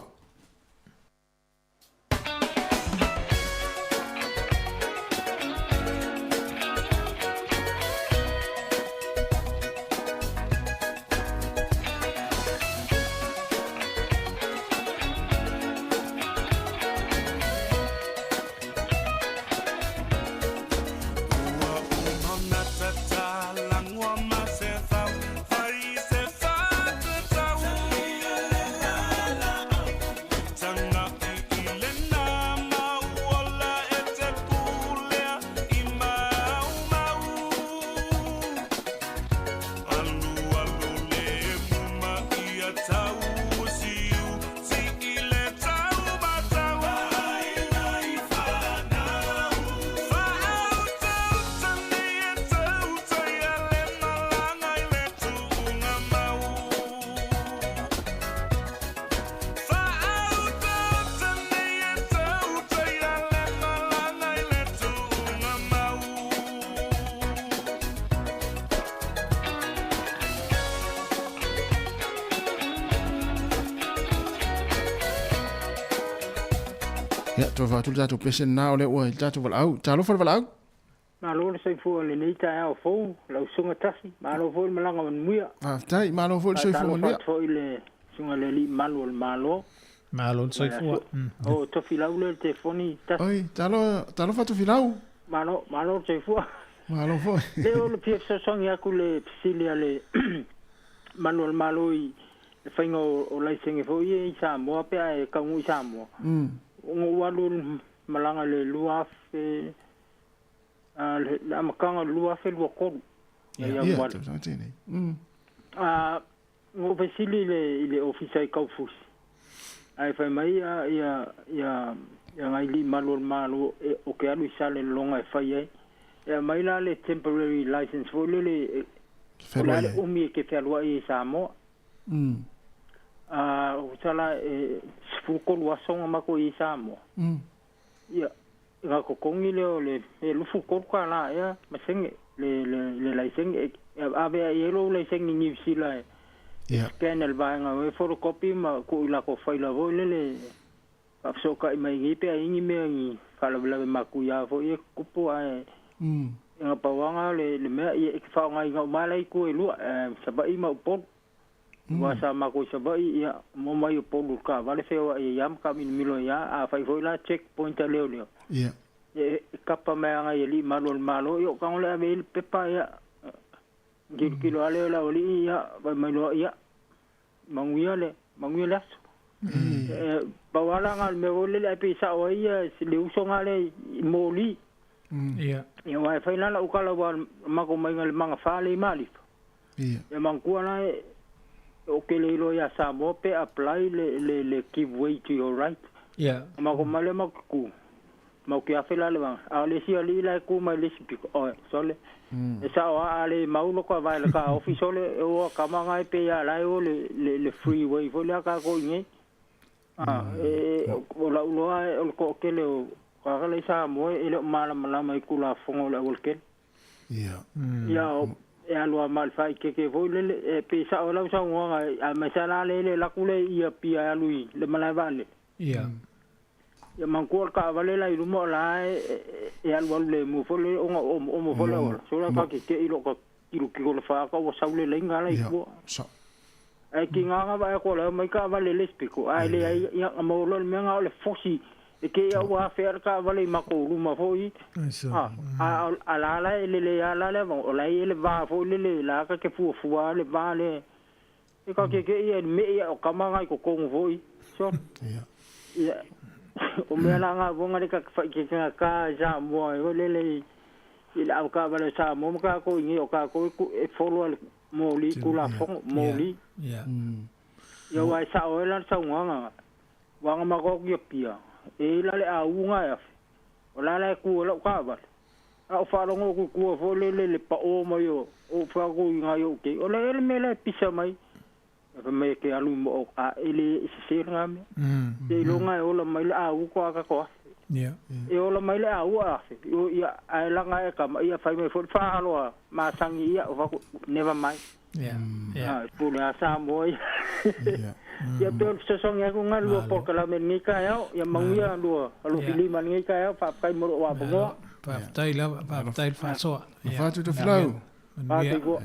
Speaker 4: ia to va tu tātou pese na o le o tātou valau talo fa valau
Speaker 3: malo le sai fu le nei ta o fo la sunga tasi malo fo le malanga muia
Speaker 4: tai malo fo le sai fu muia
Speaker 3: fo le sunga le li malo
Speaker 9: sai fu
Speaker 3: o to filau le telefoni tasi
Speaker 4: oi talo fa tu filau
Speaker 3: malo sai fu
Speaker 4: malo fo
Speaker 3: le o le pia song ya ku le psilia le malo i le faingo o lai senge fo i Sāmoa pe ai ka ngu Sāmoa ngo walu malanga le lua fe la makanga lua fe lua ko
Speaker 4: ia wala
Speaker 3: ngo vesili le ofisa i kaufus ai fa mai ia ngai li malo o ke alu sale longa fa ia mai la le temporary license fo le umi ke fe lua i Sāmoa utala sfuko lua songa mako i Sāmoa ia nga ko kongi le lufu ko ka la ia masenge le laisenge ave yelo laisenge ni sila
Speaker 4: ia
Speaker 3: scan el va nga photocopy ma ko la ko faila vo le so ka mai ngi pe ingi me ngi fala bla maku ya fo e kupo ai nga pawanga le me e fa nga nga malai ko lu saba I ma po wa sa ma ko saba ya mo mai po lu ka vale fe ya yam ka min milo ya a fa fo la checkpoint leo
Speaker 2: yeah
Speaker 3: e kapa me nga ye li malo yo ka le me pepa ya kilo ale la oli ya ba mai lo ya manguia le bawala ngal me ole le pisa o ia le usonga le moli
Speaker 9: ia
Speaker 3: ia wa fa la ukala wa mako mai ngal manga fale mali ia mangkuana o kele lo ya Sāmoa pe apply le give way to your right
Speaker 9: ia
Speaker 3: mako male maku mau ke afela le bang ale si ali la ku mai le sipiko o sole sa wa ale mau lo ko vai le ka official o ka manga pe ya la o le freeway fo la ka ko ngi o la ulo o ko ke le o ka le Sāmoa e le mala mai ku la fongo le o ke
Speaker 2: yeah
Speaker 3: ya lo mal fai ke fo le pe sa o la sa ngo a ma sa la le la ku le ia pia lui le mala vale
Speaker 9: ia
Speaker 3: ya mangkol ka vale la ilu mo la e al wal le mo fole o mo fole o so la ka ke ilo ka kilo ki fa ka o sa le lenga la ibo
Speaker 2: so
Speaker 3: ai ki nga ba ko la mai ka vale le spiko ai le ya mo lo me nga le fosi e ke ya wa fer ka vale ma ko lu ma foi a la le ya la le o la le va fo le la ka ke fu le va le e ka ke e me ya o ka ma nga ko foi so ya o me la nga bonga le ka ka ja mo o le ila ka ba le sa mo ka ko ngi o ka ko e follow mo li ku la fo mo li ya wa sa o la sa nga wa ma ko ki pia e la le a unga ya o la ku la ka ba a fa lo ngo ku fo le pa o mo yo o fa ko nga yo ke o le me le pisa mai me ke alu mo a ele se ngame e lo nga o la mai a u ko ka ko e o la mai le a u a o ia ai la nga e ka ia fai me fo fa lo ma sangi ia o fa never mind pu la Sāmoa ia pe se song ya ko nga lu por kala me ni ka ya mangia lu alu fili man ni ka ya fa kai mo wa bo
Speaker 9: pa tai la pa tai fa so
Speaker 2: fa tu flow
Speaker 3: pa tu go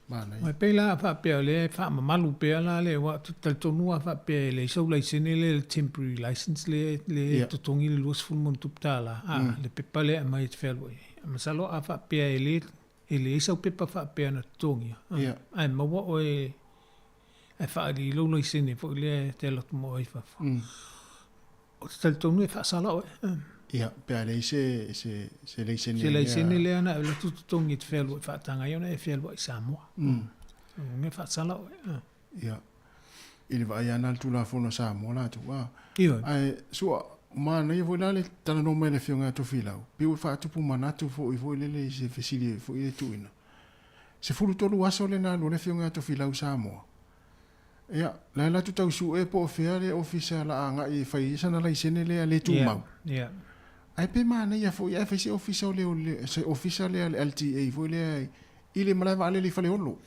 Speaker 9: mai pela fa pe le fa malu pe la le wa tu tonu fa pe le so license le temporary license le to tongi le los fun mon tuptala le pe pale mai tfelo ma salo fa pe ele so pe fa pe na tongi ai mo o e fa di lo license fo le te lo mo ai fa o tal tonu fa salo
Speaker 2: ia pe ale se
Speaker 9: license le ana le tu tongi tfelo fa tanga yo na tfelo Sāmoa me fa sala
Speaker 2: ia il va ya na tu la fono Sāmoa la tu ai so ma na vo la le tana no me le fionga to filau pe fa tu pu mana tu fo le se fesili fo ile tu ina se fu to lu aso le na no le fionga to filau Sāmoa ia la tu tau su e po fiare official anga i fa isa na license le tu mau
Speaker 9: ia
Speaker 2: ai pe mana ia fo ia fesi official le se official le LTA fo le ile mala vale le fale holo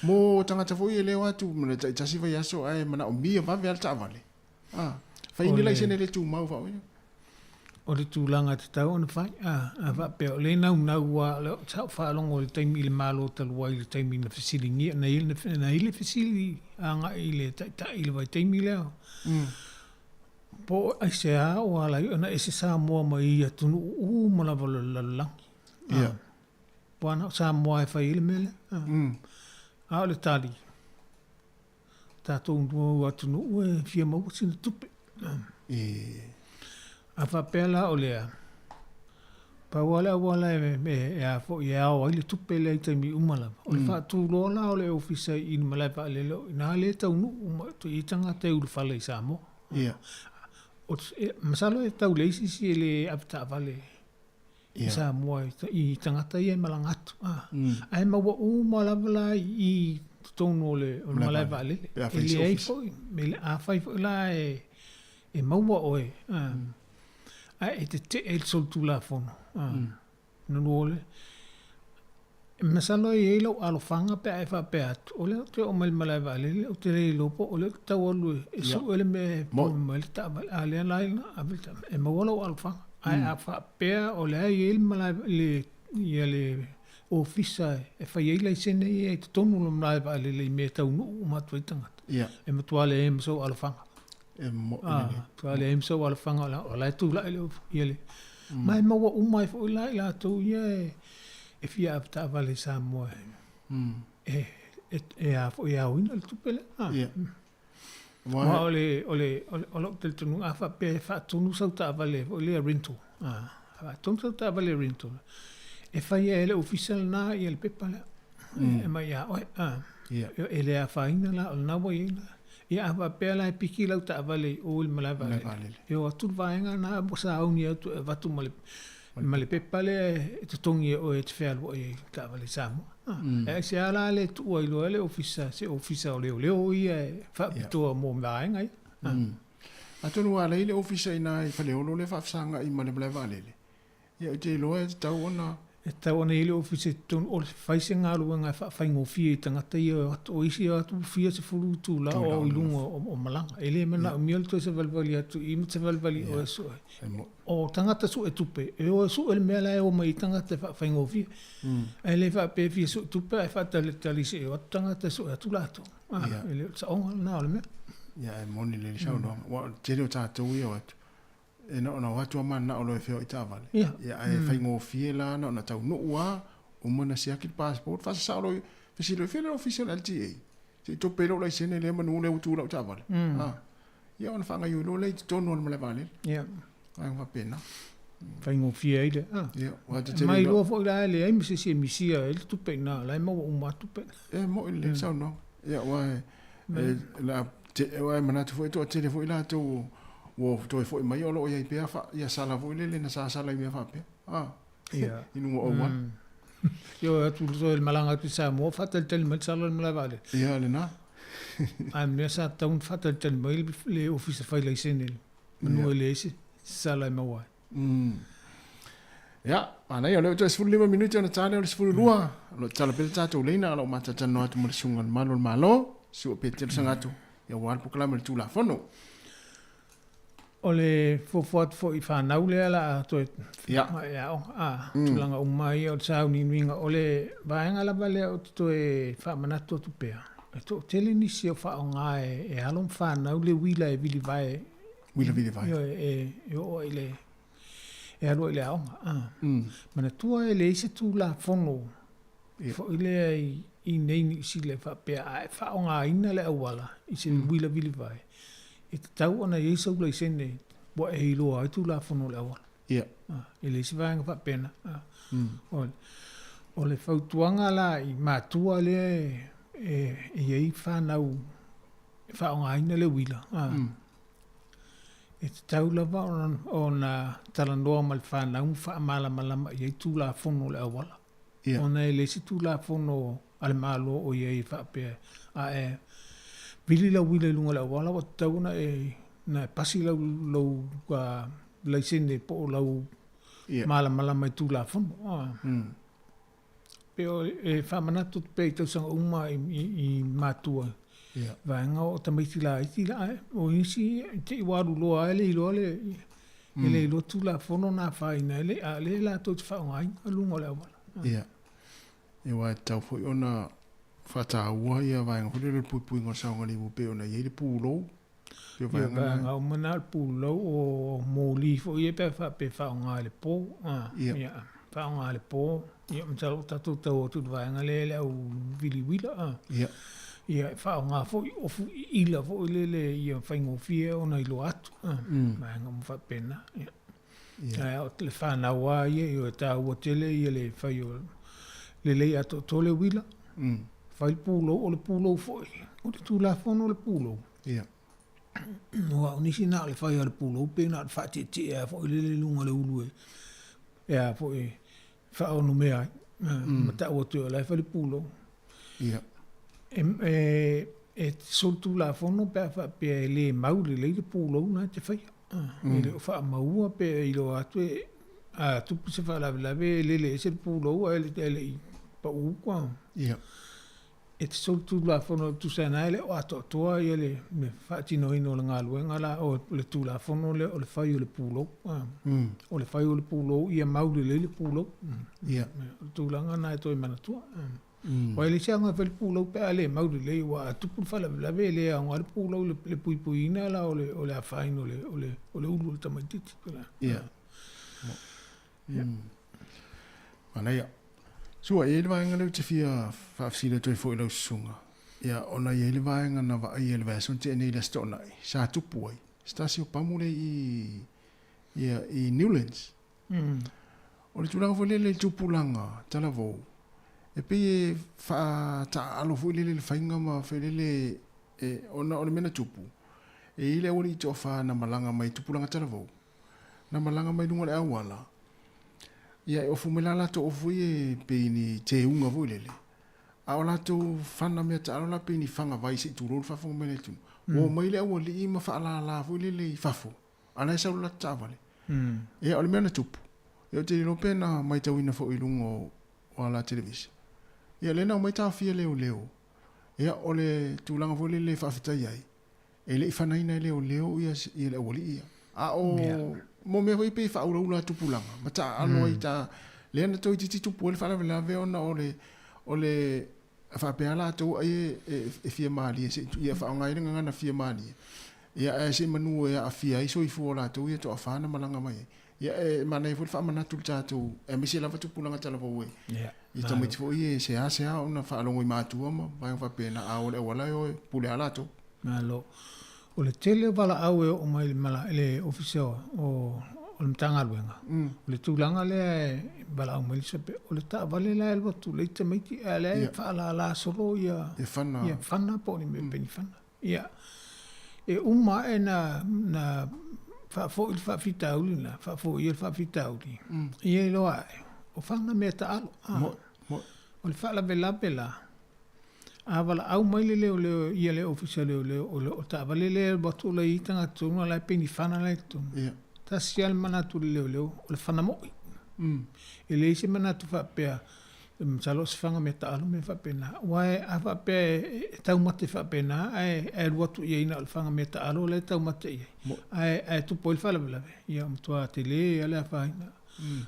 Speaker 2: mo tanga ta fo ile watu mena ta si vai aso ai mana o mia va vel ta vale fa ile le sene le tu mau fa
Speaker 9: o le tūlanga te tau ona whai a va pe o le nau wa le tau whaalongo le taimi i le malo talua i le taimi na whesilingi na ile whesili anga i le ta i le vai taimi leo po ai se a o ala i ona ese Sāmoa mai i atunu mala wala lalangi po ana Sāmoa e whai i le mele a o le tali tātou nua atunu e fia mau sina tupe a whapela o lea pa wala e a fo i ao ai le tupe le taimi umalawa o le whaatu lola o le ofisa i ni malai pa le lo ina le tau nu tu i tanga te ulu whala i Sāmoa masalo e tau leisi si e le apta vale Sāmoa i tangata i e malangatu ai maua umalawa i tonu o le malai pa le e le ei fo me le a fai fo la e maua oe e te te e sol tu la fono nanu ole masalo e lo alo fanga pe e fa pe atu o le te o mal malai vale o te le lopo o le tau alu e so ele me mal ta ale lai na abita e mo lo alo fanga ai a fa pe o le e malai le le ofisa e fa ye le sene e tonu lo malai vale le me tau no ma tu tanga e mo tuale e so alo fanga
Speaker 4: e mo
Speaker 9: tuale e so alo fanga o la tu la ele mai mo o mai fo la tu ye e fia apta vale Sāmoa e a fo ia wina le tupele ma ole tel tunu a fa pe fa tunu sa ta vale o le rental fa tunu sa ta vale rental e fa ia ele official na ia le pepa e mai ia ele a fa ina la na wo ia fa pe la piki la ta vale o le mala vale yo tu vaenga na bo sa uni tu va tu male male pepa le te tongi o e te whea e ka vale Sāmoa. E se ala le tu ai loa le ofisa, se ofisa o leo ia e whapitoa mō mwaenga i.
Speaker 4: A tonu ala i le ofisa ina i whale olo le whafsanga i male male valele. Ia te loa e te tau ona.
Speaker 9: E tau ona i le ofisa tonu o le whaise ngā lua ngai whaingo fia i tangata i o isi atu fia se furu tu la o ilunga o malanga. E le mena o miol to se valvali atu i me te valvali o e so o tangata su e tupe e o su e mea lai o mai tangata whaingo fia e le whape fia su tupe e whatale tali se o tangata su e atu lato e le sa onga na o le mea
Speaker 4: ia e moni le sau no wa tere o tātou i o atu e na ona watu a mana o lo e whio i tāwale ia e whaingo fia la na ona tau no ua o mana si aki passport whasa sa alo fesi lo e whio le official LTA se tupe lo lai sene le manu le utu lau tāwale ia ona whanga i lo le tonu ona male vale
Speaker 9: ia
Speaker 4: ai va pena
Speaker 9: whaingo fia ide mai lua fo ila ele ai misi si misia ele tupe na lai mau o ma tupe
Speaker 4: e mo ile sau no ia wa la wa manatu fo to tele fo ila to wo to fo mai olo ia pe fa ia sala fo ile na sa sala ia fa pe ia inu o wa
Speaker 9: yo tu so el malanga tu Sāmoa fatal tel mal sala mal vale
Speaker 4: ia le na
Speaker 9: am nesa taun fatal tel mai le office fa ile senel no ele sala mawa
Speaker 4: ya ana yo le tes 5 minuti ona tale o 10 lo tala pel tato leina lo mata tano atu mo sungal malo su peter sangatu ya wal proclame tu la fono
Speaker 9: ole fo i fa naule ala to
Speaker 4: ya
Speaker 9: tu langa o mai o sa ni winga ole vaenga la vale o to e fa manato tu pe to tele ni si fa nga e alon fa naule wila e vili vai yo ele e alo ele au mana tua ele ise tu la fono fo ile i nei ni si le fa pe a fa nga ina le awala ise wila vili vai e tau ona e so le sene bo e lo ai tu la fono le awala ele ise va nga fa pena ole fa tuanga la i matua le e fa nau fa nga ina le wila e tau lava ona talanoa ma le whanau whaamalama i tu la fono le awala. Ona e lesi tu la fono ale malo o iei whaapea. A e vili lau wile lunga le awala wa tau na pasi lau laisene po lau malama i tu la fono. Peo e whamanatu pe i tausanga uma i matua. Vanga o tamaiti la iti la o isi te waru loa ele i loa ele i lotu la fono na whaina ele a le la to te whaongai alunga le awala
Speaker 4: e wai tau fwoi ona whata ua ia vanga hore le pui ngā saunga li pe ona i le pūlou
Speaker 9: vanga o mana le pūlou o mōli fwoi e pe whaongai le pō whaongai le pō ia mtalo tatu tau o tu vanga le au vili wila ia fa nga fo ofu ila fo le ia faingo fia ona i lo atu ma nga mo fa pena ia o te fa na wa ia o ta o tele ia le fa yo le ato tole wila fa il pulo o le pulo fo o te tu la fono le pulo
Speaker 4: ia
Speaker 9: no ni sina le fa yo le pulo pe na fa ti fo le lunga le ulu ia fo fa ono me ai ma ta o te la fa le pulo
Speaker 4: ia
Speaker 9: e soltu la fono pe le maule le pulo na te fai ele fa maua pe ilo atu a tu se fa la le se pulo ele pa ukwa.
Speaker 2: Ia.
Speaker 9: E te sol tu la fono tu sana ele o ato toa ia le me whaatino ino le ngā luenga la o le tu la fono le o le whai o le pūlo. O le whai o le pūlo ia maule le pūlo.
Speaker 2: Ia.
Speaker 9: O tu langa nai toi manatua. Wai le sianga whai le pūlo pe ale maule le wa tupu whala lawe le a ngā le pūlo le pui pui ina la o le a whaino o le ulu le tamaititi.
Speaker 2: Ia. Mana ia. Sua e le vaenga leu te fia whaafsila toi fo i lau sunga. Ia ona i le vaenga na wa ai le vaeson te nei le stona i. Sa tupu ai. Stasi o pamule i Newlands. O le tulanga fo le tupu langa tala vau. E pe e wha ta alo fo le whainga ma fe le ona o le mena tupu. E ile ori i to wha na malanga mai tupu langa tala vau. Na malanga mai lunga le awala. Ia o fumela la to ofu e pe ni te unga vo lele. A o la to fana me ta la pe ni fanga vai se tu ro fa fo mele tu. O mai le o li ma fa la vo lele i fafo. Ala sa la ta vale. E o le mena tupu. E te no pena mai ta wina fo i lungo o la televisi. Ia le na mai ta fia leo. E o le tu langa vo lele fa fita ai. E le fana ina leo ia le o li ia. A o mo me vai pe fa ula tu pulanga mata alo ita le na to ti tu pul fa la ve ona ole fa pe ala to e fia mali se ia fa ngai nga na fia mali ia se manu ia fia iso i fu la to ia to fa na malanga mai ia mana i fu fa mana tu ta to e me se la tu pulanga ta la vo ia i to me fo ia se a ona fa lo ma tu ma vai fa pe na a ole wala yo pule ala to
Speaker 9: malo o le tele wala au e o mai mala ele ofisio o le mtanga luenga. O le tūlanga le wala au mai sepe. O le ta vale la elwa tu le te maiti e le whaala la soro ia.
Speaker 2: E whana.
Speaker 9: Ia whana po ni me peni whana. Ia. E uma e na whaafo il whaafitauli na. Whaafo i il whaafitauli. Ia i loa e. O whana mea ta alo. O le whaala vela vela. A wala au mai leo ia le ofisa leo o ta wale le batu la i tanga tūna lai peni whana lai tūna. Ta sial mana tu leo o le whana moi. E le isi mana tu whapea msalo se whanga me ta alo me whapena. Wae a whapea e tau mate whapena e ruatu ia ina o le whanga me ta alo le tau mate ia. E tupo il whalawelawe. Ia mtua te le ia le a whaina.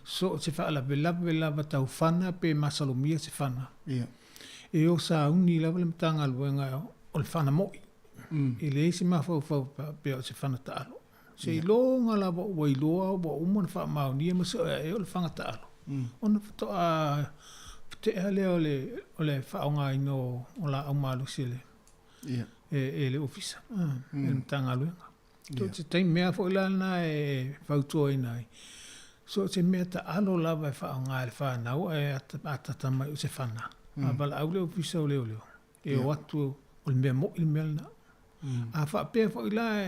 Speaker 9: So se whalawelawe tau whana pe masalomia se whana.
Speaker 2: Ia.
Speaker 9: E o sa uni lava le mtanga luenga o le whana moi. E le isi mawhau pe o se whana ta alo. Se i longa lava o i loa o umana wha maonia ma se e o le whanga ta alo. Ona whato a te ale o le whaonga ino o la au malu se le. E le ofisa. E le mtanga luenga. To te taim mea fo ilana e whautua inai. So se mea ta alo lava e whaonga e le whanau e atatama o se whana. A bala au leo pisa o leo. E o atu o le mea mo il mea na. A whapea fo ila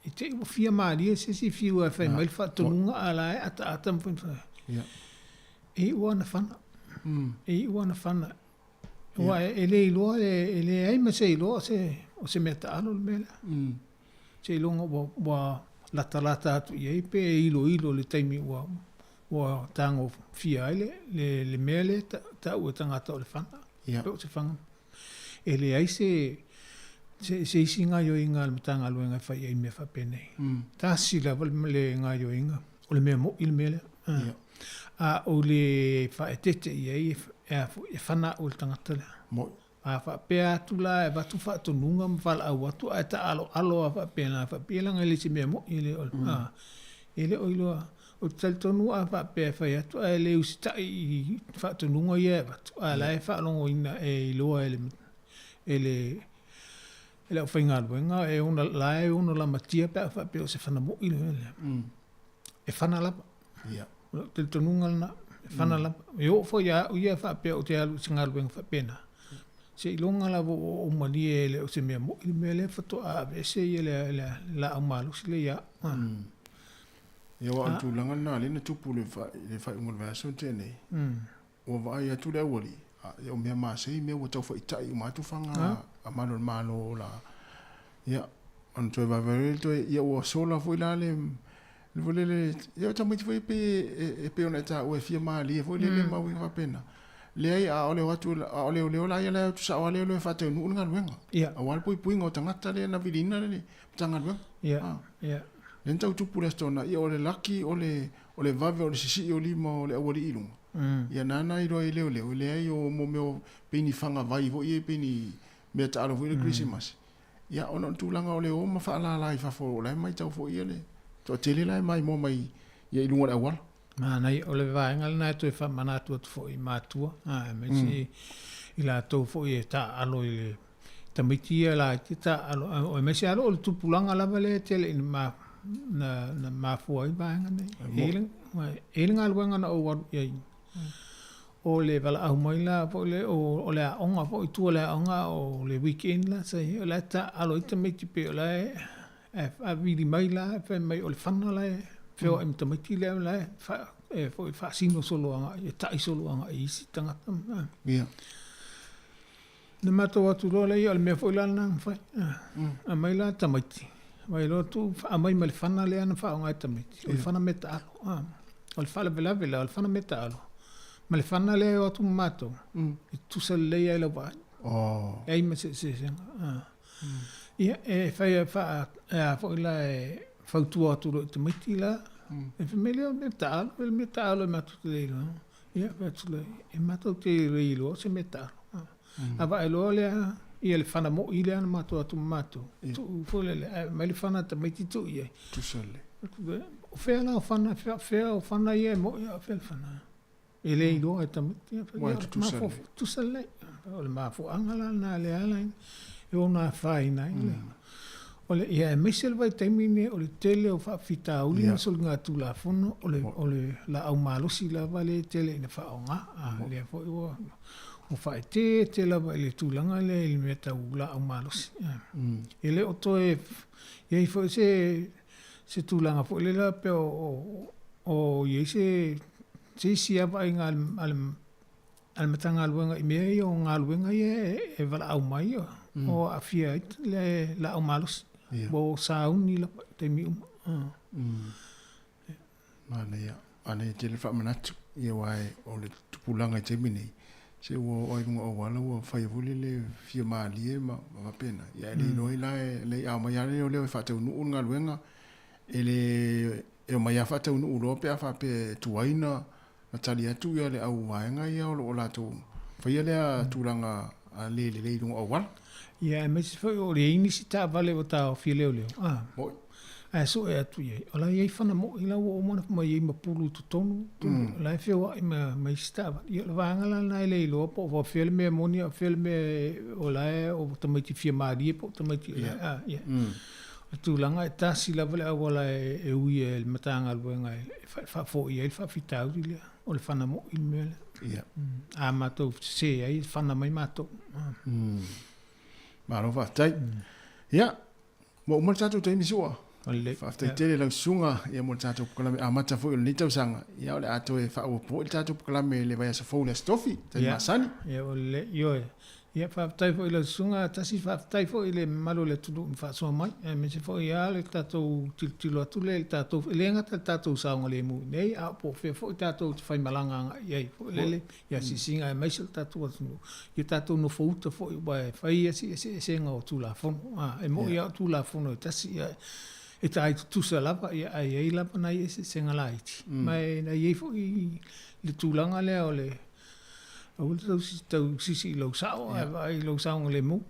Speaker 9: e te o fia maari e se si fiu a whai mai whatonunga ala e ata mwhin. E ua na whana. E ua na whana. Ua e le iloa e le aima se iloa o se mea ta alo le mea. Se ilonga wa lata atu i pe ilo le taimi ua tango fia ele le mea le ta ua tangata o le whana. Peo se whanga. E le ai se isi ngā yo inga le matanga luenga whai ai mea whapenei. Tā sila le ngā yo inga. O le mea mo il mea le. A o le whaetete i ai e whana o le tangata le. A whapea atu la e watu whatonunga mwhala au atu a ta alo a whapea la whapea langa le si mea mo i le o le. E le o iloa. O tali tonu a whapea whai atu a le usita i whatonunga i e watu. A la e whalongo ina e iloa e le o whainga luenga e ona lae ona la matia pe a whapea o se whana mo i le. E whana lapa. Tali tonunga lana. E whana lapa. E o whai a ia whapea o te alu singa luenga whapena. Se ilonga la o mani e le o se mea mo i le mea le whato a vese i la au malu si le ia.
Speaker 2: Ia wa atu langa na le na tupu le whai umar vaso tēnei. O vai atu le awari. O mea maasei mea ua tau whaitai o mātu whanga a malo la. Ia, anu toi vavare toi ia ua sola fwoi la le ia o tamaiti fwoi pe ona ta ua fia maali e fwoi le maui whapena.
Speaker 4: le ai a ole watu a ole ole la ia le tu sa ole ole fa te nu nga wenga
Speaker 9: ia
Speaker 4: a wal pui pui ngo tangata le na vidina le tanga wenga
Speaker 9: ia
Speaker 4: len tau tu pula stona ia ole laki ole vave ole sisi ole mo ole awali ilung ia nana i roi le ole ai o mo me pini fanga vai vo ia pini me ta alo vo le Christmas ia ona tu langa ole o ma fa la la i fa fo le mai tau fo ia le to tele lai mai mo mai ia ilunga le awal
Speaker 9: Nei, ole vaenga na tu fa mana tu fo I matua. Me si ila to fo I ta alo ile tamiti la ta alo o me si alo tu pulanga la vale tele ma na ma fo I vaenga nei. Eling alwenga na o ye. O le vala au mai la fo le o le onga fo tu le onga o le weekend la sai la ta alo tamiti pe la a vidi mai la fa mai o le fana la feo em tamiti le la fa sino solo anga e tai solo anga I si tangata
Speaker 4: ia
Speaker 9: na mato atu lo le al me foi la na fa a mai la tamiti mai lo tu a mai mal fana le ana fa anga tamiti o fana meta o fa la vela o fana meta alo mal fana le o tu mato tu se le ia le va ai me se ia fa foi la fa tu atu tamiti la e familia metalo ma tutte le no ia vetzle e ma tutte le lo se metalo ava elo le ia le fana mo ile ana mato atu mato tu fole le ma le fana ta meti tu ia
Speaker 4: tu sole
Speaker 9: o fe la o fana ia mo ia fe fana ele lo e ta meti tu sole o le ma fo angala na le ala e ona faina ile ole ia mesel vai taimine ole tele o fa fita uli sol nga tu la fono ole la au malosi la vale tele na fa onga le fo o fa te la vale tu langa le meta ula au malosi ele o to e fo se tu langa fo le la pe o ye se sia vai nga al matanga alwenga I me o nga alwenga e vala au mai o afia le la au malosi bo sauni la te mi
Speaker 4: mana ia ane tele fa manatu ia wai o le tupulanga te mini se wo o ngo o wala wo fa yuli le fia mali ma pena ia le no ila le a ma ya le fa te nu nga luenga ele e ma ya fa te nu ro pe fa pe tuaina na tali atu ia le au waenga ia o la tu fa ia le tulanga a le no o wala
Speaker 9: ia me se foi o le ini si ta vale o ta o file o leo so e atu ia ola ia fana mo ila o mo ma ia ma pulu tu tonu la fe o ma stava ia la vanga la na le lo po o filme monia filme o la o tamati fia maria po tamati ia tu langa ta si la vale o la e ui el matanga luenga fa fo ia fa fitau ia o le fana mo il mele
Speaker 4: ia
Speaker 9: a mato se ai fana mai mato
Speaker 4: Maro va tai. Ya. Mo mo tatu tai ni sua.
Speaker 9: Ole.
Speaker 4: Fa tai tele la sunga ia mo tatu kala me amata fo ni tau sanga. Ya ole ato e fa o po tatu kala me le vai sa fo le stofi. Tai masani.
Speaker 9: Ya ole yo. Ya fa tai fo la sunga tasi fa tai fo ile malo le tudu fa so mai. Me se fo ya le tatu tilo atu le tatu le ngata tatu saunga le mu. Nei a po fo tatu fa malanga ia fo le ya si singa mai se tatu atu. Ia tatu no fo uta fo ba fa ia si nga o tu la fo. E mo ia tu la fo no tasi ia e tai tu sa lava ia ai la na ia se nga laiti. Mai na ia fo le tulanga le ole o tau sisi lo sao ai lo sao le mu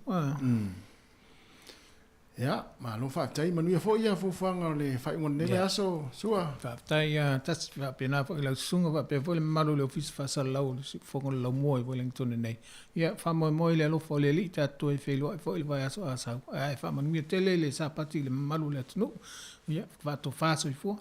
Speaker 4: ya ma lo fa tai manu fo ia fo fanga le fa ngon ne aso sua
Speaker 9: fa tai tas fa pena fo la sunga fa pe fo le malu le office fa sa lau fo ngon lo mo i Wellington nei ya fa mo le lo fo le li ta to e fe lo fo il va aso asa ai fa manu tele le sapati le malu le tno ya fa to fa so i fo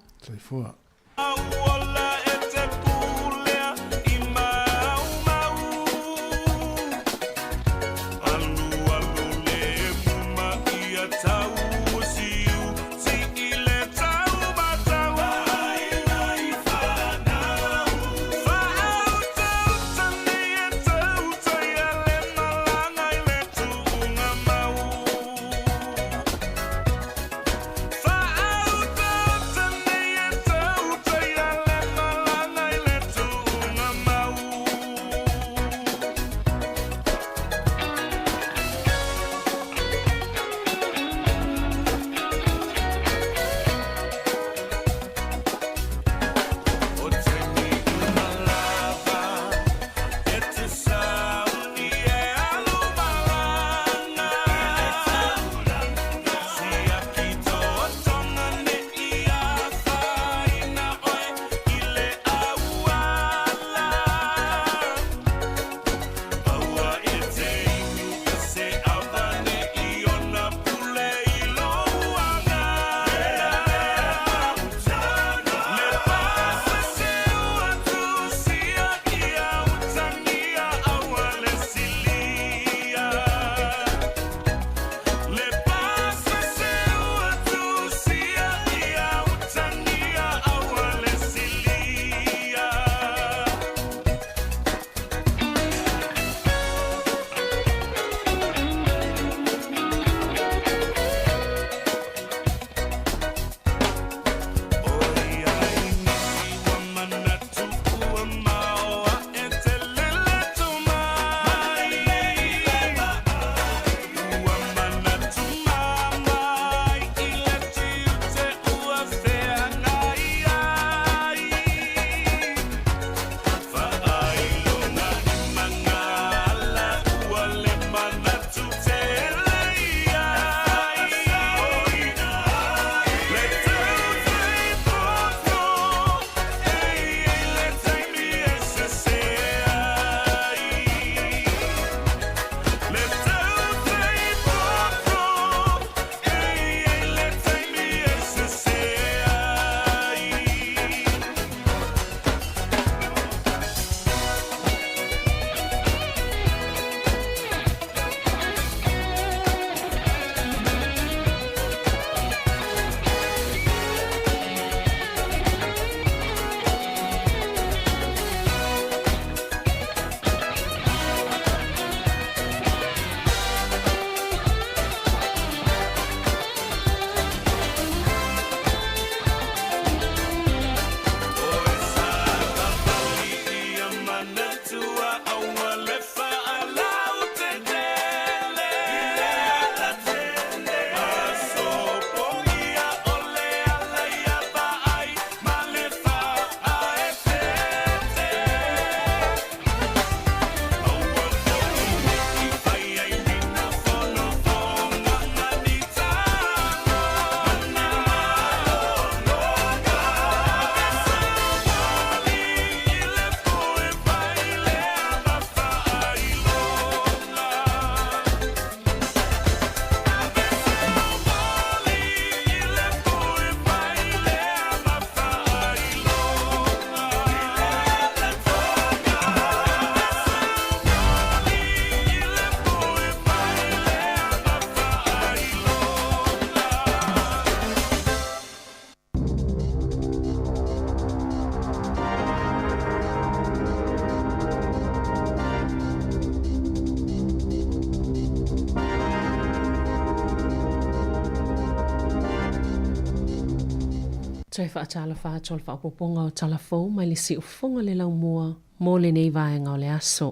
Speaker 5: toi whaatala whaatol whaapoponga o talafou mai le si ufonga le lau mua mo le nei vaenga o le aso.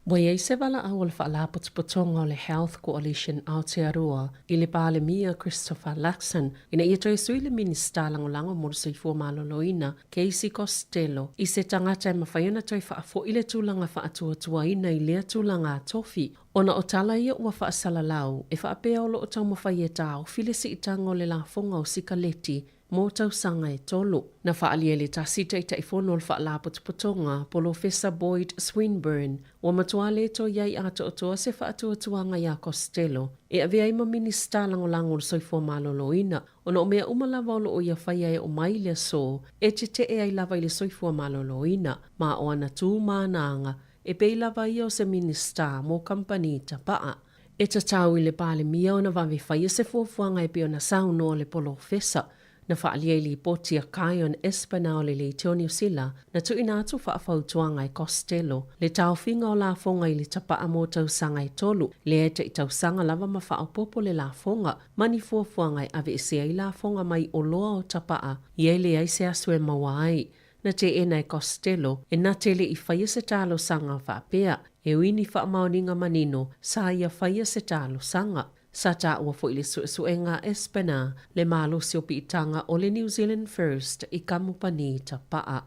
Speaker 5: Wai ei se wala au le whaala potopotonga o le Health Coalition Aotearoa i le pāle mia Christopher Luxon ina ia toi sui le minista langolango mo le soifua maloloina Casey Costello i se tangata e mawhaiona toi whaafo i le tūlanga whaatua ina i lea tūlanga tofi. Ona o tala ia ua whaasalalau e whaapea o loo tau mawhai e tāo file si itanga o le lafonga o sikaleti mō tausanga e tolu. Na whaalia le tasi teita i whono le whaala potopotonga Professor Boyd Swinburne wa matua le to iai ato otoa se whaatuatuanga ia Costello e avea ima minista langolango le soifua maloloina ona o mea umalawa o loo ia whaia e o mai le so e te e ai lava i le soifua maloloina ma o ana tū mānaanga e pei lava ia o se minista mō kampani tapaa. E tatau i le pāle mia ona wawe whaia se fuafuanga e pe ona sauno o le Professor. Na whaalia li poti a Kion Espana o le Teoni Usila na tu ina atu whaafautuanga i Costello le tauwhinga o la fonga i le tapaa mō tausanga i tolu le ete i tausanga lava ma whaapopo le la fonga mani fuafuanga i ave ese i la fonga mai o loa o tapaa i ele ai se asue mawai. Na te ena i Costello e na tele i whaia se talo sanga whaapea e uini whaamaoninga manino sa ia whaia se talo sanga. Sa ta ua fo i le suenga Espana le malo si opi itanga o le New Zealand First i kamupani tapaa.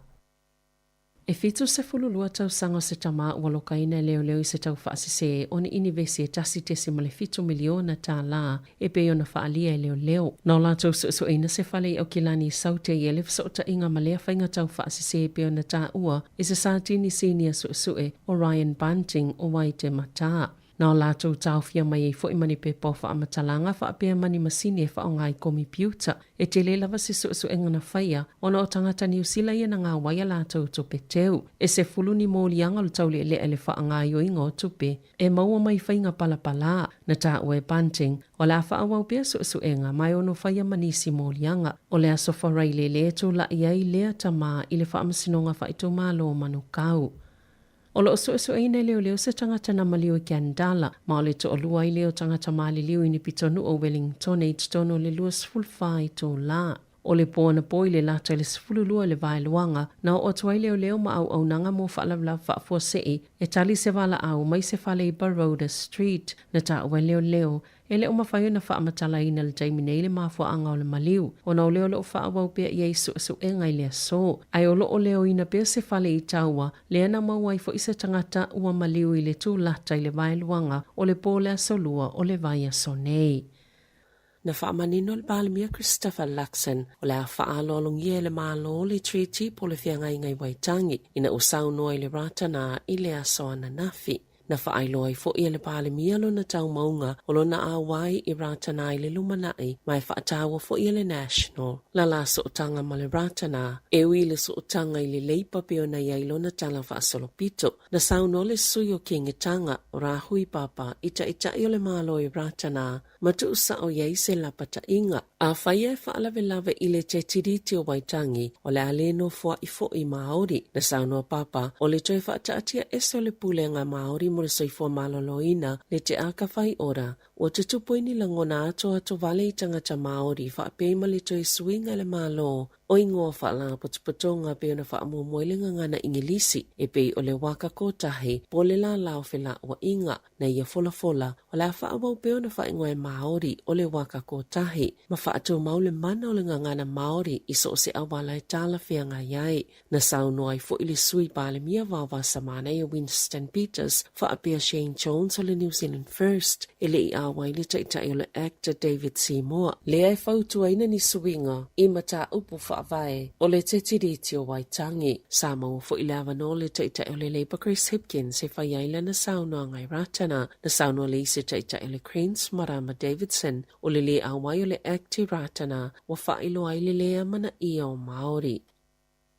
Speaker 5: E fitu se fululua tau sanga se tama ua lokaina leo i se tau whaasise o ni inivesi e tasi tesi ma le fitu miliona tā la e pe ona whaalia e leo. Nau la tau suena se whale au kilani saute i elef sota inga malea whainga tau whaasise e pe ona tā ua i se sātini senior sue o Ryan Bunting o Waite Mataa. Nā o lātou tauwhia mai e fo imani pe po wha amatalanga wha apea mani masini e wha o ngai kompiuta. E te le lava se su engana whaia, ona o tangata New Zealand ia na ngā waia lātou tupe teu. E se fulu ni mōlianga lo tau le ele wha ngā yoinga o tupe. E maua mai whainga palapala na tā ue Bunting. O la wha awau pia su enga mai ono whaia manisi mōlianga. O le aso wharai le tu la iai lea tamā i le wha amasinonga wha ito mālo manu kau. O lo so ina leo se tangata na maliu i Kiandala, ma o le to o lua i leo tangata maali liu i ni pitonu o Wellington e titono le lua sfulfa i tō la. O le pōna pōi le lata le sfululua le vai luanga, na o tuai leo ma au nanga mo whaalawla whaafua sei, e tali se wala au mai se whale i Baroda Street, na ta ua leo, e leo mawhai na whaamatala ina le taimi nei le mafua anga o le maliu, o na o leo whaawau pia i su engai lea so. Ai o leo ina pia se whale i taua, le ana mauai fo isa tangata ua maliu i le tū lata i le vai luanga, o le pōlea solua o le vai aso nei. Na whaamanino le Balimia Christopher Luxon o le a whaalolongia le malo le treaty po le whianga ingai waitangi ina usau noa i le ratana i le aso ana nafi. Na whaailoa i fo i le Balimia lo na tau maunga o lo na awai i ratana i le lumanai mai whaatawa fo i le National. La sootanga ma le ratana e ui le sootanga i le leipa peo na iai lo na tala whaasolopito. Na sauno le sui o kingetanga o rahui papa ita i o le malo i ratana ma tu usa o iai se lapata inga. A whaia e whaalawe i le te tiriti o waitangi o le aleno fua i fo i Māori. Na sauno papa o le toi whaataatia eso le pulenga Māori mo le soifua maloloina le te akawhai ora o te tupuini langona ato vale i tangata Māori whaapema le toi suinga le malo o ingoa whaala potopotonga pe ona whaamomoilenga ngana ingilisi e pei o le waka kotahi po le la laofela wa inga na ia fola o la whaawau pe ona whaingoa e Māori o le waka kotahi ma whaatou maule mana o le ngana Māori i so se awala e tala whianga iai na saunoa i fo ili sui Balimia wawa samana i Winston Peters whaapea Shane Jones o le New Zealand First e le i awai le taitai o le actor David Sāmoa le ai fautua ina ni suinga i mata upu whaavae o le te tiriti o Waitangi. Sāmoa fo i lawa no le taitai o le Labour Chris Hipkins e whaiaila na saunoa ngai ratana na saunoa le isi taitai o le Cranes Marama Davidson o le awai o le acti ratana wa whailo ai le lea mana ia o Māori.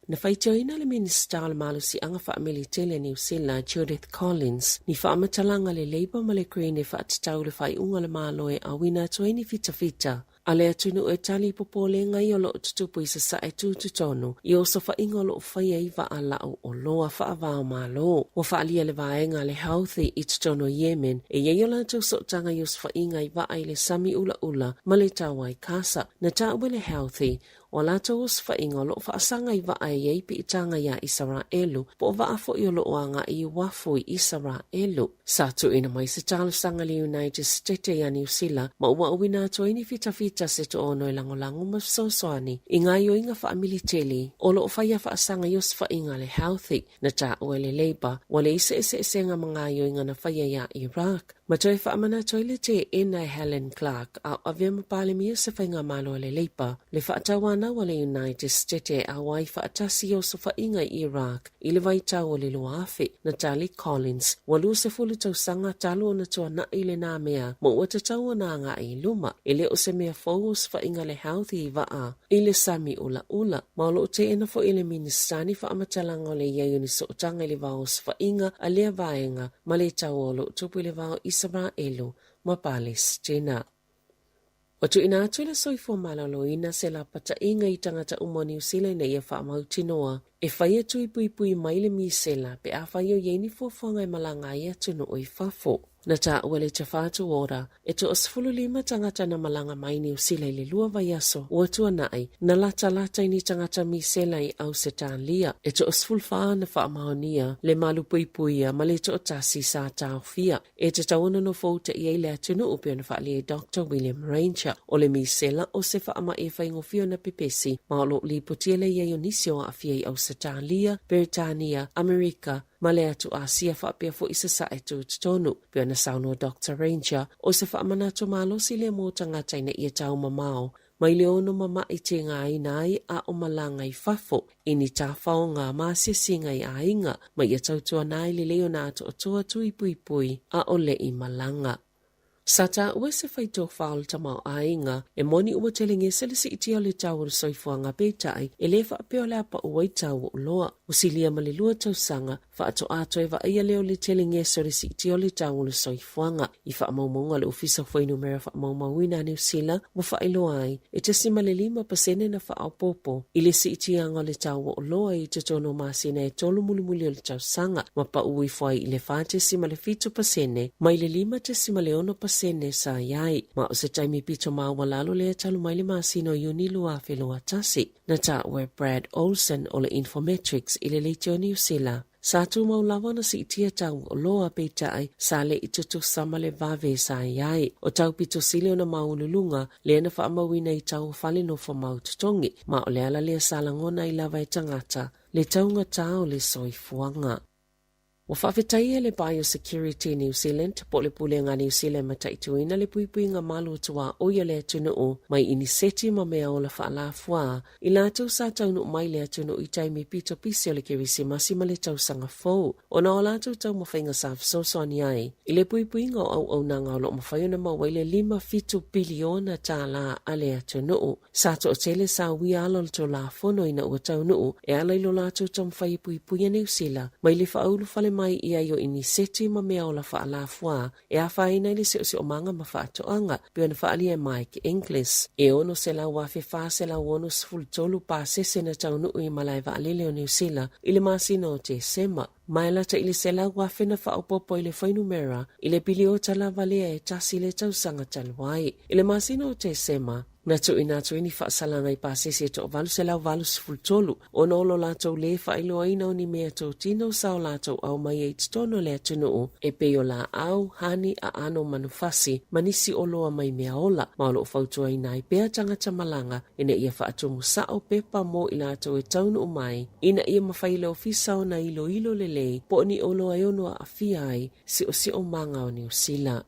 Speaker 5: Na whaitioina le minista o le malusi anga whaamili tele New Zealand Judith Collins ni whaamatalaga le Labour ma le Green e whaatatau le whaiunga le maloe a wina tuaini fita. A le atunu e tali popole ngai o loo tutupu i sa sae tūtutonu i oso whainga o loo whaia i wa alau o loa whaavao malo. Wa whaalia le vaenga le Houthi i tutono Yemen e iei o lantou sotanga i os whainga i wa ai le sami ula ma le tawai kasa. Na taue le Houthi
Speaker 13: o lātou o sfainga lo whaasanga I waa ei pi itanga ia Israelu po waafo I o lo anga I wafu I Israelu. Satu ina mai se tālusanga li United States ya New Zealand ma ua uina to ini fita se to ono langolango ma sosoani I ngā yo inga wha militeli o lo whaia whaasanga yo sfainga le healthy na tā ua le Labour wale ese nga mga yo inga na whaia ya Iraq. Ma toi whaamana toile te ena Helen Clark a avia mapale mia se whainga malo le Labour le whaatawana wale United States a wai whaatasi o so whainga I Iraq I le waitau o le luafe na Tali Collins walu se fulu tau sanga talo na tua na I le nā mea mo ua tatau na ngā I luma ele o se mea fōus whainga le healthy I waa I le sami ula ma lo te ena fo ile ministani whaamatalaga o le iai ni sootanga I le vaos whainga a lea vaenga ma le tau o lo tupu le vao Israelu ma Palestina. O tu ina atu le soifua malaloina se la pata inga I tangata umo New Zealand na ia whaamautinoa e whaia tui pui mai le misela pe a whaio ieni fuafuanga I malanga ia tunu o I whafo. Na tā ua le tawhātu ora, e to osfulu lima tangata na malanga mai New Zealand le lua vaiaso, ua tua nai, na lata ni tangata misela I au se tālia, e to osfulu whaa na whaamaonia, le malu puipuia, ma le to otasi sa tāo fia, e te tawana no fauta I eile atunu upio na whaali Dr. William Ranger, o le misela o se whaama e whaingofio na pepesi, ma o lo li putia le ia ionisio a fia I au se tālia, Britania, Amerika, ma le atu Asia whaapea fo isa sa e tu tonu, pia na sauno Dr. Ranger, o se whaamanato malosi le mo tangata ina ia tau mamao, mai le ono mama I te ngai nai a o malanga I whafo, ini tā whao ngā māsia singa I a inga, mai ia tautua nai le leo nā to o toa tui pui a o le I malanga. Sata ua se whaito whaol tamau a inga, e moni ua telinge selisi iti o le tau o soifuanga peitai, e le whaapeo le apa ua I tau o loa, usilia ma le lua tausanga, whaato ato e wa ia leo le telinge selisi iti o le tau o soifuanga, I whaamaumaunga le ofisa whainu mera whaamaumauina New Zealand, wa whailo ai, e te sima le 5% na whaapopo, I le si iti anga le tau o loa I te tono masina e tolu mulimuli o le tausanga, ma pa ui whai I le whaate sima le 5%, mai le 5 te sima le 1% sene sa iai, ma o se taimi pito maua lalo le talu mai le masino Uni lua whelua tasi. Na ta ue Brad Olsen o le Infometrics I le leitio New Zealand. Sa tu mau lawa na si itia tau o loa peitai sa le itutu sama le vave sa iai. O tau pito sile o na maululunga le na whaamawina I tau whale no whamau tutongi, ma o le ala lea salangona I lava e tangata, le taunga tau le soifuanga. Wa whawhetaia le Biosecurity New Zealand, po le pulenga New Zealand mataituina le puipuinga malu tua oia le atunu o, mai iniseti ma mea o la whaalafua, I lātou sa taunu mai le atunu I taimi pito pisi o le kerisi masima le tausanga fau, o na o lātou tau mawhainga sa fsosoani ai, I le puipuinga o au nanga o lo mawhaiona mawaile 5 biliona tā la a le atunu o, sa to o tele sa wia alo le to la fono ina ua taunu o, e ala ilo lātou tau mwhai puipuinga New Zealand, mai le whaulu fale mai ia yo iniseti ma mea o la whaalafua, e a whaina ili se o manga ma whaatoanga, pio na whaali e Mike Inglis. E ono se la wafe wha se la wono sfultolu pa sese na taunu ui malai waalile o New Zealand, ili masino o te sema. Mai lata ili se la wafe na whaopopo ili whainumera, ili bili o tala valea e tasi le tausanga talwai. Ili masino o te sema, Natu ini whaasalanga I pasese to valu se lau valu sifultolu. O nolo lātou le whailoa ina o ni mea tau tino sao lātou au mai e titono le atunu o. E peo la au, hani a ano manufasi, manisi o loa mai mea ola. Maolo whautua ina I pea tangata malanga, ina ia whaatumu sao pepa mo I lātou e taunu o mai. Ina ia mawhaile ofisa o na ilo lelei, po ni o loa eono a awhia ai, si o manga o New Zealand.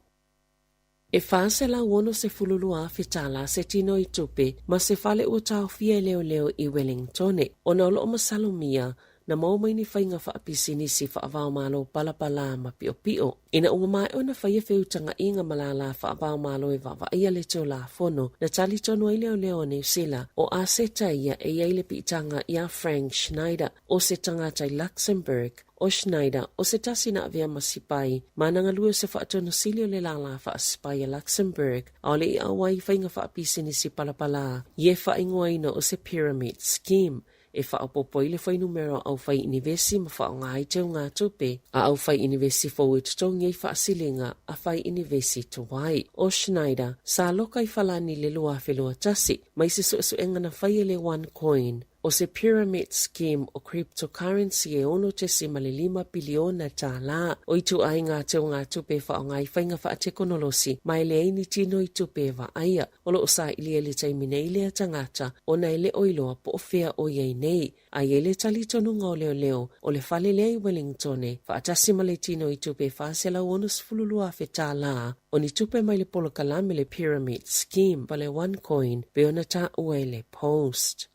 Speaker 13: E whaase la wono se fululua fitala se tino I tupe, ma se fale ua tau fia leo I Wellingtone. O na olo o masalumia, na maumai ni whainga whaapisi nisi whaavao malo palapala ma pio. Ina unga mai o na whaia whiutanga inga malala whaavao malo e wawa ia le tō la fono, na tali tono I leo New Zealand, o a se taia e eile pitanga ia Frank Schneider, o se tangata I Luxembourg, o Schneider, o se tasina avea masipai, mananga lua se whaatono silio le lala whaasipai a Luxembourg, a ole I awai whainga whaapisi nisi palapala, ie whaingoaina o se pyramid scheme, e whaapopo i le whai numero au whai inivesi ma whao ngā i teo ngā tupe a au whai inivesi fau e tutongi i whaasilinga a whai inivesi tuwai. O Schneider, sa loka i whalani le lua whelua tasi, mai se su engana whai ele OneCoin. O se pyramid scheme o cryptocurrency e ono te $5 biliona tā la. O i tu ai ngā teo ngā tupe whao ngai whainga wha te konolosi, mai le aini tino i tupe wa aia. O lo sa ili ele taimine ile a tangata, o na ele oiloa po o whea o iei nei. Ai ele tali tonu ngau leo leo, o le whale lea i Wellingtone, wha atasi ma le tino i tupe whaasela onus fululua whe tā la. O ni tupe mai le polo kalame le pyramid scheme pa le OneCoin, pe ona tā ua le post.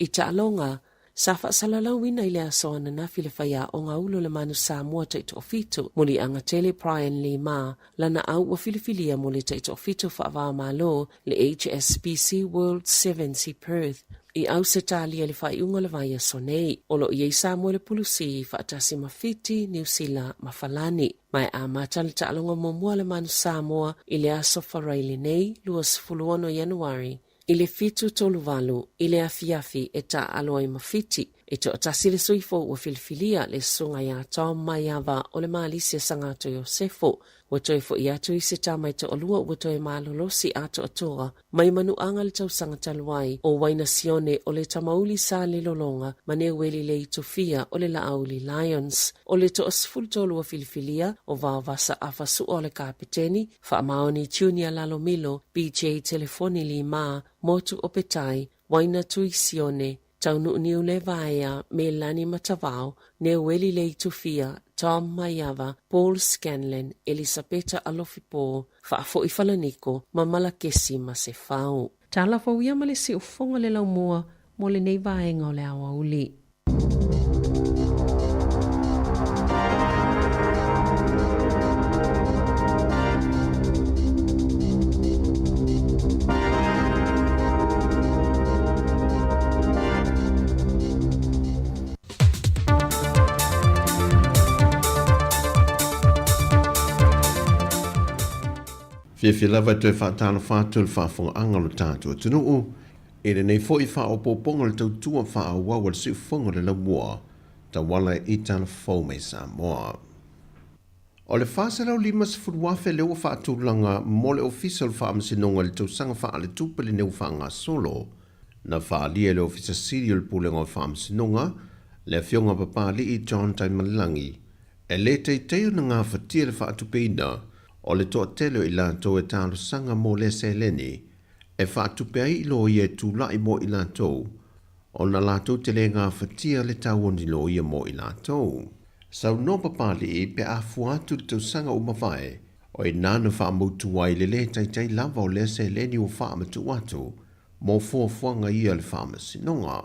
Speaker 13: I ta'alonga, sa whaasalalauina i le asoana na file whaia o ngā ulo le manu Sāmoa taito o fitu, muli anga tele Brian Lee Ma, lana au wa filifilia muli taito o fitu whaavaa malo le HSBC World Sevens i Perth. I au se tālia le whaiunga le vai aso nei, o lo iei Sāmoa le pulusi whaatasi mawhiti, New Zealand, mawhalani. Mai a mata le ta'alonga momua le manu Sāmoa i le aso wharaili nei, luas fuluono Januari. I le fitu toluvalu, i le afiafi e ta aloa i mawhiti, e to atasi le suifo ua filifilia le sunga ia Tom Maiava o le maalisi a sangato Iosefo, ua toi fo i atu i se tamai to olua ua toi malolosi ato atua, mai manu anga le tausanga taluai o Wainasione o le tamauli sa le lolonga, mane weli le itofia o le Laauli Lions, o le to asfultolu ua filifilia o vaavasa afasu o le kapiteni, fa maoni Junior Lalomilo, BJ Telefoni Lima, Motu Opetai, Waina Tuisione, taunu niu le vaea me lani matavao, ne weli le itufia, Tom Maiava, Paul Scanlon, Elisabetta Alofipo, faafo i falaniko, ma malakesi ma se fau. Tala fawia ma le si ufonga le laumua, mo le nei vaenga o le awa uli.
Speaker 10: Fia lava te whaatana whātua le whaafonga anga lo tātua tunuu, e le nei fo i whaopoponga le tautua whaawau le siufonga le laumua, ta wala i tana fau mai Sāmoa. O le whaasalau 5 wafe leo whaatulanga mo le ofisa le whaamasinonga le tausanga wha le tupa le neu whaanga solo, na whaalia le ofisa siri le pulenga o whaamasinonga, le fionga papali i John Taimalilangi, e le teiteo na ngā whatia le whaatupeina, o le toa telo i lantou e tālo sanga mo le seleni, e whaatupe ai ilo i e tūlai mo i lantou, o na lantou te le ngā whatia le tauoni lo i mo i lantou. Sau no papali i pe a fuatu le tau sanga o mawhae, o i nāna whaamautu wai le le taitai lava o le seleni o whaamatu atu, mo fuafuanga ia le whaamasinonga.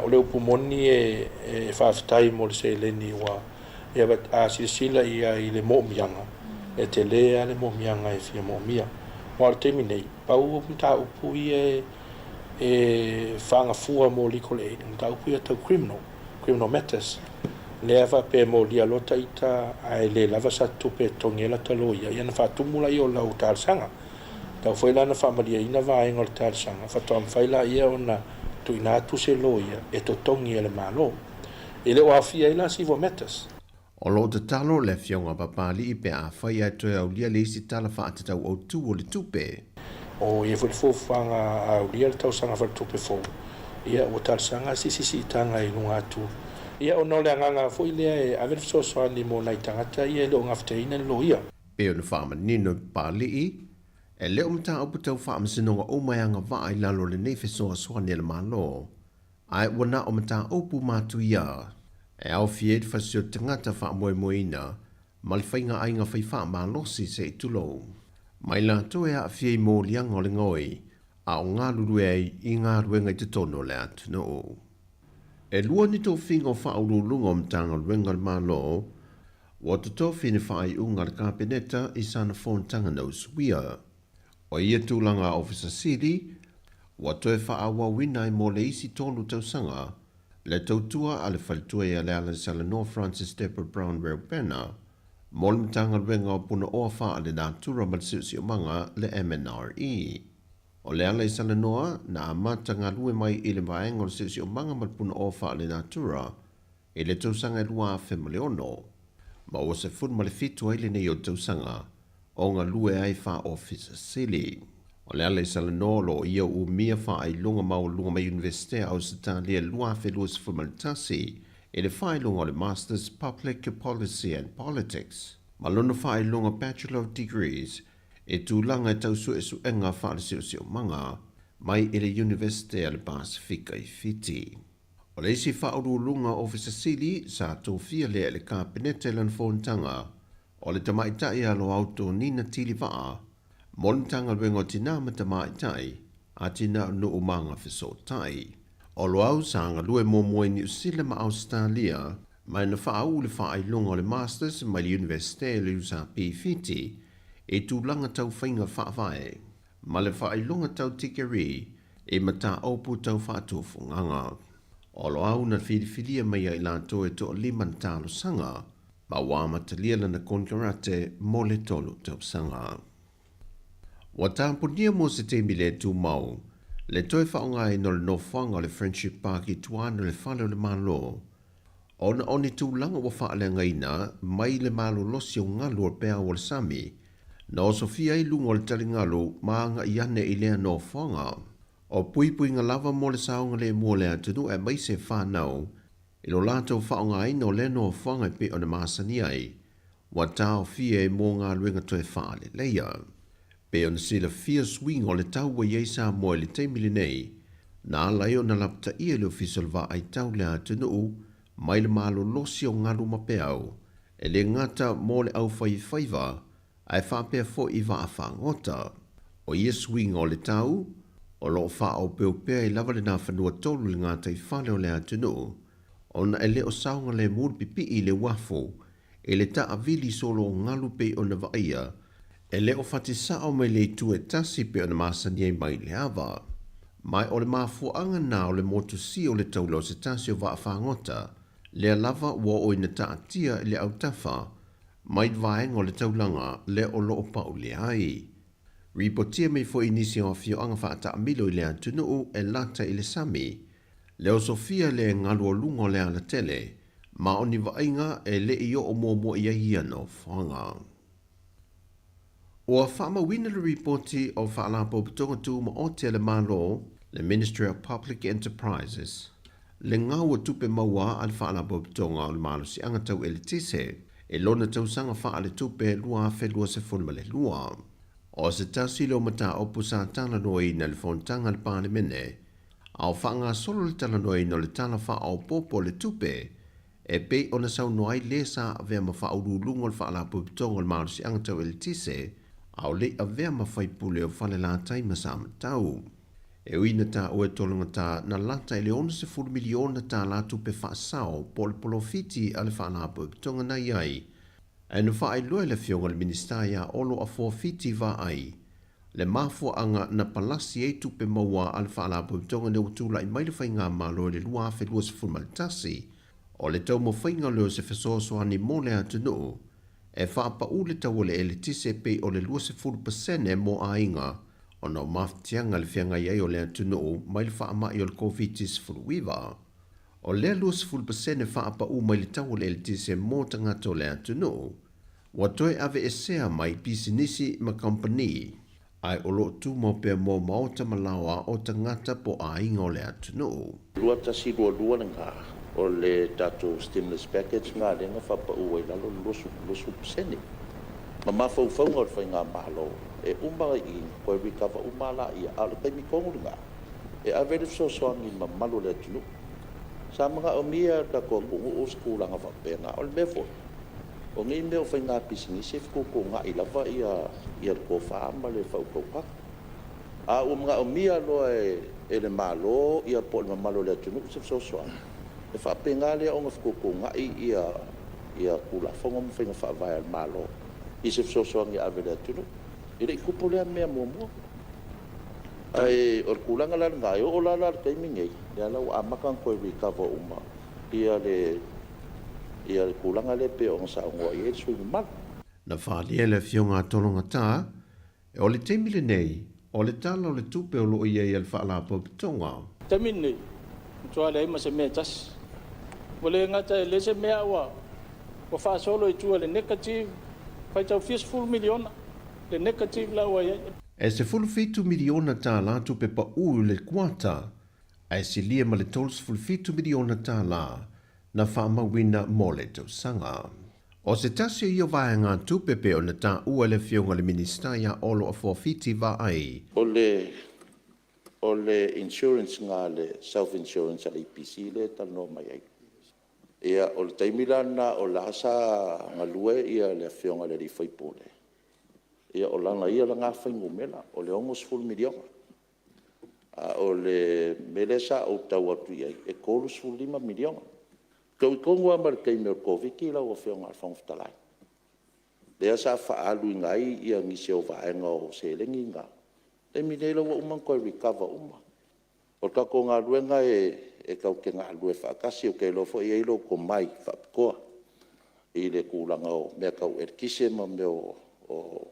Speaker 17: O le upumoni e whaafitai mo le seleni wa, e abat a sila ia i le mo mianga, e te lea le momianga e fia momia. Wāra temi nei, pau mta upu i whanga fua mo legal aid, mta upu i tau criminal matters. Lea wha pe mo lia lota ita ai le lava sa tupe tongela talo ia, iana whaatumula i o lau tārsanga. Tau whaila na whamalia ina vāenga o tārsanga, whatoam whaila ia o na tu ina atu se lo ia, e to tongi ele malo. E le wafia ila civil matters.
Speaker 10: O lo te talo le fionga papali i pe a whai ai toi au lia le isi tala whaatatau au tu o le tupe.
Speaker 17: O ia fwere fōwhanga au lia le tau sanga whare tupe fō. Ia o tal sanga sisi tanga i lunga atu. Ia o nole anganga fo i lea e avere fsosoani mo nai tangata ia leo ngafteina lo ia.
Speaker 10: Peo na whaama nino pali i, e leo mta au putau whaama sinonga o mai anga waa i lalo le nei fesoa soani le malo. Ai wana o mta opu matu ia. E au fied fasio tangata wha moe moina, maliwhainga ainga whaiwha ma losi se i tulo. Mai la toe a fiei mō lianga o le ngoi, a o ngā lurue i ngā ruenga i te tono le atu no. E lua ni tō whinga o wha urulunga o mtanga ruenga le malo, wa te tō whine whai unga le kāpeneta i sana whontanga no suia. O ia tūlanga officer Siri, wa toe wha awa wina i mō le isi tonu tausanga, le tautua a le whalitua i ale ala sala North Francis Deborah Brown Raubena, mo le mtanga ruenga o puna oa wha ale nātura malisiusi o manga le MNRE. O le ala i sala noa na amata ngā lue mai i le vaenga o le sisi o manga malpuna ofa le natura e le tausanga e lua afe maleono. Ma o se fun ma le fitu ai le nei o tausanga o ngā lue ai wha ofisa sili. O le ala i sala noa lo ia u mia wha ai lunga mau lunga mai universite au se tā lea lua afe lua se fun ma le tasi e le wha lunga o le Masters Public Policy and Politics. Ma luna wha lunga Bachelor of Degrees e tūlanga e tau su enga whaare sio manga mai e le Universite ale Pasifika i Fiti. O le isi whaoru lunga Officer Sili sa tōwhia lea le kāpenete lan whōntanga o le tamaitai alo auto nina tili waa molintanga luengo tina ma tamaitai a tina no umanga whisotai. O lo au sa anga lue momoe New Zealand ma Australia mai na whaau le whaai lunga o le Masters mai le Universite le usa Fiti e tūlanga tau whainga whaawhae, ma le whailunga tau tikeri e mata aupu tau whaatofunganga. O lo au na whiriwhiria mai ai lato e to liman talo sanga, ma wā matalia lana konkarate mo le tolu tau sanga. Wa tāmpunia mo se te mile tū mau, le toi whaonga e no le nofanga le Friendship Park i tuana le whale o le malo. Ona oni tūlanga wa whaalenga ina, mai le malo losi o ngalu o pēa o le sami, na o Sofia i lungo le taringalu maanga i ane i lea no whanga. O pui ngā lava mo le saonga le mua lea tunu e mai se whanau, i lo lātou whaonga ai no le no whanga i pe o na maasani ai, wa tāo fia e mō ngā luenga toe whaale leia. Pe o na sila fia swing o le tau wa iei Sāmoa le teimili nei, na alai o na lapta ia le ofisolva ai tau lea tunu, mai le malo losi o ngalu mapeau, e le ngata mo le au whaiva, ai whapea fo i wa whangota. O ia swing o le tau, o lo wha o peupea i lava le nā whanua tolu le ngā tai whale o le atunu, o na e le o saunga le mūr pipi i le wafo, e le ta avili solo o ngalu pe o na vaia, e le o whatisa o mai le tu e tasi pe o na masani e mai le awa. Mai o le mafuanga nā o le motu si o le taulo se tasi o wa whangota, le lava ua o ina ta atia le au tafa, mai vaenga o le taulanga le o loo pau le ai. Ripotia mei fo inisi o fio anga whaata amilo i le antunu e lata i le sami. Leo Sofia le ngalu o lungo le ala tele, ma oni vaenga e le i o mo i ahia no whanga. O a whama wina le ripoti o whaalapo putonga tu ma o te le malo, le Ministry of Public Enterprises, le ngau o tupe maua al whaalapo putonga o le malo si anga tau ele tise, e lona tausanga wha le tupe lua fe lua se funma le lua. O se tasi lo mata opu sa tala noi na le fontanga le panemene, au whanga solo le tala noi no le tala wha au popo le tupe, e pe ona sau noai le sa avea ma wha uru lungo le wha la pupitongo le maru si angatau ele tise, au le avea ma whai pule o whale la taima sa matau. E uina ta ue tolunga ta na lata ele ona se furu miliona ta la tupe wha sao po le polofiti ale wha la pupitonga na iai, e nu wha ai loe le fionga le ministaia olo a fōwhiti wā ai. Le mafua anga na palasi e tupe maua al wha la pupitonga ne utula i mai le whainga malo le lua fe lua se furma le tasi. O le tau mo whainga leo se fesoasoani mo le atunu, e wha pa u le tau le ele tise pe o le lua se furu pasene mo a inga, o na maftianga le whianga iei o le atunu mai le wha ama i o le COVID-19 furu wiwa. O le lua se furu pasene wha pa u mai le tau le ele tise mo tangato le atunu, wa toi ave esea mai pisinisi ma company, ai o lo tu mo pe mo maota malawa o tangata po a inga o le atunu.
Speaker 11: Lua tasi lua nga o le tato stimulus package nga renga whapa uwe lalo losu pasene. Ma mawhauwhaunga o whainga mahalo, e umara i koe rikawa umala i ala kaimi kongu nga. E avele sosoangi ma malo le atunu. Sa mga omia da ko kungu o skulanga whapenga o le mefo. O ngi meo whainga pisinisi ko nga i lava ia ko whaama le whaukauka. A mga omia loa e le malo ia po le malo le atunu se sosoangi. E whapenga lea o nga whakoko nga ia kula whonga mo whainga whaavai al malo. I se sosoangi avele atunu. I rei kupo lea mea mua. Ai or kulanga la ngai o la kai mingei. Ia lau a makang koe rikawa uma. Ia le kulanga le pe o sa ngoi e sui mal.
Speaker 10: Na whalia le fionga tolonga tā, e o le teimile nei, O le tala o le tupe o loo ia le whaala pōpitonga.
Speaker 12: Tamini, tua le ma se mea tas. Wale ngata le se mea wa wha solo i tua le negative, whai tau $50 miliona, le negative la wa ia.
Speaker 10: E se 45 miliona tā la tupe pa uu le kuata, ai se lia ma le 35 miliona tā la, na whaamawina mo le tau sanga. O se tasio i o vae ngā tupe pe o na tā ua le fionga le minista ia olo a forfiti va ai.
Speaker 11: O le insurance ngā le self-insurance a le IPC le tano mai ai. Ia o le taimilana o la hasa ngā lue ia le fionga le rifai ia o lana ia la ngā whaingu mela, o le almost $1 million. O le melesa o tau atu iai, e kolus $5 million. Kau kongua mar kei meo koviki la o whionga al whangwhtalai. Lea sa whaalu ngai ia ngisi o vaenga o se lengi ngā. Le minela wa umang koe recover uma. O tako ngā ruenga e kau ke ngā lue whaakasi o kei lofo i eilo ko mai whapikoa. I le kūlanga o mea kau erkise ma meo o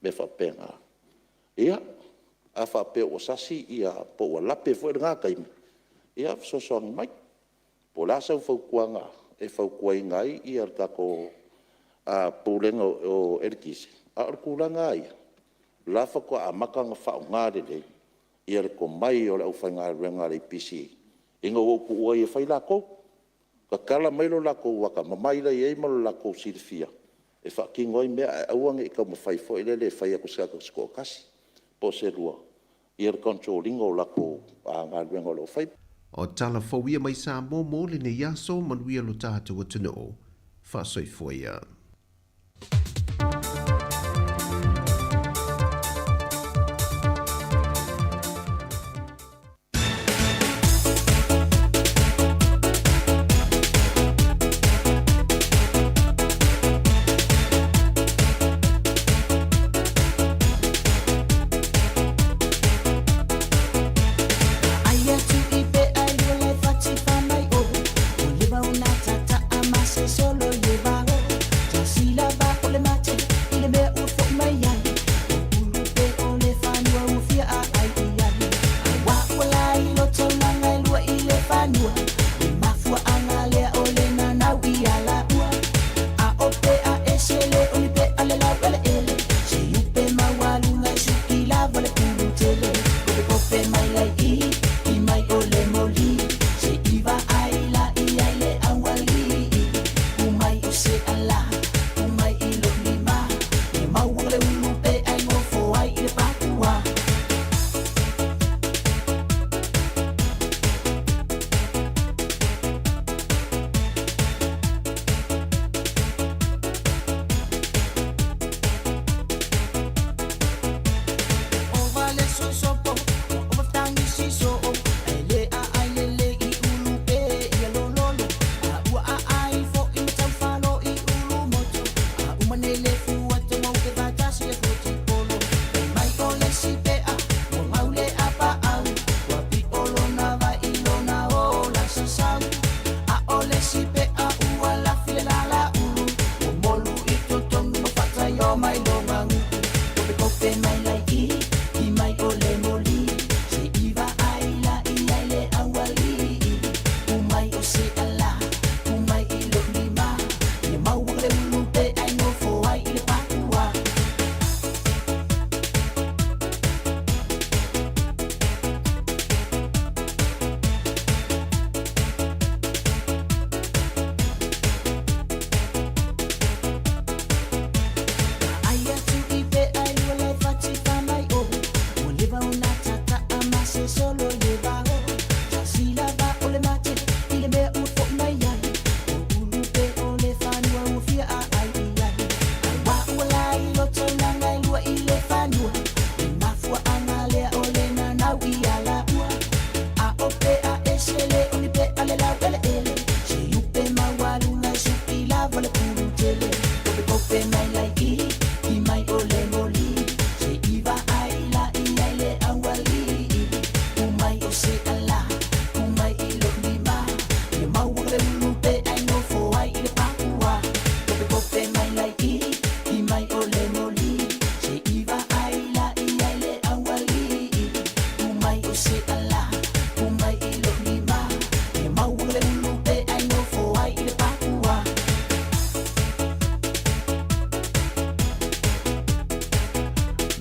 Speaker 11: me whapenga. Ia, a whape o sasi ia po ua lape fo ngā kaimi. Ia, sosoangi mai. Po la sau whaukuanga e whaukuai ngai i ar kako pūlenga o erkise. A ar kūlanga ia. La whakua a makanga whao ngāre lei. I ar ko mai o le au whai ngāre renga le PCA. Inga wopu ua i e whai lako. Ka kala mailo lako waka. Mamaila i eimalo lako sirifia. E whakingoi mea auange i ka mawhai fo i lele e whai ako saka sko kasi. Po se rua. I ar controlling o lako a ngāre renga o le whai.
Speaker 10: O tala fawia mai Sāmoa mo le ne yaso manuia lo tātou atuno. Whasoi foia.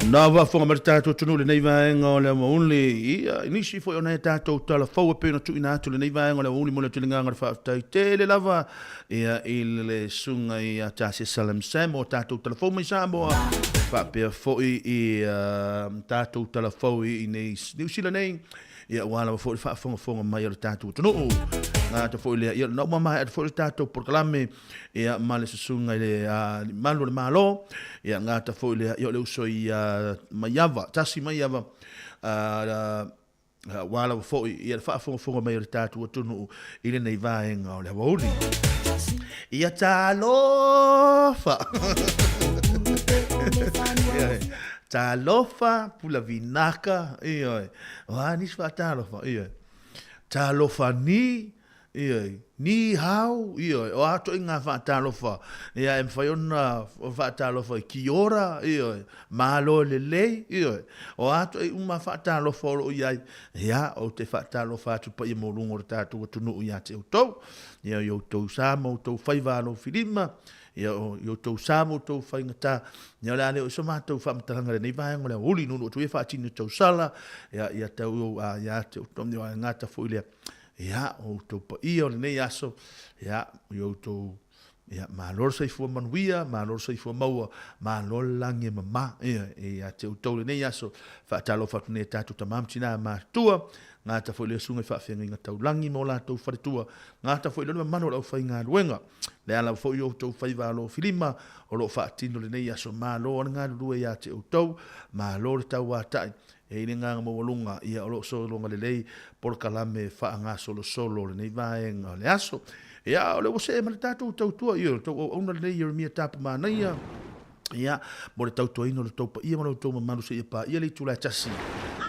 Speaker 15: Na wa fonga mar tātou tunu le nei vaenga o le maunli ia inisi foi ona tātou tala fau pe na tu ina tu le nei vaenga o le maunli mo le tulinga ngar fa tai te le lava ia il le sunga ia tasi salam sam o tātou tala fau mai Sāmoa fa pe foi i tātou tala fau i nei New Zealand nei ia wala foi fa fonga mai o tātou tunu nga te foi le ia no mama e foi tātou por kalame ia male sunga le malo le malo ia nga te foi le ia le uso ia maiava tasi maiava wala foi ia fa fonga mai o tātou tunu i le nei vaenga o le wauli ia talofa talofa pula vinaka ia wa ni fa talofa ia talofa ni hau ia o ato inga fa talofa ia em faiona fa talofa ki ora ia malo le ia o ato uma fa talofa o ia o te fa talofa tu pa i molungo tatu tu no ia te to ia yo to Sāmoa to faiva no filima ia yo to Sāmoa to faingata ia la le so ma to fa mtanga nei vaenga le uli no tu e fa tinu to sala ia tau ia te to ni ngata fo ile ia o to pa ia o nei aso ia yo to ia malor sai fu manuia malor sai fu maua malor langi mama ia te to nei aso fa talo fa ne tatu tamam tina ma tua ngata fo le sunga fa fenga nga tau langi mo la to fa tua ngata fo le mano la fa nga luenga le ala fo yo to fa va lo filima o lo fa tino le nei aso malo nga lu ia te to malo ta wa ta e ni nga mo lunga ia o lo so lunga le lei por kalame fa nga solo le nei vaenga le aso ia o le se ma tatu to tua io to ona le yer mi tap ma na ia mo le tau toino le topa ia mo le tau manu se pa ia le tula tasi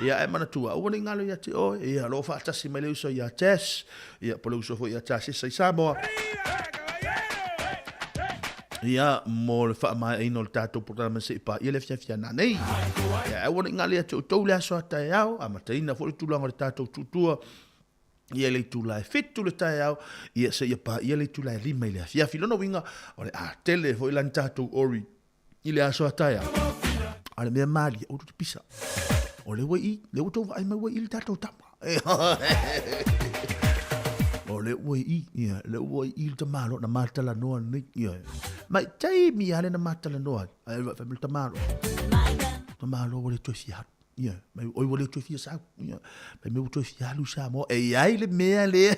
Speaker 15: ia e mana tua o ni ngalo ia te o ia lo fa tasi mai le uso ia tes ia po le uso fo ia tasi sai Sāmoa ia mo le fa mai ino le tatu programa se pa ia le fia na nei ia o ni ngalo ia te to le aso ta ia a mataina fo le tulanga le tatu tutua ia le tula fitu le tai au ia se ia pa ia le tula lima ile fia filono winga o le a tele fo ile tatu ori ile aso ataya ale me mali o tu pisa o le wei le o to vai mai wei il tatu tama o le wei ia le wei il tamalo na matala no ni ia mai tai mi ale na matala no ai va famil tamalo o le to fia ia mai oi wole to fia sa ia mai me to fia lu sa mo e ai le mele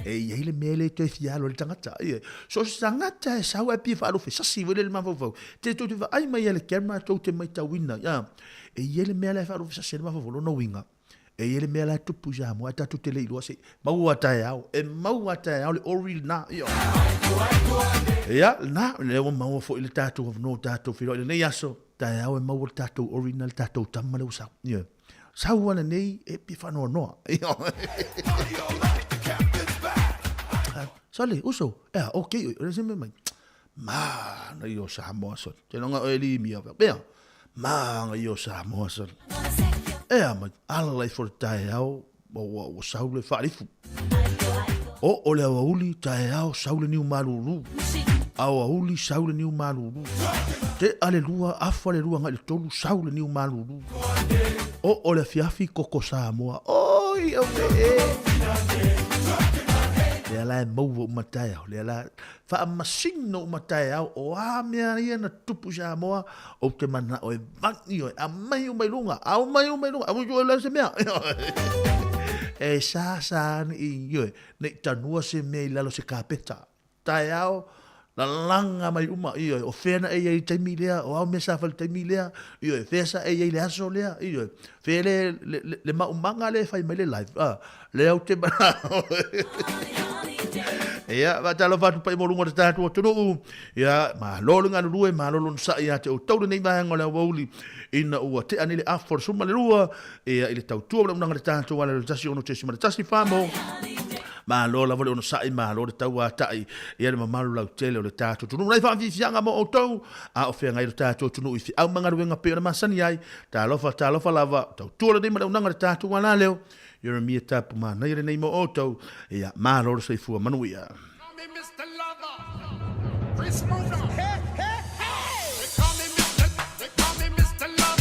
Speaker 15: e ai le mele to fia lo tangata ia so sangata sa wa pi fa lo fe sa si wole le ma fo te to va ai mai le kerma to te mai ta wina ia e ai le mele fa lo fe sa se ma fo lo no winga e ai le mele to pu ja mo ta to te le lo se ma wa ta ya e ma wa ta ya le ori na ia na le ma fo ile ta to no ta to fi lo ne yaso tai au e mau tātou original tātou tamale usau. Ia. Sau wana nei e pifano noa. Sale, uso. Ea, okei, resime mai. Ma, na i o Sāmoa son. Te nonga o e li mi au. Ea, ma, na i o Sāmoa son. Ea, mai, alai for tai au, o saule whaarifu. O le awauli tai au saule niu maruru. Awauli saule niu maruru. Te alelua, afu alelua ngai le tolu saule niu maruru. O le fiafi koko Sāmoa. Oi, au le ala e mauwa umatai au. Le ala wha masino umatai au. O a mea ia na tupu Sāmoa. O te mana o e vangi o e a mai o mai lunga. Au mai o mai lunga. Au jo e la se mea. E sa ni i oe. Nei tanua se mea i lalo se kāpeta. Tai au. La langa mai uma i o fena e ai taimi lea o au mesa fal taimi lea i o fesa e ai le aso lea i o fele le maumanga le fai mai le live le au te mana ia va talo va tu pai mo lunga tatu tonu ia ma lolunga lue ma lolun sa ia te o tau nei mai ngola woli ina ua te anile afor suma le rua ia ile tau tu na ngata tatu wala le tasi ono te sima tasi famo ma lola vole ono sai ma lola tau atai ia le mamalu lau tele o le tatu tunu nai fa fianga mo o tau a o fenga i le tatu tunu i fi au manga ruenga pe na masani ai talofa lava tau tu le ma nanga le tatu wala leo you're a mere tapu ma na ile nei mo o tau ia ma lola sai fu manuia
Speaker 21: Mr. Lover, Chris Mona. Hey, hey, hey. They call me Mr. Lover.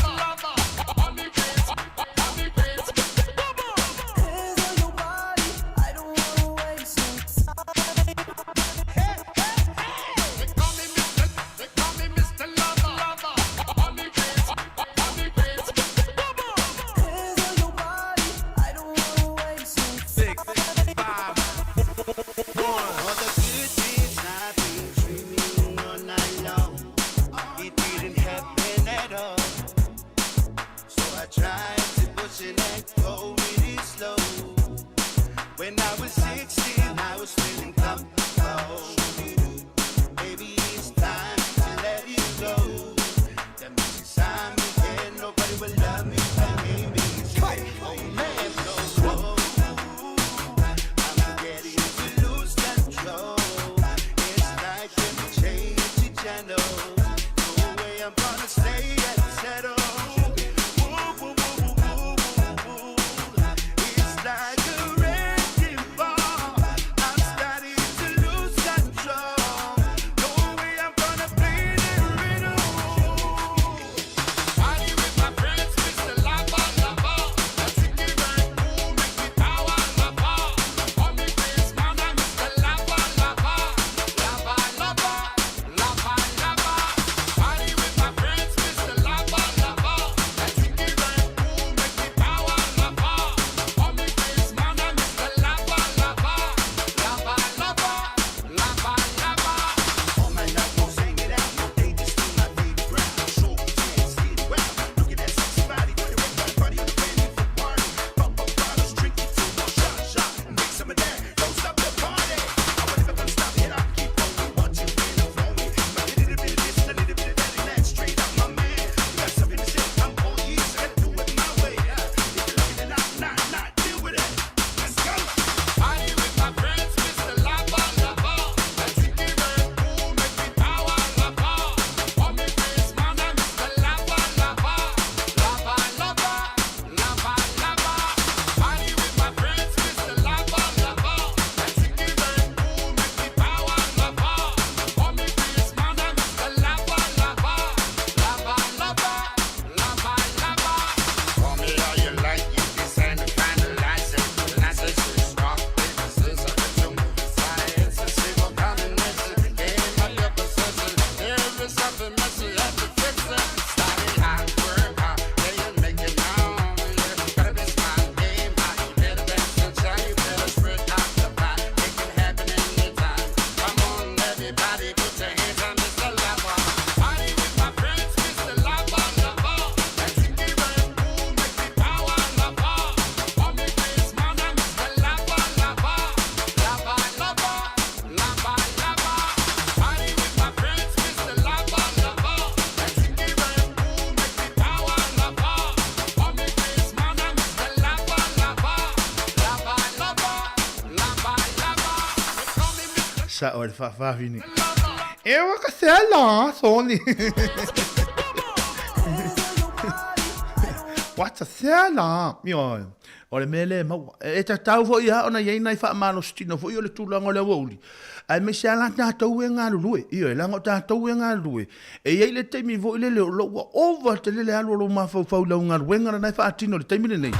Speaker 15: sa o le whaafini. E waka sea la, soni. Wata sea la, mio. O le mele mau. E ta tau fo ia ona yei nai wha mano stino fo i o le tūlanga le wauli. Ai me se ala tātou e ngā lulue. Io e lango tātou e ngā lulue. E iei le teimi vo i le leo loa over te lele alu alo mawhau fau lau ngā luenga nai wha atino le teimi le nei.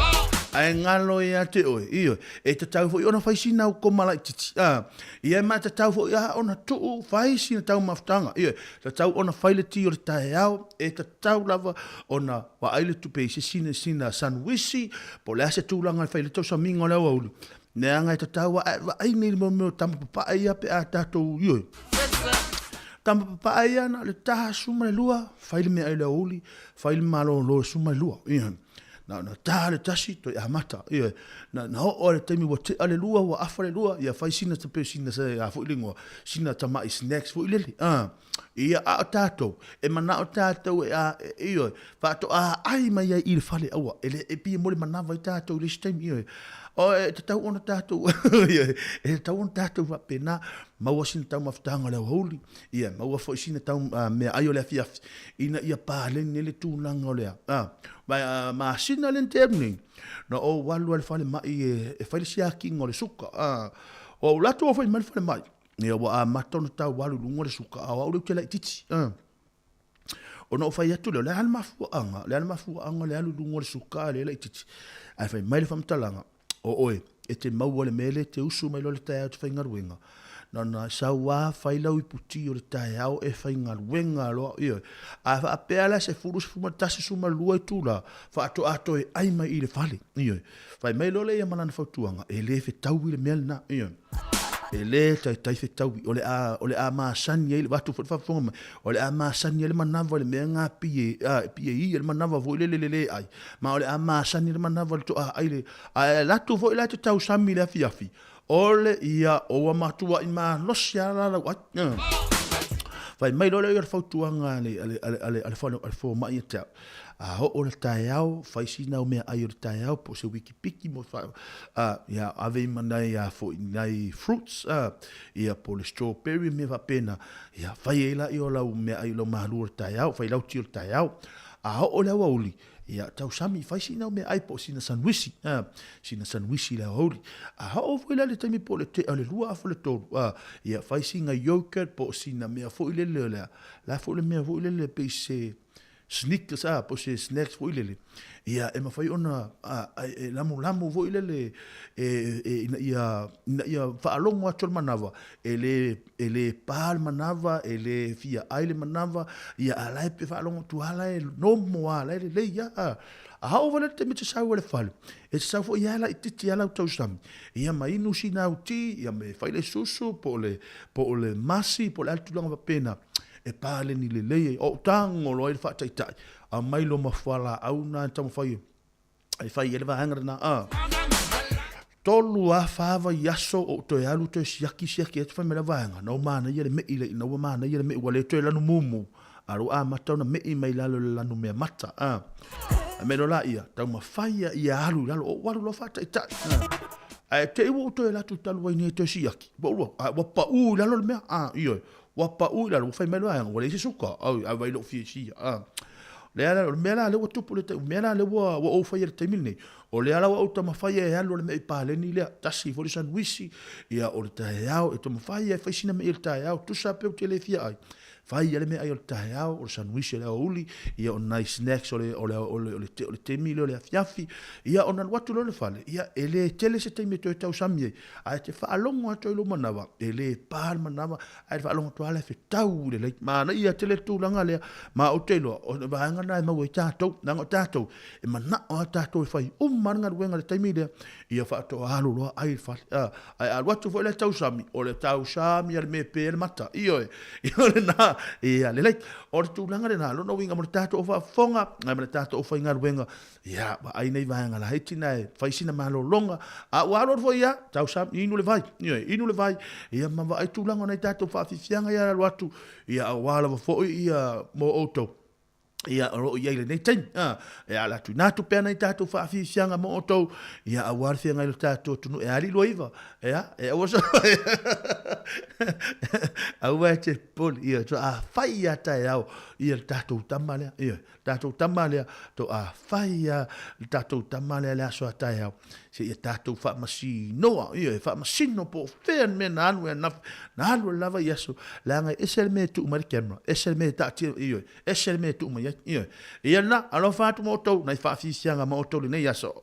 Speaker 15: Ai ngalo e a te oe. Io e ta tau fo i ona whaisina u komala i titi. Ia e mai ta tau fo i a ona tuu whaisina tau mawhtanga. Io ta tau ona whaile ti o le tae au. E ta tau lava ona wa aile tupe i se sina sanwisi. Po le ase tūlanga i whaile tau sa mingo leo aulu. Nea ngai ta tau wa ai ni mo mo tama papa ia pe a tatou ioi. Tama papa ia na le taha suma le lua, faile me ai le uli, faile malo lo suma le lua. Ia. Na taha le tasi to ia mata. Ia. Na o le taimi wa te ale lua wa afa le lua, ia fai sina tape sina se a fo ilingwa, sina tama i snacks fo ilele. Ia a tatou, e mana o tatou e a ioi, fa to a ai mai ai il fale awa, ele e pi mo le manava i tatou le taimi ioi. O e te tau ona tātou, e tau ona tātou wa pena, maua sina tau mawhitanga leo houli, ia, maua fo sina tau mea ai o lea fiafi, ina ia pālen nele tūlanga o lea. Ma sina len te amni, na o walu ale whale mai e whale siaki ngore suka, o lato o whale mai whale mai, ia wa matona tau walu lungo le suka, a waulu te lai titi, o no fai atu leo, le hal mafuanga, le halu lungo le suka, le lai titi, ai whai mai le whamtalanga, o oe, e te maua le mele, te usu mai lo le tae au te whaingaruenga. Na sa wā whailau i puti o le tae au e whaingaruenga loa ia. A wha apeala se furus fuma tasi suma lua i tūla, wha ato ato e ai mai i le whale. Ia. Whai mai lo le ia manana whautuanga, e le fe tau i le mele na. Ia. E le tai fe tau i, o le a maasani e le watu whafonga mai, o le a maasani e le manava le mea ngā pie i le manava vo i le ai, ma o le a maasani le manava le to a ai le, a latu vo i la te tau sami le afi, o le ia o wa matua i ma nosi ala la wat, vai mai lo le ia whautuanga ale whao mai e tau. A ho o le tae au, whaisina o mea ai o le tae au, po se wikipiki mo whao. Ia ave manai a fo inai fruits, ia po le strawberry me whapena. Ia whai e la i o lau mea ai lo mahalu o le tae au, whai lau ti o le tae au. A ho o le auli, ia tau sami, whaisina o mea ai po sina sanwisi, sina sanwisi le auli. A ho o fwila le taimi po le te, le lua afo le tolu. Ia whaisinga yogurt po sina mea fo ilele lea. La fo le mea fo ilele pe se sneakers po se snacks fo ilele. Ia e mawhai ona lamu fo ilele ia whaalongo atol manava. E le pāl manava, e le fia aile manava, ia alai pe whaalongo tu alai nomo alai le ia. A hao wale te me te sau wale whale. E te sau fo ia ala i titi ala utau sami. Ia ma inu si nau ti, ia me whaile susu, po le masi, po le altulanga wapena. E pāle ni le leie, o tango lo e whaataitai. A mailo mawhala au nā tamu whai. Ai whai ele wahangara nā. Tolu a whawa i aso o toi alu toi siaki e te whai mele wahanga. Nau mana i ele mei le, nau mana i ele mei wale toi lanu mumu. Aru a matau na mei mai lalo le lanu mea mata. A melo la ia, tau ma whai i alu lalo o waru lo whaataitai. Ai te iwo o toi latu talu wai ni toi siaki. Wapa uu lalo le mea. Ioi. Wapa ui la lo fai melo ai ngole se suka au ai vai lo fi si le ala me la le o tupu le me la le o fai le temini o le ala o tama fai e alo le me pa le ni le tasi fo le sanwisi ia o le taeao e tama fai e fai sina me il taeao tu sa pe o te le fia ai fai ele me ai o le taeao o le sanwisi le uli ia o nice snacks o le temi le fiafi ia o na watu lo le fale ia ele tele se temi to tau sami ai te fa longo to lo manava ele pa manava ai fa longo to ale fe tau le mana ia tele tu langa le ma o telo o va nga na ma we tato na ngo tato e mana o tato fai manga wenga le temi le ia fa to alu lo ai fa ai al watu fo le tau sami o le tau sami al me pe mata io le na ia le like o tu langa le na lo no winga mo tato o fa fonga na mo tato o fa inga wenga ia ba ai nei vanga la hiti na fa sina malo longa a wa lo fo ia tau sami inu le vai ia ma va ai tu langa na tato fa fianga ia lo atu ia wa la fo ia mo auto ia ro ia le nei ten ia la tu natu pe nei tatu fa fi sianga mo to ia a war fianga le tatu tu e ali loiva ia e o so Au e te poli ia to a fai a tai au ia tatou tamale ia tatou tamale to a fai a tatou tamale le aso a tai au se ia tatou fa masi noa ia fa masi no po fen men anu e na anu lava yeso langa esel me tu mar kemra esel me ta ti ia esel me tu ma ia na alo fa tu mo to na fa fi sianga mo to le ne yaso.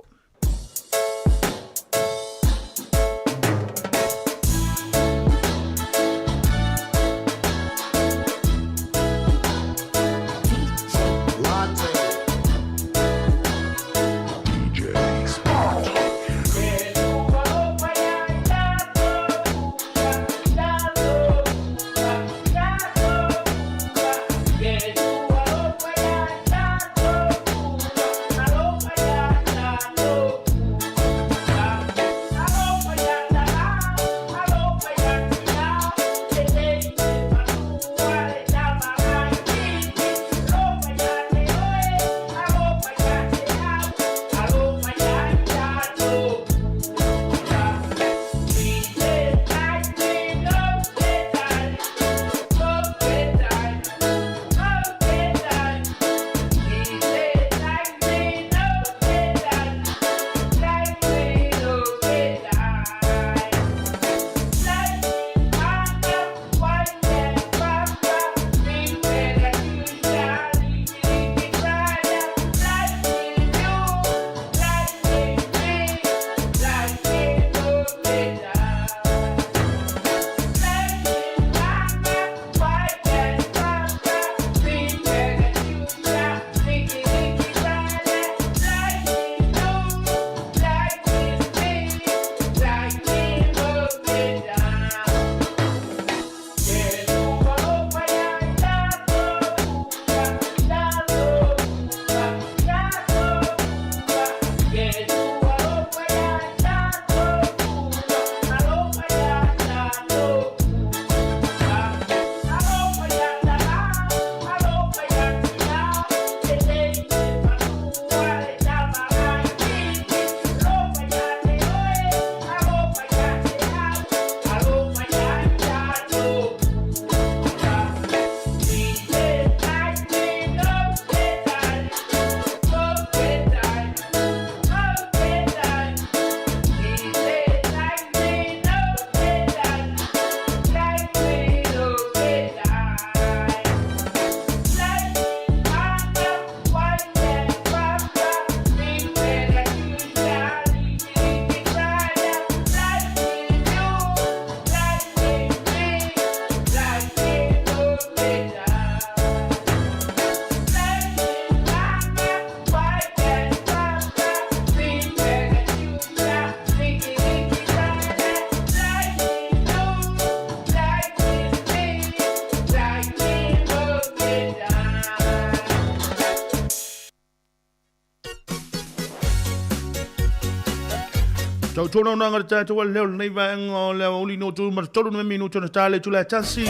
Speaker 15: Tau tōna nanga tātou leo nei vai ngā leo uli no tū mar tolu na minuto na tāle tula tasi.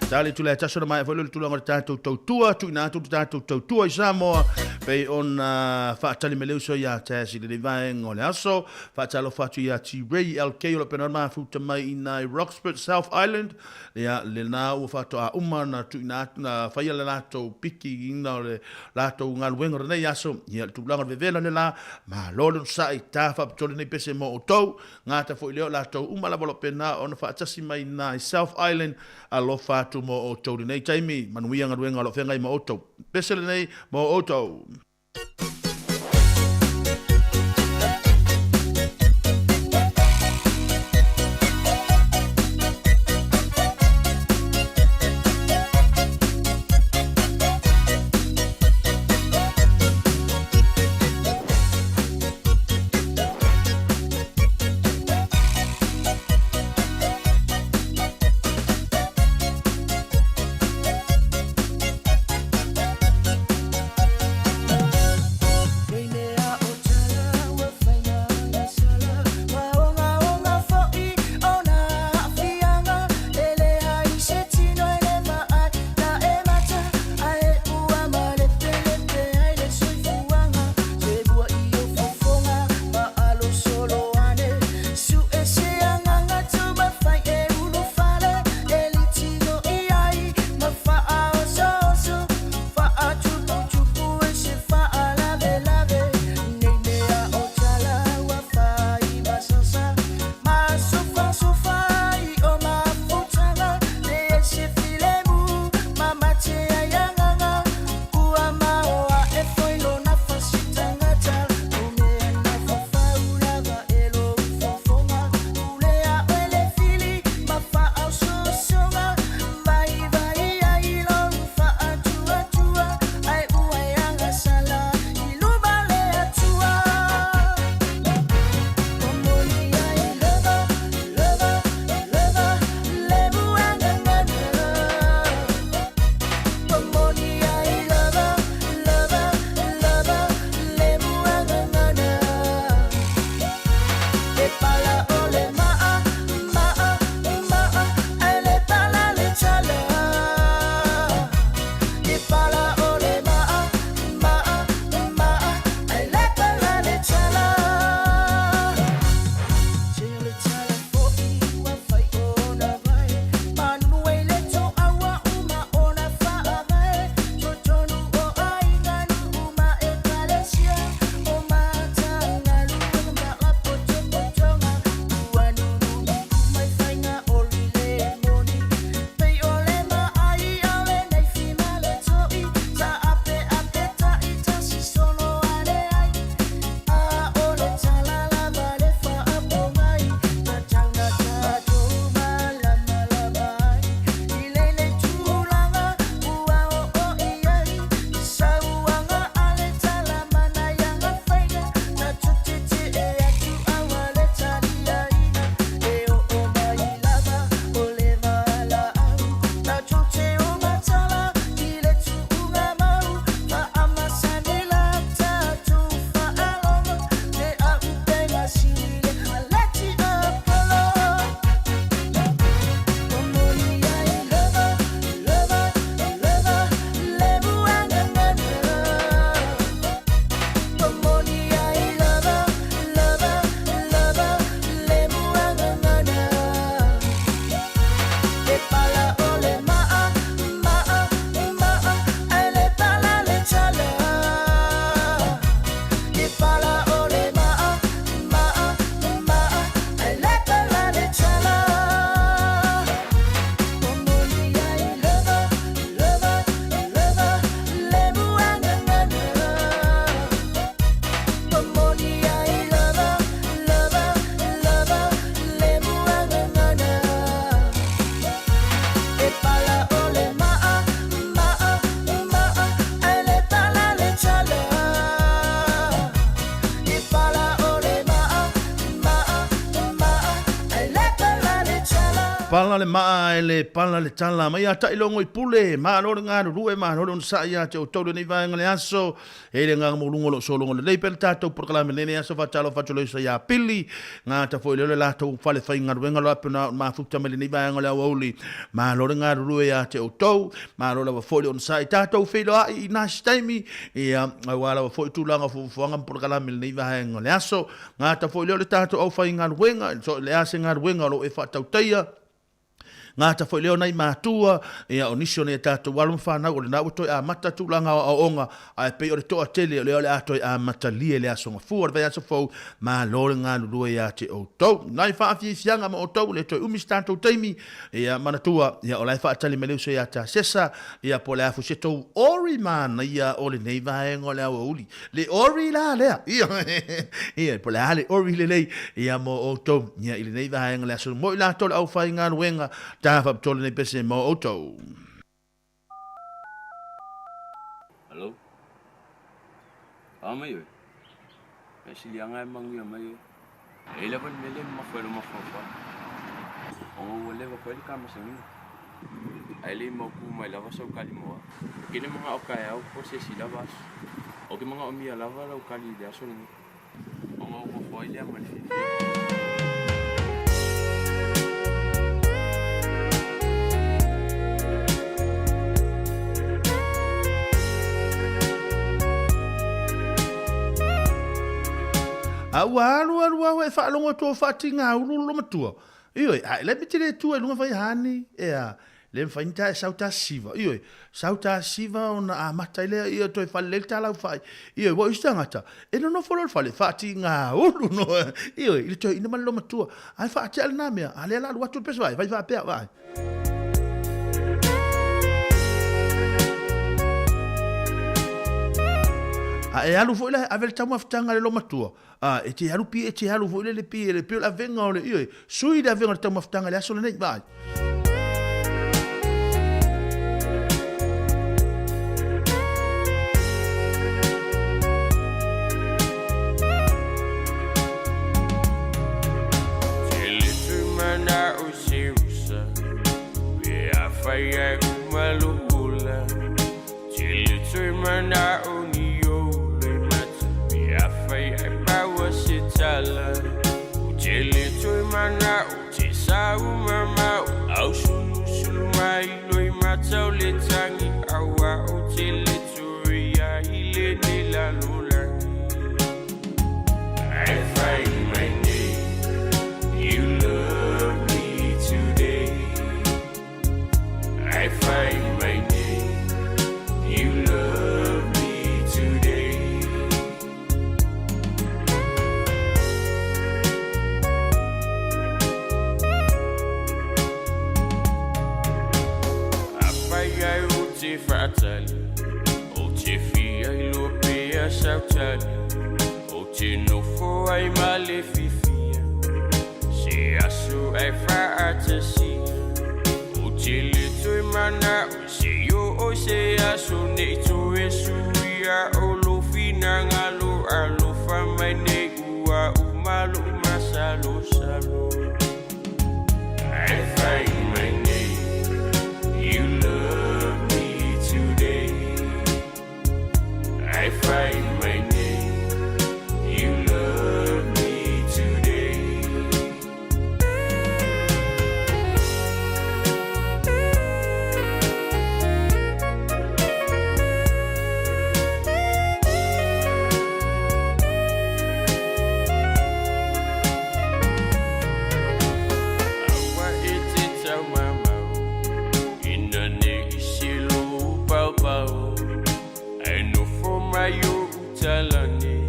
Speaker 15: Tāle tula tasi na mai whalulu tula ngā tātou tautua, tu ina tātou tautua I Sāmoa, pei on whaatali me leuso ia tāsi le vai ngā le aso, whaatalo whatu ia ti Ray LK o la pena maa futa mai I nai Roxburgh, South Island, le nā ua whatu a uma na tu ina whaia le lātou piki ina le lātou ngā luenga nei aso, ia tu langa vevela le la, ma lolo sa I tā whapatole nei pese mo o tau, ngā ta fo I leo lātou uma la wala pena o na whaatasi mai nai South Island, a lo whatu mo o tau nei taimi, manuia ngā luenga lo whengai mo o tau, pese le nei mo o tau. pala le maa e le pala le tala mai ata ilongo I pule ma no nga rue ma no sa ia te o tolu nei vai ngale aso e le nga mo lungo lo so lungo le per tato proclame le aso fa talo fa tolo sa ia pili nga ta foi le la to fale fa nga rue ngalo apena ma futa me le nei vai ngale auli ma no nga rue ia te o tou ma no la foi on sa tato fe lo I na staimi e wala foi tu langa fu nga proclame le nei vai ngale aso nga ta foi le tato o fa nga rue nga so le ase nga rue ngalo e fa tau teia nga ta foi leo nai matua e o nisio ne tatu walu mfana o le na uto a mata tu langa o onga a pe o le to atele le ato a mata lie le aso fu o vai aso fo ma lo nga lu ya te o to nai fa fi fianga ma o to le to umi stanto taimi e a manatua ya o lai fa tali mele so ya ta sesa ya po la fu seto ori man ya o le nei vai ngole o uli le ori la le ia po la le ori le ya mo o to ya ile nei vai ngole aso mo la to au fa nga wenga Tafa tole nei pese mo auto.
Speaker 16: Hello. Mai oi. Si lianga mang ya mai. Ele ban mele ma foi ma fofa. O le va foi kama sami. Ele mo ku mai lava so kali mo. Kile mga okay au po se sila bas. O ke mga omia lava la kali dia so ni. O mo foi le ma ni.
Speaker 15: Awa e fa longo to fa tinga ulu lo matua. Io le mitire tu e lunga fai hani e le fa inta sauta siva. Io sauta siva ona a mataile io to fa le tala fai. Io wo istangata. E non fo lo fa le fa tinga ulu no. Io il to ina mal lo matua. Ai fa tel na me ale la lo tu pes vai fa pe vai. E alu foi la avel tamu aftanga le lo matua. E te alu pi e te alu foi le pi la venga o le io. Sui da venga tamu aftanga le aso le nei vai.
Speaker 19: Mana o siusa. Be a fire malula. Chili to mana o Tala, Jelly to mana, Tisa, Mama, Ausu, my Louis Matau, Litangi, Awa, Jelly to Ria, Hilene La Lula. I find my name, you love me today. I find my name, you love me today. Fratelli, o te fia I lo pea sautali, o te nofo ai male fifia, se aso ai faatasia, o te leto I mana, o se yo o se aso ne to e suia o lo fina ngalo alo fa mai ne ua umalo masalo salo. I find my name, you love me today. I find my name, you love me today. Awa iti tau mamau, ina ne isilu pau pau. I know from my yo utalane,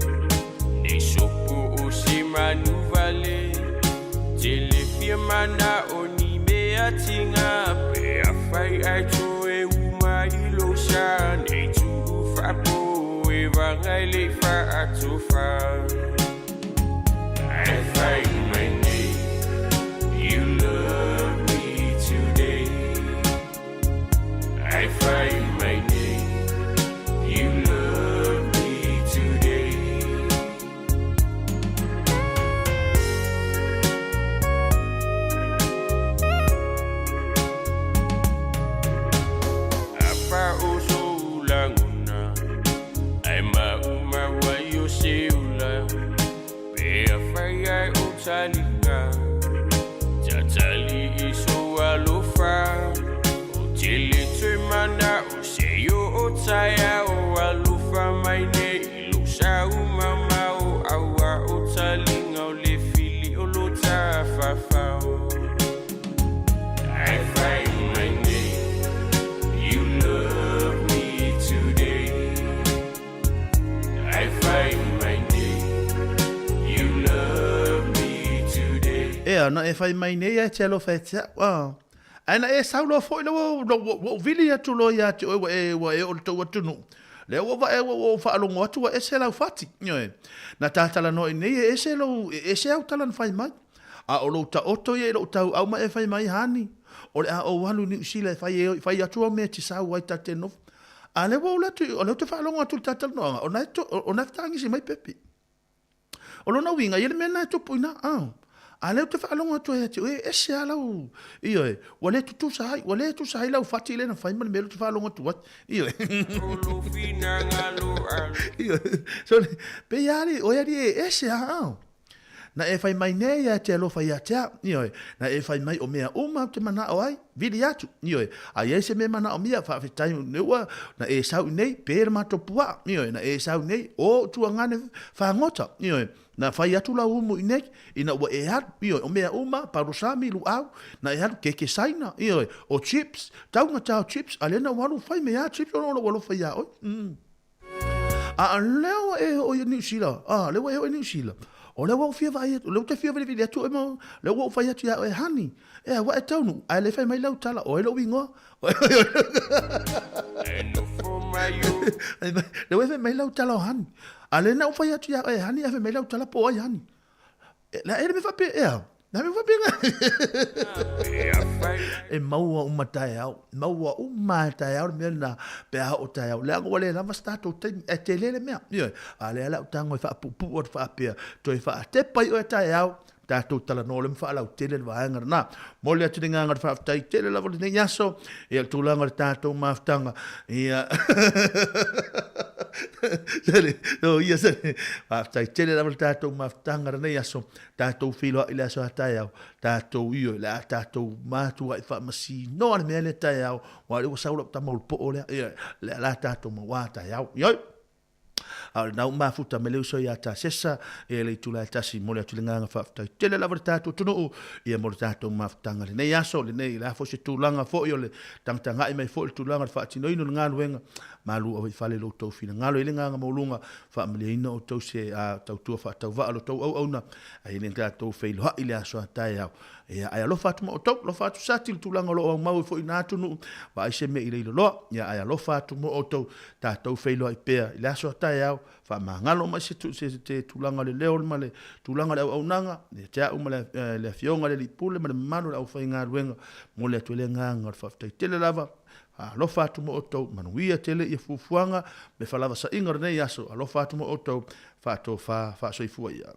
Speaker 19: ne sopo o si manuvale. Telefia mana oni me atinga pe afai ai to e uma ilo sha ne tu fa po e vangai le fa atofa. I find my name, you love me today. I find my name, you love me today. tali iso alufa o tili tui mana o se o taia o alufa mai nei lo sa umama o aua o talinga o le fili o lo ta fafao. I find my name, you love me today. I find my name, you love me today.
Speaker 15: E ana e fai mai nei e te alo fai te ana e saulo foi no vili atu lo ya te e o to watu le o va e o fa lo ngatu e se la fati na tata la no nei e se lo e se au tala fai mai a o lo ta oto e lo tau au mai e fai mai hani o le a o walu ni sila fai atu me te sa wai ta te no a le wo la tu o le te fa lo ngatu tata no o na tangi si mai pepe o lo na winga ye le mena to puina ale te fa longa to e se ala o io wale tu sai la fati le na fai mal melo te fa longa tu io so pe yari o yari e se na e fai mai nei ya te lo fai ya te na e fai mai o mea uma te mana o ai vili atu a ye se me mana o mea fa fitai ne na e sau nei per ma to pua na e sau nei o tu ngane fa ngota na fai atu la umu inek ina wa e hat o mea uma parusami lu au na e hat keke saina o chips tau ngata chips alena walu fai me ya chips o walu fai ya a leo e o New Zealand leo e o New Zealand o le wa fia vai le te fia vai le tu mo le wa fai atu ya e hani e wa e tonu a le fai mai lau tala o e lo wingo le wa fai mai lau tala o hani a le na fai atu ya e hani e fai mai lau tala po ai hani la e me fa pe na me fa pe e maua umatai au me na pe a o tai au le ngo le na sta to e te le me a le ala tango fa pu o fa pe to fa te pai o tai au ta to tala no le fa la tele va nga na mo le atu nga fa tai tele la vol ne yaso e tu la nga ta to ma ftanga ia no ia se fa tai tele la vol ta to ma ftanga ne yaso ta to filo ile so tai au ta to io la ta to ma tu fa masi no le me le tai au wa le sa lo ta mo po le la ta to mo wa tai au al na uma futa mele so ya ta sesa e le tula ta si mo le tulinga nga fa ta tele la verta to tunu e mo ta to ma tanga le ya so le nei la fo se tulanga fo yo le tanga i mai fo le tulanga fa tino ino nga luenga malu o fa le lo to fina nga le nga mo lunga fa mele ino to se a to tu fa to va lo to o na ai le nga to fe lo ile so ta ya e ai lo fa mo to lo fa tu sa til tulanga lo ma fo ina tunu va se me ile lo ya ai lo fa tu mo to ta to fe lo i pe ile so ta ya fa mangalo ma se te tulanga le leo ma le tulanga le au nanga le te au ma le fionga le pule ma le manu au fa inga ruenga mo le tole nga fa te tele lava lo fa tu mo to manuia tele e fufuanga me fa lava sa inga nei aso lo fa tu mo to fa so i fuia